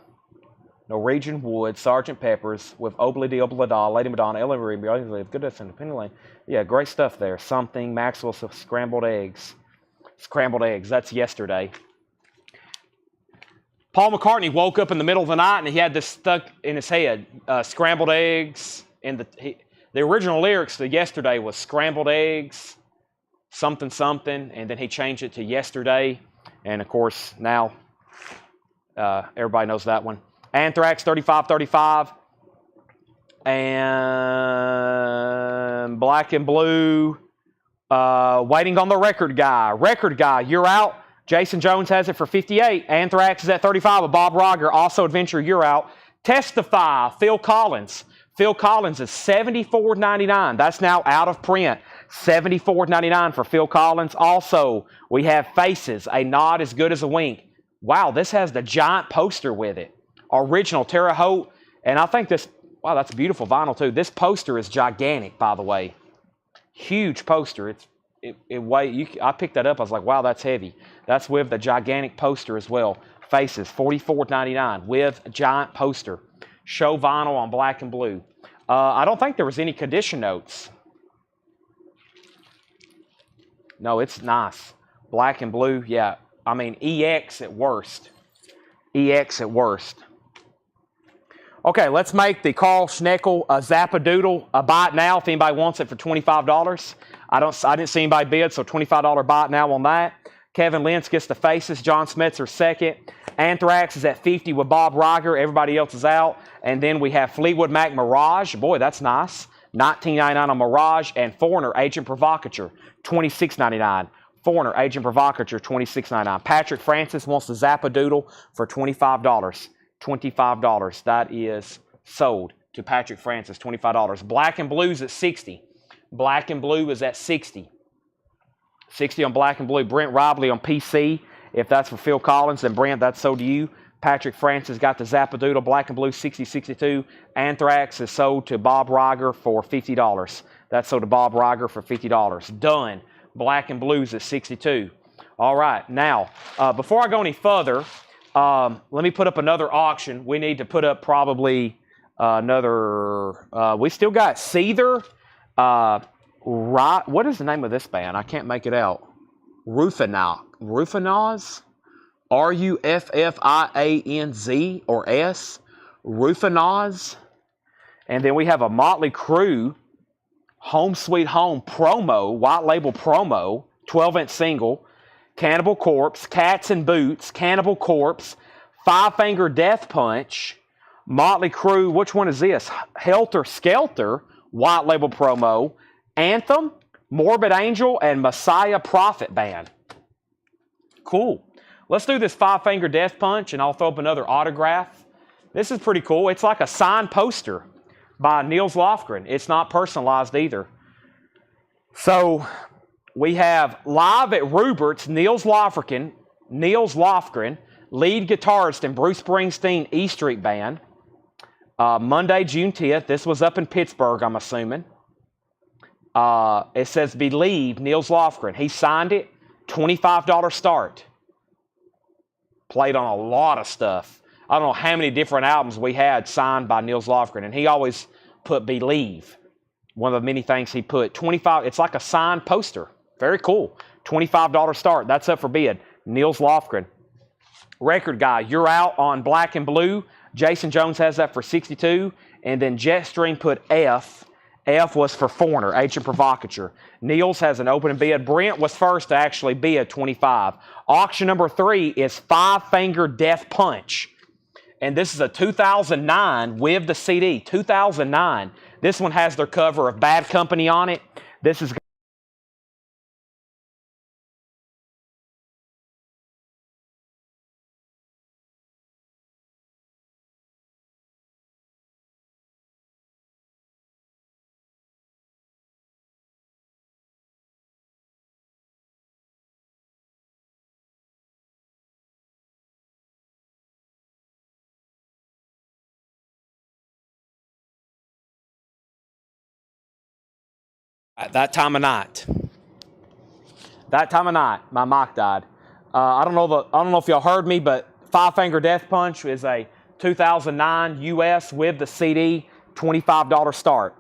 Norwegian Wood, Sgt. Pepper's, with Obla Di Obla Da, Lady Madonna, Ella Marie, Goodness, Independently. Yeah, great stuff there. Something, Maxwell's Scrambled Eggs. Scrambled Eggs, that's Yesterday. Paul McCartney woke up in the middle of the night and he had this stuck in his head. Scrambled eggs. And the original lyrics to Yesterday was scrambled eggs, something, something, and then he changed it to Yesterday. And of course, now everybody knows that one. Anthrax, $35.35. And Black and Blue, waiting on the Record Guy. Record Guy, you're out. Jason Jones has it for $58. Anthrax is at $35 with Bob Roger. Also Adventure, you're out. Testify, Phil Collins. Phil Collins is $74.99. That's now out of print. $74.99 for Phil Collins. Also, we have Faces, A Nod as Good as a Wink. Wow, this has the giant poster with it. Original Terre Haute. And I think this, wow, that's beautiful vinyl too. This poster is gigantic, by the way. Huge poster. I picked that up. I was like, wow, that's heavy. That's with the gigantic poster as well. Faces, $44.99 with a giant poster. Show vinyl on black and blue. I don't think there was any condition notes. No, it's nice. Black and blue, yeah. I mean, EX at worst. EX at worst. Okay, let's make the Carl Schneckel Zappadoodle a buy it now if anybody wants it for $25. I didn't see anybody bid, so $25 buy it now on that. Kevin Lentz gets the Faces. John Smetzer second. Anthrax is at 50 with Bob Riger. Everybody else is out. And then we have Fleetwood Mac Mirage. Boy, that's nice. $19.99 on Mirage. And Foreigner, Agent Provocateur, $26.99. Foreigner, Agent Provocateur, $26.99. Patrick Francis wants the Zappadoodle for $25. $25. That is sold to Patrick Francis, $25. Black and Blue's at 60. Black and Blue is at 60. 60 on Black and Blue. Brent Robley on PC. If that's for Phil Collins, then Brent, that's sold to you. Patrick Francis got the Zappadoodle. Black and Blue, 60-62. Anthrax is sold to Bob Riger for $50. That's sold to Bob Riger for $50. Done. Black and Blues at 62. All right. Now, before I go any further, let me put up another auction. We need to put up probably another. We still got Seether. What is the name of this band? I can't make it out. Rufinaz? Ruffianz or S? Rufinaz. And then we have a Motley Crue Home Sweet Home promo, white label promo, 12-inch single. Cannibal Corpse, Cats and Boots, Cannibal Corpse, Five Finger Death Punch, Motley Crue, which one is this? Helter Skelter, white label promo, Anthem, Morbid Angel, and Messiah Prophet Band. Cool. Let's do this Five Finger Death Punch, and I'll throw up another autograph. This is pretty cool. It's like a signed poster by Niels Lofgren. It's not personalized either. So we have live at Rupert's, Niels Lofgren, lead guitarist in Bruce Springsteen E Street Band. Monday, June 10th. This was up in Pittsburgh, I'm assuming. It says Believe, Niels Lofgren. He signed it, $25 start. Played on a lot of stuff. I don't know how many different albums we had signed by Niels Lofgren, and he always put Believe. One of the many things he put. 25. It's like a signed poster. Very cool. $25 start. That's up for bid. Niels Lofgren. Record Guy, You're Out on Black and Blue. Jason Jones has that for $62. And then Jetstream put F. F was for Foreigner, Agent Provocateur. Niels has an open bid. Brent was first to actually bid $25. Auction number 3 is Five Finger Death Punch. And this is a 2009 with the CD. 2009. This one has their cover of Bad Company on it. This is at that time of night. That time of night, my mic died. I don't know if y'all heard me, but Five Finger Death Punch is a 2009 US with the CD, $25 start.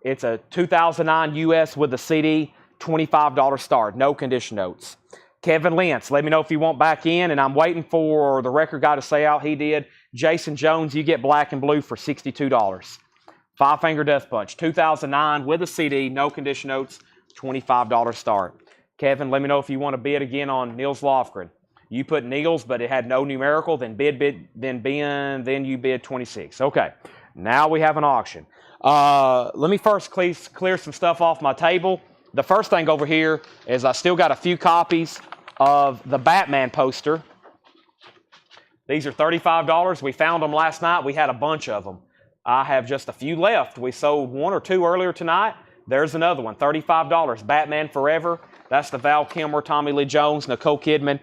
It's a 2009 US with the CD, $25 start. No condition notes. Kevin Lentz, let me know if you want back in, and I'm waiting for the record guy to say out he did. Jason Jones, you get Black and Blue for $62. Five Finger Death Punch, 2009 with a CD, no condition notes, $25 start. Kevin, let me know if you want to bid again on Niels Lofgren. You put Niels, but it had no numerical, then then you bid 26. Okay, now we have an auction. Let me first clear some stuff off my table. The first thing over here is I still got a few copies of the Batman poster. These are $35. We found them last night. We had a bunch of them. I have just a few left. We sold 1 or 2 earlier tonight. There's another one, $35. Batman Forever. That's the Val Kilmer, Tommy Lee Jones, Nicole Kidman.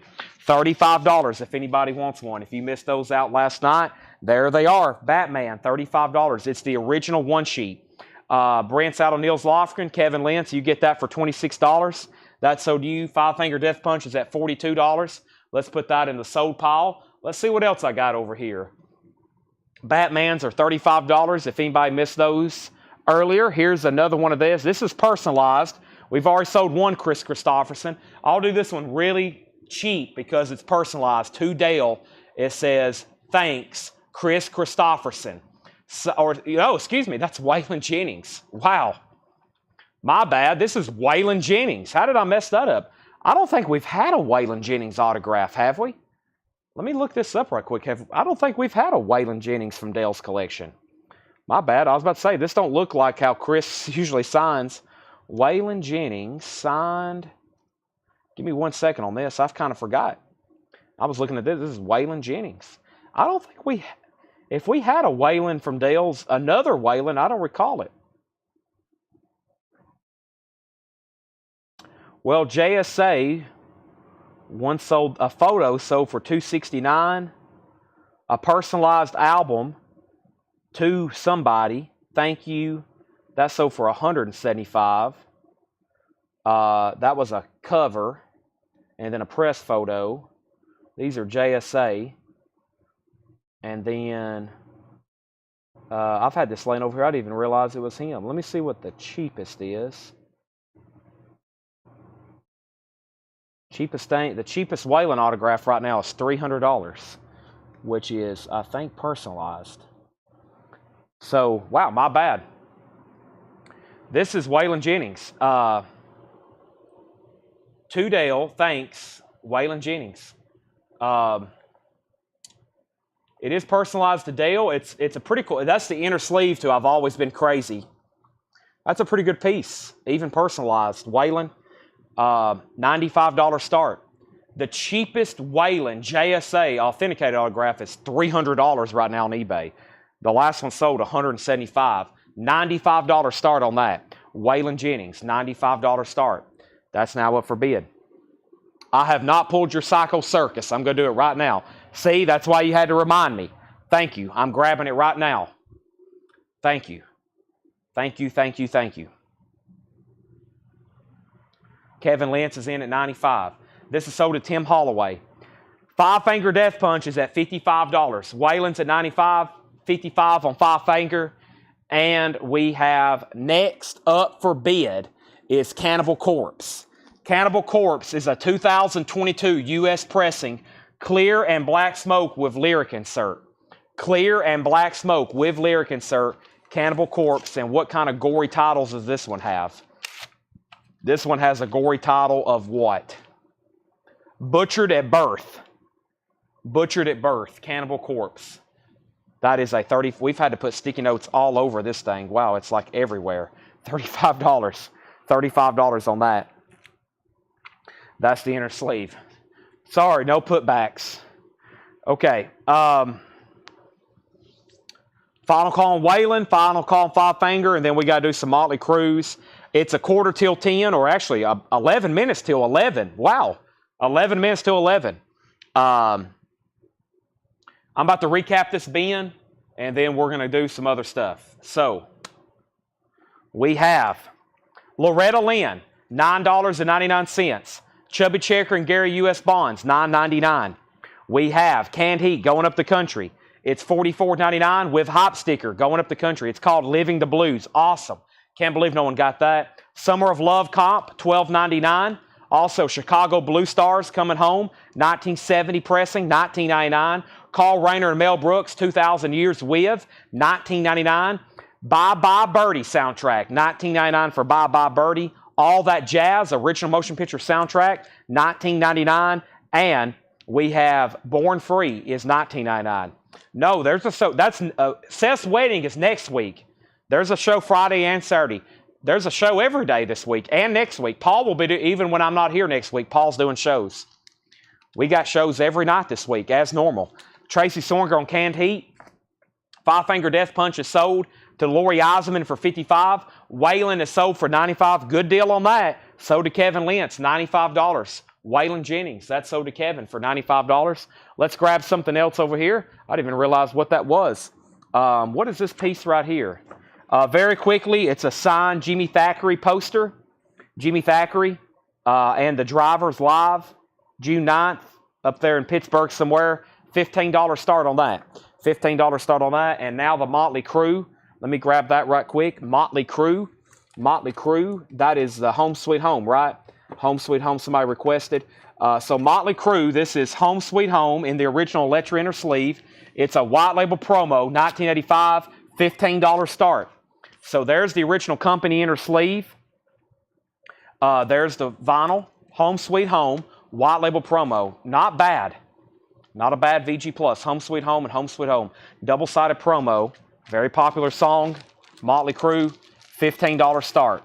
$35 if anybody wants one. If you missed those out last night, there they are. Batman, $35. It's the original one sheet. Brent Saddle, Niels Lofgren, Kevin Lentz, you get that for $26. That's sold to you. Five Finger Death Punch is at $42. Let's put that in the sold pile. Let's see what else I got over here. Batmans are $35 if anybody missed those earlier. Here's another one of this. This is personalized. We've already sold one Chris Christopherson. I'll do this one really cheap because it's personalized. To Dale, it says, thanks, Chris Christopherson. Excuse me, that's Waylon Jennings. Wow. My bad. This is Waylon Jennings. How did I mess that up? I don't think we've had a Waylon Jennings autograph, have we? Let me look this up right quick. I don't think we've had a Waylon Jennings from Dale's collection. My bad. I was about to say, this don't look like how Chris usually signs. Waylon Jennings signed. Give me 1 second on this. I've kind of forgot. I was looking at this. This is Waylon Jennings. I don't think if we had a Waylon from Dale's, another Waylon, I don't recall it. Well, JSA, one sold, a photo sold for $269. A personalized album to somebody, thank you, that sold for $175. That was a cover and then a press photo. These are JSA. And then I've had this laying over here. I didn't even realize it was him. Let me see what the cheapest is. The cheapest Waylon autograph right now is $300, which is, I think, personalized. So, wow, my bad. This is Waylon Jennings. To Dale, thanks, Waylon Jennings. It is personalized to Dale. It's a pretty cool. That's the inner sleeve to I've Always Been Crazy. That's a pretty good piece, even personalized. Waylon, $95 start. The cheapest Waylon JSA authenticated autograph is $300 right now on eBay. The last one sold $175. $95 start on that. Waylon Jennings, $95 start. That's now up for bid. I have not pulled your Psycho Circus. I'm going to do it right now. See, that's why you had to remind me. Thank you. I'm grabbing it right now. Thank you. Thank you, thank you, thank you. Kevin Lentz is in at $95. This is sold to Tim Holloway. Five Finger Death Punch is at $55. Waylon's at $95, $55 on Five Finger. And we have next up for bid is Cannibal Corpse. Cannibal Corpse is a 2022 U.S. pressing, clear and black smoke with lyric insert. Clear and black smoke with lyric insert, Cannibal Corpse. And what kind of gory titles does this one have? This one has a gory title of what? Butchered at Birth. Butchered at Birth, Cannibal Corpse. That is a 30, we've had to put sticky notes all over this thing. Wow, it's like everywhere. $35. $35 on that. That's the inner sleeve. Sorry, no putbacks. Okay. Final call on Waylon, final call on Five Finger, and then we got to do some Motley Crues. It's a quarter till 10, or actually 11 minutes till 11. Wow. 11 minutes till 11. I'm about to recap this bin, and then we're going to do some other stuff. So, we have Loretta Lynn, $9.99. Chubby Checker and Gary U.S. Bonds, $9.99. We have Canned Heat going up the country. It's $44.99 with Hop Sticker going up the country. It's called Living the Blues. Awesome. Can't believe no one got that. Summer of Love Comp, $12.99. Also, Chicago Blue Stars coming home, 1970 pressing, $19.99. Carl Rayner and Mel Brooks, 2,000 Years With, $19.99. Bye Bye Birdie soundtrack, $19.99 for Bye Bye Birdie. All That Jazz, original motion picture soundtrack, $19.99. And we have Born Free is $19.99. No, there's a show. That's Seth's wedding is next week. There's a show Friday and Saturday. There's a show every day this week and next week. Paul will be even when I'm not here next week. Paul's doing shows. We got shows every night this week as normal. Tracy Sornger on Canned Heat. Five Finger Death Punch is sold to Lori Eisenman for $55. Waylon is sold for $95. Good deal on that. Sold to Kevin Lentz, $95. Waylon Jennings, that's sold to Kevin for $95. Let's grab something else over here. I didn't even realize what that was. What is this piece right here? Very quickly, it's a signed Jimmy Thackeray poster. Jimmy Thackeray and the Drivers Live, June 9th, up there in Pittsburgh somewhere. $15 start on that. $15 start on that. And now the Motley Crue. Let me grab that right quick. Motley Crue. Motley Crue. That is the Home Sweet Home, right? Home Sweet Home, somebody requested. So Motley Crue, this is Home Sweet Home in the original Electra inner sleeve. It's a white label promo, 1985, $15 start. So there's the original company inner sleeve. There's the vinyl, Home Sweet Home, white label promo. Not bad. Not a bad VG Plus. Home Sweet Home and Home Sweet Home. Double-sided promo. Very popular song. Motley Crue, $15 start.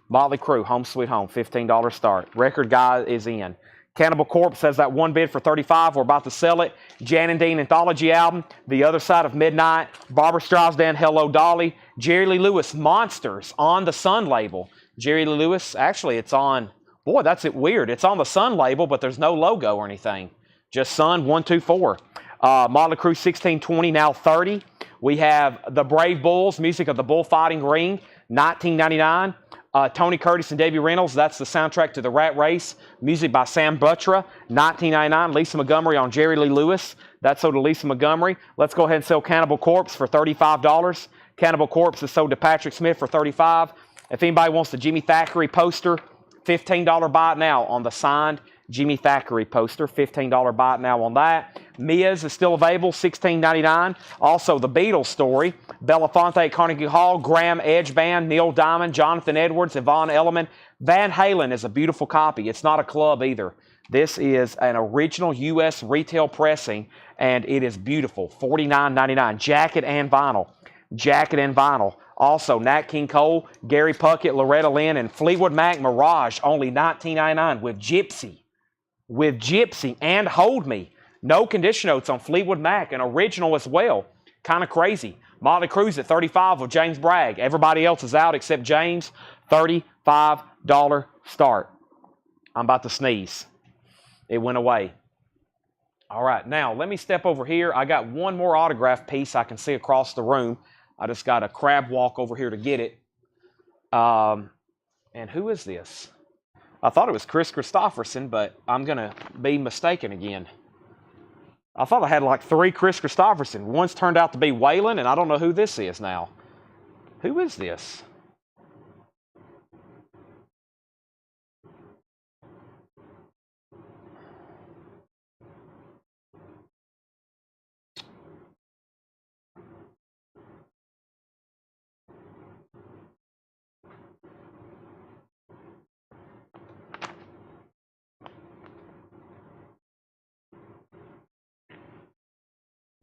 Motley Crue, Home Sweet Home, $15 start. Record guy is in. Cannibal Corpse has that one bid for $35. We're about to sell it. Jan and Dean Anthology album, The Other Side of Midnight. Barbra Streisand, Hello Dolly. Jerry Lee Lewis, Monsters on the Sun label. Jerry Lee Lewis, actually it's on, boy, that's it weird. It's on the Sun label, but there's no logo or anything. Just Sun 124. Motley Crue 1620, now 30. We have the Brave Bulls, music of the Bullfighting Ring, 1999. Tony Curtis and Debbie Reynolds, that's the soundtrack to The Rat Race. Music by Sam Buttra, 1999. Lisa Montgomery on Jerry Lee Lewis. That's sold to Lisa Montgomery. Let's go ahead and sell Cannibal Corpse for $35. Cannibal Corpse is sold to Patrick Smith for $35. If anybody wants the Jimmy Thackeray poster, $15 buy it now on the signed Jimmy Thackeray poster. $15 buy it now on that. Mia's is still available, $16.99. Also, the Beatles story. Belafonte at Carnegie Hall, Graham Edge Band, Neil Diamond, Jonathan Edwards, Yvonne Elliman. Van Halen is a beautiful copy. It's not a club either. This is an original U.S. retail pressing, and it is beautiful. $49.99. Jacket and vinyl. Jacket and vinyl. Also, Nat King Cole, Gary Puckett, Loretta Lynn, and Fleetwood Mac Mirage, only $19.99 with Gypsy. With Gypsy and Hold Me. No condition notes on Fleetwood Mac, an original as well. Kind of crazy. Motley Crue's at $35 with James Bragg. Everybody else is out except James. $35 start. I'm about to sneeze. It went away. All right, now let me step over here. I got one more autograph piece I can see across the room. I just got a crab walk over here to get it. And who is this? I thought it was Chris Christopherson, but I'm going to be mistaken again. I thought I had like 3 Chris Christopherson. One's turned out to be Waylon, and I don't know who this is now. Who is this?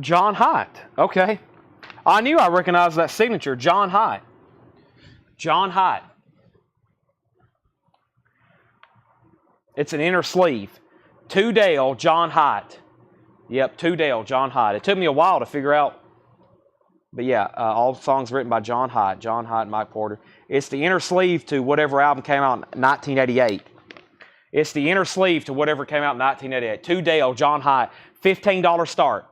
John Hyatt. Okay. I knew I recognized that signature. John Hyatt. John Hyatt. It's an inner sleeve. To Dale, John Hyatt. Yep, To Dale, John Hyatt. It took me a while to figure out. But yeah, all songs written by John Hyatt. John Hyatt and Mike Porter. It's the inner sleeve to whatever album came out in 1988. It's the inner sleeve to whatever came out in 1988. To Dale, John Hyatt. $15 start.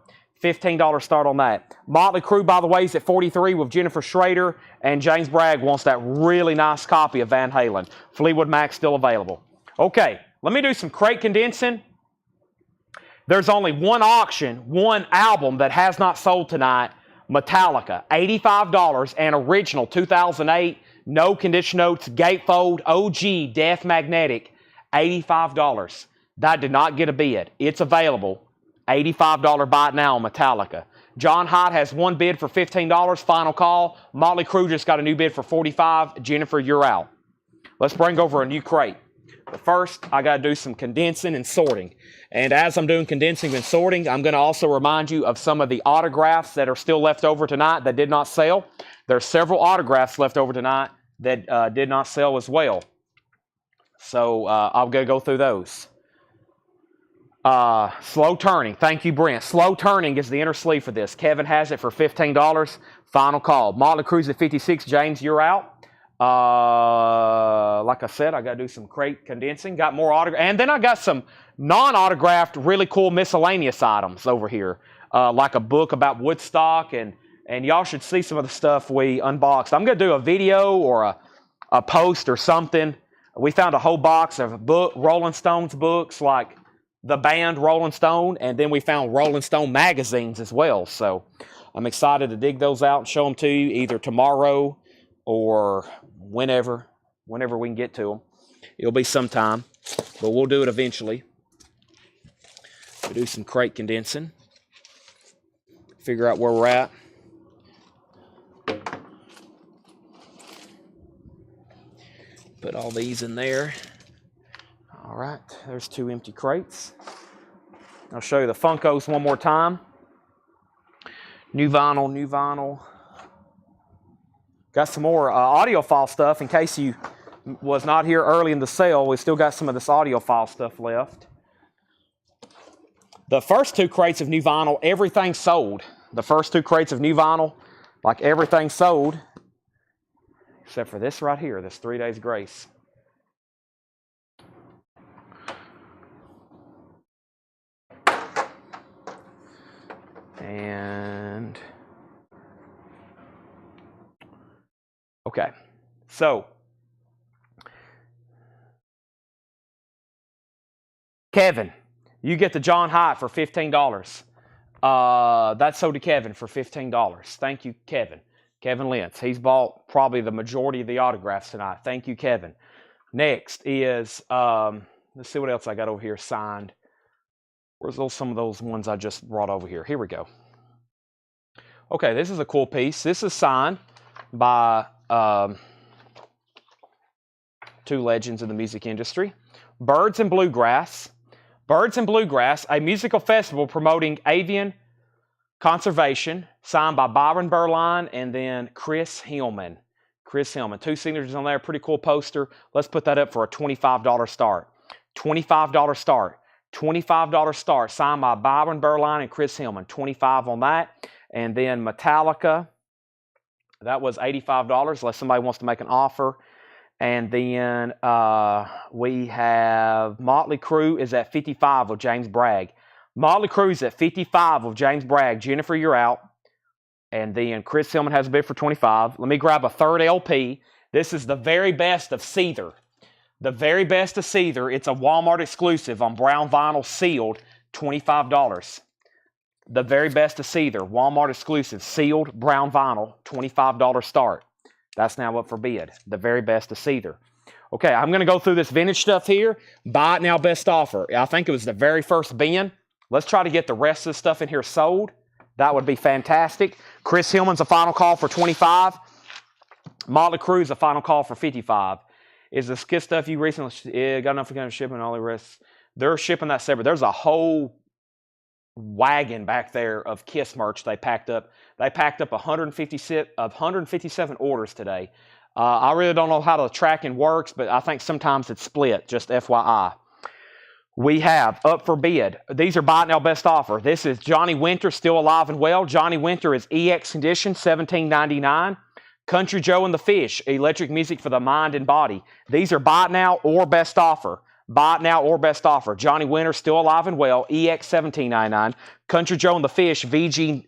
$15 start on that. Motley Crue, by the way, is at $43 with Jennifer Schrader, and James Bragg wants that really nice copy of Van Halen. Fleetwood Mac still available. Okay, let me do some crate condensing. There's only one auction, one album that has not sold tonight. Metallica, $85, and original 2008, no condition notes, gatefold, OG, Death Magnetic, $85. That did not get a bid. It's available. $85 buy it now on Metallica. John Hyatt has one bid for $15. Final call. Motley Crue just got a new bid for $45. Jennifer, you're out. Let's bring over a new crate. But first, I got to do some condensing and sorting. And as I'm doing condensing and sorting, I'm going to also remind you of some of the autographs that are still left over tonight that did not sell. There are several autographs left over tonight that did not sell as well. So I'm going to go through those. Slow Turning. Thank you, Brent. Slow Turning is the inner sleeve for this. Kevin has it for $15. Final call. Motley Crue's at 56. James, you're out. Like I said, I got to do some crate condensing. Got more autograph, and then I got some non-autographed, really cool miscellaneous items over here, like a book about Woodstock, and y'all should see some of the stuff we unboxed. I'm gonna do a video or a post or something. We found a whole box of Rolling Stones books, like the band Rolling Stone, and then we found Rolling Stone magazines as well. So I'm excited to dig those out and show them to you either tomorrow or whenever we can get to them. It'll be sometime, but we'll do it eventually. We'll do some crate condensing, figure out where we're at. Put all these in there. All right, there's 2 empty crates. I'll show you the Funkos one more time. New vinyl. Got some more audiophile stuff in case you was not here early in the sale. We still got some of this audiophile stuff left. The first 2 crates of new vinyl, everything sold. The first 2 crates of new vinyl, like everything sold, except for this right here, this 3 Days Grace. And okay, so Kevin, you get the John Hyatt for $15. That's sold to Kevin for $15. Thank you, Kevin. Kevin Lentz. He's bought probably the majority of the autographs tonight. Thank you, Kevin. Next is, let's see what else I got over here signed. Where's some of those ones I just brought over here? Here we go. Okay, this is a cool piece. This is signed by 2 legends in the music industry. Birds and Bluegrass. Birds and Bluegrass, a musical festival promoting avian conservation, signed by Byron Berline and then Chris Hillman. Chris Hillman. 2 signatures on there. Pretty cool poster. Let's put that up for a $25 start. $25 start. $25 start. Signed by Byron Berline and Chris Hillman. $25 on that. And then Metallica. That was $85 unless somebody wants to make an offer. And then we have Motley Crue is at 55 of James Bragg. Motley Crue is at 55 of James Bragg. Jennifer, you're out. And then Chris Hillman has a bid for 25. Let me grab a third LP. This is the very best of Seether. The very best of Seether. It's a Walmart exclusive on brown vinyl sealed, $25. The very best of Seether. Walmart exclusive, sealed, brown vinyl, $25 start. That's now up for bid. The very best of Seether. Okay, I'm going to go through this vintage stuff here. Buy it now, best offer. I think it was the very first bin. Let's try to get the rest of the stuff in here sold. That would be fantastic. Chris Hillman's a final call for 25. Motley Crue's a final call for 55. Is this Kiss stuff you recently got enough for shipping and all the rest? They're shipping that separate. There's a whole wagon back there of Kiss merch they packed up. They packed up 157 orders today. I really don't know how the tracking works, but I think sometimes it's split, just FYI. We have up for bid. These are buy it now best offer. This is Johnny Winter, still alive and well. Johnny Winter is EX condition, $17.99. Country Joe and the Fish, electric music for the mind and body. These are buy it now or best offer. Buy it now or best offer. Johnny Winter, still alive and well, EX $17.99. Country Joe and the Fish, VG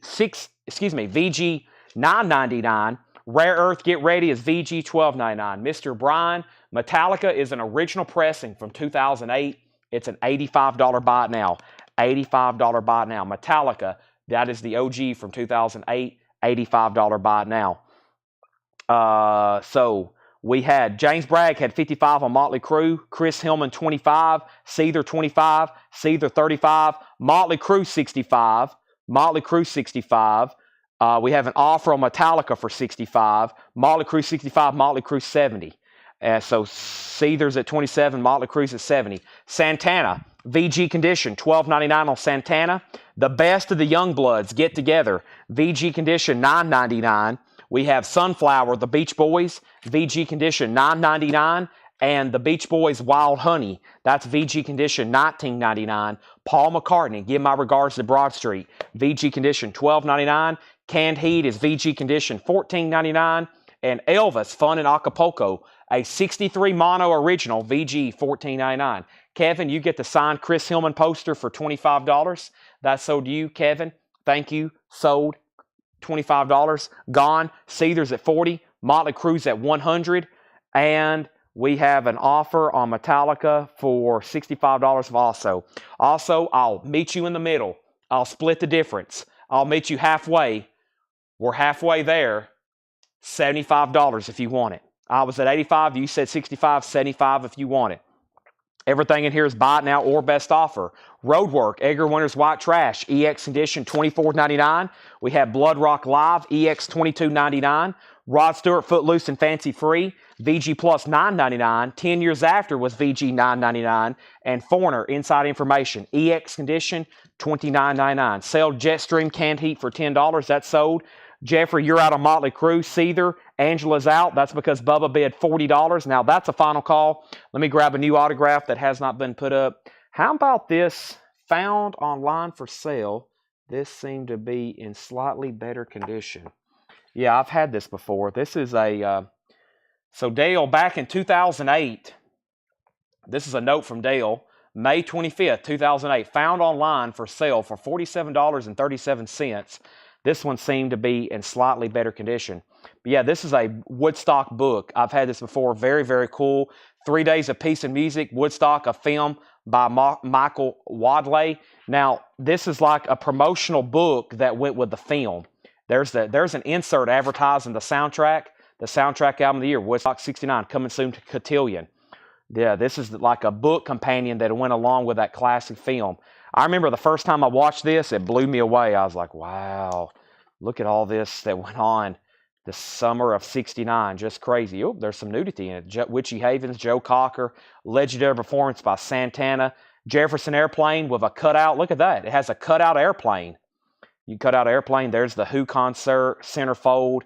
$9.99. Rare Earth Get Ready is VG $12.99. Mr. Brian, Metallica is an original pressing from 2008. It's an $85 buy it now. $85 buy it now. Metallica, that is the OG from 2008. $85 buy it now. So we had James Bragg had 55 on Motley Crue, Chris Hillman 25, Seether 25, Seether 35, Motley Crue 65, Motley Crue 65. We have an offer on Metallica for 65, Motley Crue 65, Motley Crue 70. So Seether's at 27, Motley Crue's at 70. Santana, VG condition, $12.99 on Santana. The best of the Youngbloods get together, VG condition, $9.99. We have Sunflower, the Beach Boys, VG condition, $9.99. And the Beach Boys Wild Honey, that's VG condition, $19.99. Paul McCartney, give my regards to Broad Street, VG condition, $12.99. Canned Heat is VG condition, $14.99. And Elvis, Fun in Acapulco, a 63 mono original, VG, $14.99. Kevin, you get the signed Chris Hillman poster for $25. That's sold to you, Kevin. Thank you. Sold. $25. Gone. Seether's at $40. Motley Crue's at $100. And we have an offer on Metallica for $65 also. Also, I'll meet you in the middle. I'll split the difference. I'll meet you halfway. We're halfway there. $75 if you want it. I was at 85. You said 65. 75 if you want it. Everything in here is buy it now or best offer. Roadwork, Edgar Winter's White Trash, EX Edition, $24.99. We have Blood Rock Live, EX, $22.99. Rod Stewart, Footloose and Fancy Free, VG Plus, $9.99. 10 Years After was VG, $9.99. And Foreigner, Inside Information, EX Condition, $29.99. Sell Jetstream Canned Heat for $10. That's sold. Jeffrey, you're out on Motley Crue. Seether, Angela's out. That's because Bubba bid $40. Now, that's a final call. Let me grab a new autograph that has not been put up. How about this? Found online for sale. This seemed to be in slightly better condition. Yeah, I've had this before. This is a... so, Dale, back in 2008, this is a note from Dale. May 25th, 2008. Found online for sale for $47.37. This one seemed to be in slightly better condition. But yeah, this is a Woodstock book. I've had this before. Very, very cool. 3 Days of Peace and Music, Woodstock, a film by Michael Wadley. Now, this is like a promotional book that went with the film. There's an insert advertising the soundtrack album of the year, Woodstock 69, coming soon to Cotillion. Yeah, this is like a book companion that went along with that classic film. I remember the first time I watched this, it blew me away. I was like, wow, look at all this that went on the summer of 69. Just crazy. Oh, there's some nudity in it. Witchy Havens, Joe Cocker, legendary performance by Santana. Jefferson Airplane with a cutout. Look at that. It has a cutout airplane. You cut out airplane. There's the Who concert, centerfold.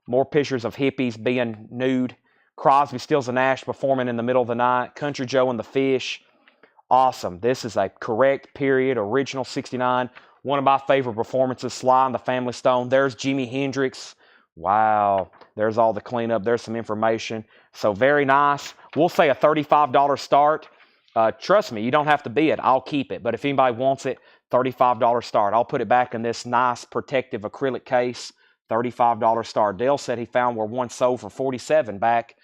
More pictures of hippies being nude. Crosby, Stills, and Nash performing in the middle of the night. Country Joe and the Fish. Awesome. This is a correct period, original 69. One of my favorite performances, Sly and the Family Stone. There's Jimi Hendrix. Wow. There's all the cleanup. There's some information. So very nice. We'll say a $35 start. Trust me, you don't have to be it. I'll keep it. But if anybody wants it, $35 start. I'll put it back in this nice protective acrylic case. $35 start. Dale said he found where one sold for $47 back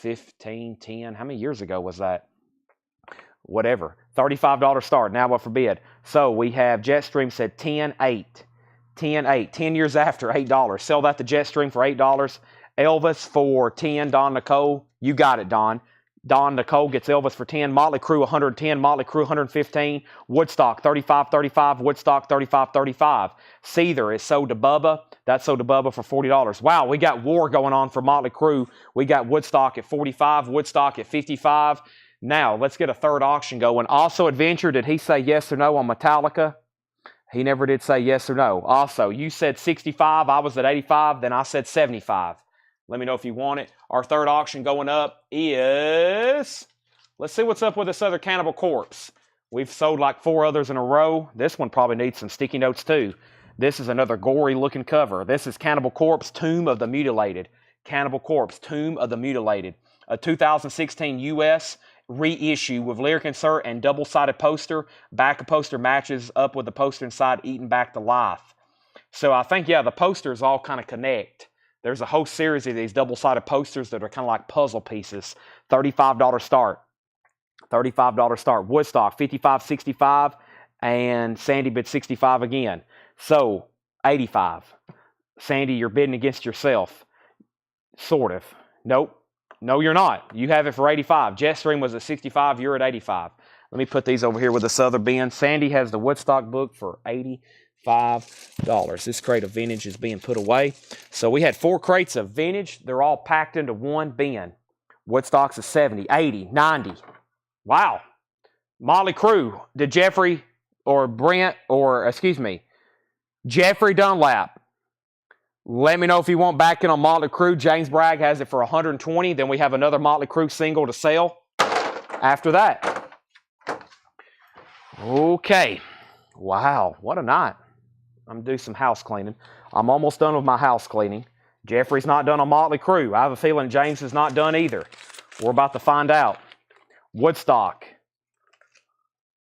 15, 10. How many years ago was that? Whatever. $35 start. Now what for bid? So we have Jetstream said 10-8. 10-8. 10 Years After, $8. Sell that to Jetstream for $8. Elvis for 10. Don Nicole. You got it, Don. Don Nicole gets Elvis for 10. Motley Crue 110. Motley Crue 115. Woodstock 35.35. Woodstock 35.35. Seether is sold to Bubba. That's sold to Bubba for $40. Wow, we got war going on for Motley Crue. We got Woodstock at 45. Woodstock at 55. Now, let's get a third auction going. Also, Adventure, did he say yes or no on Metallica? He never did say yes or no. Also, you said 65. I was at 85. Then I said 75. Let me know if you want it. Our third auction going up is... Let's see what's up with this other Cannibal Corpse. We've sold like 4 others in a row. This one probably needs some sticky notes too. This is another gory-looking cover. This is Cannibal Corpse, Tomb of the Mutilated. Cannibal Corpse, Tomb of the Mutilated. A 2016 U.S. reissue with lyric insert and double-sided poster. Back of poster matches up with the poster inside Eaten Back to Life. So I think, yeah, the posters all kind of connect. There's a whole series of these double-sided posters that are kind of like puzzle pieces. $35 start. $35 start. Woodstock, $55.65. And Sandy bid $65 again. So, $85. Sandy, you're bidding against yourself. Sort of. Nope. No, you're not. You have it for $85. Jetstream was at $65. You're at $85. Let me put these over here with this other bin. Sandy has the Woodstock book for $85. This crate of vintage is being put away. So we had 4 crates of vintage. They're all packed into one bin. Woodstock's at 70, 80, 90. Wow. Motley Crue. Did Jeffrey or Brent or, excuse me, Jeffrey Dunlap. Let me know if you want back in on Motley Crue. James Bragg has it for $120. Then we have another Motley Crue single to sell after that. Okay. Wow. What a night. I'm going to do some house cleaning. I'm almost done with my house cleaning. Jeffrey's not done on Motley Crue. I have a feeling James is not done either. We're about to find out. Woodstock.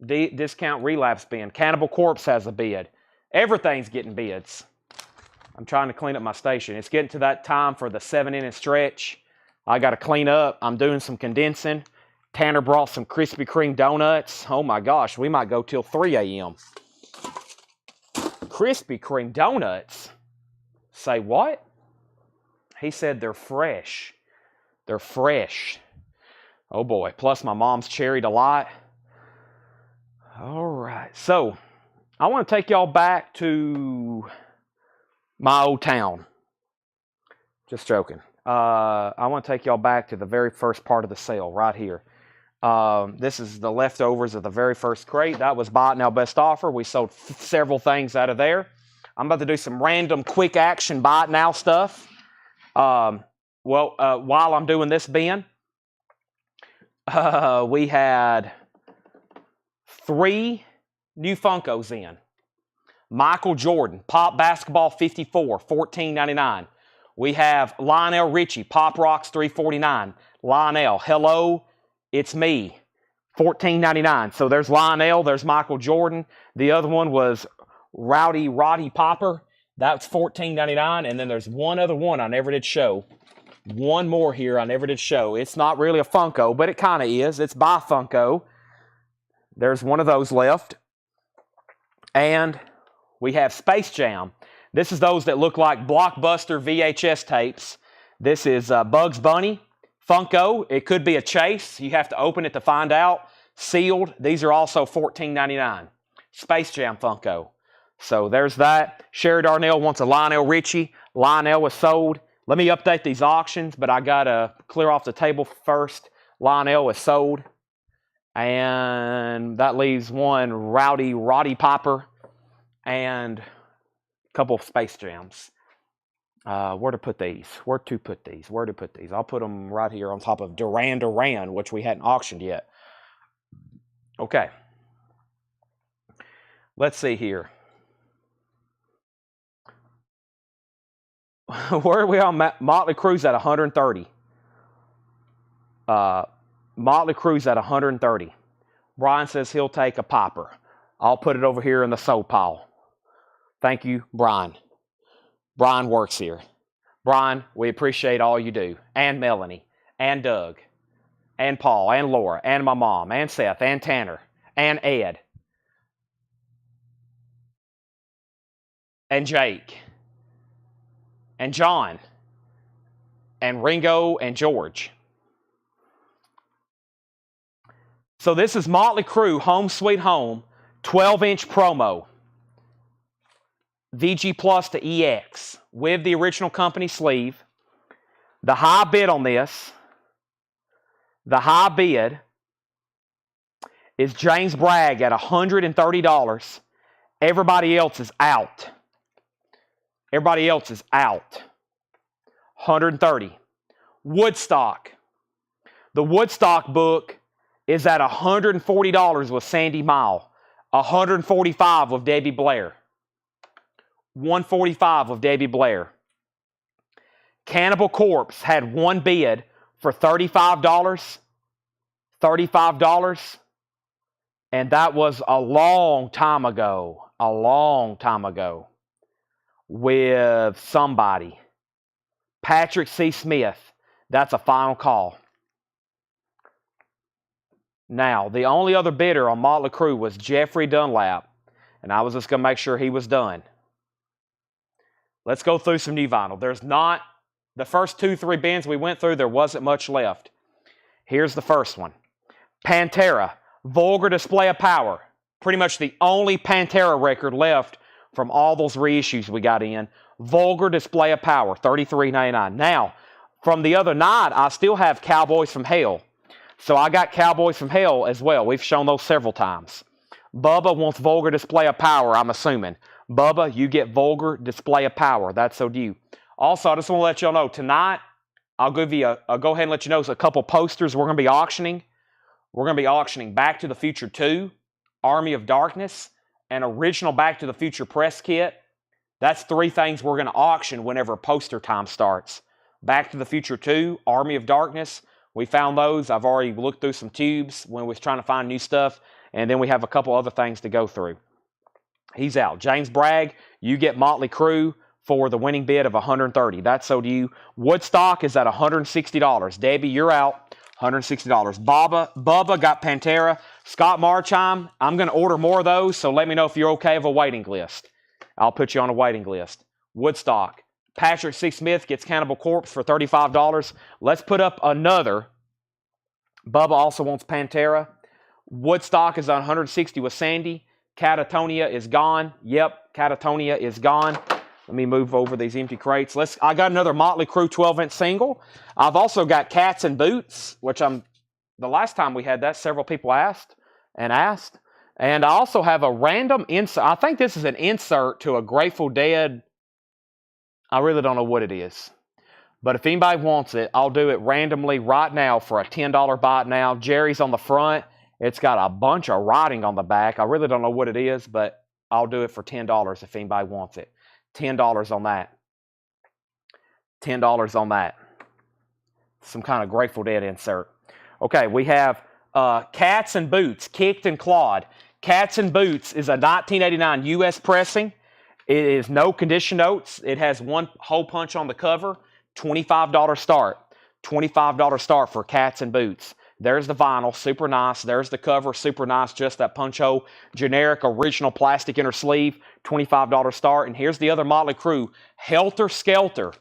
Discount relapse bin. Cannibal Corpse has a bid. Everything's getting bids. I'm trying to clean up my station. It's getting to that time for the 7-inning stretch. I got to clean up. I'm doing some condensing. Tanner brought some Krispy Kreme donuts. Oh my gosh, we might go till 3 a.m. Krispy Kreme donuts? Say what? He said they're fresh. They're fresh. Oh boy. Plus my mom's cherry delight. All right. So I want to take y'all back to my old town. Just joking. I want to take y'all back to the very first part of the sale right here. This is the leftovers of the very first crate. That was bought now best offer. We sold several things out of there. I'm about to do some random quick action buy it now stuff. While I'm doing this bin, we had 3 new Funkos in. Michael Jordan, Pop Basketball 54, $14.99. We have Lionel Richie, Pop Rocks 349. Lionel, Hello, It's Me, $14.99. So there's Lionel, there's Michael Jordan. The other one was Rowdy Roddy Popper. That's $14.99. And then there's one other one I never did show. One more here I never did show. It's not really a Funko, but it kind of is. It's by Funko. There's one of those left. And we have Space Jam. This is those that look like Blockbuster VHS tapes. This is Bugs Bunny, Funko. It could be a chase. You have to open it to find out. Sealed. These are also $14.99. Space Jam Funko. So there's that. Sherry Darnell wants a Lionel Richie. Lionel was sold. Let me update these auctions, but I got to clear off the table first. Lionel was sold. And that leaves one Rowdy Roddy Popper and a couple of Space Jams. Where to put these? Where to put these? I'll put them right here on top of Duran Duran, which we hadn't auctioned yet. Okay. Let's see here. Where are we on? Motley Crue's at 130. Motley Crue's at 130. Brian says he'll take a popper. I'll put it over here in the sold pile. Thank you, Brian. Brian works here. Brian, we appreciate all you do. And Melanie, and Doug, and Paul, and Laura, and my mom, and Seth, and Tanner, and Ed, and Jake, and John, and Ringo, and George. So this is Motley Crue Home Sweet Home 12-inch promo. VG Plus to EX with the original company sleeve. The high bid on this, is James Bragg at $130. Everybody else is out. 130. Woodstock. The Woodstock book is at $140 with Sandy Mile. $145 with Debbie Blair. $145 with Debbie Blair. Cannibal Corpse had one bid for $35. $35. And that was a long time ago. With somebody. Patrick C. Smith. That's a final call. Now, the only other bidder on Motley Crue was Jeffrey Dunlap. And I was just going to make sure he was done. Let's go through some new vinyl. There's not, the first 2-3 bins we went through, there wasn't much left. Here's the first one. Pantera, Vulgar Display of Power. Pretty much the only Pantera record left from all those reissues we got in. Vulgar Display of Power, $33.99. Now, from the other night, I still have Cowboys from Hell. So I got Cowboys from Hell as well. We've shown those several times. Bubba wants Vulgar Display of Power, I'm assuming. Bubba, you get Vulgar Display of Power. That's so due. Also, I just want to let y'all know, tonight, I'll go ahead and let you know a couple posters we're going to be auctioning. We're going to be auctioning Back to the Future 2, Army of Darkness, an original Back to the Future press kit That's 3 things we're going to auction whenever poster time starts. Back to the Future 2, Army of Darkness. We found those. I've already looked through some tubes when we was trying to find new stuff. And then we have a couple other things to go through. He's out. James Bragg, you get Motley Crue for the winning bid of $130. That's so to you. Woodstock is at $160. Debbie, you're out. $160. Bubba got Pantera. Scott Marchheim, I'm going to order more of those, so let me know if you're okay with a waiting list. I'll put you on a waiting list. Woodstock. Patrick C. Smith gets Cannibal Corpse for $35. Let's put up another. Bubba also wants Pantera. Woodstock is on $160 with Sandy. Catatonia is gone. Yep, Catatonia is gone. Let me move over these empty crates. I got another Motley Crue 12-inch single. I've also got Cats and Boots, which the last time we had that, several people asked. And I also have a random insert. I think this is an insert to a Grateful Dead. I really don't know what it is. But if anybody wants it, I'll do it randomly right now for a $10 buy it now. Jerry's on the front. It's got a bunch of writing on the back. I really don't know what it is, but I'll do it for $10 if anybody wants it. $10 on that. $10 on that. Some kind of Grateful Dead insert. Okay, we have Cats and Boots, Kicked and Clawed. Cats and Boots is a 1989 U.S. pressing. It is no condition notes. It has one hole punch on the cover. $25 start. $25 start for Cats and Boots. There's the vinyl, super nice. There's the cover, super nice. Just that punch hole. Generic, original plastic inner sleeve. $25 start. And here's the other Motley Crue. Helter Skelter.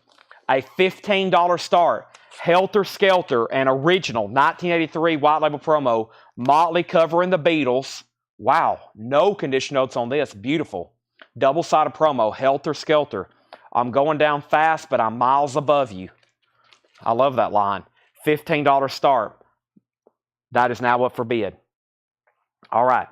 A $15 start. Helter Skelter, an original 1983 white label promo. Motley covering the Beatles. Wow. No condition notes on this. Beautiful. Double-sided promo. Helter Skelter. I'm going down fast, but I'm miles above you. I love that line. $15 start. That is now up for bid. All right.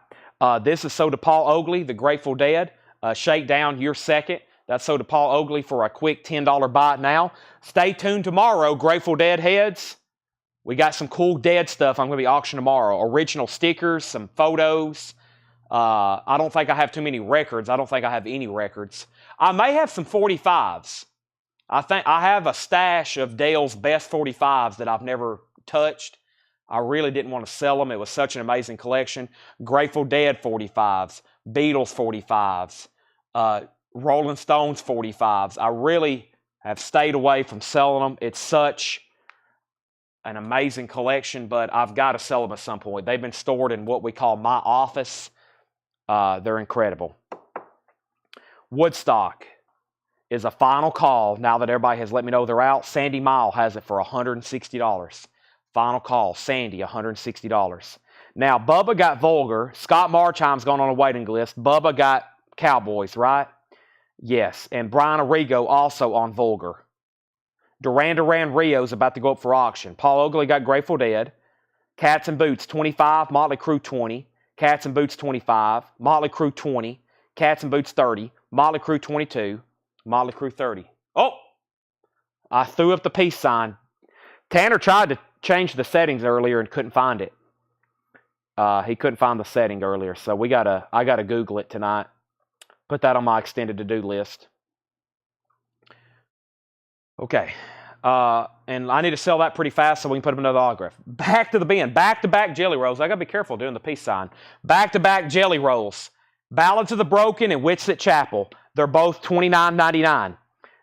This is sold to Paul Oakley, the Grateful Dead. Shakedown, you're second. That's sold to Paul Oakley for a quick $10 buy it now. Stay tuned tomorrow, Grateful Dead heads. We got some cool Dead stuff I'm going to be auctioning tomorrow. Original stickers, some photos. I don't think I have too many records. I don't think I have any records. I may have some 45s. I think I have a stash of Dale's best 45s that I've never touched. I really didn't want to sell them. It was such an amazing collection. Grateful Dead 45s, Beatles 45s, Rolling Stones 45s. I really have stayed away from selling them. It's such an amazing collection, but I've got to sell them at some point. They've been stored in what we call my office. They're incredible. Woodstock is a final call now that everybody has let me know they're out. Sandy Mile has it for $160. Final call, Sandy, $160. Now, Bubba got Vulgar. Scott Marchheim's gone on a waiting list. Bubba got Cowboys, right? Yes, and Brian Arrigo also on Vulgar. Duran Duran Rio's about to go up for auction. Paul Oakley got Grateful Dead. Cats and Boots, 25. Motley Crue, 20. Cats and Boots, 25. Motley Crue, 20. Cats and Boots, 30. Motley Crue, 22. Motley Crue, 30. Oh! I threw up the peace sign. Tanner tried to change the settings earlier and couldn't find it. He couldn't find the setting earlier, so I gotta Google it tonight. Put that on my extended to-do list. Okay. And I need to sell that pretty fast so we can put up another autograph. Back to the bin. Back-to-back Jelly Rolls. I got to be careful doing the peace sign. Back-to-back Jelly Rolls. Ballads of the Broken and Witsit Chapel. They're both $29.99.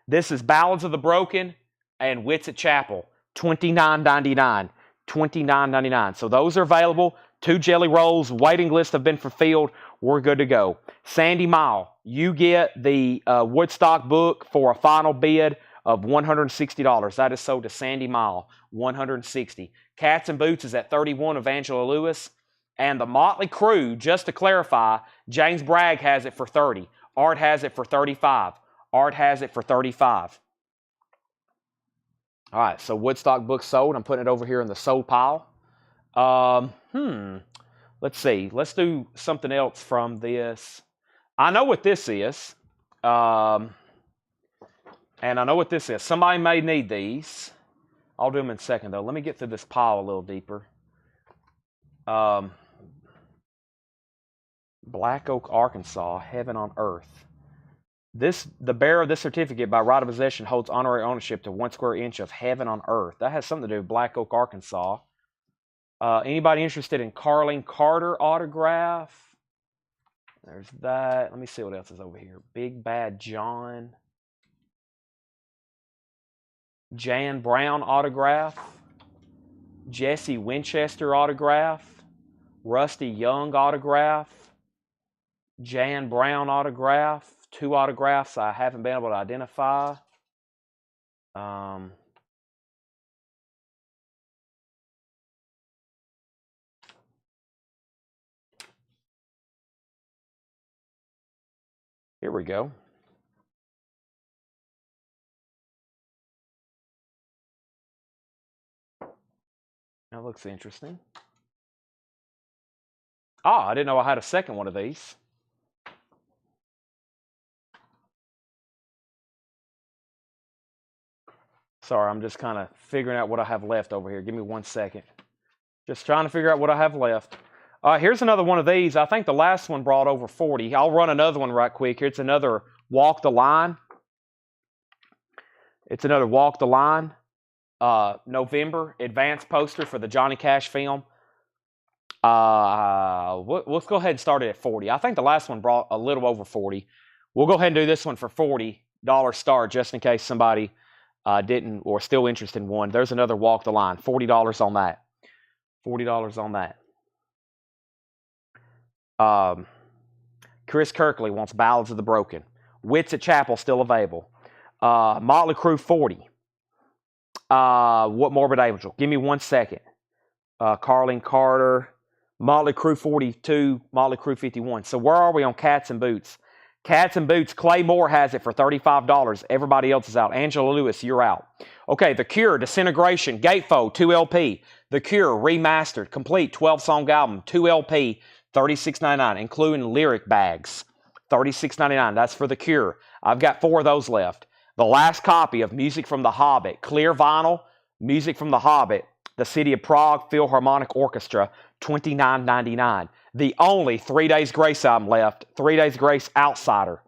This is Ballads of the Broken and Witsit Chapel. $29.99. $29.99. So those are available. 2 Jelly Rolls. Waiting lists have been fulfilled. We're good to go. Sandy Mile. You get the Woodstock book for a final bid of $160. That is sold to Sandy Mile. $160. Cats and Boots is at $31 of Angela Lewis. And the Motley Crue, just to clarify, James Bragg has it for $30. Art has it for $35. Art has it for $35. All right, so Woodstock book sold. I'm putting it over here in the sold pile. Let's see. Let's do something else from this. I know what this is. And I know what this is. Somebody may need these. I'll do them in a second, though. Let me get through this pile a little deeper. Black Oak, Arkansas, Heaven on Earth. The bearer of this certificate by right of possession holds honorary ownership to 1 square inch of heaven on earth. That has something to do with Black Oak, Arkansas. Anybody interested in Carlene Carter autograph? There's that. Let me see what else is over here. Big Bad John. Jan Brown autograph. Jesse Winchester autograph. Rusty Young autograph. Jan Brown autograph. 2 autographs I haven't been able to identify. Here we go. That looks interesting. Ah, I didn't know I had a second one of these. Sorry, I'm just kind of figuring out what I have left over here. Give me 1 second. Just trying to figure out what I have left. Here's another one of these. I think the last one brought over 40. I'll run another one right quick. It's another Walk the Line. It's another Walk the Line. November advance poster for the Johnny Cash film. Let's go ahead and start it at 40. I think the last one brought a little over 40. We'll go ahead and do this one for $40 start, just in case somebody didn't or still interested in one. There's another Walk the Line. $40 on that. $40 on that. Chris Kirkley wants Ballads of the Broken. Wits at Chapel still available. Motley Crue 40. What Morbid Angel? Give me 1 second. Carlene Carter. Motley Crue 42. Motley Crue 51. So where are we on Cats and Boots? Cats and Boots. Clay Moore has it for $35. Everybody else is out. Angela Lewis, you're out. Okay, The Cure, Disintegration, Gatefold, 2 LP. The Cure, remastered, complete, 12-song album, 2 LP, $36.99, including lyric bags. $36.99. That's for The Cure. I've got 4 of those left. The last copy of Music from the Hobbit, clear vinyl, Music from the Hobbit, the City of Prague Philharmonic Orchestra, $29.99. The only 3 Days Grace album left, 3 Days Grace Outsider,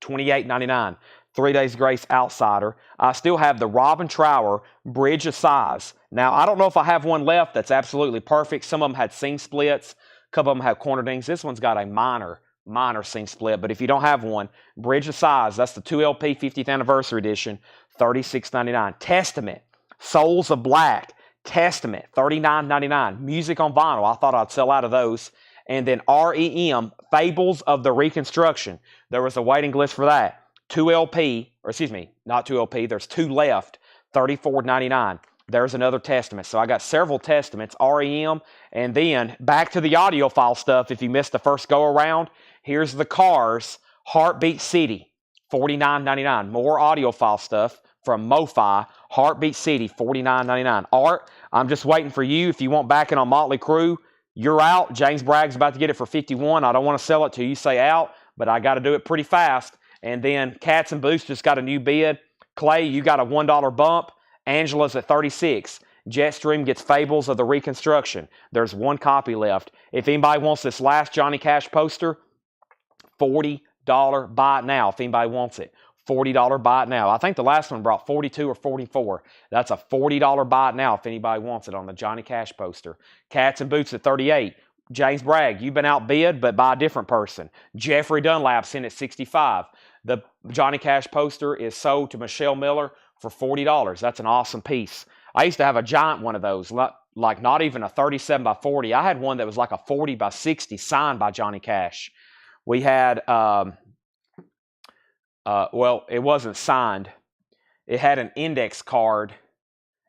$28.99. 3 Days Grace Outsider. I still have the Robin Trower Bridge of Sighs. Now, I don't know if I have one left that's absolutely perfect. Some of them had seam splits. A couple of them have corner dings. This one's got a minor seam split. But if you don't have one, Bridge of Sighs, that's the 2 LP 50th Anniversary Edition, $36.99. Testament, Souls of Black, Testament, $39.99. Music on vinyl, I thought I'd sell out of those. And then REM, Fables of the Reconstruction. There was a waiting list for that. 2 LP, or excuse me, not 2 LP, there's 2 left, $34.99. There's another Testament. So I got several Testaments, REM, and then back to the audiophile stuff. If you missed the first go around, here's the Cars, Heartbeat City, $49.99. More audiophile stuff from MoFi, Heartbeat City, $49.99. Art, I'm just waiting for you. If you want backing on Motley Crue, you're out. James Bragg's about to get it for $51. I don't want to sell it till you say out, but I got to do it pretty fast. And then Cats and Boots just got a new bid. Clay, you got a $1 bump. Angela's at $36. Jetstream gets Fables of the Reconstruction. There's 1 copy left. If anybody wants this last Johnny Cash poster, $40 buy it now if anybody wants it. $40 buy it now. I think the last one brought 42 or 44. That's a $40 buy it now if anybody wants it on the Johnny Cash poster. Cats and Boots at $38. James Bragg, you've been outbid, but by a different person. Jeffrey Dunlap's in at $65. The Johnny Cash poster is sold to Michelle Miller for $40. That's an awesome piece. I used to have a giant one of those, like not even a 37 by 40. I had one that was like a 40 by 60 signed by Johnny Cash. We had, well, it wasn't signed. It had an index card.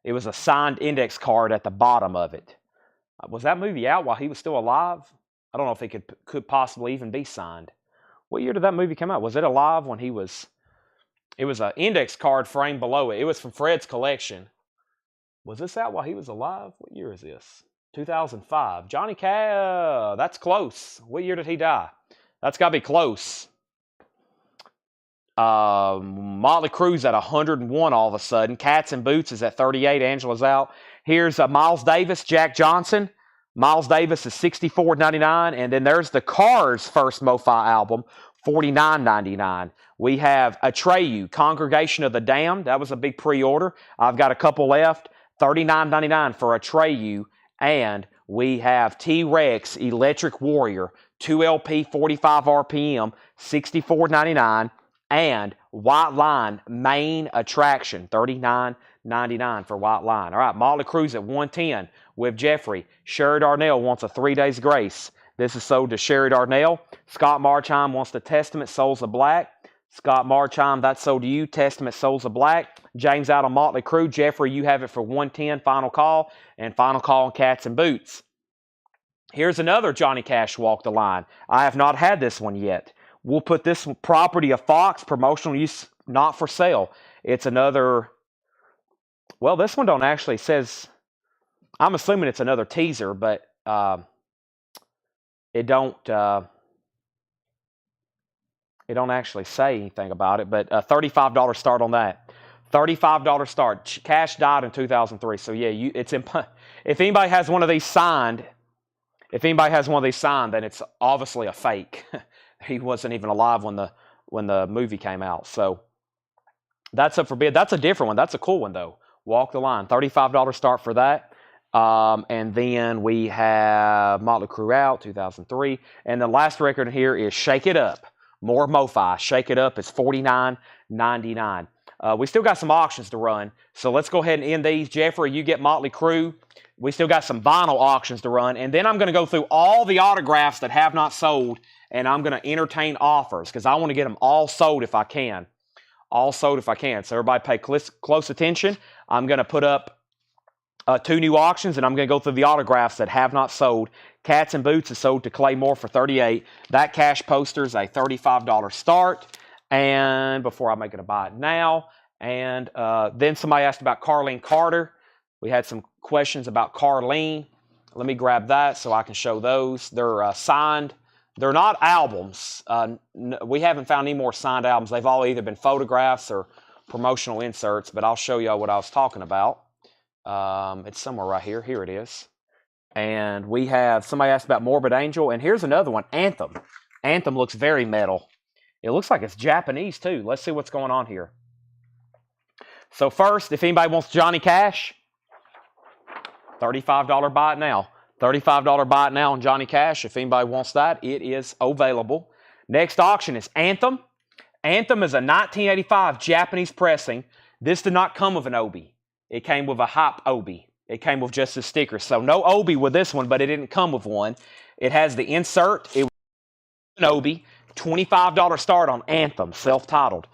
It was a signed index card at the bottom of it. Was that movie out while he was still alive? I don't know if it could possibly even be signed. What year did that movie come out? Was it alive when he was... It was an index card framed below it. It was from Fred's collection. Was this out while he was alive? What year is this? 2005. Johnny Cash, that's close. What year did he die? That's got to be close. Motley Crue's at 101 all of a sudden. Cats and Boots is at 38. Angela's out. Here's Miles Davis, Jack Johnson. Miles Davis is $64.99. And then there's the Cars' first MoFi album, $49.99. We have Atreyu, Congregation of the Damned. That was a big pre-order. I've got a couple left. $39.99 for Atreyu. And we have T-Rex Electric Warrior, 2LP, 45 RPM, $64.99. And White Line Main Attraction, $39.99 for White Line. All right, Motley Crue's at $110 with Jeffrey. Sherry Darnell wants a 3 days grace. This is sold to Sherry Darnell. Scott Marchheim wants the Testament Souls of Black. Scott Marchheim, that's sold to you. Testament Souls of Black. James out of Motley Crue. Jeffrey, you have it for $110. Final call. And final call on Cats and Boots. Here's another Johnny Cash Walk the Line. I have not had this one yet. We'll put this property of Fox, promotional use, not for sale. It's another, well, this one don't actually says, I'm assuming it's another teaser, but it don't actually say anything about it. But $35 start on that. $35 start. Cash died in 2003, so yeah, if anybody has one of these signed, then it's obviously a fake. He wasn't even alive when the movie came out. So that's up for bid. That's a different one. That's a cool one though. Walk the Line. $35 start for that. And then we have Motley Crue out, 2003. And the last record here is Shake It Up. More MoFi. Shake It Up is $49.99. We still got some auctions to run. So let's go ahead and end these. Jeffrey, you get Motley Crue. We still got some vinyl auctions to run. And then I'm going to go through all the autographs that have not sold. And I'm going to entertain offers because I want to get them all sold if I can. All sold if I can. So everybody pay close attention. I'm going to put up 2 new auctions, and I'm going to go through the autographs that have not sold. Cats and Boots is sold to Clay Moore for $38. That cash poster is a $35 start. And before I make it a buy it now. And then somebody asked about Carlene Carter. We had some questions about Carlene. Let me grab that so I can show those. They're signed. They're not albums. We haven't found any more signed albums. They've all either been photographs or promotional inserts, but I'll show you what I was talking about. It's somewhere right here. Here it is. And we have, somebody asked about Morbid Angel, and here's another one, Anthem. Anthem looks very metal. It looks like it's Japanese too. Let's see what's going on here. So first, if anybody wants Johnny Cash, $35 buy it now. $35 buy it now on Johnny Cash. If anybody wants that, it is available. Next auction is Anthem. Anthem is a 1985 Japanese pressing. This did not come with an Obi. It came with a Hype Obi. It came with just a sticker. So no Obi with this one, but it didn't come with one. It has the insert. It was an Obi. $25 start on Anthem, self-titled.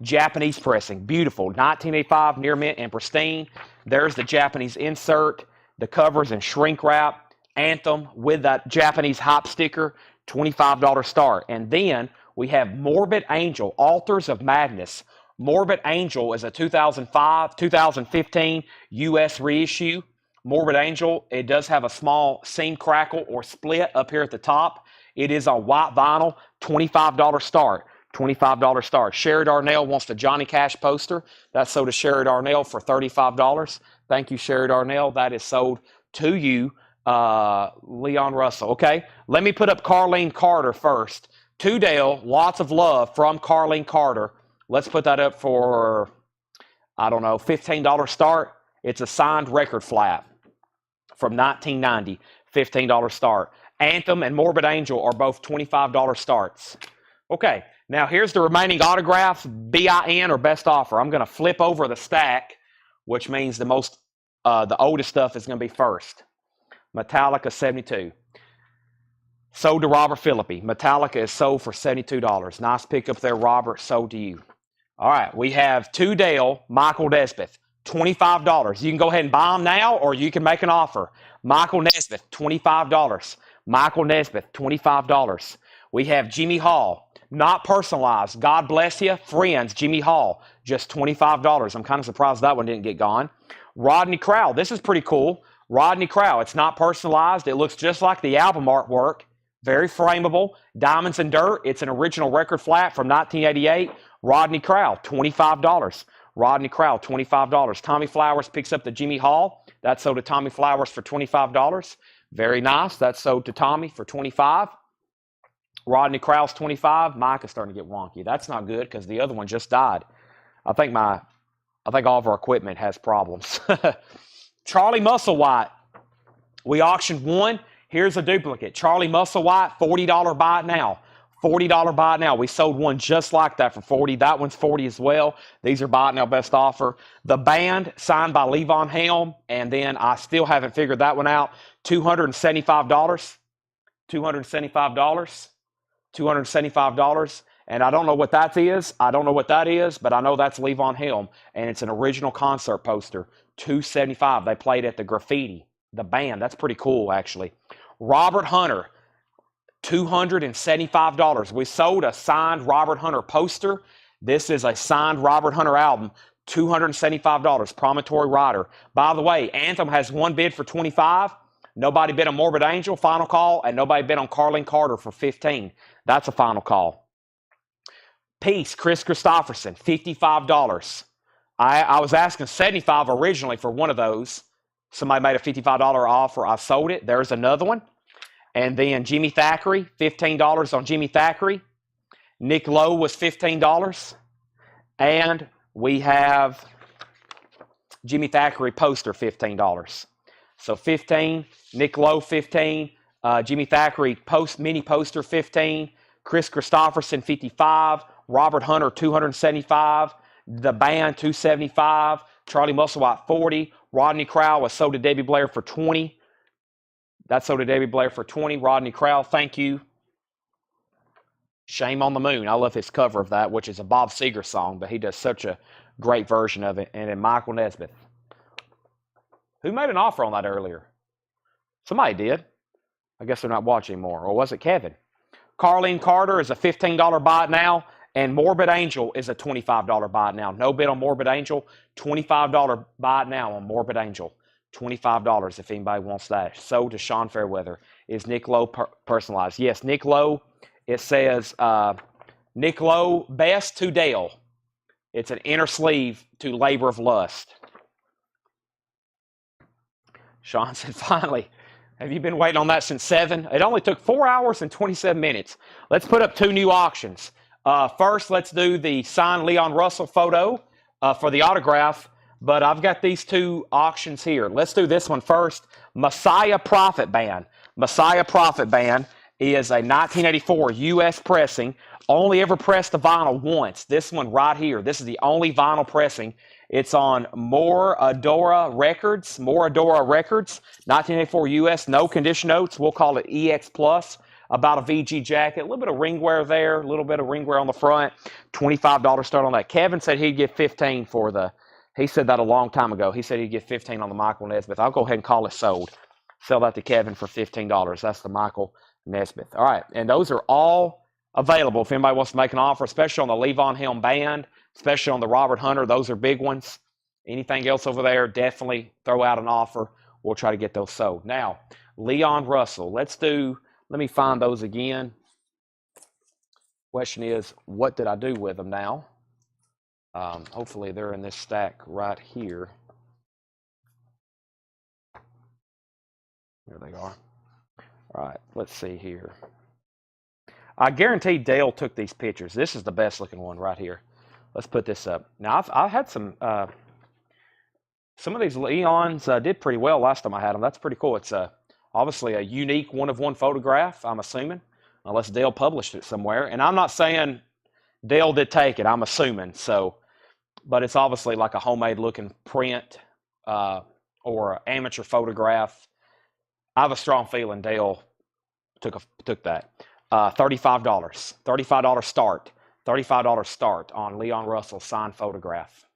Japanese pressing. Beautiful. 1985, near mint and pristine. There's the Japanese insert. The covers in shrink wrap. Anthem with that Japanese Hype sticker. $25 start. And then we have Morbid Angel, Authors of Madness. Morbid Angel is a 2015 U.S. reissue. Morbid Angel, it does have a small seam crackle or split up here at the top. It is on white vinyl, $25 start. $25 start. Sherry Darnell wants the Johnny Cash poster. That's sold to Sherry Darnell for $35. Thank you, Sherry Darnell. That is sold to you, Leon Russell. Okay, let me put up Carlene Carter first. To Dale, lots of love from Carlene Carter. Let's put that up for, I don't know, $15 start. It's a signed record flat from 1990, $15 start. Anthem and Morbid Angel are both $25 starts. Okay, now here's the remaining autographs, BIN or best offer. I'm going to flip over the stack, which means the oldest stuff is going to be first. Metallica 72. Sold to Robert Philippi. Metallica is sold for $72. Nice pickup there, Robert. Sold to you. All right, we have To Dale, Michael Nesmith, $25. You can go ahead and buy them now, or you can make an offer. Michael Nesmith, $25. Michael Nesmith, $25. We have Jimmy Hall, not personalized. God bless you, friends. Jimmy Hall, just $25. I'm kind of surprised that one didn't get gone. Rodney Crowell, this is pretty cool. Rodney Crowell, it's not personalized. It looks just like the album artwork. Very frameable. Diamonds and Dirt, it's an original record flat from 1988. Rodney Crowell, $25. Rodney Crowell, $25. Tommy Flowers picks up the Jimmy Hall. That's sold to Tommy Flowers for $25. Very nice. That's sold to Tommy for $25. Rodney Krause 25. Mike is starting to get wonky. That's not good because the other one just died. I think all of our equipment has problems. Charlie Musselwhite. We auctioned one. Here's a duplicate. Charlie Musselwhite, $40 buy it now. $40 buy it now. We sold one just like that for 40. That one's 40 as well. These are buy it now best offer. The band signed by Levon Helm, and then I still haven't figured that one out. $275. $275. $275. And I don't know what that is. I don't know what that is, but I know that's Levon Helm, and it's an original concert poster. $275. They played at the Graffiti, the band. That's pretty cool, actually. Robert Hunter, $275. We sold a signed Robert Hunter poster. This is a signed Robert Hunter album. $275. Promontory Rider. By the way, Anthem has one bid for $25. Nobody bid on Morbid Angel, final call, and nobody bid on Carlin Carter for $15. That's a final call. Peace, Chris Christopherson, $55. I was asking $75 originally for one of those. Somebody made a $55 offer. I sold it. There's another one. And then Jimmy Thackeray, $15 on Jimmy Thackeray. Nick Lowe was $15. And we have Jimmy Thackeray poster, $15. So 15, Nick Lowe, 15, Jimmy Thackeray mini poster, 15, Chris Christopherson, 55, Robert Hunter, 275, the band, 275, Charlie Musselwhite, 40, Rodney Crowell was sold to Debbie Blair for 20. That's sold to Debbie Blair for 20. Rodney Crowell, thank you. Shame on the Moon. I love his cover of that, which is a Bob Seger song, but he does such a great version of it. And then Michael Nesbitt. Who made an offer on that earlier? Somebody did. I guess they're not watching anymore. Or was it Kevin? Carlene Carter is a $15 buy it now. And Morbid Angel is a $25 buy it now. No bid on Morbid Angel. $25 buy it now on Morbid Angel. $25 if anybody wants that. Sold to Sean Fairweather. Is Nick Lowe personalized? Yes, Nick Lowe. It says Nick Lowe, best to Dale. It's an inner sleeve to Labor of Lust. Sean said, finally. Have you been waiting on that since 7? It only took 4 hours and 27 minutes. Let's put up 2 new auctions. First, let's do the signed Leon Russell photo for the autograph. But I've got these 2 auctions here. Let's do this one first. Messiah Prophet Band. Messiah Prophet Band is a 1984 U.S. pressing. Only ever pressed the vinyl once. This one right here. This is the only vinyl pressing. It's on Moradora Records. Moradora Records. 1984 U.S. No condition notes. We'll call it EX Plus. About a VG jacket. A little bit of ring wear there. A little bit of ring wear on the front. $25 start on that. Kevin said he'd get $15 for the... He said that a long time ago. He said he'd get $15 on the Michael Nesbitt. I'll go ahead and call it sold. Sell that to Kevin for $15. That's the Michael Nesbitt. All right. And those are all available if anybody wants to make an offer, especially on the Levon Helm band, especially on the Robert Hunter. Those are big ones. Anything else over there, definitely throw out an offer. We'll try to get those sold. Now, Leon Russell. Let me find those again. Question is, what did I do with them now? Hopefully they're in this stack right here. There they are. All right, let's see here. I guarantee Dale took these pictures. This is the best looking one right here. Let's put this up. Now, I've had some of these Leons did pretty well last time I had them. That's pretty cool. It's obviously a unique one-of-one photograph, I'm assuming, unless Dale published it somewhere. And I'm not saying Dale did take it. I'm assuming. So, but it's obviously like a homemade looking print or an amateur photograph. I have a strong feeling Dale took that. $35. $35 start. $35 start on Leon Russell signed photograph.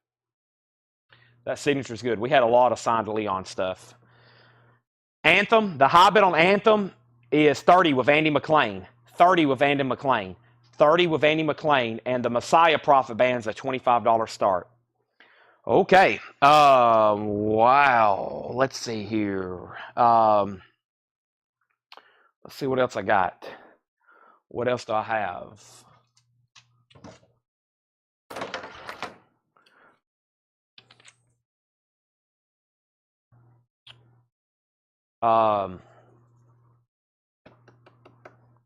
That signature is good. We had a lot of signed Leon stuff. Anthem, the high bid on Anthem is 30 with Andy McLean. 30 with Andy McLean. 30 with Andy McLean. And the Messiah Prophet Band's a $25 start. Okay. Wow. Let's see here. Let's see what else I got. What else do I have?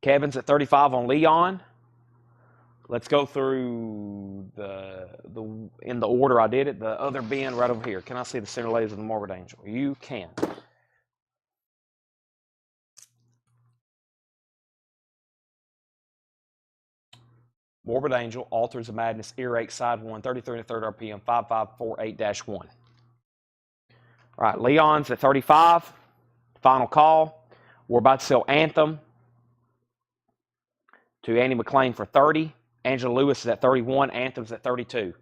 Kevin's at 35 on Leon. Let's go through in the order I did it. The other bin right over here. Can I see the center layers of the Morbid Angel? You can. Morbid Angel, Altars of Madness, Earache, Side 1, 33 1/3 RPM, 5548-1. All right, Leon's at 35. Final call. We're about to sell Anthem to Andy McLean for 30. Angela Lewis is at 31. Anthem's at 32.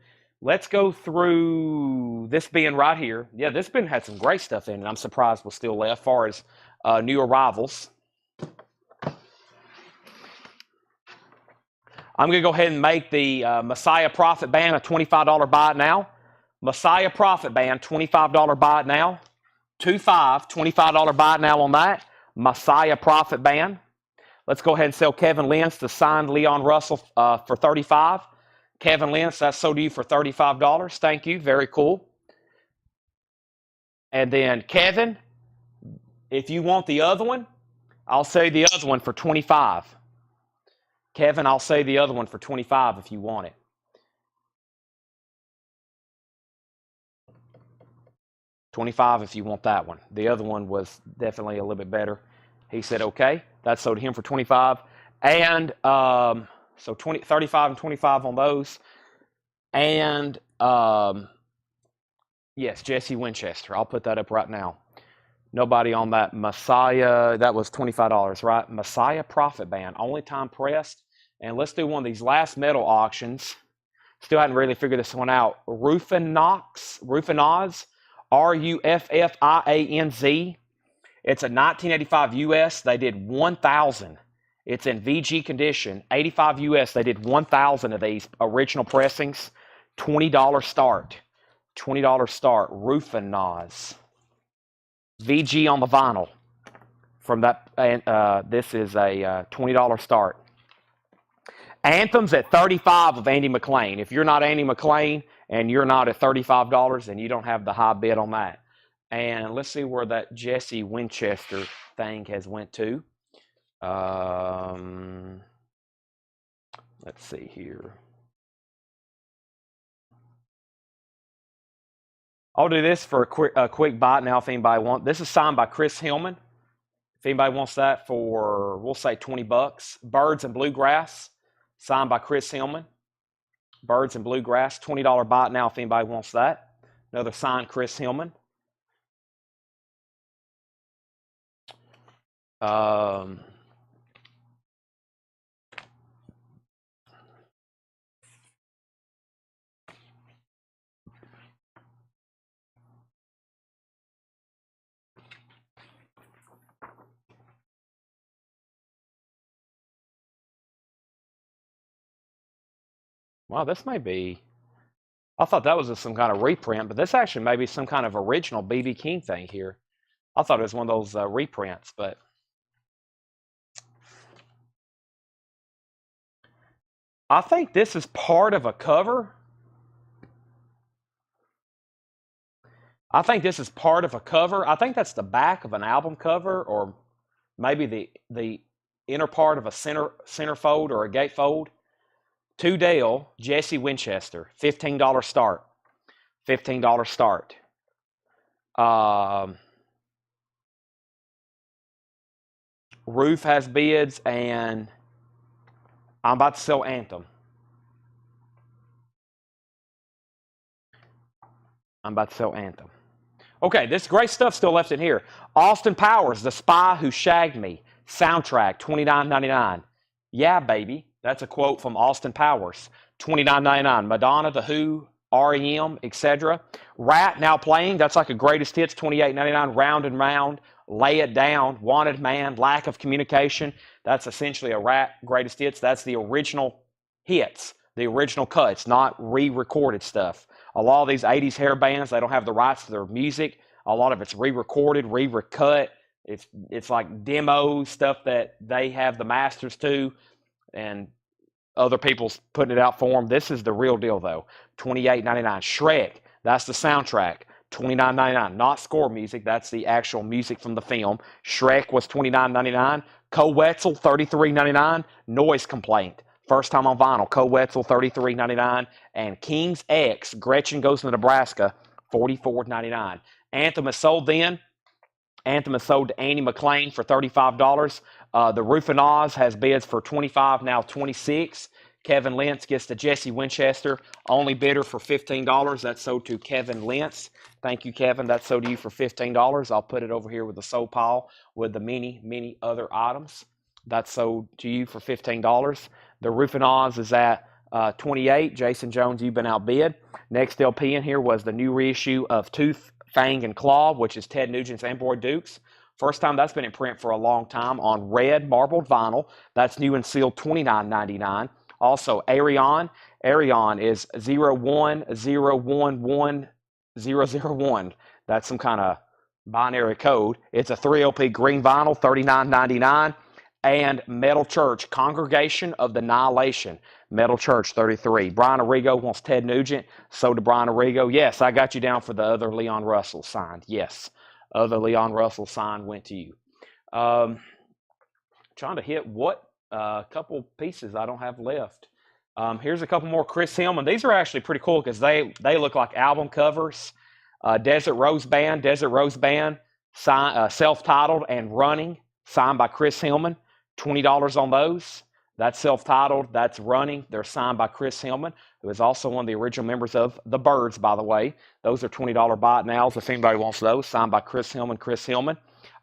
Let's go through this bin right here. Yeah, this bin had some great stuff in it. I'm surprised was still left as far as new arrivals. I'm going to go ahead and make the Messiah Prophet Band a $25 buy it now. Messiah Prophet Band, $25 buy it now. 25, $25 buy it now on that. Messiah Prophet Band. Let's go ahead and sell Kevin Lentz, the signed Leon Russell for 35. Kevin Lentz, that's sold to you for $35. Thank you. Very cool. And then Kevin, if you want the other one, I'll sell you the other one for 25. Kevin, I'll say the other one for 25 if you want it. $25 if you want that one. The other one was definitely a little bit better. He said, okay. That sold to him for 25. And so 35 and 25 on those. And yes, Jesse Winchester. I'll put that up right now. Nobody on that Messiah. That was $25, right? Messiah Prophet Band. Only time pressed. And let's do one of these last metal auctions. Still hadn't really figured this one out. Ruffinaz, Ruffinaz. It's a 1985 US. They did 1,000. It's in VG condition. 85 US. They did 1,000 of these original pressings. $20 start. $20 start. Ruffinaz. VG on the vinyl. From that, this is a $20 start. Anthem's at 35 of Andy McLean. If you're not Andy McLean and you're not at $35, then you don't have the high bid on that. And let's see where that Jesse Winchester thing has went to. Let's see here. I'll do this for a quick bite now if anybody wants. This is signed by Chris Hillman. If anybody wants that for, we'll say $20. Birds and Bluegrass, signed by Chris Hillman. Birds and Bluegrass, $20 bite now if anybody wants that. Another signed Chris Hillman. Wow, this may be, I thought that was some kind of reprint, but this actually may be some kind of original B.B. King thing here. I thought it was one of those reprints, but I think this is part of a cover. I think this is part of a cover. I think that's the back of an album cover, or maybe the inner part of a centerfold or a gatefold. To Dale, Jesse Winchester, $15 start. $15 start. Roof has bids, and I'm about to sell Anthem. I'm about to sell Anthem. Okay, this great stuff still left in here. Austin Powers, The Spy Who Shagged Me, soundtrack, $29.99. Yeah, baby. That's a quote from Austin Powers, $29.99. Madonna, The Who, REM, etc. Rat now playing. That's like a greatest hits, $28.99. Round and Round, Lay It Down, Wanted Man, Lack of Communication. That's essentially a Rat greatest hits. That's the original hits, the original cuts, not re-recorded stuff. A lot of these 80s hair bands, they don't have the rights to their music. A lot of it's re-recorded, re-recut. It's like demo stuff that they have the masters to, and other people's putting it out for them. This is the real deal, though. $28.99. Shrek, that's the soundtrack. $29.99. Not score music. That's the actual music from the film. Shrek was $29.99. Co-Wetzel, $33.99. Noise Complaint. First time on vinyl. Co-Wetzel, $33.99. And King's X, Gretchen Goes to Nebraska, $44.99. Anthem is sold then. Anthem is sold to Andy McLean for $35. The Roof and Oz has bids for $25, now $26. Kevin Lentz gets the Jesse Winchester, only bidder for $15. That's sold to Kevin Lentz. Thank you, Kevin. That's sold to you for $15. I'll put it over here with the sold pile with the many other items. That's sold to you for $15. The Roof and Oz is at $28. Jason Jones, you've been outbid. Next LP in here was the new reissue of Tooth, Fang, and Claw, which is Ted Nugent's and Boy Duke's. First time that's been in print for a long time on red marbled vinyl. That's new and sealed, $29.99. Also, Arion. Arion is 010110001. That's some kind of binary code. It's a 3LP green vinyl, $39.99. And Metal Church, Congregation of the Annihilation. Metal Church, $33. Brian Arrigo wants Ted Nugent. So to Brian Arrigo. Yes, I got you down for the other Leon Russell signed. Yes, other Leon Russell signed went to you. Trying to hit what couple pieces I don't have left. Here's a couple more Chris Hillman. These are actually pretty cool because they look like album covers. Desert Rose Band, self-titled and running, signed by Chris Hillman. $20 on those. That's self-titled, that's running. They're signed by Chris Hillman, who is also one of the original members of the Byrds, by the way. Those are $20 buy it nows if anybody wants those, signed by Chris Hillman.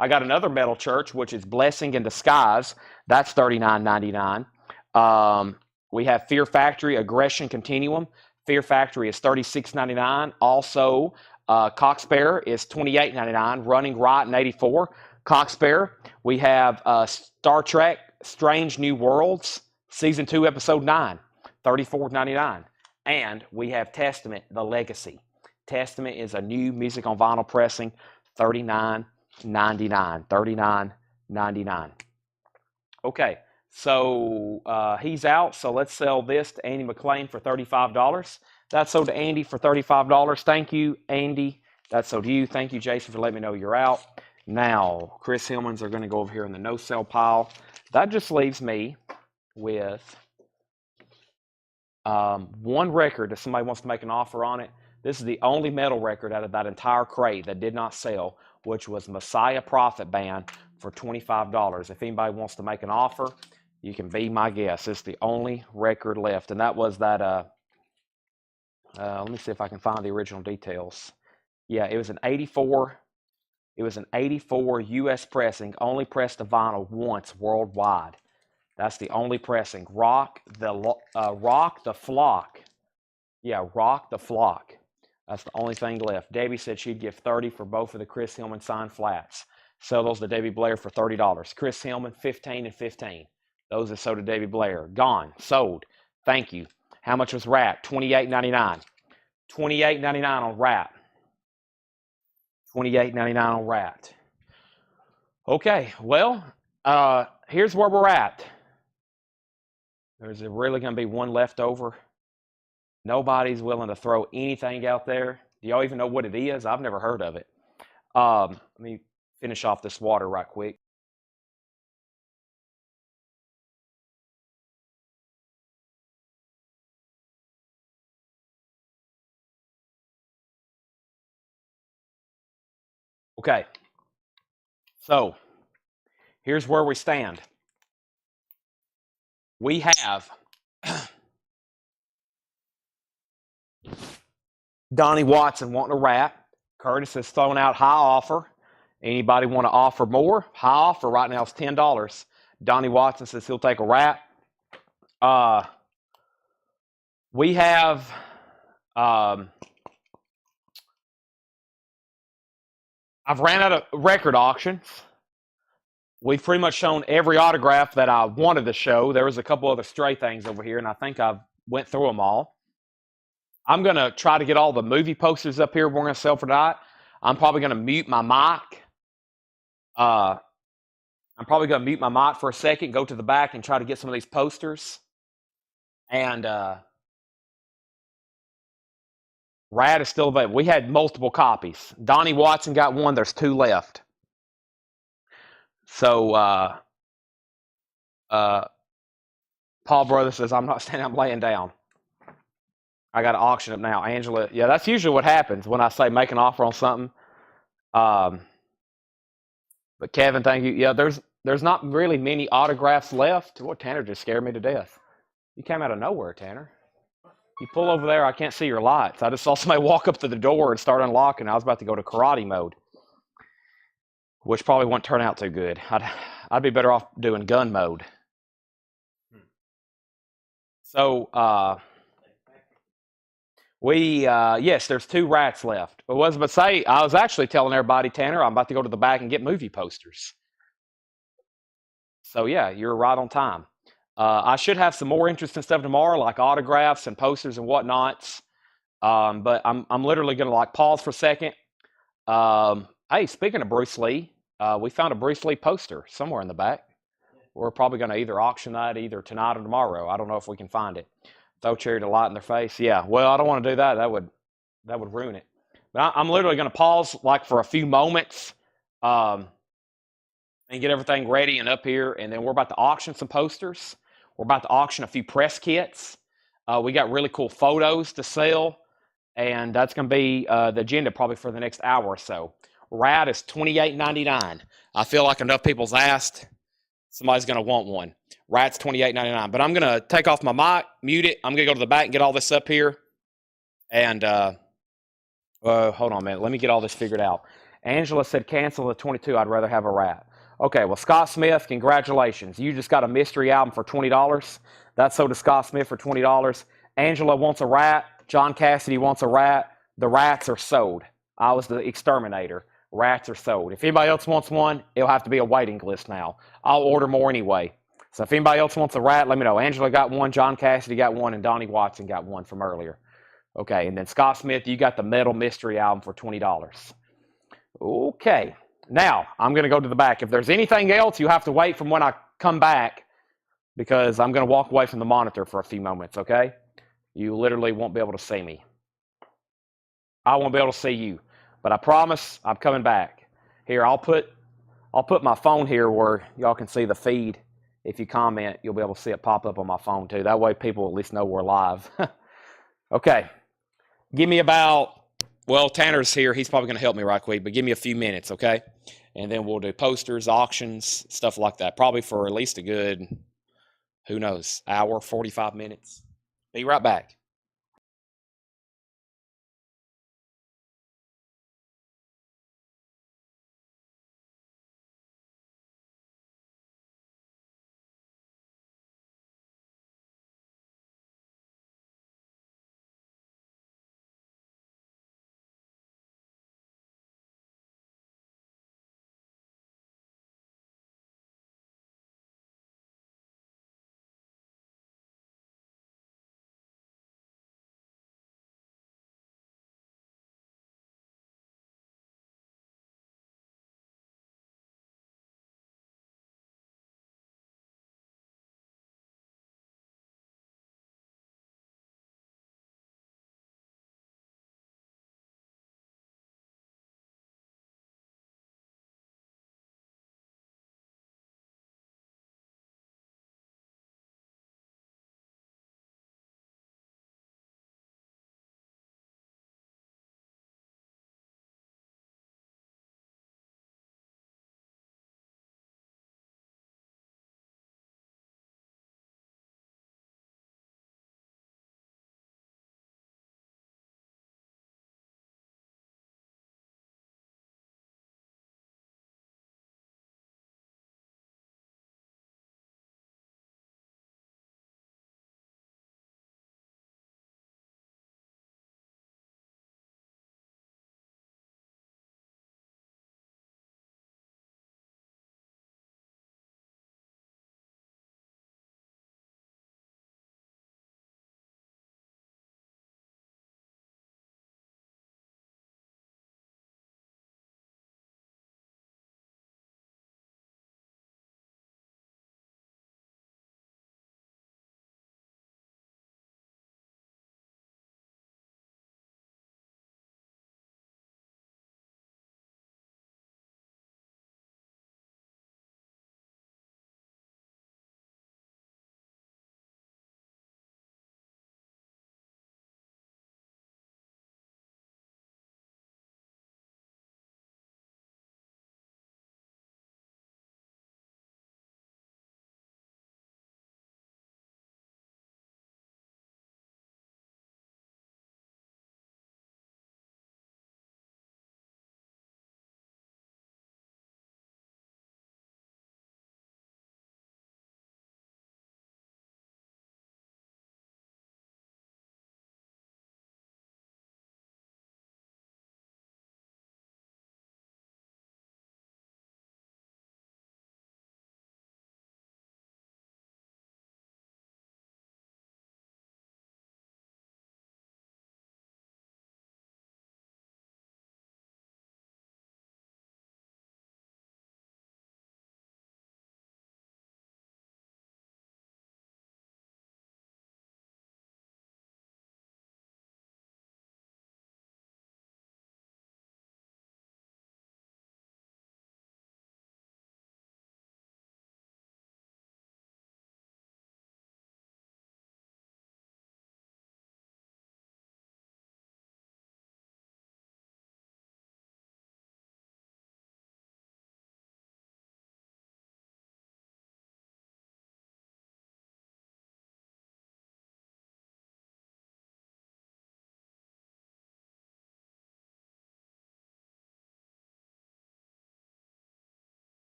I got another Metal Church, which is Blessing in Disguise. That's $39.99. We have Fear Factory, Aggression Continuum. Fear Factory is $36.99. Also, Coxbearer is $28.99. Running Riot in '84. Coxbearer. We have Star Trek, Strange New Worlds, Season 2, Episode 9, $34.99. And we have Testament, The Legacy. Testament is a new music on vinyl pressing, $39.99. Okay, so he's out, so let's sell this to Andy McLean for $35. That's sold to Andy for $35. Thank you, Andy. That's sold to you. Thank you, Jason, for letting me know you're out. Now, Chris Hillmans are going to go over here in the no-sell pile. That just leaves me with one record if somebody wants to make an offer on it. This is the only metal record out of that entire crate that did not sell, which was Messiah Prophet Band for $25. If anybody wants to make an offer, you can be my guest. It's the only record left, and that was that, let me see if I can find the original details. Yeah, it was an 84. It was an 84 U.S. pressing, only pressed to vinyl once worldwide. That's the only pressing. Rock the Flock. Yeah, Rock the Flock. That's the only thing left. Debbie said she'd give $30 for both of the Chris Hillman signed flats. Sell those to Debbie Blair for $30. Chris Hillman, $15 and $15. Those are sold to Debbie Blair. Gone. Sold. Thank you. How much was Rat? $28.99. $28.99 on Rat. $28.99 on Rat. Okay, well, here's where we're at. There's really going to be one left over. Nobody's willing to throw anything out there. Do y'all even know what it is? I've never heard of it. Let me finish off this water right quick. Okay, so here's where we stand. We have Donnie Watson wanting a Rat. Curtis has thrown out high offer. Anybody want to offer more? High offer right now is $10. Donnie Watson says he'll take a Rat. We have I've ran out of record auctions. We've pretty much shown every autograph that I wanted to show. There was a couple other stray things over here, and I think I've went through them all. I'm going to try to get all the movie posters up here we're going to sell for tonight. I'm probably going to mute my mic. I'm probably going to mute my mic for a second, go to the back, and try to get some of these posters. And Rat is still available. We had multiple copies. Donnie Watson got one. There's 2 left. So uh, Paul Brothers says, I'm not standing, I'm laying down. I got to auction it now. Angela, yeah, that's usually what happens when I say make an offer on something. But Kevin, thank you. Yeah, there's not really many autographs left. What, Tanner just scared me to death. You came out of nowhere, Tanner. You pull over there, I can't see your lights. I just saw somebody walk up to the door and start unlocking. I was about to go to karate mode, which probably won't turn out too good. I'd be better off doing gun mode. So yes, there's 2 rats left. I was about to say, I was actually telling everybody, Tanner, I'm about to go to the back and get movie posters. So yeah, you're right on time. I should have some more interesting stuff tomorrow, like autographs and posters and whatnots. But I'm literally gonna like pause for a second. Hey, speaking of Bruce Lee, we found a Bruce Lee poster somewhere in the back. We're probably gonna either auction that either tonight or tomorrow. I don't know if we can find it. Throw cherry delight in their face. Yeah, well, I don't want to do that. That would ruin it. But I'm literally gonna pause like for a few moments. And get everything ready and up here, and then we're about to auction some posters. We're about to auction a few press kits. We got really cool photos to sell, and that's going to be the agenda probably for the next hour or so. Rat is $28.99. I feel like enough people's asked. Somebody's going to want one. Rat's $28.99. But I'm going to take off my mic, mute it. I'm going to go to the back and get all this up here. And hold on a minute. Let me get all this figured out. Angela said cancel the 22. I'd rather have a rat. Okay, well, Scott Smith, congratulations. You just got a mystery album for $20. That's sold to Scott Smith for $20. Angela wants a rat. John Cassidy wants a rat. The rats are sold. I was the exterminator. Rats are sold. If anybody else wants one, it'll have to be a waiting list now. I'll order more anyway. So if anybody else wants a rat, let me know. Angela got one, John Cassidy got one, and Donnie Watson got one from earlier. Okay, and then Scott Smith, you got the metal mystery album for $20. Okay. Now, I'm going to go to the back. If there's anything else, you have to wait from when I come back because I'm going to walk away from the monitor for a few moments, okay? You literally won't be able to see me. I won't be able to see you. But I promise I'm coming back. Here, I'll put my phone here where y'all can see the feed. If you comment, you'll be able to see it pop up on my phone too. That way people at least know we're live. Okay. Give me about... Well, Tanner's here. He's probably going to help me right quick, but give me a few minutes, okay? And then we'll do posters, auctions, stuff like that. Probably for at least a good, who knows, hour, 45 minutes. Be right back.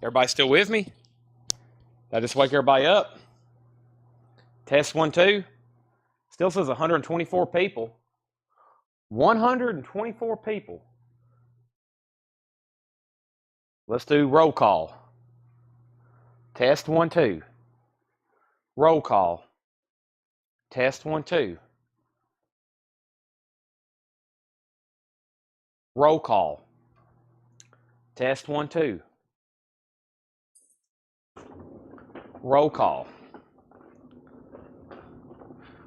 Everybody still with me? Did I just wake everybody up? Test 1, 2. Still says 124 people. 124 people. Let's do roll call. Test 1, 2. Roll call. Test 1, 2. Roll call. Test 1, 2. Roll call.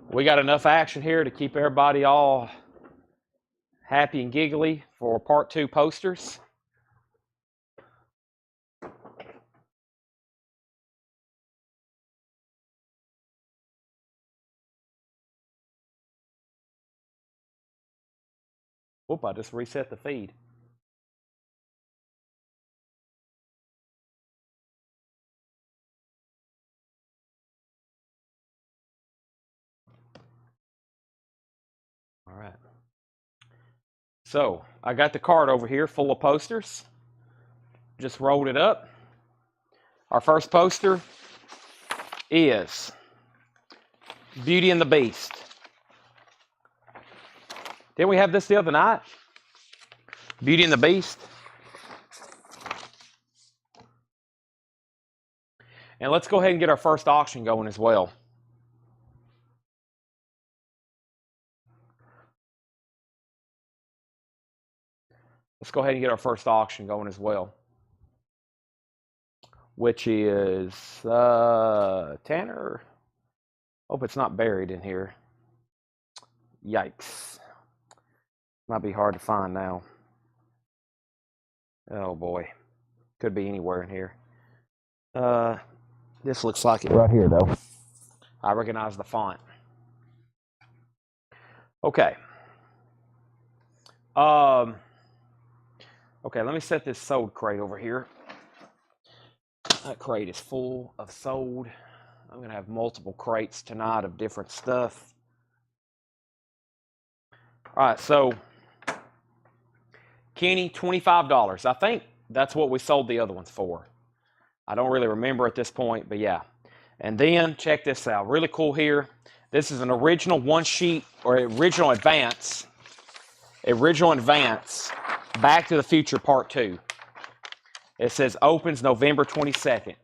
We got enough action here to keep everybody all happy and giggly for part 2 posters. Whoop, I just reset the feed. All right. So I got the card over here full of posters. Just rolled it up. Our first poster is Beauty and the Beast. Didn't we have this the other night? Beauty and the Beast. And let's go ahead and get our first auction going as well. Let's go ahead and get our first auction going as well. Which is Tanner. Hope it's not buried in here. Yikes. Might be hard to find now. Oh boy. Could be anywhere in here. This looks like it right here though. I recognize the font. Okay. Okay, let me set this sold crate over here. That crate is full of sold. I'm going to have multiple crates tonight of different stuff. All right, so Kenny, $25. I think that's what we sold the other ones for. I don't really remember at this point, but yeah. And then check this out. Really cool here. This is an original one sheet or original advance. Original advance. Back to the Future Part 2. It says opens November 22nd.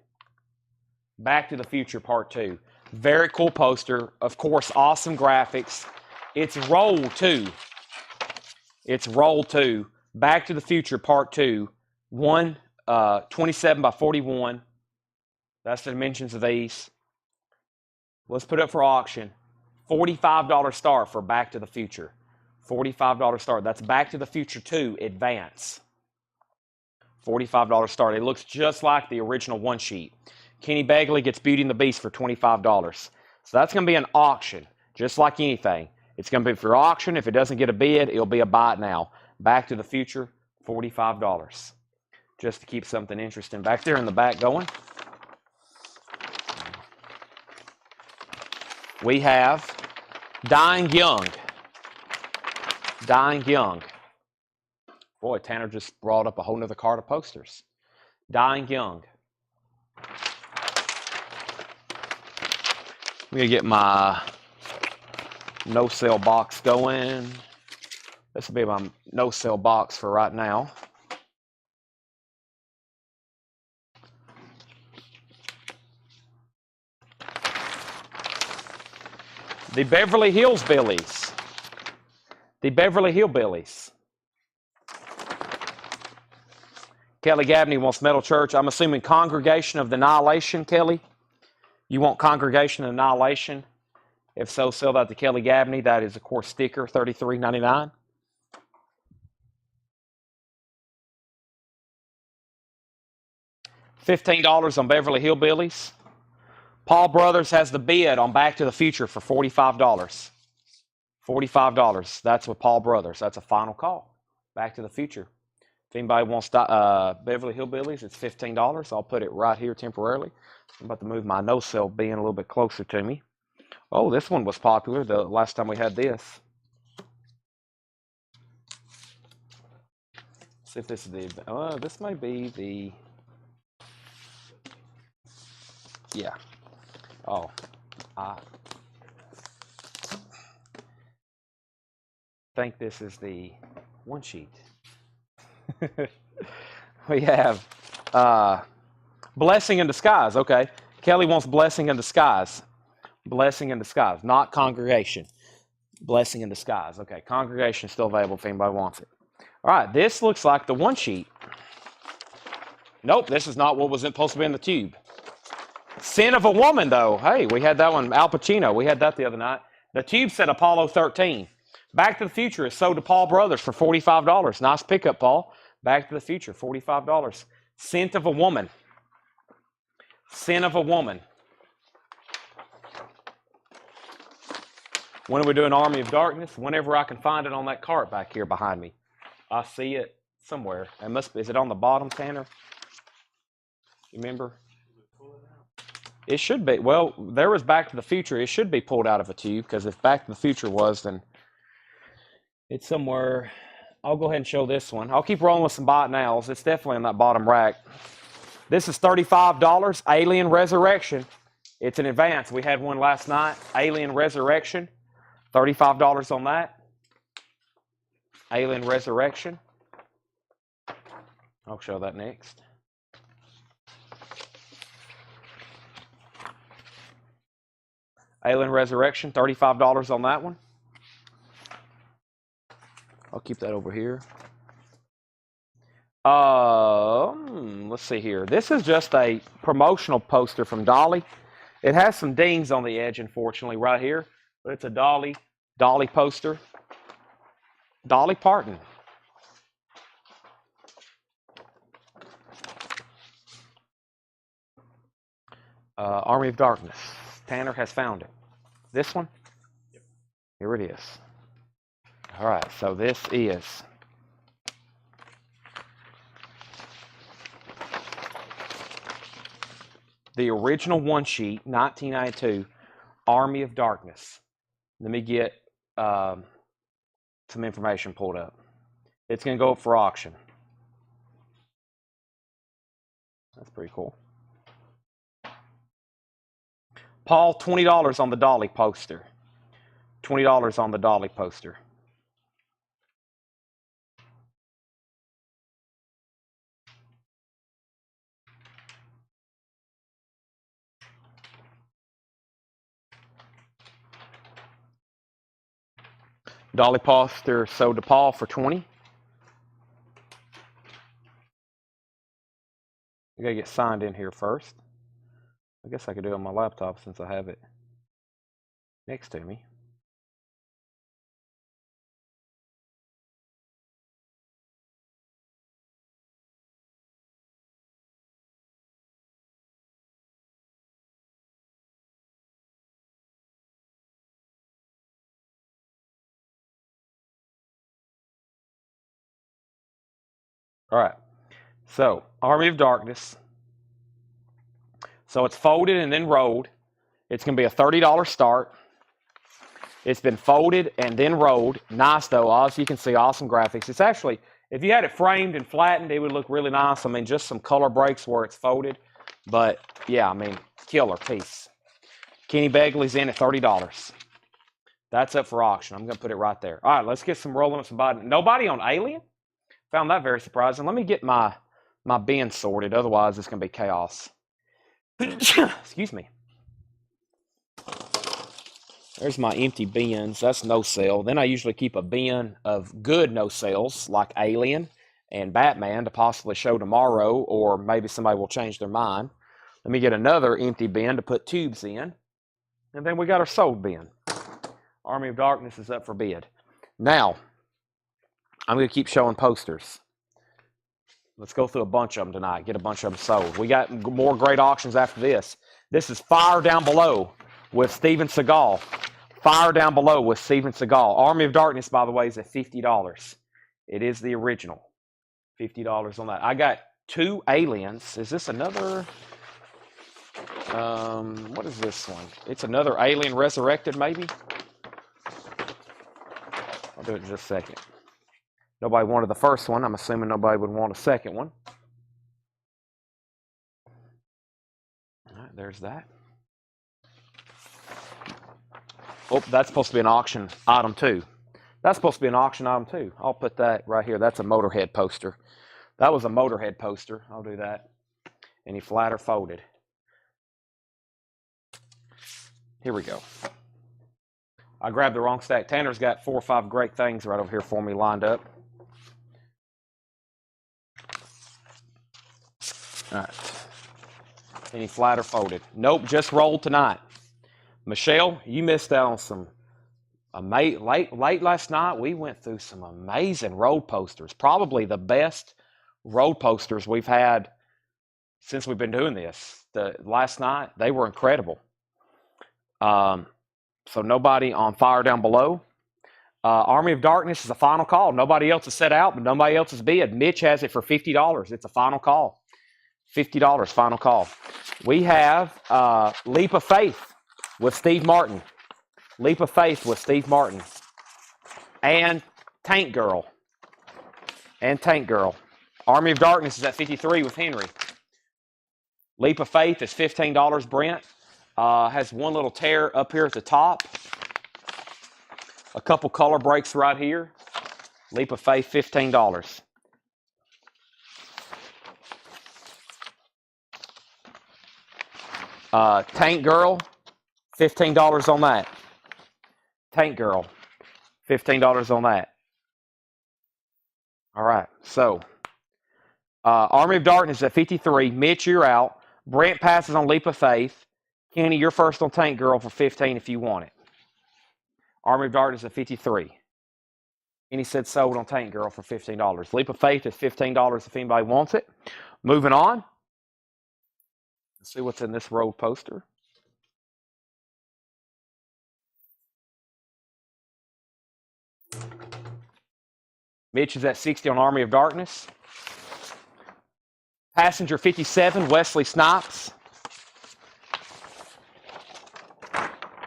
Back to the Future Part 2. Very cool poster. Of course, awesome graphics. It's roll 2. It's roll 2. Back to the Future Part 2. 27 by 41. That's the dimensions of these. Let's put it up for auction. $45 start for Back to the Future. $45 start. That's Back to the Future 2 Advance. $45 start. It looks just like the original one sheet. Kenny Begley gets Beauty and the Beast for $25. So that's going to be an auction, just like anything. It's going to be for auction. If it doesn't get a bid, it'll be a buy it now. Back to the Future, $45. Just to keep something interesting back there in the back going. We have Dying Young. Dying Young. Boy, Tanner just brought up a whole nother card of posters. Dying Young. I'm going to get my no-sale box going. This will be my no-sale box for right now. The Beverly Hillbillies. The Beverly Hillbillies. Kelly Gabney wants Metal Church. I'm assuming Congregation of the Annihilation, Kelly. You want Congregation of Annihilation? If so, sell that to Kelly Gabney. That is, of course, sticker, $33.99. $15 on Beverly Hillbillies. Paul Brothers has the bid on Back to the Future for $45. $45. That's with Paul Brothers. That's a final call. Back to the Future. If anybody wants Beverly Hillbillies, it's $15. I'll put it right here temporarily. I'm about to move my no-sell bin a little bit closer to me. Oh, this one was popular the last time we had this. See if this is the... this may be the... Yeah. Oh, I think this is the one sheet. We have blessing in disguise. Okay. Kelly wants blessing in disguise. Blessing in disguise, not congregation. Blessing in disguise. Okay. Congregation is still available if anybody wants it. All right. This looks like the one sheet. Nope. This is not what was supposed to be in the tube. Sin of a Woman, though. Hey, we had that one. Al Pacino. We had that the other night. The tube said Apollo 13. Back to the Future is sold to Paul Brothers for $45. Nice pickup, Paul. Back to the Future, $45. Scent of a Woman. Sin of a Woman. When are we doing Army of Darkness? Whenever I can find it on that cart back here behind me. I see it somewhere. It must be. Is it on the bottom, Tanner? You remember? It should be. Well, there was Back to the Future. It should be pulled out of a tube, because if Back to the Future was, then it's somewhere. I'll go ahead and show this one. I'll keep rolling with some buy it nows. It's definitely in that bottom rack. This is $35. Alien Resurrection. It's an advance. We had one last night. Alien Resurrection. $35 on that. Alien Resurrection. I'll show that next. Alien Resurrection, $35 on that one. I'll keep that over here. Let's see here. This is just a promotional poster from Dolly. It has some dings on the edge, unfortunately, right here. But it's a Dolly poster. Dolly Parton. Army of Darkness. Tanner has found it. This one? Yep. Here it is. All right, so this is the original one sheet, 1992, Army of Darkness. Let me get some information pulled up. It's going to go up for auction. That's pretty cool. Paul, $20 on the Dolly poster. $20 on the Dolly poster. Dolly poster sold to Paul for $20. I gotta get signed in here first. I guess I could do it on my laptop since I have it next to me. All right. So, Army of Darkness. So it's folded and then rolled. It's going to be a $30 start. It's been folded and then rolled. Nice, though. As you can see, awesome graphics. It's actually, if you had it framed and flattened, it would look really nice. I mean, just some color breaks where it's folded. But, yeah, I mean, killer piece. Kenny Begley's in at $30. That's up for auction. I'm going to put it right there. All right, let's get some rolling with some body. Nobody on Alien? Found that very surprising. Let me get my bin sorted. Otherwise, it's going to be chaos. Excuse me. There's my empty bins. That's no sale. Then I usually keep a bin of good no sales like Alien and Batman to possibly show tomorrow, or maybe somebody will change their mind. Let me get another empty bin to put tubes in. And then we got our sold bin. Army of Darkness is up for bid. Now, I'm going to keep showing posters. Let's go through a bunch of them tonight. Get a bunch of them sold. We got more great auctions after this. This is Fire Down Below with Steven Seagal. Fire Down Below with Steven Seagal. Army of Darkness, by the way, is at $50. It is the original. $50 on that. I got 2 aliens. Is this another? What is this one? It's another Alien Resurrected, maybe? I'll do it in just a second. Nobody wanted the first one. I'm assuming nobody would want a second one. All right, there's that. Oh, that's supposed to be an auction item too. That's supposed to be an auction item too. I'll put that right here. That's a Motorhead poster. That was a Motorhead poster. I'll do that. Any flat or folded. Here we go. I grabbed the wrong stack. Tanner's got 4 or 5 great things right over here for me lined up. All right. Any flat or folded? Nope, just rolled tonight. Michelle, you missed out on some late last night. We went through some amazing road posters. Probably the best road posters we've had since we've been doing this. Last night, they were incredible. So nobody on fire down below. Army of Darkness is a final call. Nobody else is set out, but nobody else is bid. Mitch has it for $50. It's a final call. $50 final call. We have Leap of Faith with Steve Martin. Leap of Faith with Steve Martin. And Tank Girl. Army of Darkness is at 53 with Henry. Leap of Faith is $15. Brent has one little tear up here at the top. A couple color breaks right here. Leap of Faith, $15. Tank Girl, $15 on that. Tank Girl, $15 on that. All right, so Army of Darkness at 53. Mitch, you're out. Brent passes on Leap of Faith. Kenny, you're first on Tank Girl for $15 if you want it. Army of Darkness at 53. Kenny said sold on Tank Girl for $15. Leap of Faith is $15 if anybody wants it. Moving on. Let's see what's in this road poster. Mitch is at 60 on Army of Darkness. Passenger 57, Wesley Snipes.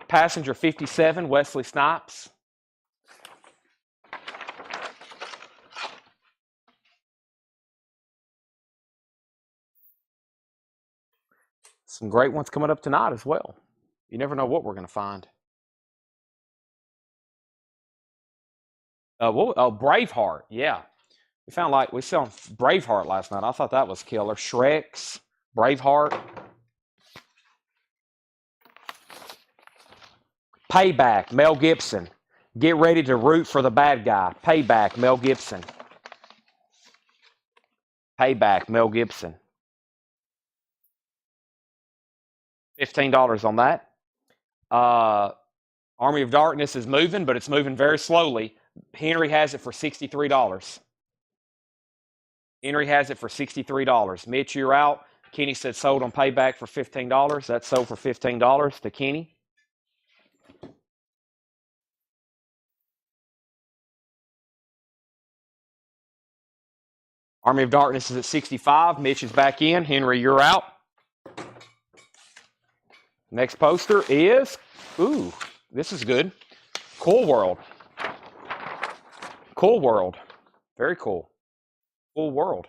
Passenger 57, Wesley Snipes. Some great ones coming up tonight as well. You never know what we're going to find. Braveheart, yeah. We saw Braveheart last night. I thought that was killer. Shrek's, Braveheart. Payback, Mel Gibson. Get ready to root for the bad guy. Payback, Mel Gibson. Payback, Mel Gibson. $15 on that. Army of Darkness is moving, but it's moving very slowly. Henry has it for $63. Henry has it for $63. Mitch, you're out. Kenny said sold on Payback for $15. That's sold for $15 to Kenny. Army of Darkness is at 65. Mitch is back in. Henry, you're out. Next poster is, ooh, this is good. Cool World. Cool World. Very cool. Cool World.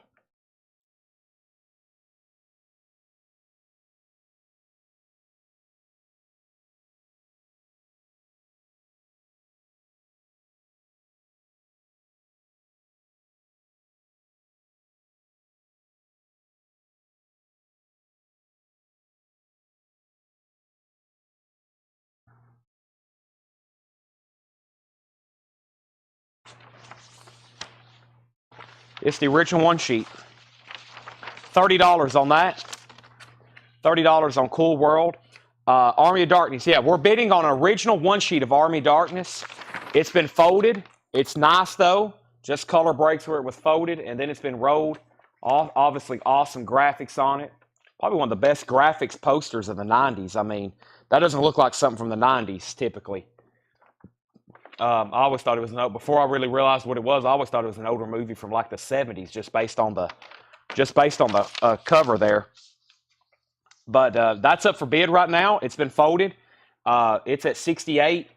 It's the original one sheet. $30 on that. $30 on Cool World. Army of Darkness. Yeah, we're bidding on an original one sheet of Army of Darkness. It's been folded. It's nice, though. Just color breaks where it was folded, and then it's been rolled. Obviously, awesome graphics on it. Probably one of the best graphics posters of the 90s. I mean, that doesn't look like something from the 90s, typically. I always thought it was before I really realized what it was, I always thought it was an older movie from like the 70s, just based on the cover there. But that's up for bid right now. It's been folded. It's at 68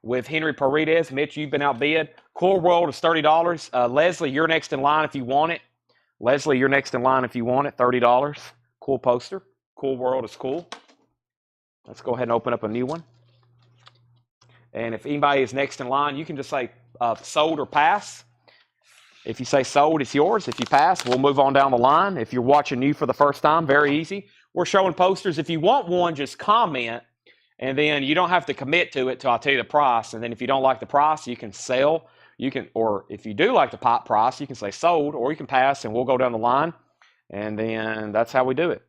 with Henry Paredes. Mitch, you've been outbid. Cool World is $30. Leslie, you're next in line if you want it. Leslie, you're next in line if you want it. $30. Cool poster. Cool World is cool. Let's go ahead and open up a new one. And if anybody is next in line, you can just say sold or pass. If you say sold, it's yours. If you pass, we'll move on down the line. If you're watching new for the first time, very easy. We're showing posters. If you want one, just comment, and then you don't have to commit to it till I tell you the price. And then if you don't like the price, you can sell. Or if you do like the price, you can say sold, or you can pass, and we'll go down the line. And then that's how we do it.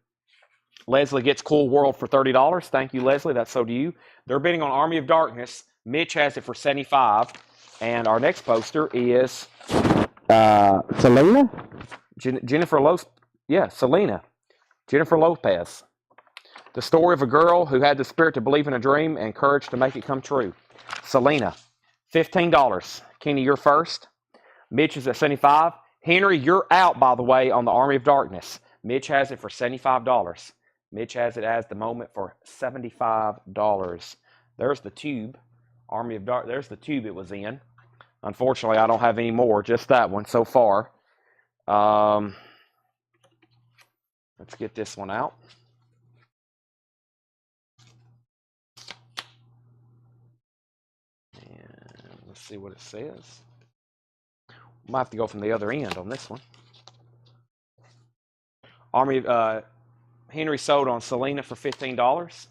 Leslie gets Cool World for $30. Thank you, Leslie. That's so do you. They're bidding on Army of Darkness. Mitch has it for $75. And our next poster is Selena? Jennifer Lopez. Yeah, Selena. Jennifer Lopez. The story of a girl who had the spirit to believe in a dream and courage to make it come true. Selena. $15. Kenny, you're first. Mitch is at $75. Henry, you're out, by the way, on the Army of Darkness. Mitch has it for $75. Mitch has it as the moment for $75. There's the tube. Army of Dark. There's the tube it was in. Unfortunately, I don't have any more. Just that one so far. Let's get this one out. And let's see what it says. Might have to go from the other end on this one. Henry sold on Selena for $15.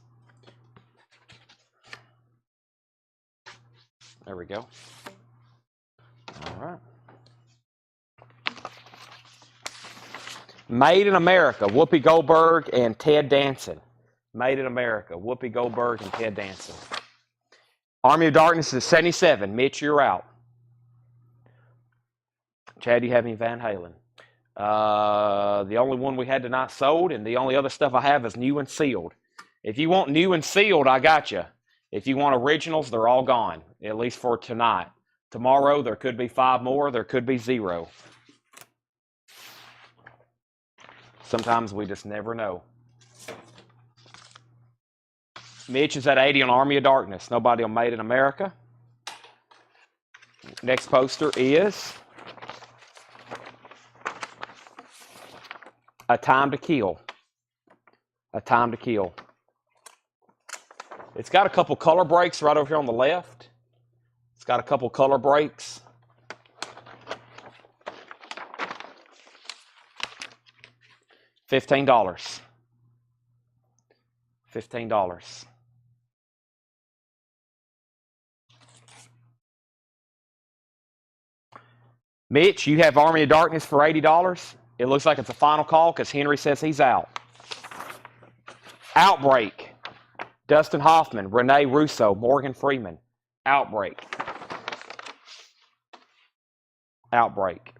There we go. All right. Made in America, Whoopi Goldberg and Ted Danson. Made in America, Whoopi Goldberg and Ted Danson. Army of Darkness is $77. Mitch, you're out. Chad, do you have any Van Halen? The only one we had tonight sold, and the only other stuff I have is new and sealed. If you want new and sealed, I got you. If you want originals, they're all gone, at least for tonight. Tomorrow, there could be 5 more. There could be 0. Sometimes we just never know. Mitch is at 80 on Army of Darkness. Nobody on Made in America. Next poster is A Time to Kill. A Time to Kill. It's got a couple color breaks right over here on the left. It's got a couple color breaks. $15. $15. Mitch, you have Army of Darkness for $80. It looks like it's a final call because Henry says he's out. Outbreak. Dustin Hoffman, Rene Russo, Morgan Freeman. Outbreak. Outbreak.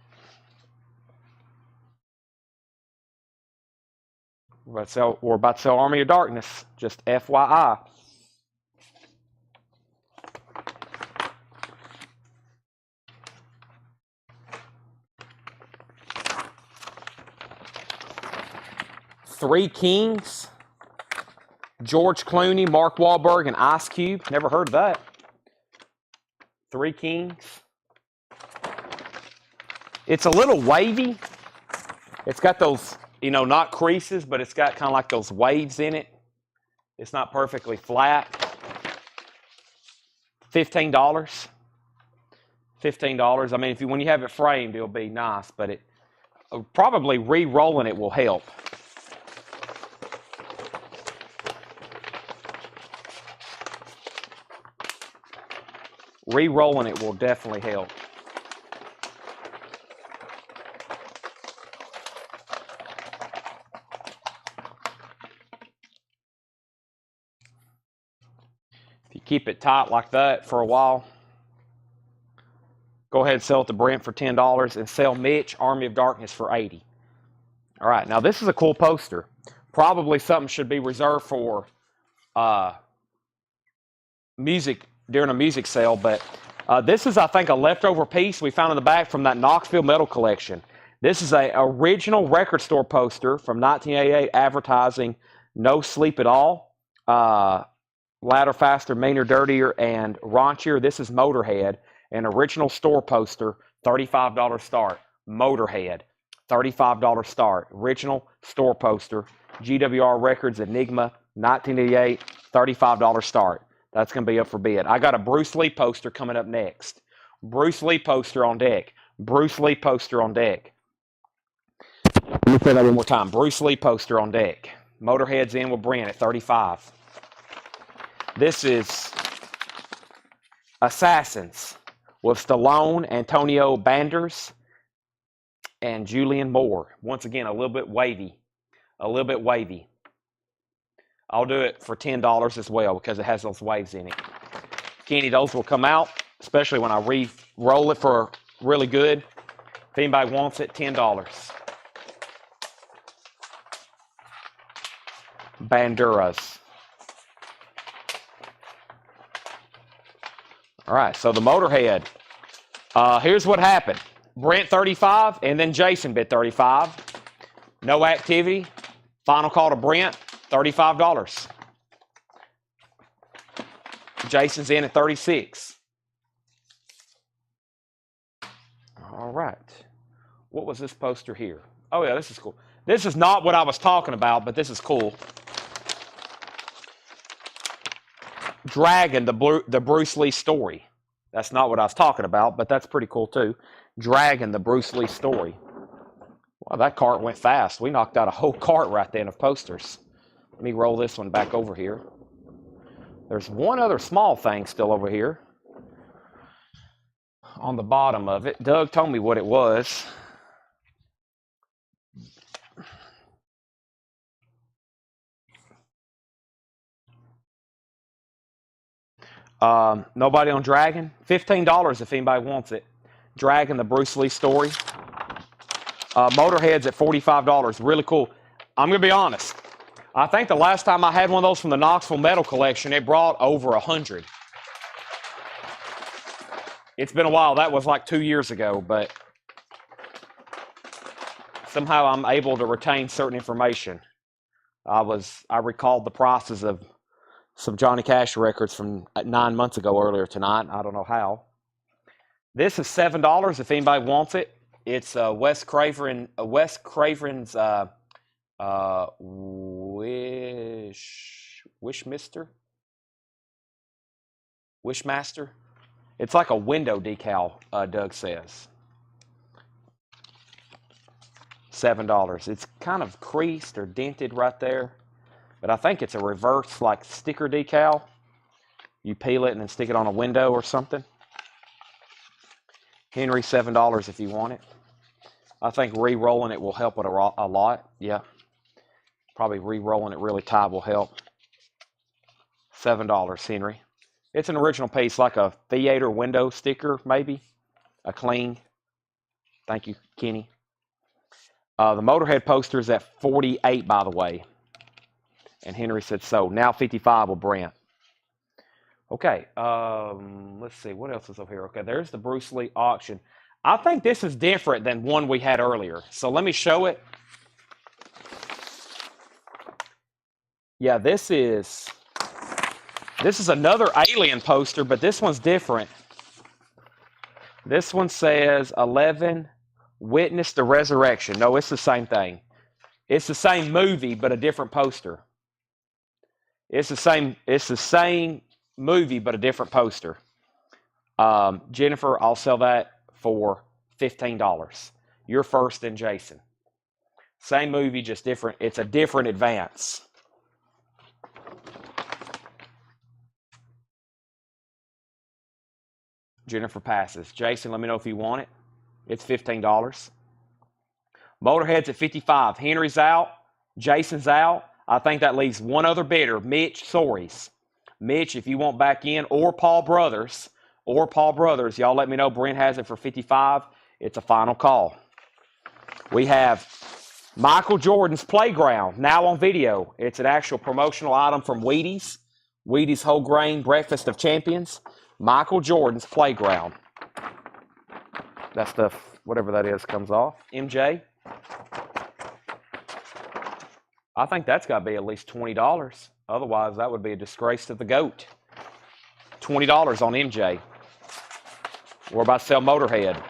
We're about to sell Army of Darkness. Just FYI. Three Kings. George Clooney, Mark Wahlberg, and Ice Cube. Never heard of that. Three Kings. It's a little wavy. It's got those, not creases, but it's got kind of like those waves in it. It's not perfectly flat. $15. $15. I mean, when you have it framed, it'll be nice, but probably re-rolling it will help. Re-rolling it will definitely help. If you keep it tight like that for a while, go ahead and sell it to Brent for $10 and sell Mitch Army of Darkness for $80. All right, now this is a cool poster. Probably something should be reserved for music during a music sale, but this is, I think, a leftover piece we found in the back from that Knoxville metal collection. This is an original record store poster from 1988 advertising No Sleep at All, Louder, Faster, Meaner, Dirtier, and Raunchier. This is Motorhead, an original store poster, $35 start. Motorhead, $35 start. Original store poster, GWR Records, Enigma 1988, $35 start. That's going to be up for bid. I got a Bruce Lee poster coming up next. Bruce Lee poster on deck. Bruce Lee poster on deck. Let me say that one more time. Bruce Lee poster on deck. Motorhead's in with Brent at 35. This is Assassins with Stallone, Antonio Banderas, and Julian Moore. Once again, a little bit wavy. A little bit wavy. I'll do it for $10 as well because it has those waves in it. Kenny, those will come out, especially when I re-roll it for really good. If anybody wants it, $10. Banderas. All right, so the Motorhead. Here's what happened. Brent 35, and then Jason bid 35. No activity. Final call to Brent, $35. Jason's in at 36. All right. What was this poster here? Oh, yeah, this is cool. This is not what I was talking about, but this is cool. Dragon, the Bruce Lee story. That's not what I was talking about, but that's pretty cool too. Dragon, the Bruce Lee story. Wow, that cart went fast. We knocked out a whole cart right then of posters. Let me roll this one back over here. There's one other small thing still over here on the bottom of it. Doug told me what it was. Nobody on Dragon? $15 if anybody wants it. Dragon, the Bruce Lee story. Motorhead's at $45. Really cool. I'm going to be honest. I think the last time I had one of those from the Knoxville Metal Collection, it brought over 100. It's been a while. That was like 2 years ago, but somehow I'm able to retain certain information. I recalled the prices of some Johnny Cash records from 9 months ago earlier tonight. I don't know how. This is $7 if anybody wants it. It's Wes Craven's Wishmaster. It's like a window decal, Doug says. $7. It's kind of creased or dented right there. But I think it's a reverse, like, sticker decal. You peel it and then stick it on a window or something. Henry, $7 if you want it. I think re-rolling it will help it a lot. Yeah. Probably re-rolling it really tight will help. $7, Henry. It's an original piece, like a theater window sticker, maybe. A clean. Thank you, Kenny. The Motorhead poster is at 48, by the way. And Henry said so. Now 55 with Brent. Okay, let's see. What else is over here? Okay, there's the Bruce Lee auction. I think this is different than one we had earlier. So let me show it. Yeah, this is another Alien poster, but this one's different. This one says 11, Witness the Resurrection. No, it's the same thing. It's the same movie, but a different poster. It's the same movie, but a different poster. Jennifer, I'll sell that for $15. You're first, then Jason. Same movie, just different. It's a different advance. Jennifer passes. Jason, let me know if you want it. It's $15. Motorhead's at 55. Henry's out. Jason's out. I think that leaves one other bidder, Mitch Soares. Mitch, if you want back in, or Paul Brothers, y'all let me know. Brent has it for 55. It's a final call. We have Michael Jordan's Playground, now on video. It's an actual promotional item from Wheaties. Wheaties Whole Grain Breakfast of Champions. Michael Jordan's Playground. That stuff, whatever that is, comes off. MJ. I think that's got to be at least $20. Otherwise, that would be a disgrace to the GOAT. $20 on MJ. We're about to sell Motorhead.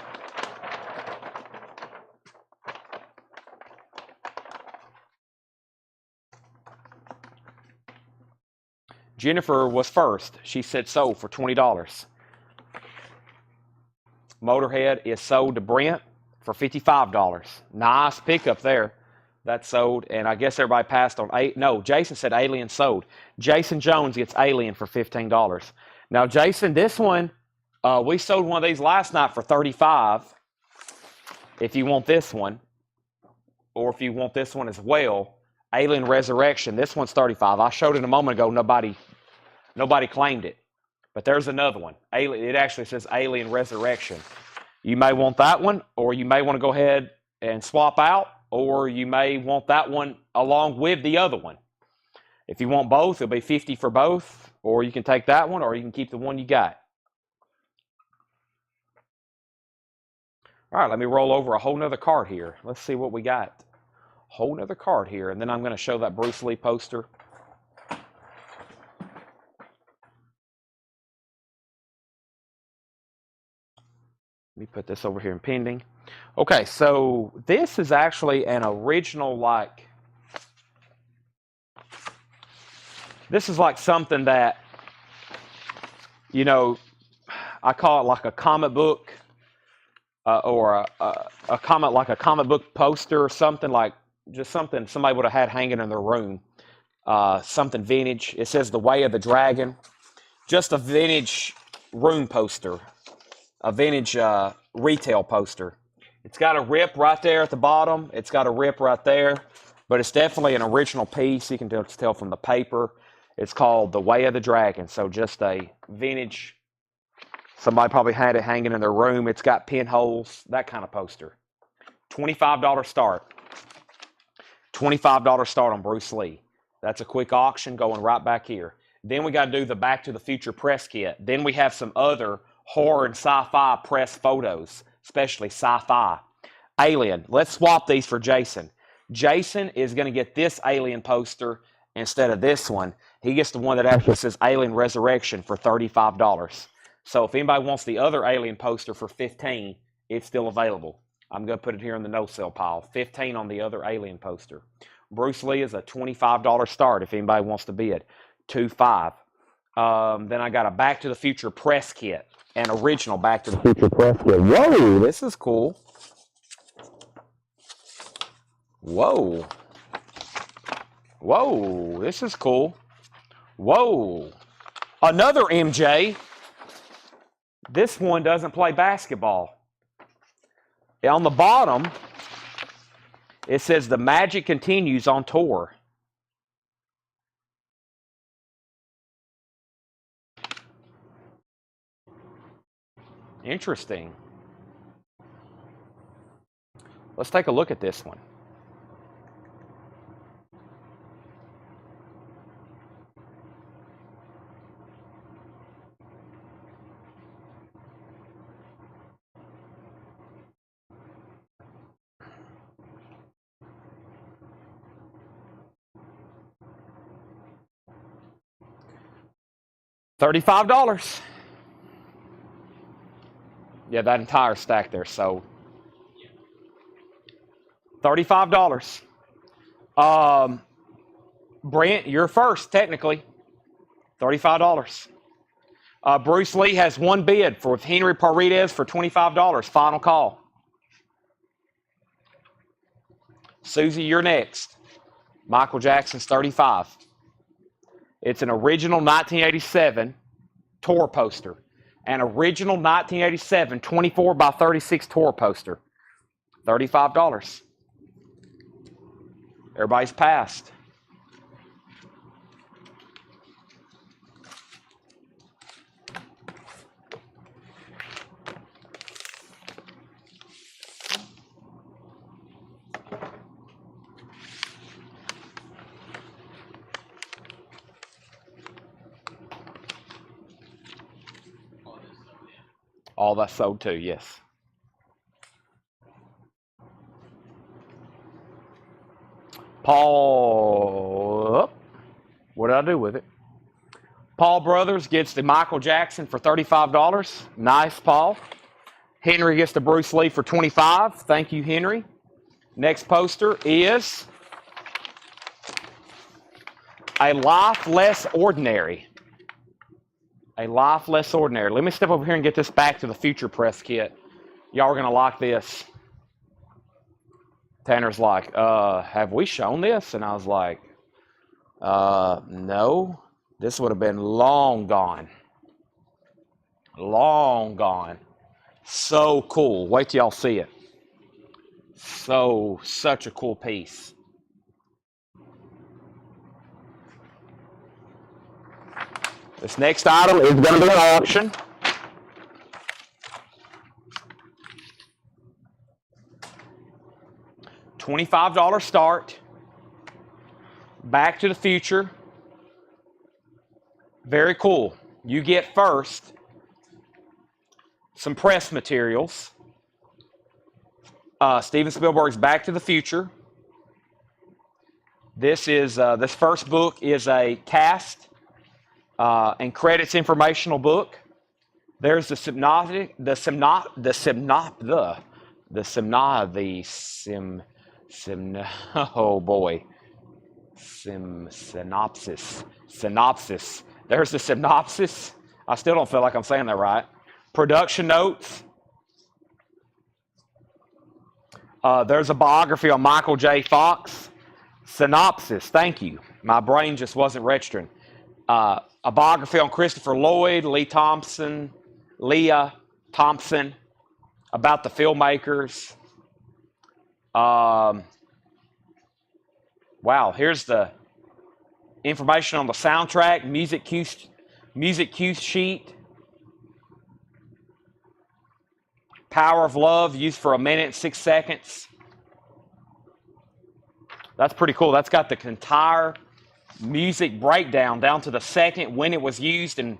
Jennifer was first. She said sold for $20. Motorhead is sold to Brent for $55. Nice pickup there. That's sold, and I guess everybody passed on. No, Jason said Alien sold. Jason Jones gets Alien for $15. Now, Jason, this one, we sold one of these last night for $35. If you want this one, or if you want this one as well, Alien Resurrection. This one's $35. I showed it a moment ago. Nobody claimed it, but there's another one. It actually says Alien Resurrection. You may want that one, or you may want to go ahead and swap out, or you may want that one along with the other one. If you want both, it'll be $50 for both, or you can take that one, or you can keep the one you got. All right, let me roll over a whole nother card here. Let's see what we got. Whole nother card here, and then I'm going to show that Bruce Lee poster. Let me put this over here in pending. Okay, so this is actually an original, this is like something that, you know, I call it like a comic book, or a comic book poster, or something like, just something somebody would have had hanging in their room. Something vintage. It says The Way of the Dragon. Just a vintage room poster. A vintage retail poster. It's got a rip right there at the bottom. It's got a rip right there. But it's definitely an original piece. You can tell from the paper. It's called The Way of the Dragon. So just a vintage. Somebody probably had it hanging in their room. It's got pinholes. That kind of poster. $25 start. $25 start on Bruce Lee. That's a quick auction going right back here. Then we got to do the Back to the Future press kit. Then we have some other horror and sci-fi press photos, especially sci-fi. Alien. Let's swap these for Jason. Jason is going to get this Alien poster instead of this one. He gets the one that actually says Alien Resurrection for $35. So if anybody wants the other Alien poster for $15, it's still available. I'm going to put it here in the no-sell pile. $15 on the other Alien poster. Bruce Lee is a $25 start if anybody wants to bid. $25. Then I got a Back to the Future press kit. An original Back to the Future press kit. Whoa, this is cool. Whoa. Whoa, this is cool. Whoa. Another MJ. This one doesn't play basketball. On the bottom, it says the magic continues on tour. Interesting. Let's take a look at this one. $35. Yeah, that entire stack there sold. $35. Brent, you're first, technically. $35. Bruce Lee has one bid for Henry Paredes for $25. Final call. Susie, you're next. Michael Jackson's $35. It's an original 1987 tour poster. An original 1987 24 by 36 tour poster. $35. Everybody's passed. All that's sold too, yes. Paul, what did I do with it? Paul Brothers gets the Michael Jackson for $35. Nice, Paul. Henry gets the Bruce Lee for $25. Thank you, Henry. Next poster is A Life Less Ordinary. A Life Less Ordinary. Let me step over here and get this Back to the Future press kit. Y'all are going to like this. Tanner's like, have we shown this? And I was like, no. This would have been long gone. Long gone. So cool. Wait till y'all see it. Such a cool piece. This next item is going to be an auction. $25 start. Back to the Future. Very cool. You get first some press materials. Steven Spielberg's Back to the Future. This first book is a cast and credits informational book. There's the synopsis. There's the synopsis. I still don't feel like I'm saying that right. Production notes. There's a biography on Michael J. Fox. Synopsis. Thank you. My brain just wasn't registering. A biography on Christopher Lloyd, Leah Thompson, about the filmmakers. Wow, here's the information on the soundtrack, music cue sheet. Power of Love, used for 1 minute and 6 seconds. That's pretty cool. That's got the entire music breakdown down to the second, when it was used, and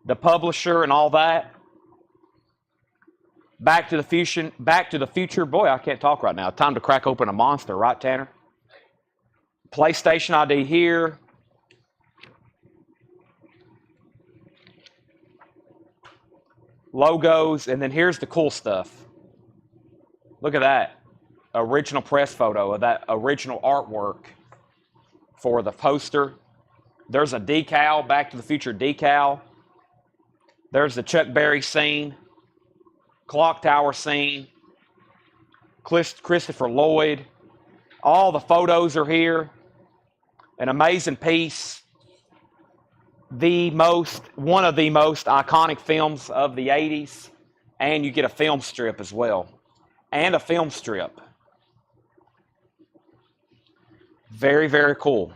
the publisher and all that. Back to the Future. Boy, I can't talk right now. Time to crack open a Monster, right, Tanner? PlayStation ID here. Logos, and then here's the cool stuff. Look at that. Original press photo of that original artwork for the poster. There's a decal, Back to the Future decal. There's the Chuck Berry scene, clock tower scene, Christopher Lloyd. All the photos are here. An amazing piece. One of the most iconic films of the 80s. And you get a film strip as well. And a film strip. Very, very cool.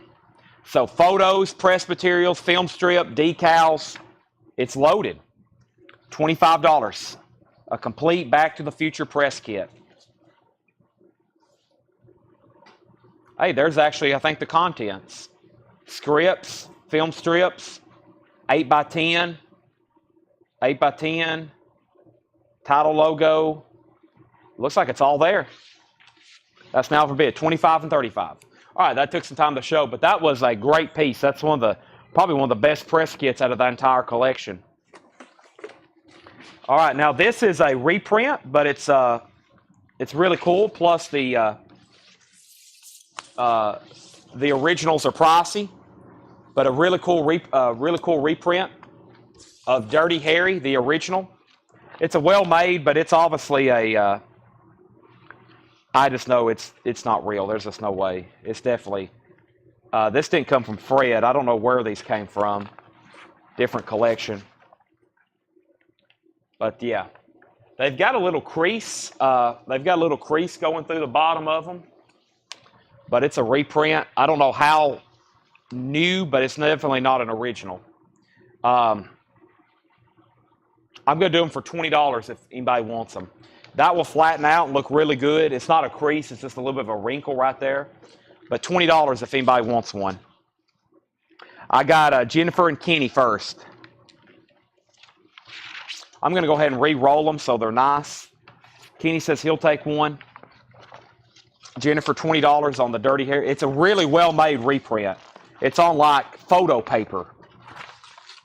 So photos, press materials, film strip, decals. It's loaded. $25. A complete Back to the Future press kit. Hey, there's actually, I think, the contents. Scripts, film strips, 8x10, 8x10, title logo. Looks like it's all there. That's now for bid, $25 and $35. All right, that took some time to show, but that was a great piece. That's probably one of the best press kits out of the entire collection. All right, now this is a reprint, but it's really cool. Plus the originals are pricey, but a really cool reprint of Dirty Harry, the original. It's a well-made, but it's obviously a. I just know it's not real. There's just no way. It's definitely. This didn't come from Fred. I don't know where these came from. Different collection. But yeah, they've got a little crease. They've got a little crease going through the bottom of them. But it's a reprint. I don't know how new, but it's definitely not an original. I'm going to do them for $20 if anybody wants them. That will flatten out and look really good. It's not a crease. It's just a little bit of a wrinkle right there. But $20 if anybody wants one. I got Jennifer and Kenny first. I'm going to go ahead and re-roll them so they're nice. Kenny says he'll take one. Jennifer, $20 on the Dirty Harry. It's a really well-made reprint. It's on like photo paper.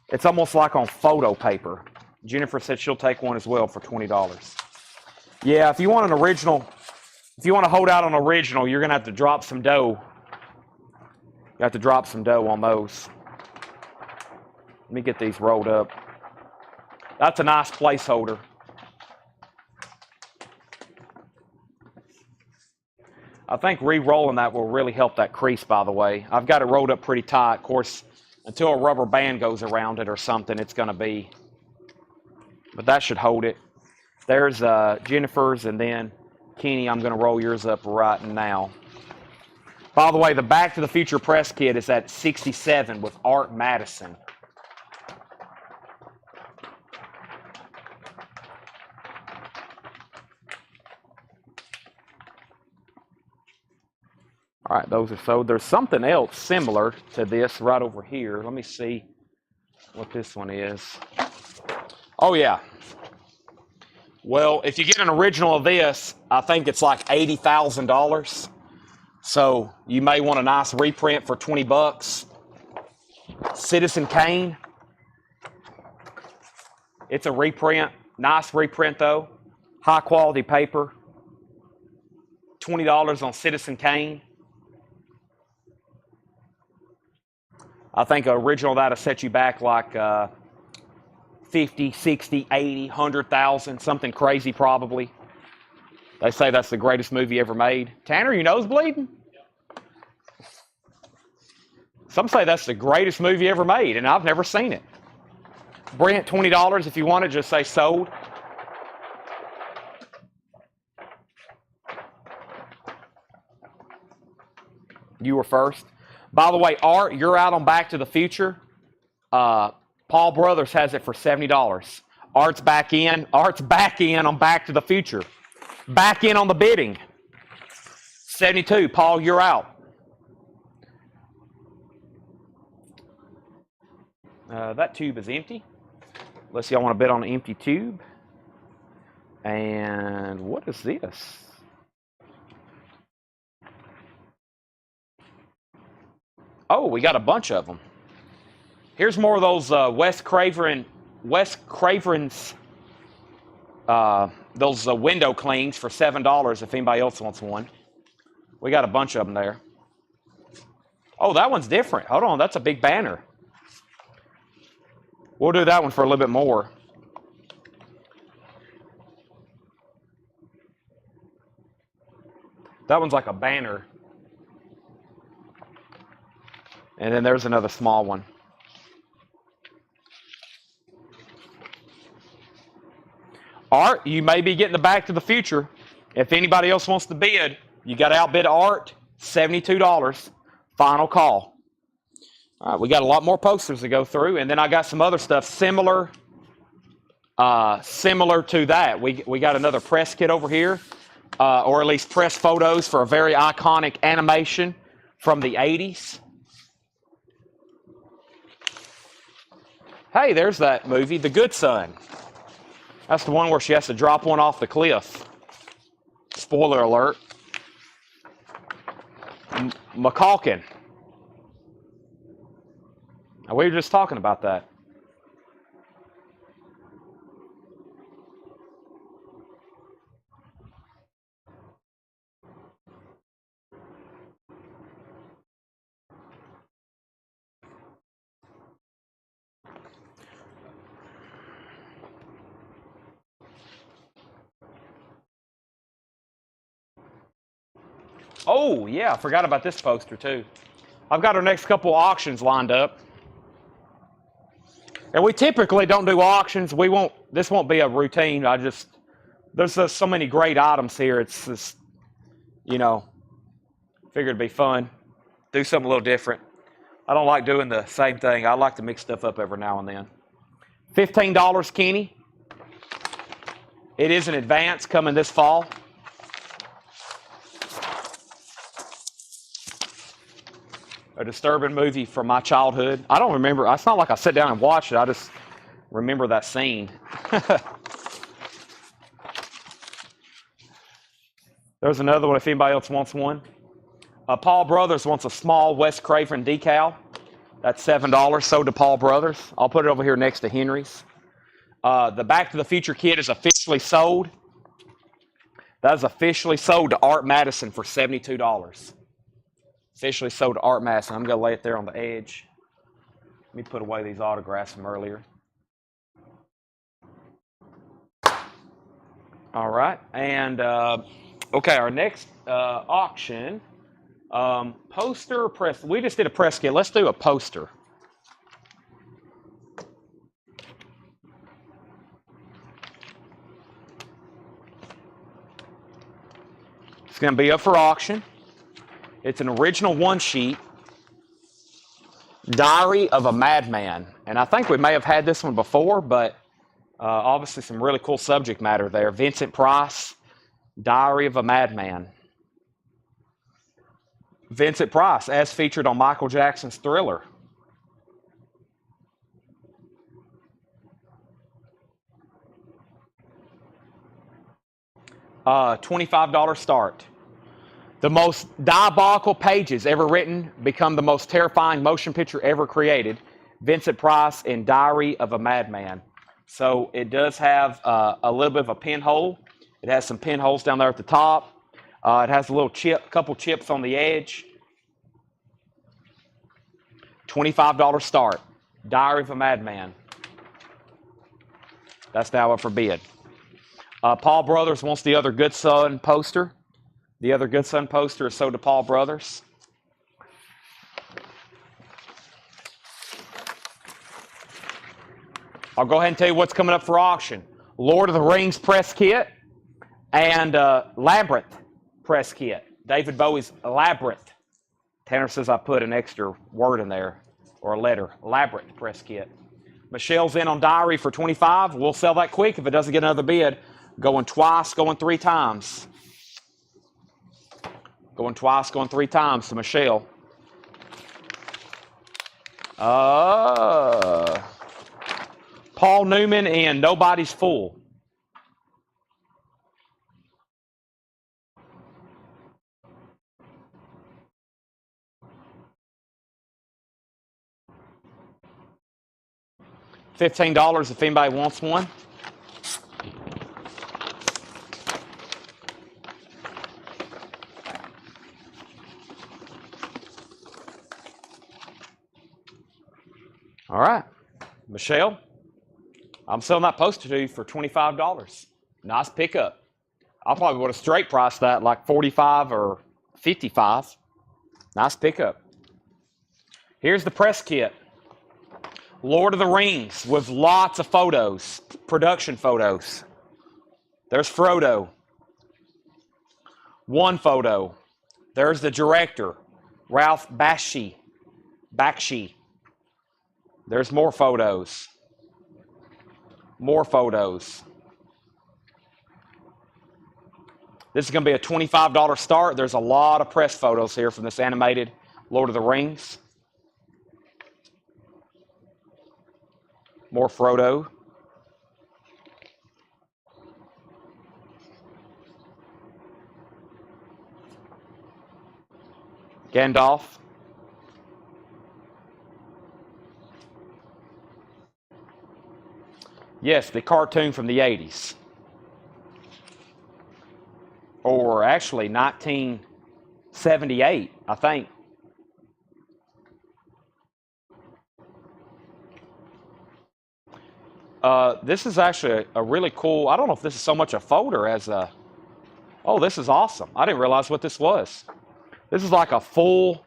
It's almost like on photo paper. Jennifer said she'll take one as well for $20. Yeah, if you want an original, if you want to hold out on original, you're going to have to drop some dough. You have to drop some dough on those. Let me get these rolled up. That's a nice placeholder. I think re-rolling that will really help that crease, by the way. I've got it rolled up pretty tight. Of course, until a rubber band goes around it or something, it's going to be... But that should hold it. There's Jennifer's, and then Kenny, I'm going to roll yours up right now. By the way, the Back to the Future press kit is at 67 with Art Madison. All right, those are sold. There's something else similar to this right over here. Let me see what this one is. Oh, yeah. Well, if you get an original of this, I think it's like $80,000. So you may want a nice reprint for 20 bucks. Citizen Kane. It's a reprint. Nice reprint, though. High quality paper. $20 on Citizen Kane. I think an original that'll set you back like 50, 60, 80, 100,000, something crazy probably. They say that's the greatest movie ever made. Tanner, your nose bleeding? Some say that's the greatest movie ever made, and I've never seen it. Brent, $20 if you want it, just say sold. You were first. By the way, Art, you're out on Back to the Future. Paul Brothers has it for $70. Art's back in. Art's back in on Back to the Future. Back in on the bidding. 72. Paul, you're out. That tube is empty. Unless y'all want to bid on an empty tube. And what is this? Oh, we got a bunch of them. Here's more of those Wes Craven's, those window cleans for $7 if anybody else wants one. We got a bunch of them there. Oh, that one's different. Hold on, that's a big banner. We'll do that one for a little bit more. That one's like a banner. And then there's another small one. Art, you may be getting the Back to the Future. If anybody else wants to bid, you got to outbid Art, $72. Final call. All right, we got a lot more posters to go through, and then I got some other stuff similar to that. We got another press kit over here, or at least press photos for a very iconic animation from the 80s. Hey, there's that movie, The Good Son. That's the one where she has to drop one off the cliff. Spoiler alert. McCalkin. We were just talking about that. Oh, yeah, I forgot about this poster, too. I've got our next couple auctions lined up. And we typically don't do auctions. This won't be a routine. There's just so many great items here. It's just, figured it'd be fun. Do something a little different. I don't like doing the same thing. I like to mix stuff up every now and then. $15, Kenny. It is an advance coming this fall. A disturbing movie from my childhood. I don't remember. It's not like I sat down and watched it. I just remember that scene. There's another one if anybody else wants one. Paul Brothers wants a small Wes Craven decal. That's $7 sold to Paul Brothers. I'll put it over here next to Henry's. The Back to the Future kit is officially sold. That is officially sold to Art Madison for $72. Officially sold to Art Madison. I'm going to lay it there on the edge. Let me put away these autographs from earlier. All right. And, okay, our next auction, poster press. We just did a press kit. Let's do a poster. It's going to be up for auction. It's an original one sheet. Diary of a Madman. And I think we may have had this one before, but obviously some really cool subject matter there. Vincent Price, Diary of a Madman. Vincent Price, as featured on Michael Jackson's Thriller. $25 start. The most diabolical pages ever written become the most terrifying motion picture ever created. Vincent Price in Diary of a Madman. So it does have a little bit of a pinhole. It has some pinholes down there at the top. It has a little couple chips on the edge. $25 start. Diary of a Madman. That's now up for bid. Paul Brothers wants the Other Good Son poster. The Other Good Son poster is sold to Paul Brothers. I'll go ahead and tell you what's coming up for auction. Lord of the Rings press kit and Labyrinth press kit. David Bowie's Labyrinth. Tanner says I put an extra word in there, or a letter. Labyrinth press kit. Michelle's in on Diary for $25. We'll sell that quick if it doesn't get another bid. Going twice, going three times. Going twice, going three times to Michelle. Paul Newman in Nobody's Fool. $15 if anybody wants one. All right, Michelle, I'm selling that poster to you for $25. Nice pickup. I probably would have straight priced that like $45 or $55. Nice pickup. Here's the press kit. Lord of the Rings with lots of photos, production photos. There's Frodo. One photo. There's the director, Ralph Bakshi. There's more photos. More photos. This is going to be a $25 start. There's a lot of press photos here from this animated Lord of the Rings. More Frodo. Gandalf. Yes, the cartoon from the 80s. Or actually 1978, I think. This is actually a really cool, I don't know if this is so much a folder as a, oh, this is awesome. I didn't realize what this was. This is like a full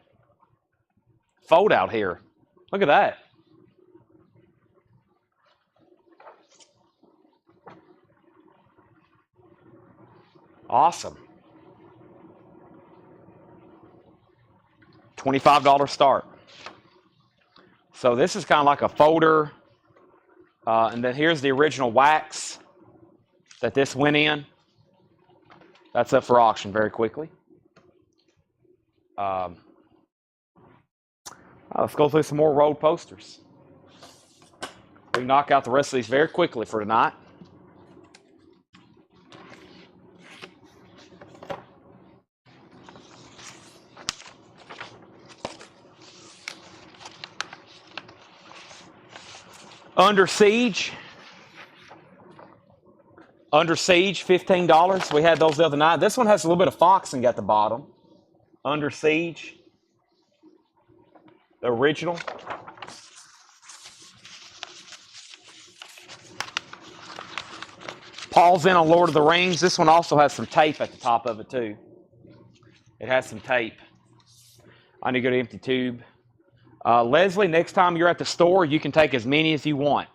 fold out here. Look at that. Awesome. $25 start. So this is kind of like a folder. And then here's the original wax that this went in. That's up for auction very quickly. Let's go through some more rolled posters. We can knock out the rest of these very quickly for tonight. Under Siege. Under Siege, $15. We had those the other night. This one has a little bit of foxing at the bottom. Under Siege. The original. Paul's in on Lord of the Rings. This one also has some tape at the top of it too. It has some tape. I need to go to empty tube. Leslie, next time you're at the store, you can take as many as you want.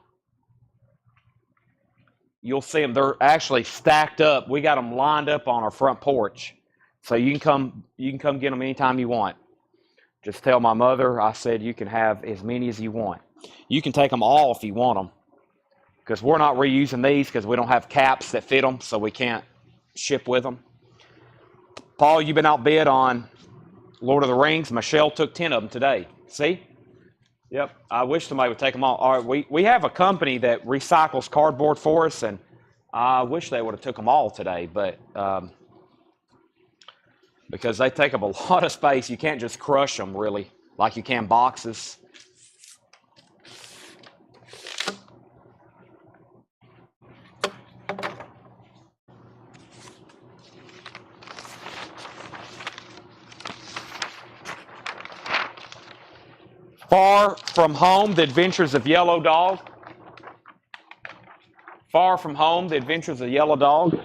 You'll see them. They're actually stacked up. We got them lined up on our front porch. So you can come get them anytime you want. Just tell my mother I said you can have as many as you want. You can take them all if you want them. Because we're not reusing these because we don't have caps that fit them, so we can't ship with them. Paul, you've been outbid on Lord of the Rings. Michelle took 10 of them today. See? Yep. I wish somebody would take them all. All right, we have a company that recycles cardboard for us, and I wish they would have took them all today, but because they take up a lot of space, you can't just crush them really like you can boxes. Far From Home, The Adventures of Yellow Dog. Far From Home, The Adventures of Yellow Dog.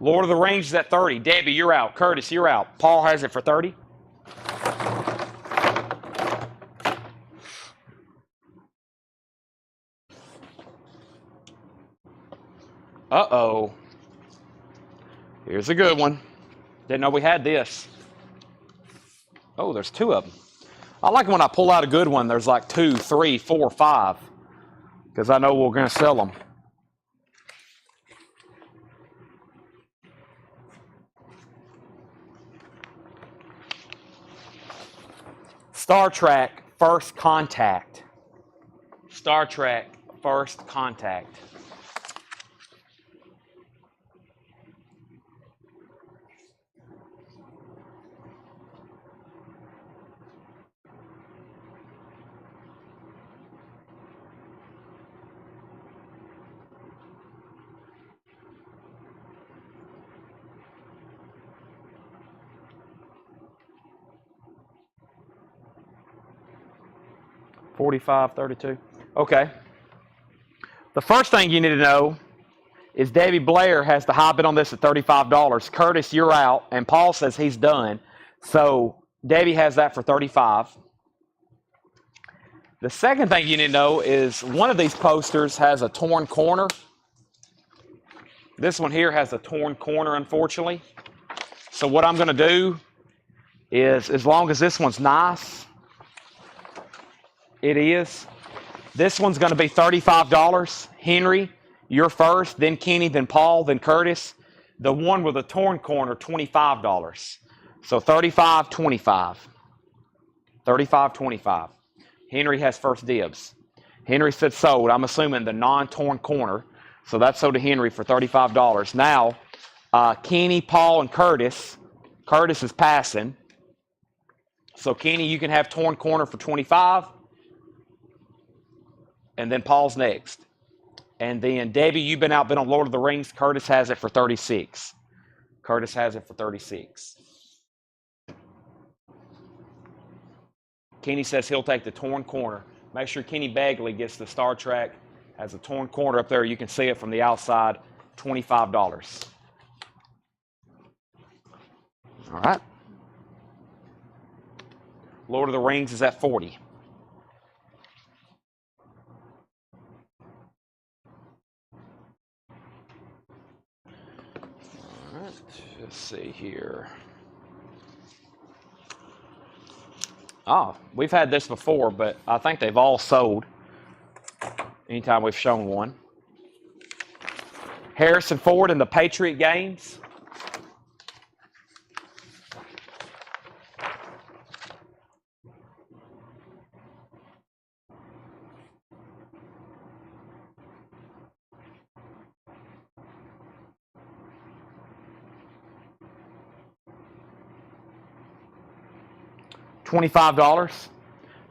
Lord of the Rings is at 30. Debbie, you're out. Curtis, you're out. Paul has it for 30. Uh-oh. Here's a good one. Didn't know we had this. Oh, there's 2 of them. I like when I pull out a good one, there's like 2, 3, 4, 5. Because I know we're going to sell them. Star Trek First Contact. Star Trek First Contact. $45, $32. Okay. The first thing you need to know is Debbie Blair has the high bid on this at $35. Curtis, you're out, and Paul says he's done. So Debbie has that for $35. The second thing you need to know is one of these posters has a torn corner. This one here has a torn corner, unfortunately. So what I'm going to do is, as long as this one's nice, it is. This one's going to be $35. Henry, you're first, then Kenny, then Paul, then Curtis. The one with a torn corner, $25. So $35, $25. $35, $25. Henry has first dibs. Henry said sold. I'm assuming the non-torn corner. So that's sold to Henry for $35. Now, Kenny, Paul, and Curtis. Curtis is passing. So Kenny, you can have torn corner for $25. And then Paul's next. And then Debbie, you've been outbid on Lord of the Rings. Curtis has it for $36. Curtis has it for $36. Kenny says he'll take the torn corner. Make sure Kenny Bagley gets the Star Trek. Has a torn corner up there. You can see it from the outside. $25. All right. Lord of the Rings is at 40. Let's see here. Oh, we've had this before, but I think they've all sold anytime we've shown one. Harrison Ford in the Patriot games. $25.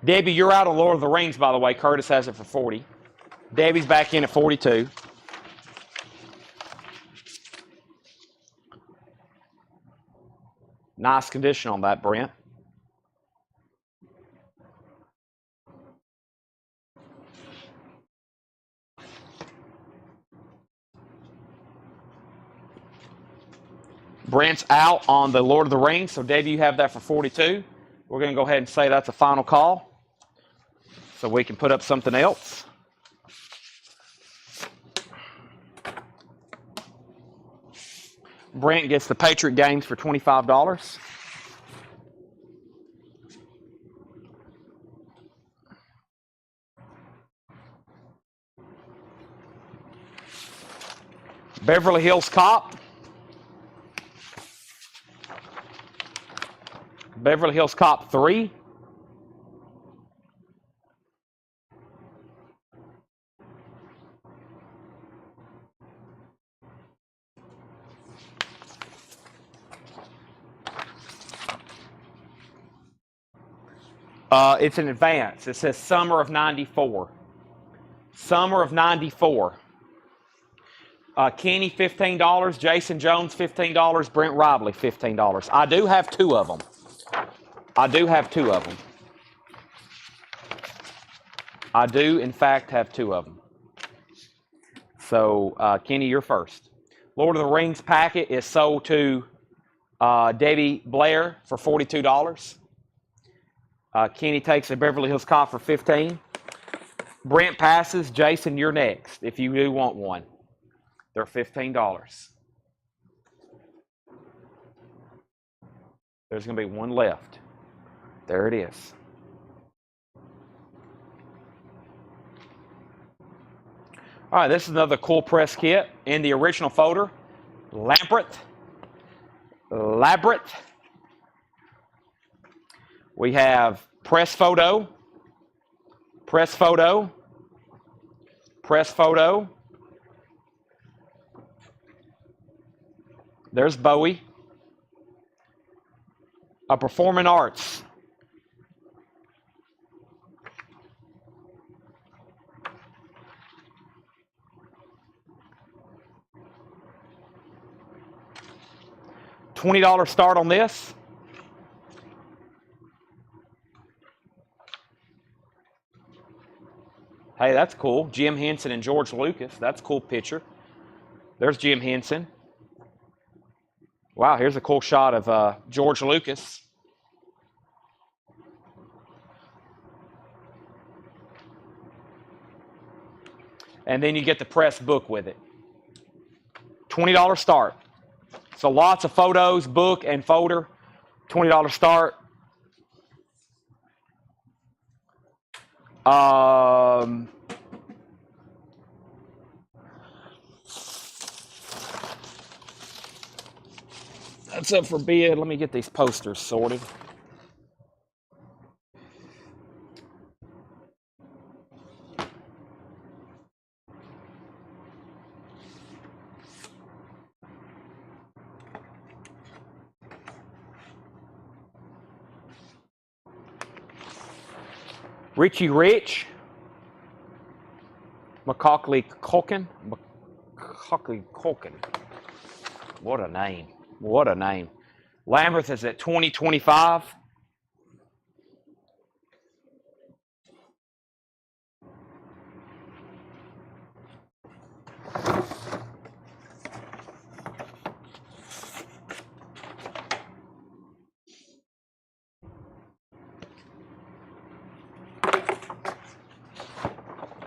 Debbie, you're out of Lord of the Rings, by the way. Curtis has it for 40. Debbie's back in at 42. Nice condition on that, Brent. Brent's out on the Lord of the Rings, so Dave, you have that for 42. We're going to go ahead and say that's a final call, so we can put up something else. Brent gets the Patriot Games for $25. Beverly Hills Cop. Beverly Hills Cop 3. It's in advance. It says summer of 94. Summer of 94. Kenny, $15. Jason Jones, $15. Brent Robley, $15. I do have two of them. I do, in fact, have two of them. So, Kenny, you're first. Lord of the Rings packet is sold to Debbie Blair for $42. Kenny takes a Beverly Hills Cop for $15. Brent passes. Jason, you're next if you do want one. They're $15. There's going to be one left. There it is. All right, this is another cool press kit in the original folder. Labyrinth. We have press photo. There's Bowie. A Performing Arts. $20 start on this. Hey, that's cool. Jim Henson and George Lucas. That's a cool picture. There's Jim Henson. Wow, here's a cool shot of George Lucas. And then you get the press book with it. $20 start. So lots of photos, book, and folder. $20 start. That's up for bid. Let me get these posters sorted. Richie Rich. Macaulay Culkin. What a name. What a name. Labyrinth is at $20.25.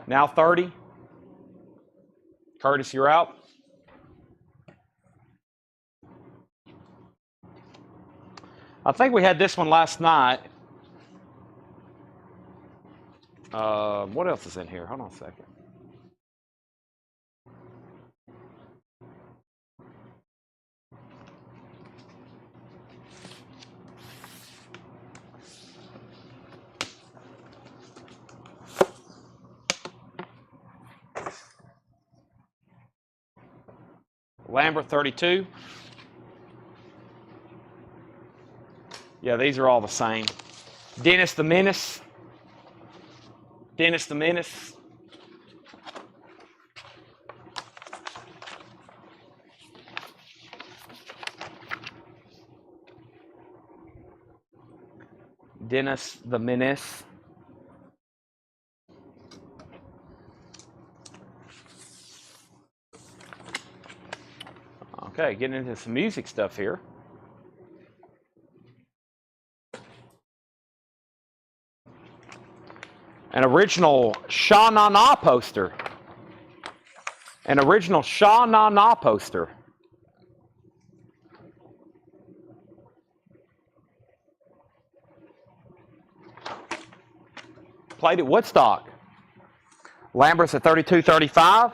Now 30. Curtis, you're out. I think we had this one last night. What else is in here? Hold on a second. Lambert 32. Yeah, these are all the same. Dennis the Menace. Dennis the Menace. Dennis the Menace. Okay, getting into some music stuff here. An original Sha Na Na poster. An original Sha Na Na poster. Played at Woodstock. Lambert's at 32.35.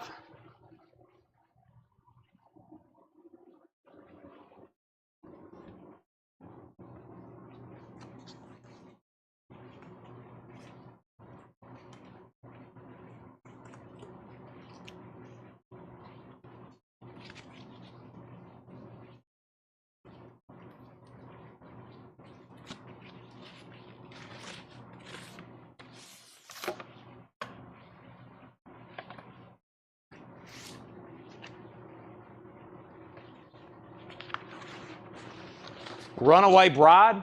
Runaway Bride.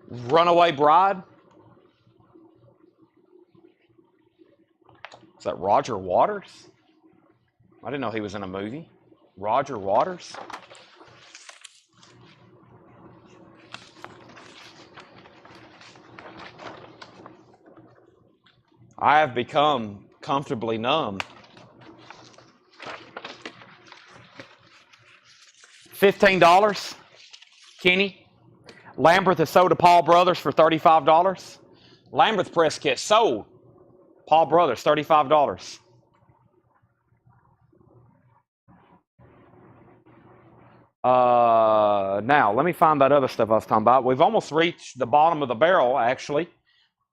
Runaway Bride. Is that Roger Waters? I didn't know he was in a movie. Roger Waters. I have become comfortably numb. $15. Kenny. Lambert has sold to Paul Brothers for $35. Lamberth press kit sold. Paul Brothers, $35. Now, let me find that other stuff I was talking about. We've almost reached the bottom of the barrel, actually,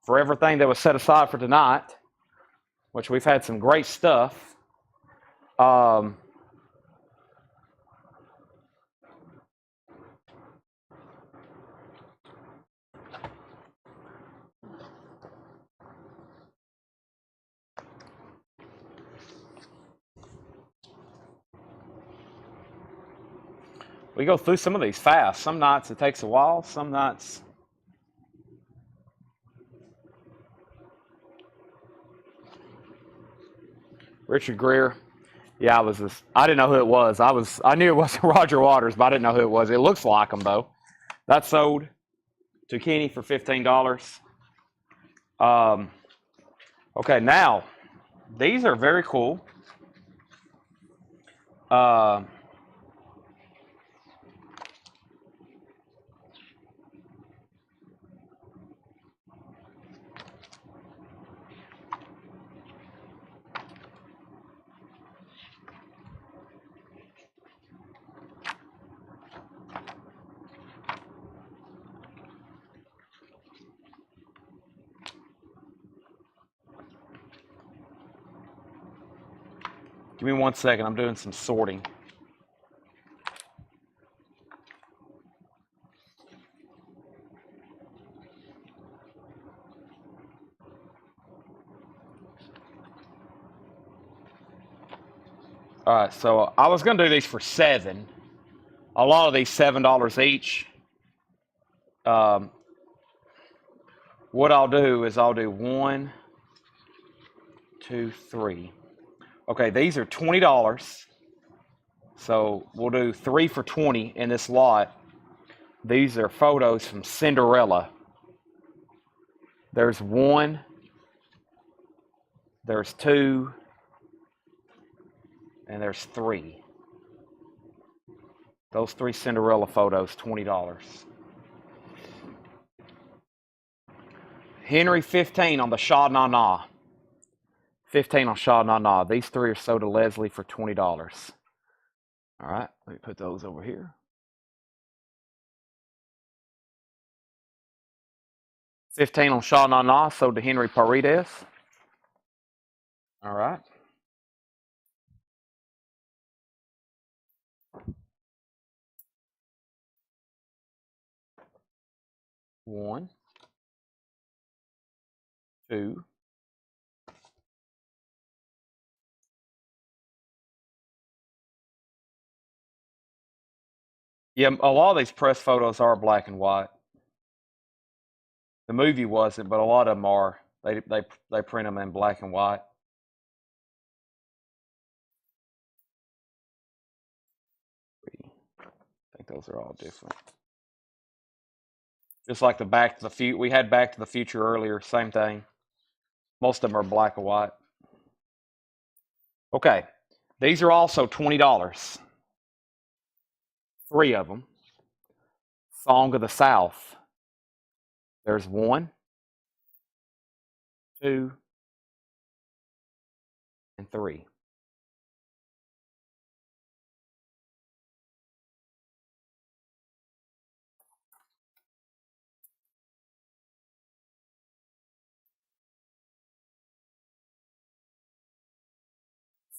for everything that was set aside for tonight, which we've had some great stuff. We go through some of these fast. Some nights it takes a while, some nights. Richard Gere. Yeah, I didn't know who it was. I knew it wasn't Roger Waters, but I didn't know who it was. It looks like him though. That sold to Kenny for $15. Okay, now these are very cool. Give me 1 second. I'm doing some sorting. All right, so I was going to do these for $7. A lot of these $7 each. What I'll do is I'll do 1, 2, 3. Okay, these are $20. So we'll do 3 for 20 in this lot. These are photos from Cinderella. There's 1. There's 2. And there's 3. Those 3 Cinderella photos, $20. Henry, 15 on the Sha Na Na. 15 on Sha Na Na. These 3 are sold to Leslie for $20. All right, let me put those over here. 15 on Sha Na Na, sold to Henry Paredes. All right. One, 2. Yeah, a lot of these press photos are black and white. The movie wasn't, but a lot of them are. They print them in black and white. think those are all different. Just like the Back to the Future. We had Back to the Future earlier. Same thing. Most of them are black and white. Okay. These are also $20. 3 of them. Song of the South. There's 1, 2, and 3.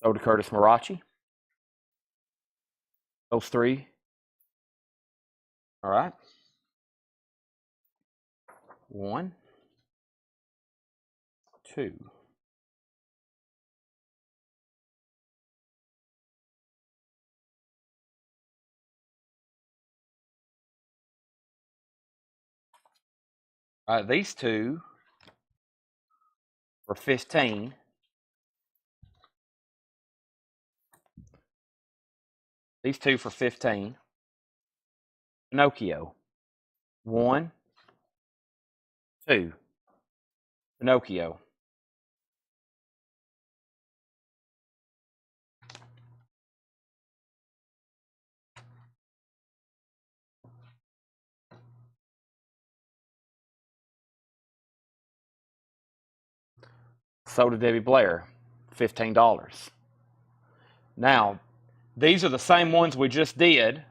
Soda Curtis Marachi. Those 3. All right. 1, 2. All right, these 2 for 15. These 2 for 15. Pinocchio. 1, 2. Pinocchio. Soda Debbie Blair. $15. Now, these are the same ones we just did,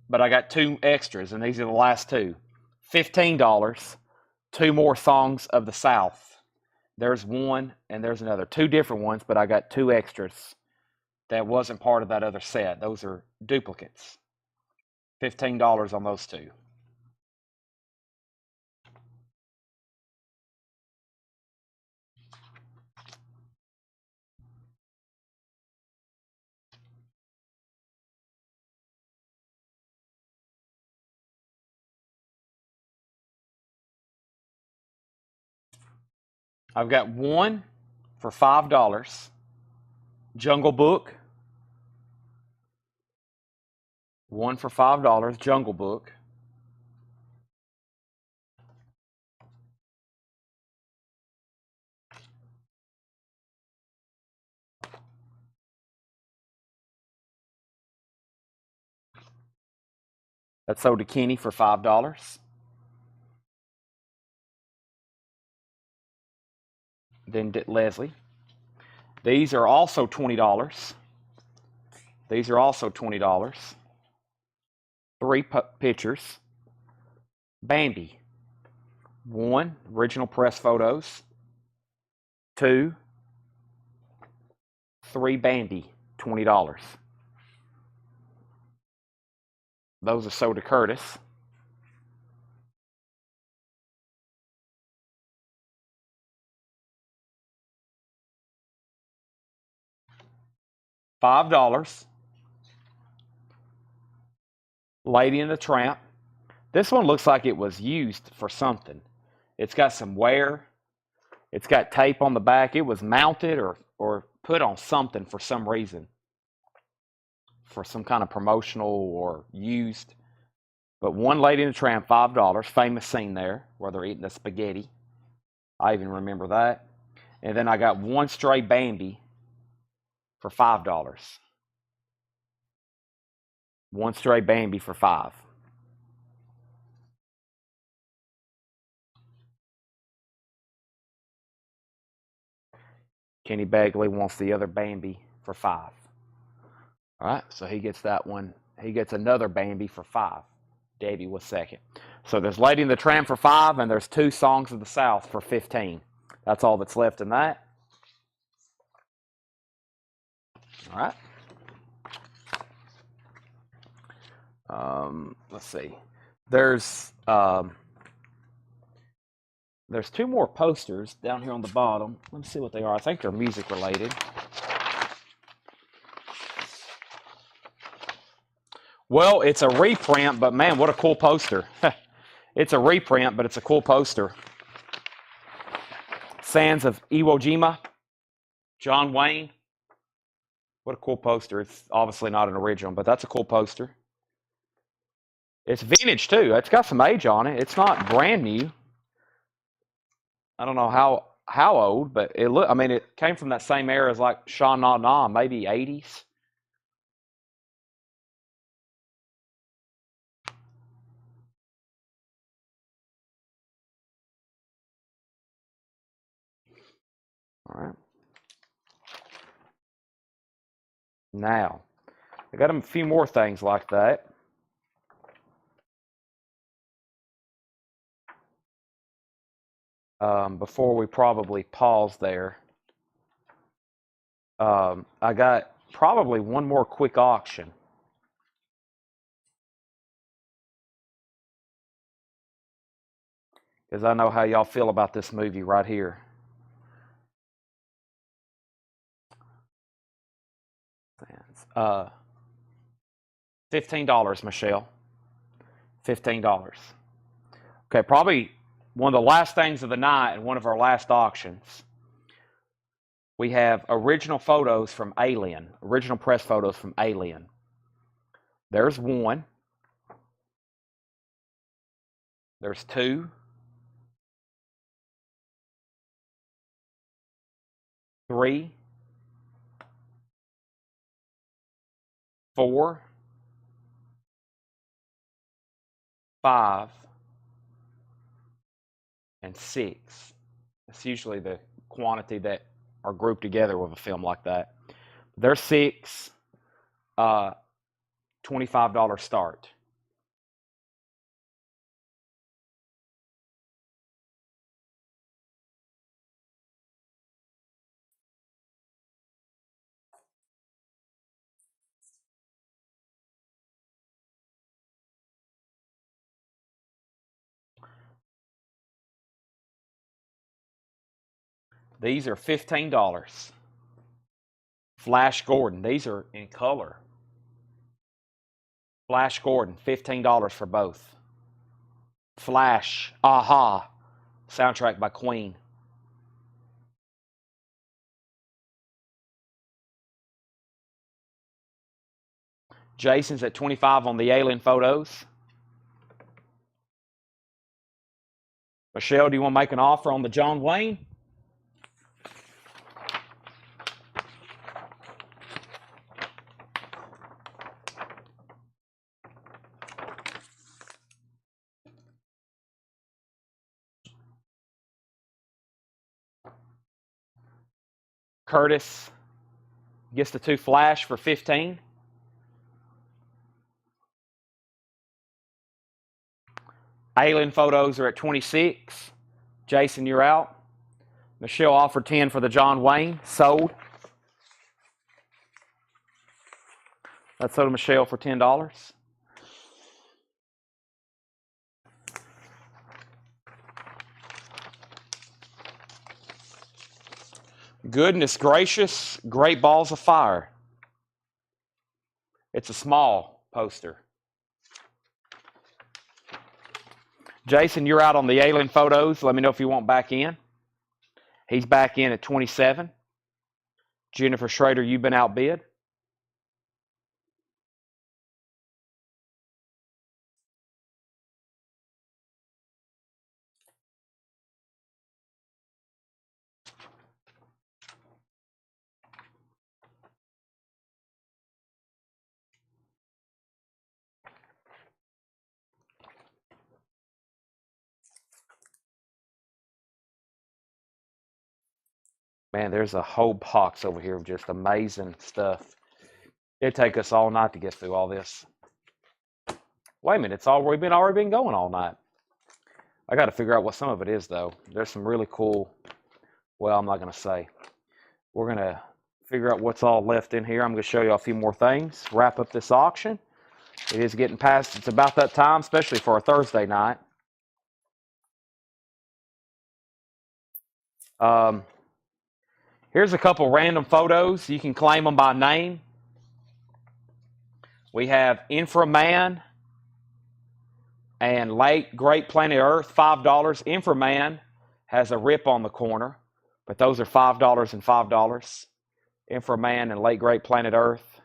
but I got 2 extras, and these are the last 2. $15. 2 more Songs of the South. There's 1 and there's another. 2 different ones, but I got 2 extras that wasn't part of that other set. Those are duplicates. $15 on those 2. I've got 1 for $5. Jungle Book. 1 for $5. Jungle Book. That's Soda Kenny for $5. Then Leslie. These are also $20. These are also $20. 3 pictures. Bambi. 1, original press photos. 2, 3 Bambi, $20. Those are Soda Curtis. $5. Lady and the Tramp. This one looks like it was used for something. It's got some wear. It's got tape on the back. It was mounted or put on something for some reason. For some kind of promotional or used. But 1 Lady and the Tramp, $5. Famous scene there where they're eating the spaghetti. I even remember that. And then I got 1 stray Bambi for $5. 1 stray Bambi for $5. Kenny Bagley wants the other Bambi for $5. All right, so he gets that one. He gets another Bambi for $5. Davey was second. So there's Lady and the Tramp for $5, and there's 2 Songs of the South for $15. That's all that's left in that. All right. Let's see. There's 2 more posters down here on the bottom. Let me see what they are. I think they're music related. Well, it's a reprint, but man, what a cool poster. It's a reprint, but it's a cool poster. Sands of Iwo Jima, John Wayne. What a cool poster. It's obviously not an original, but that's a cool poster. It's vintage too. It's got some age on it. It's not brand new. I don't know how old, but it look. I mean, it came from that same era as like Sha Na Na, maybe 80s. All right. Now, I got a few more things like that. Before we probably pause there, I got probably one more quick auction. Because I know how y'all feel about this movie right here. $15, Michelle. $15. Okay, probably one of the last things of the night and one of our last auctions. We have original photos from Alien, original press photos from Alien. There's one. There's two. Three. Four. Five. And six. That's usually the quantity that are grouped together with a film like that. There's six. $25 start. These are $15. Flash Gordon. These are in color. Flash Gordon, $15 for both. Flash, Aha, soundtrack by Queen. Jason's at 25 on the Alien photos. Michelle, do you want to make an offer on the John Wayne? Curtis gets the two Flash for 15. Alien photos are at 26. Jason, you're out. Michelle offered 10 for the John Wayne. Sold. That's sold to Michelle for $10. Goodness gracious, Great Balls of Fire. It's a small poster. Jason, you're out on the Alien photos. Let me know if you want back in. He's back in at 27. Jennifer Schrader, you've been outbid. Man, there's a whole box over here of just amazing stuff. It'd take us all night to get through all this. Wait a minute, it's already been going all night. I got to figure out what some of it is, though. There's some really cool, well, I'm not going to say. We're going to figure out what's all left in here. I'm going to show you a few more things, wrap up this auction. It is getting past, it's about that time, especially for a Thursday night. Here's a couple random photos. You can claim them by name. We have Inframan and Late Great Planet Earth, $5. Inframan has a rip on the corner, but those are $5 and $5. Inframan and Late Great Planet Earth.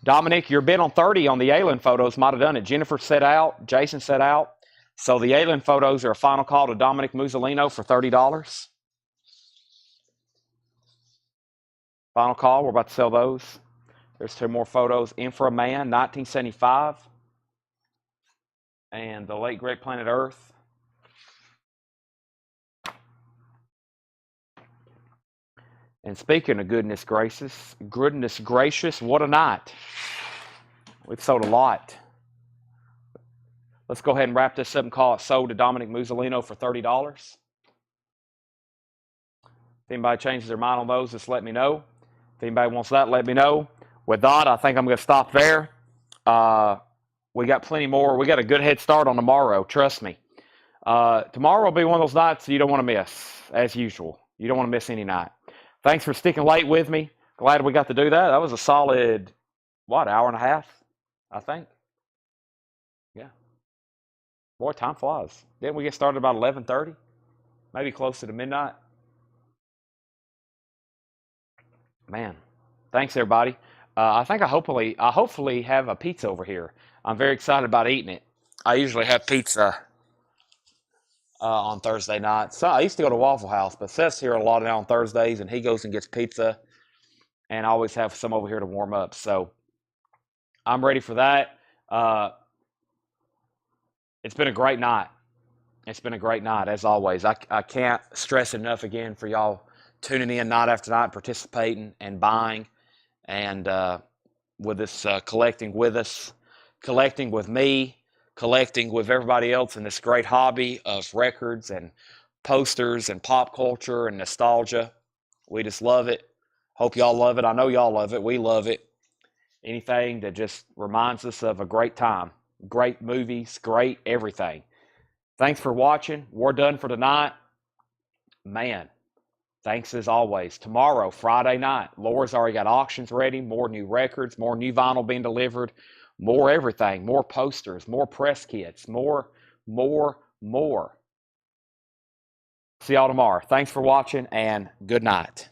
Dominic, your bid on 30 on the alien photos might have done it. Jennifer set out. Jason set out. So the alien photos are a final call to Dominic Musolino for $30. Final call. We're about to sell those. There's 2 more photos. In for a Man, 1975. And The Late Great Planet Earth. And speaking of goodness gracious, what a night. We've sold a lot. Let's go ahead and wrap this up and call it sold to Dominic Musolino for $30. If anybody changes their mind on those, just let me know. If anybody wants that, let me know. With that, I think I'm going to stop there. We got plenty more. We got a good head start on tomorrow. Trust me. Tomorrow will be one of those nights you don't want to miss, as usual. You don't want to miss any night. Thanks for sticking late with me. Glad we got to do that. That was a solid, hour and a half, I think. Yeah. Boy, time flies. Didn't we get started about 11:30? Maybe closer to midnight. Man, thanks everybody. I think I hopefully have a pizza over here. I'm very excited about eating it. I usually have pizza on Thursday night. So I used to go to Waffle House, but Seth's here a lot now on Thursdays, and he goes and gets pizza, and I always have some over here to warm up. So I'm ready for that. It's been a great night. It's been a great night, as always. I can't stress enough again for y'all tuning in night after night, participating and buying, and with this collecting with us, collecting with me, collecting with everybody else in this great hobby of records and posters and pop culture and nostalgia. We just love it. Hope y'all love it. I know y'all love it. We love it. Anything that just reminds us of a great time. Great movies, great everything. Thanks for watching. We're done for tonight. Man, thanks as always. Tomorrow, Friday night, Laura's already got auctions ready, more new records, more new vinyl being delivered, more everything, more posters, more press kits, more. See y'all tomorrow. Thanks for watching, and good night.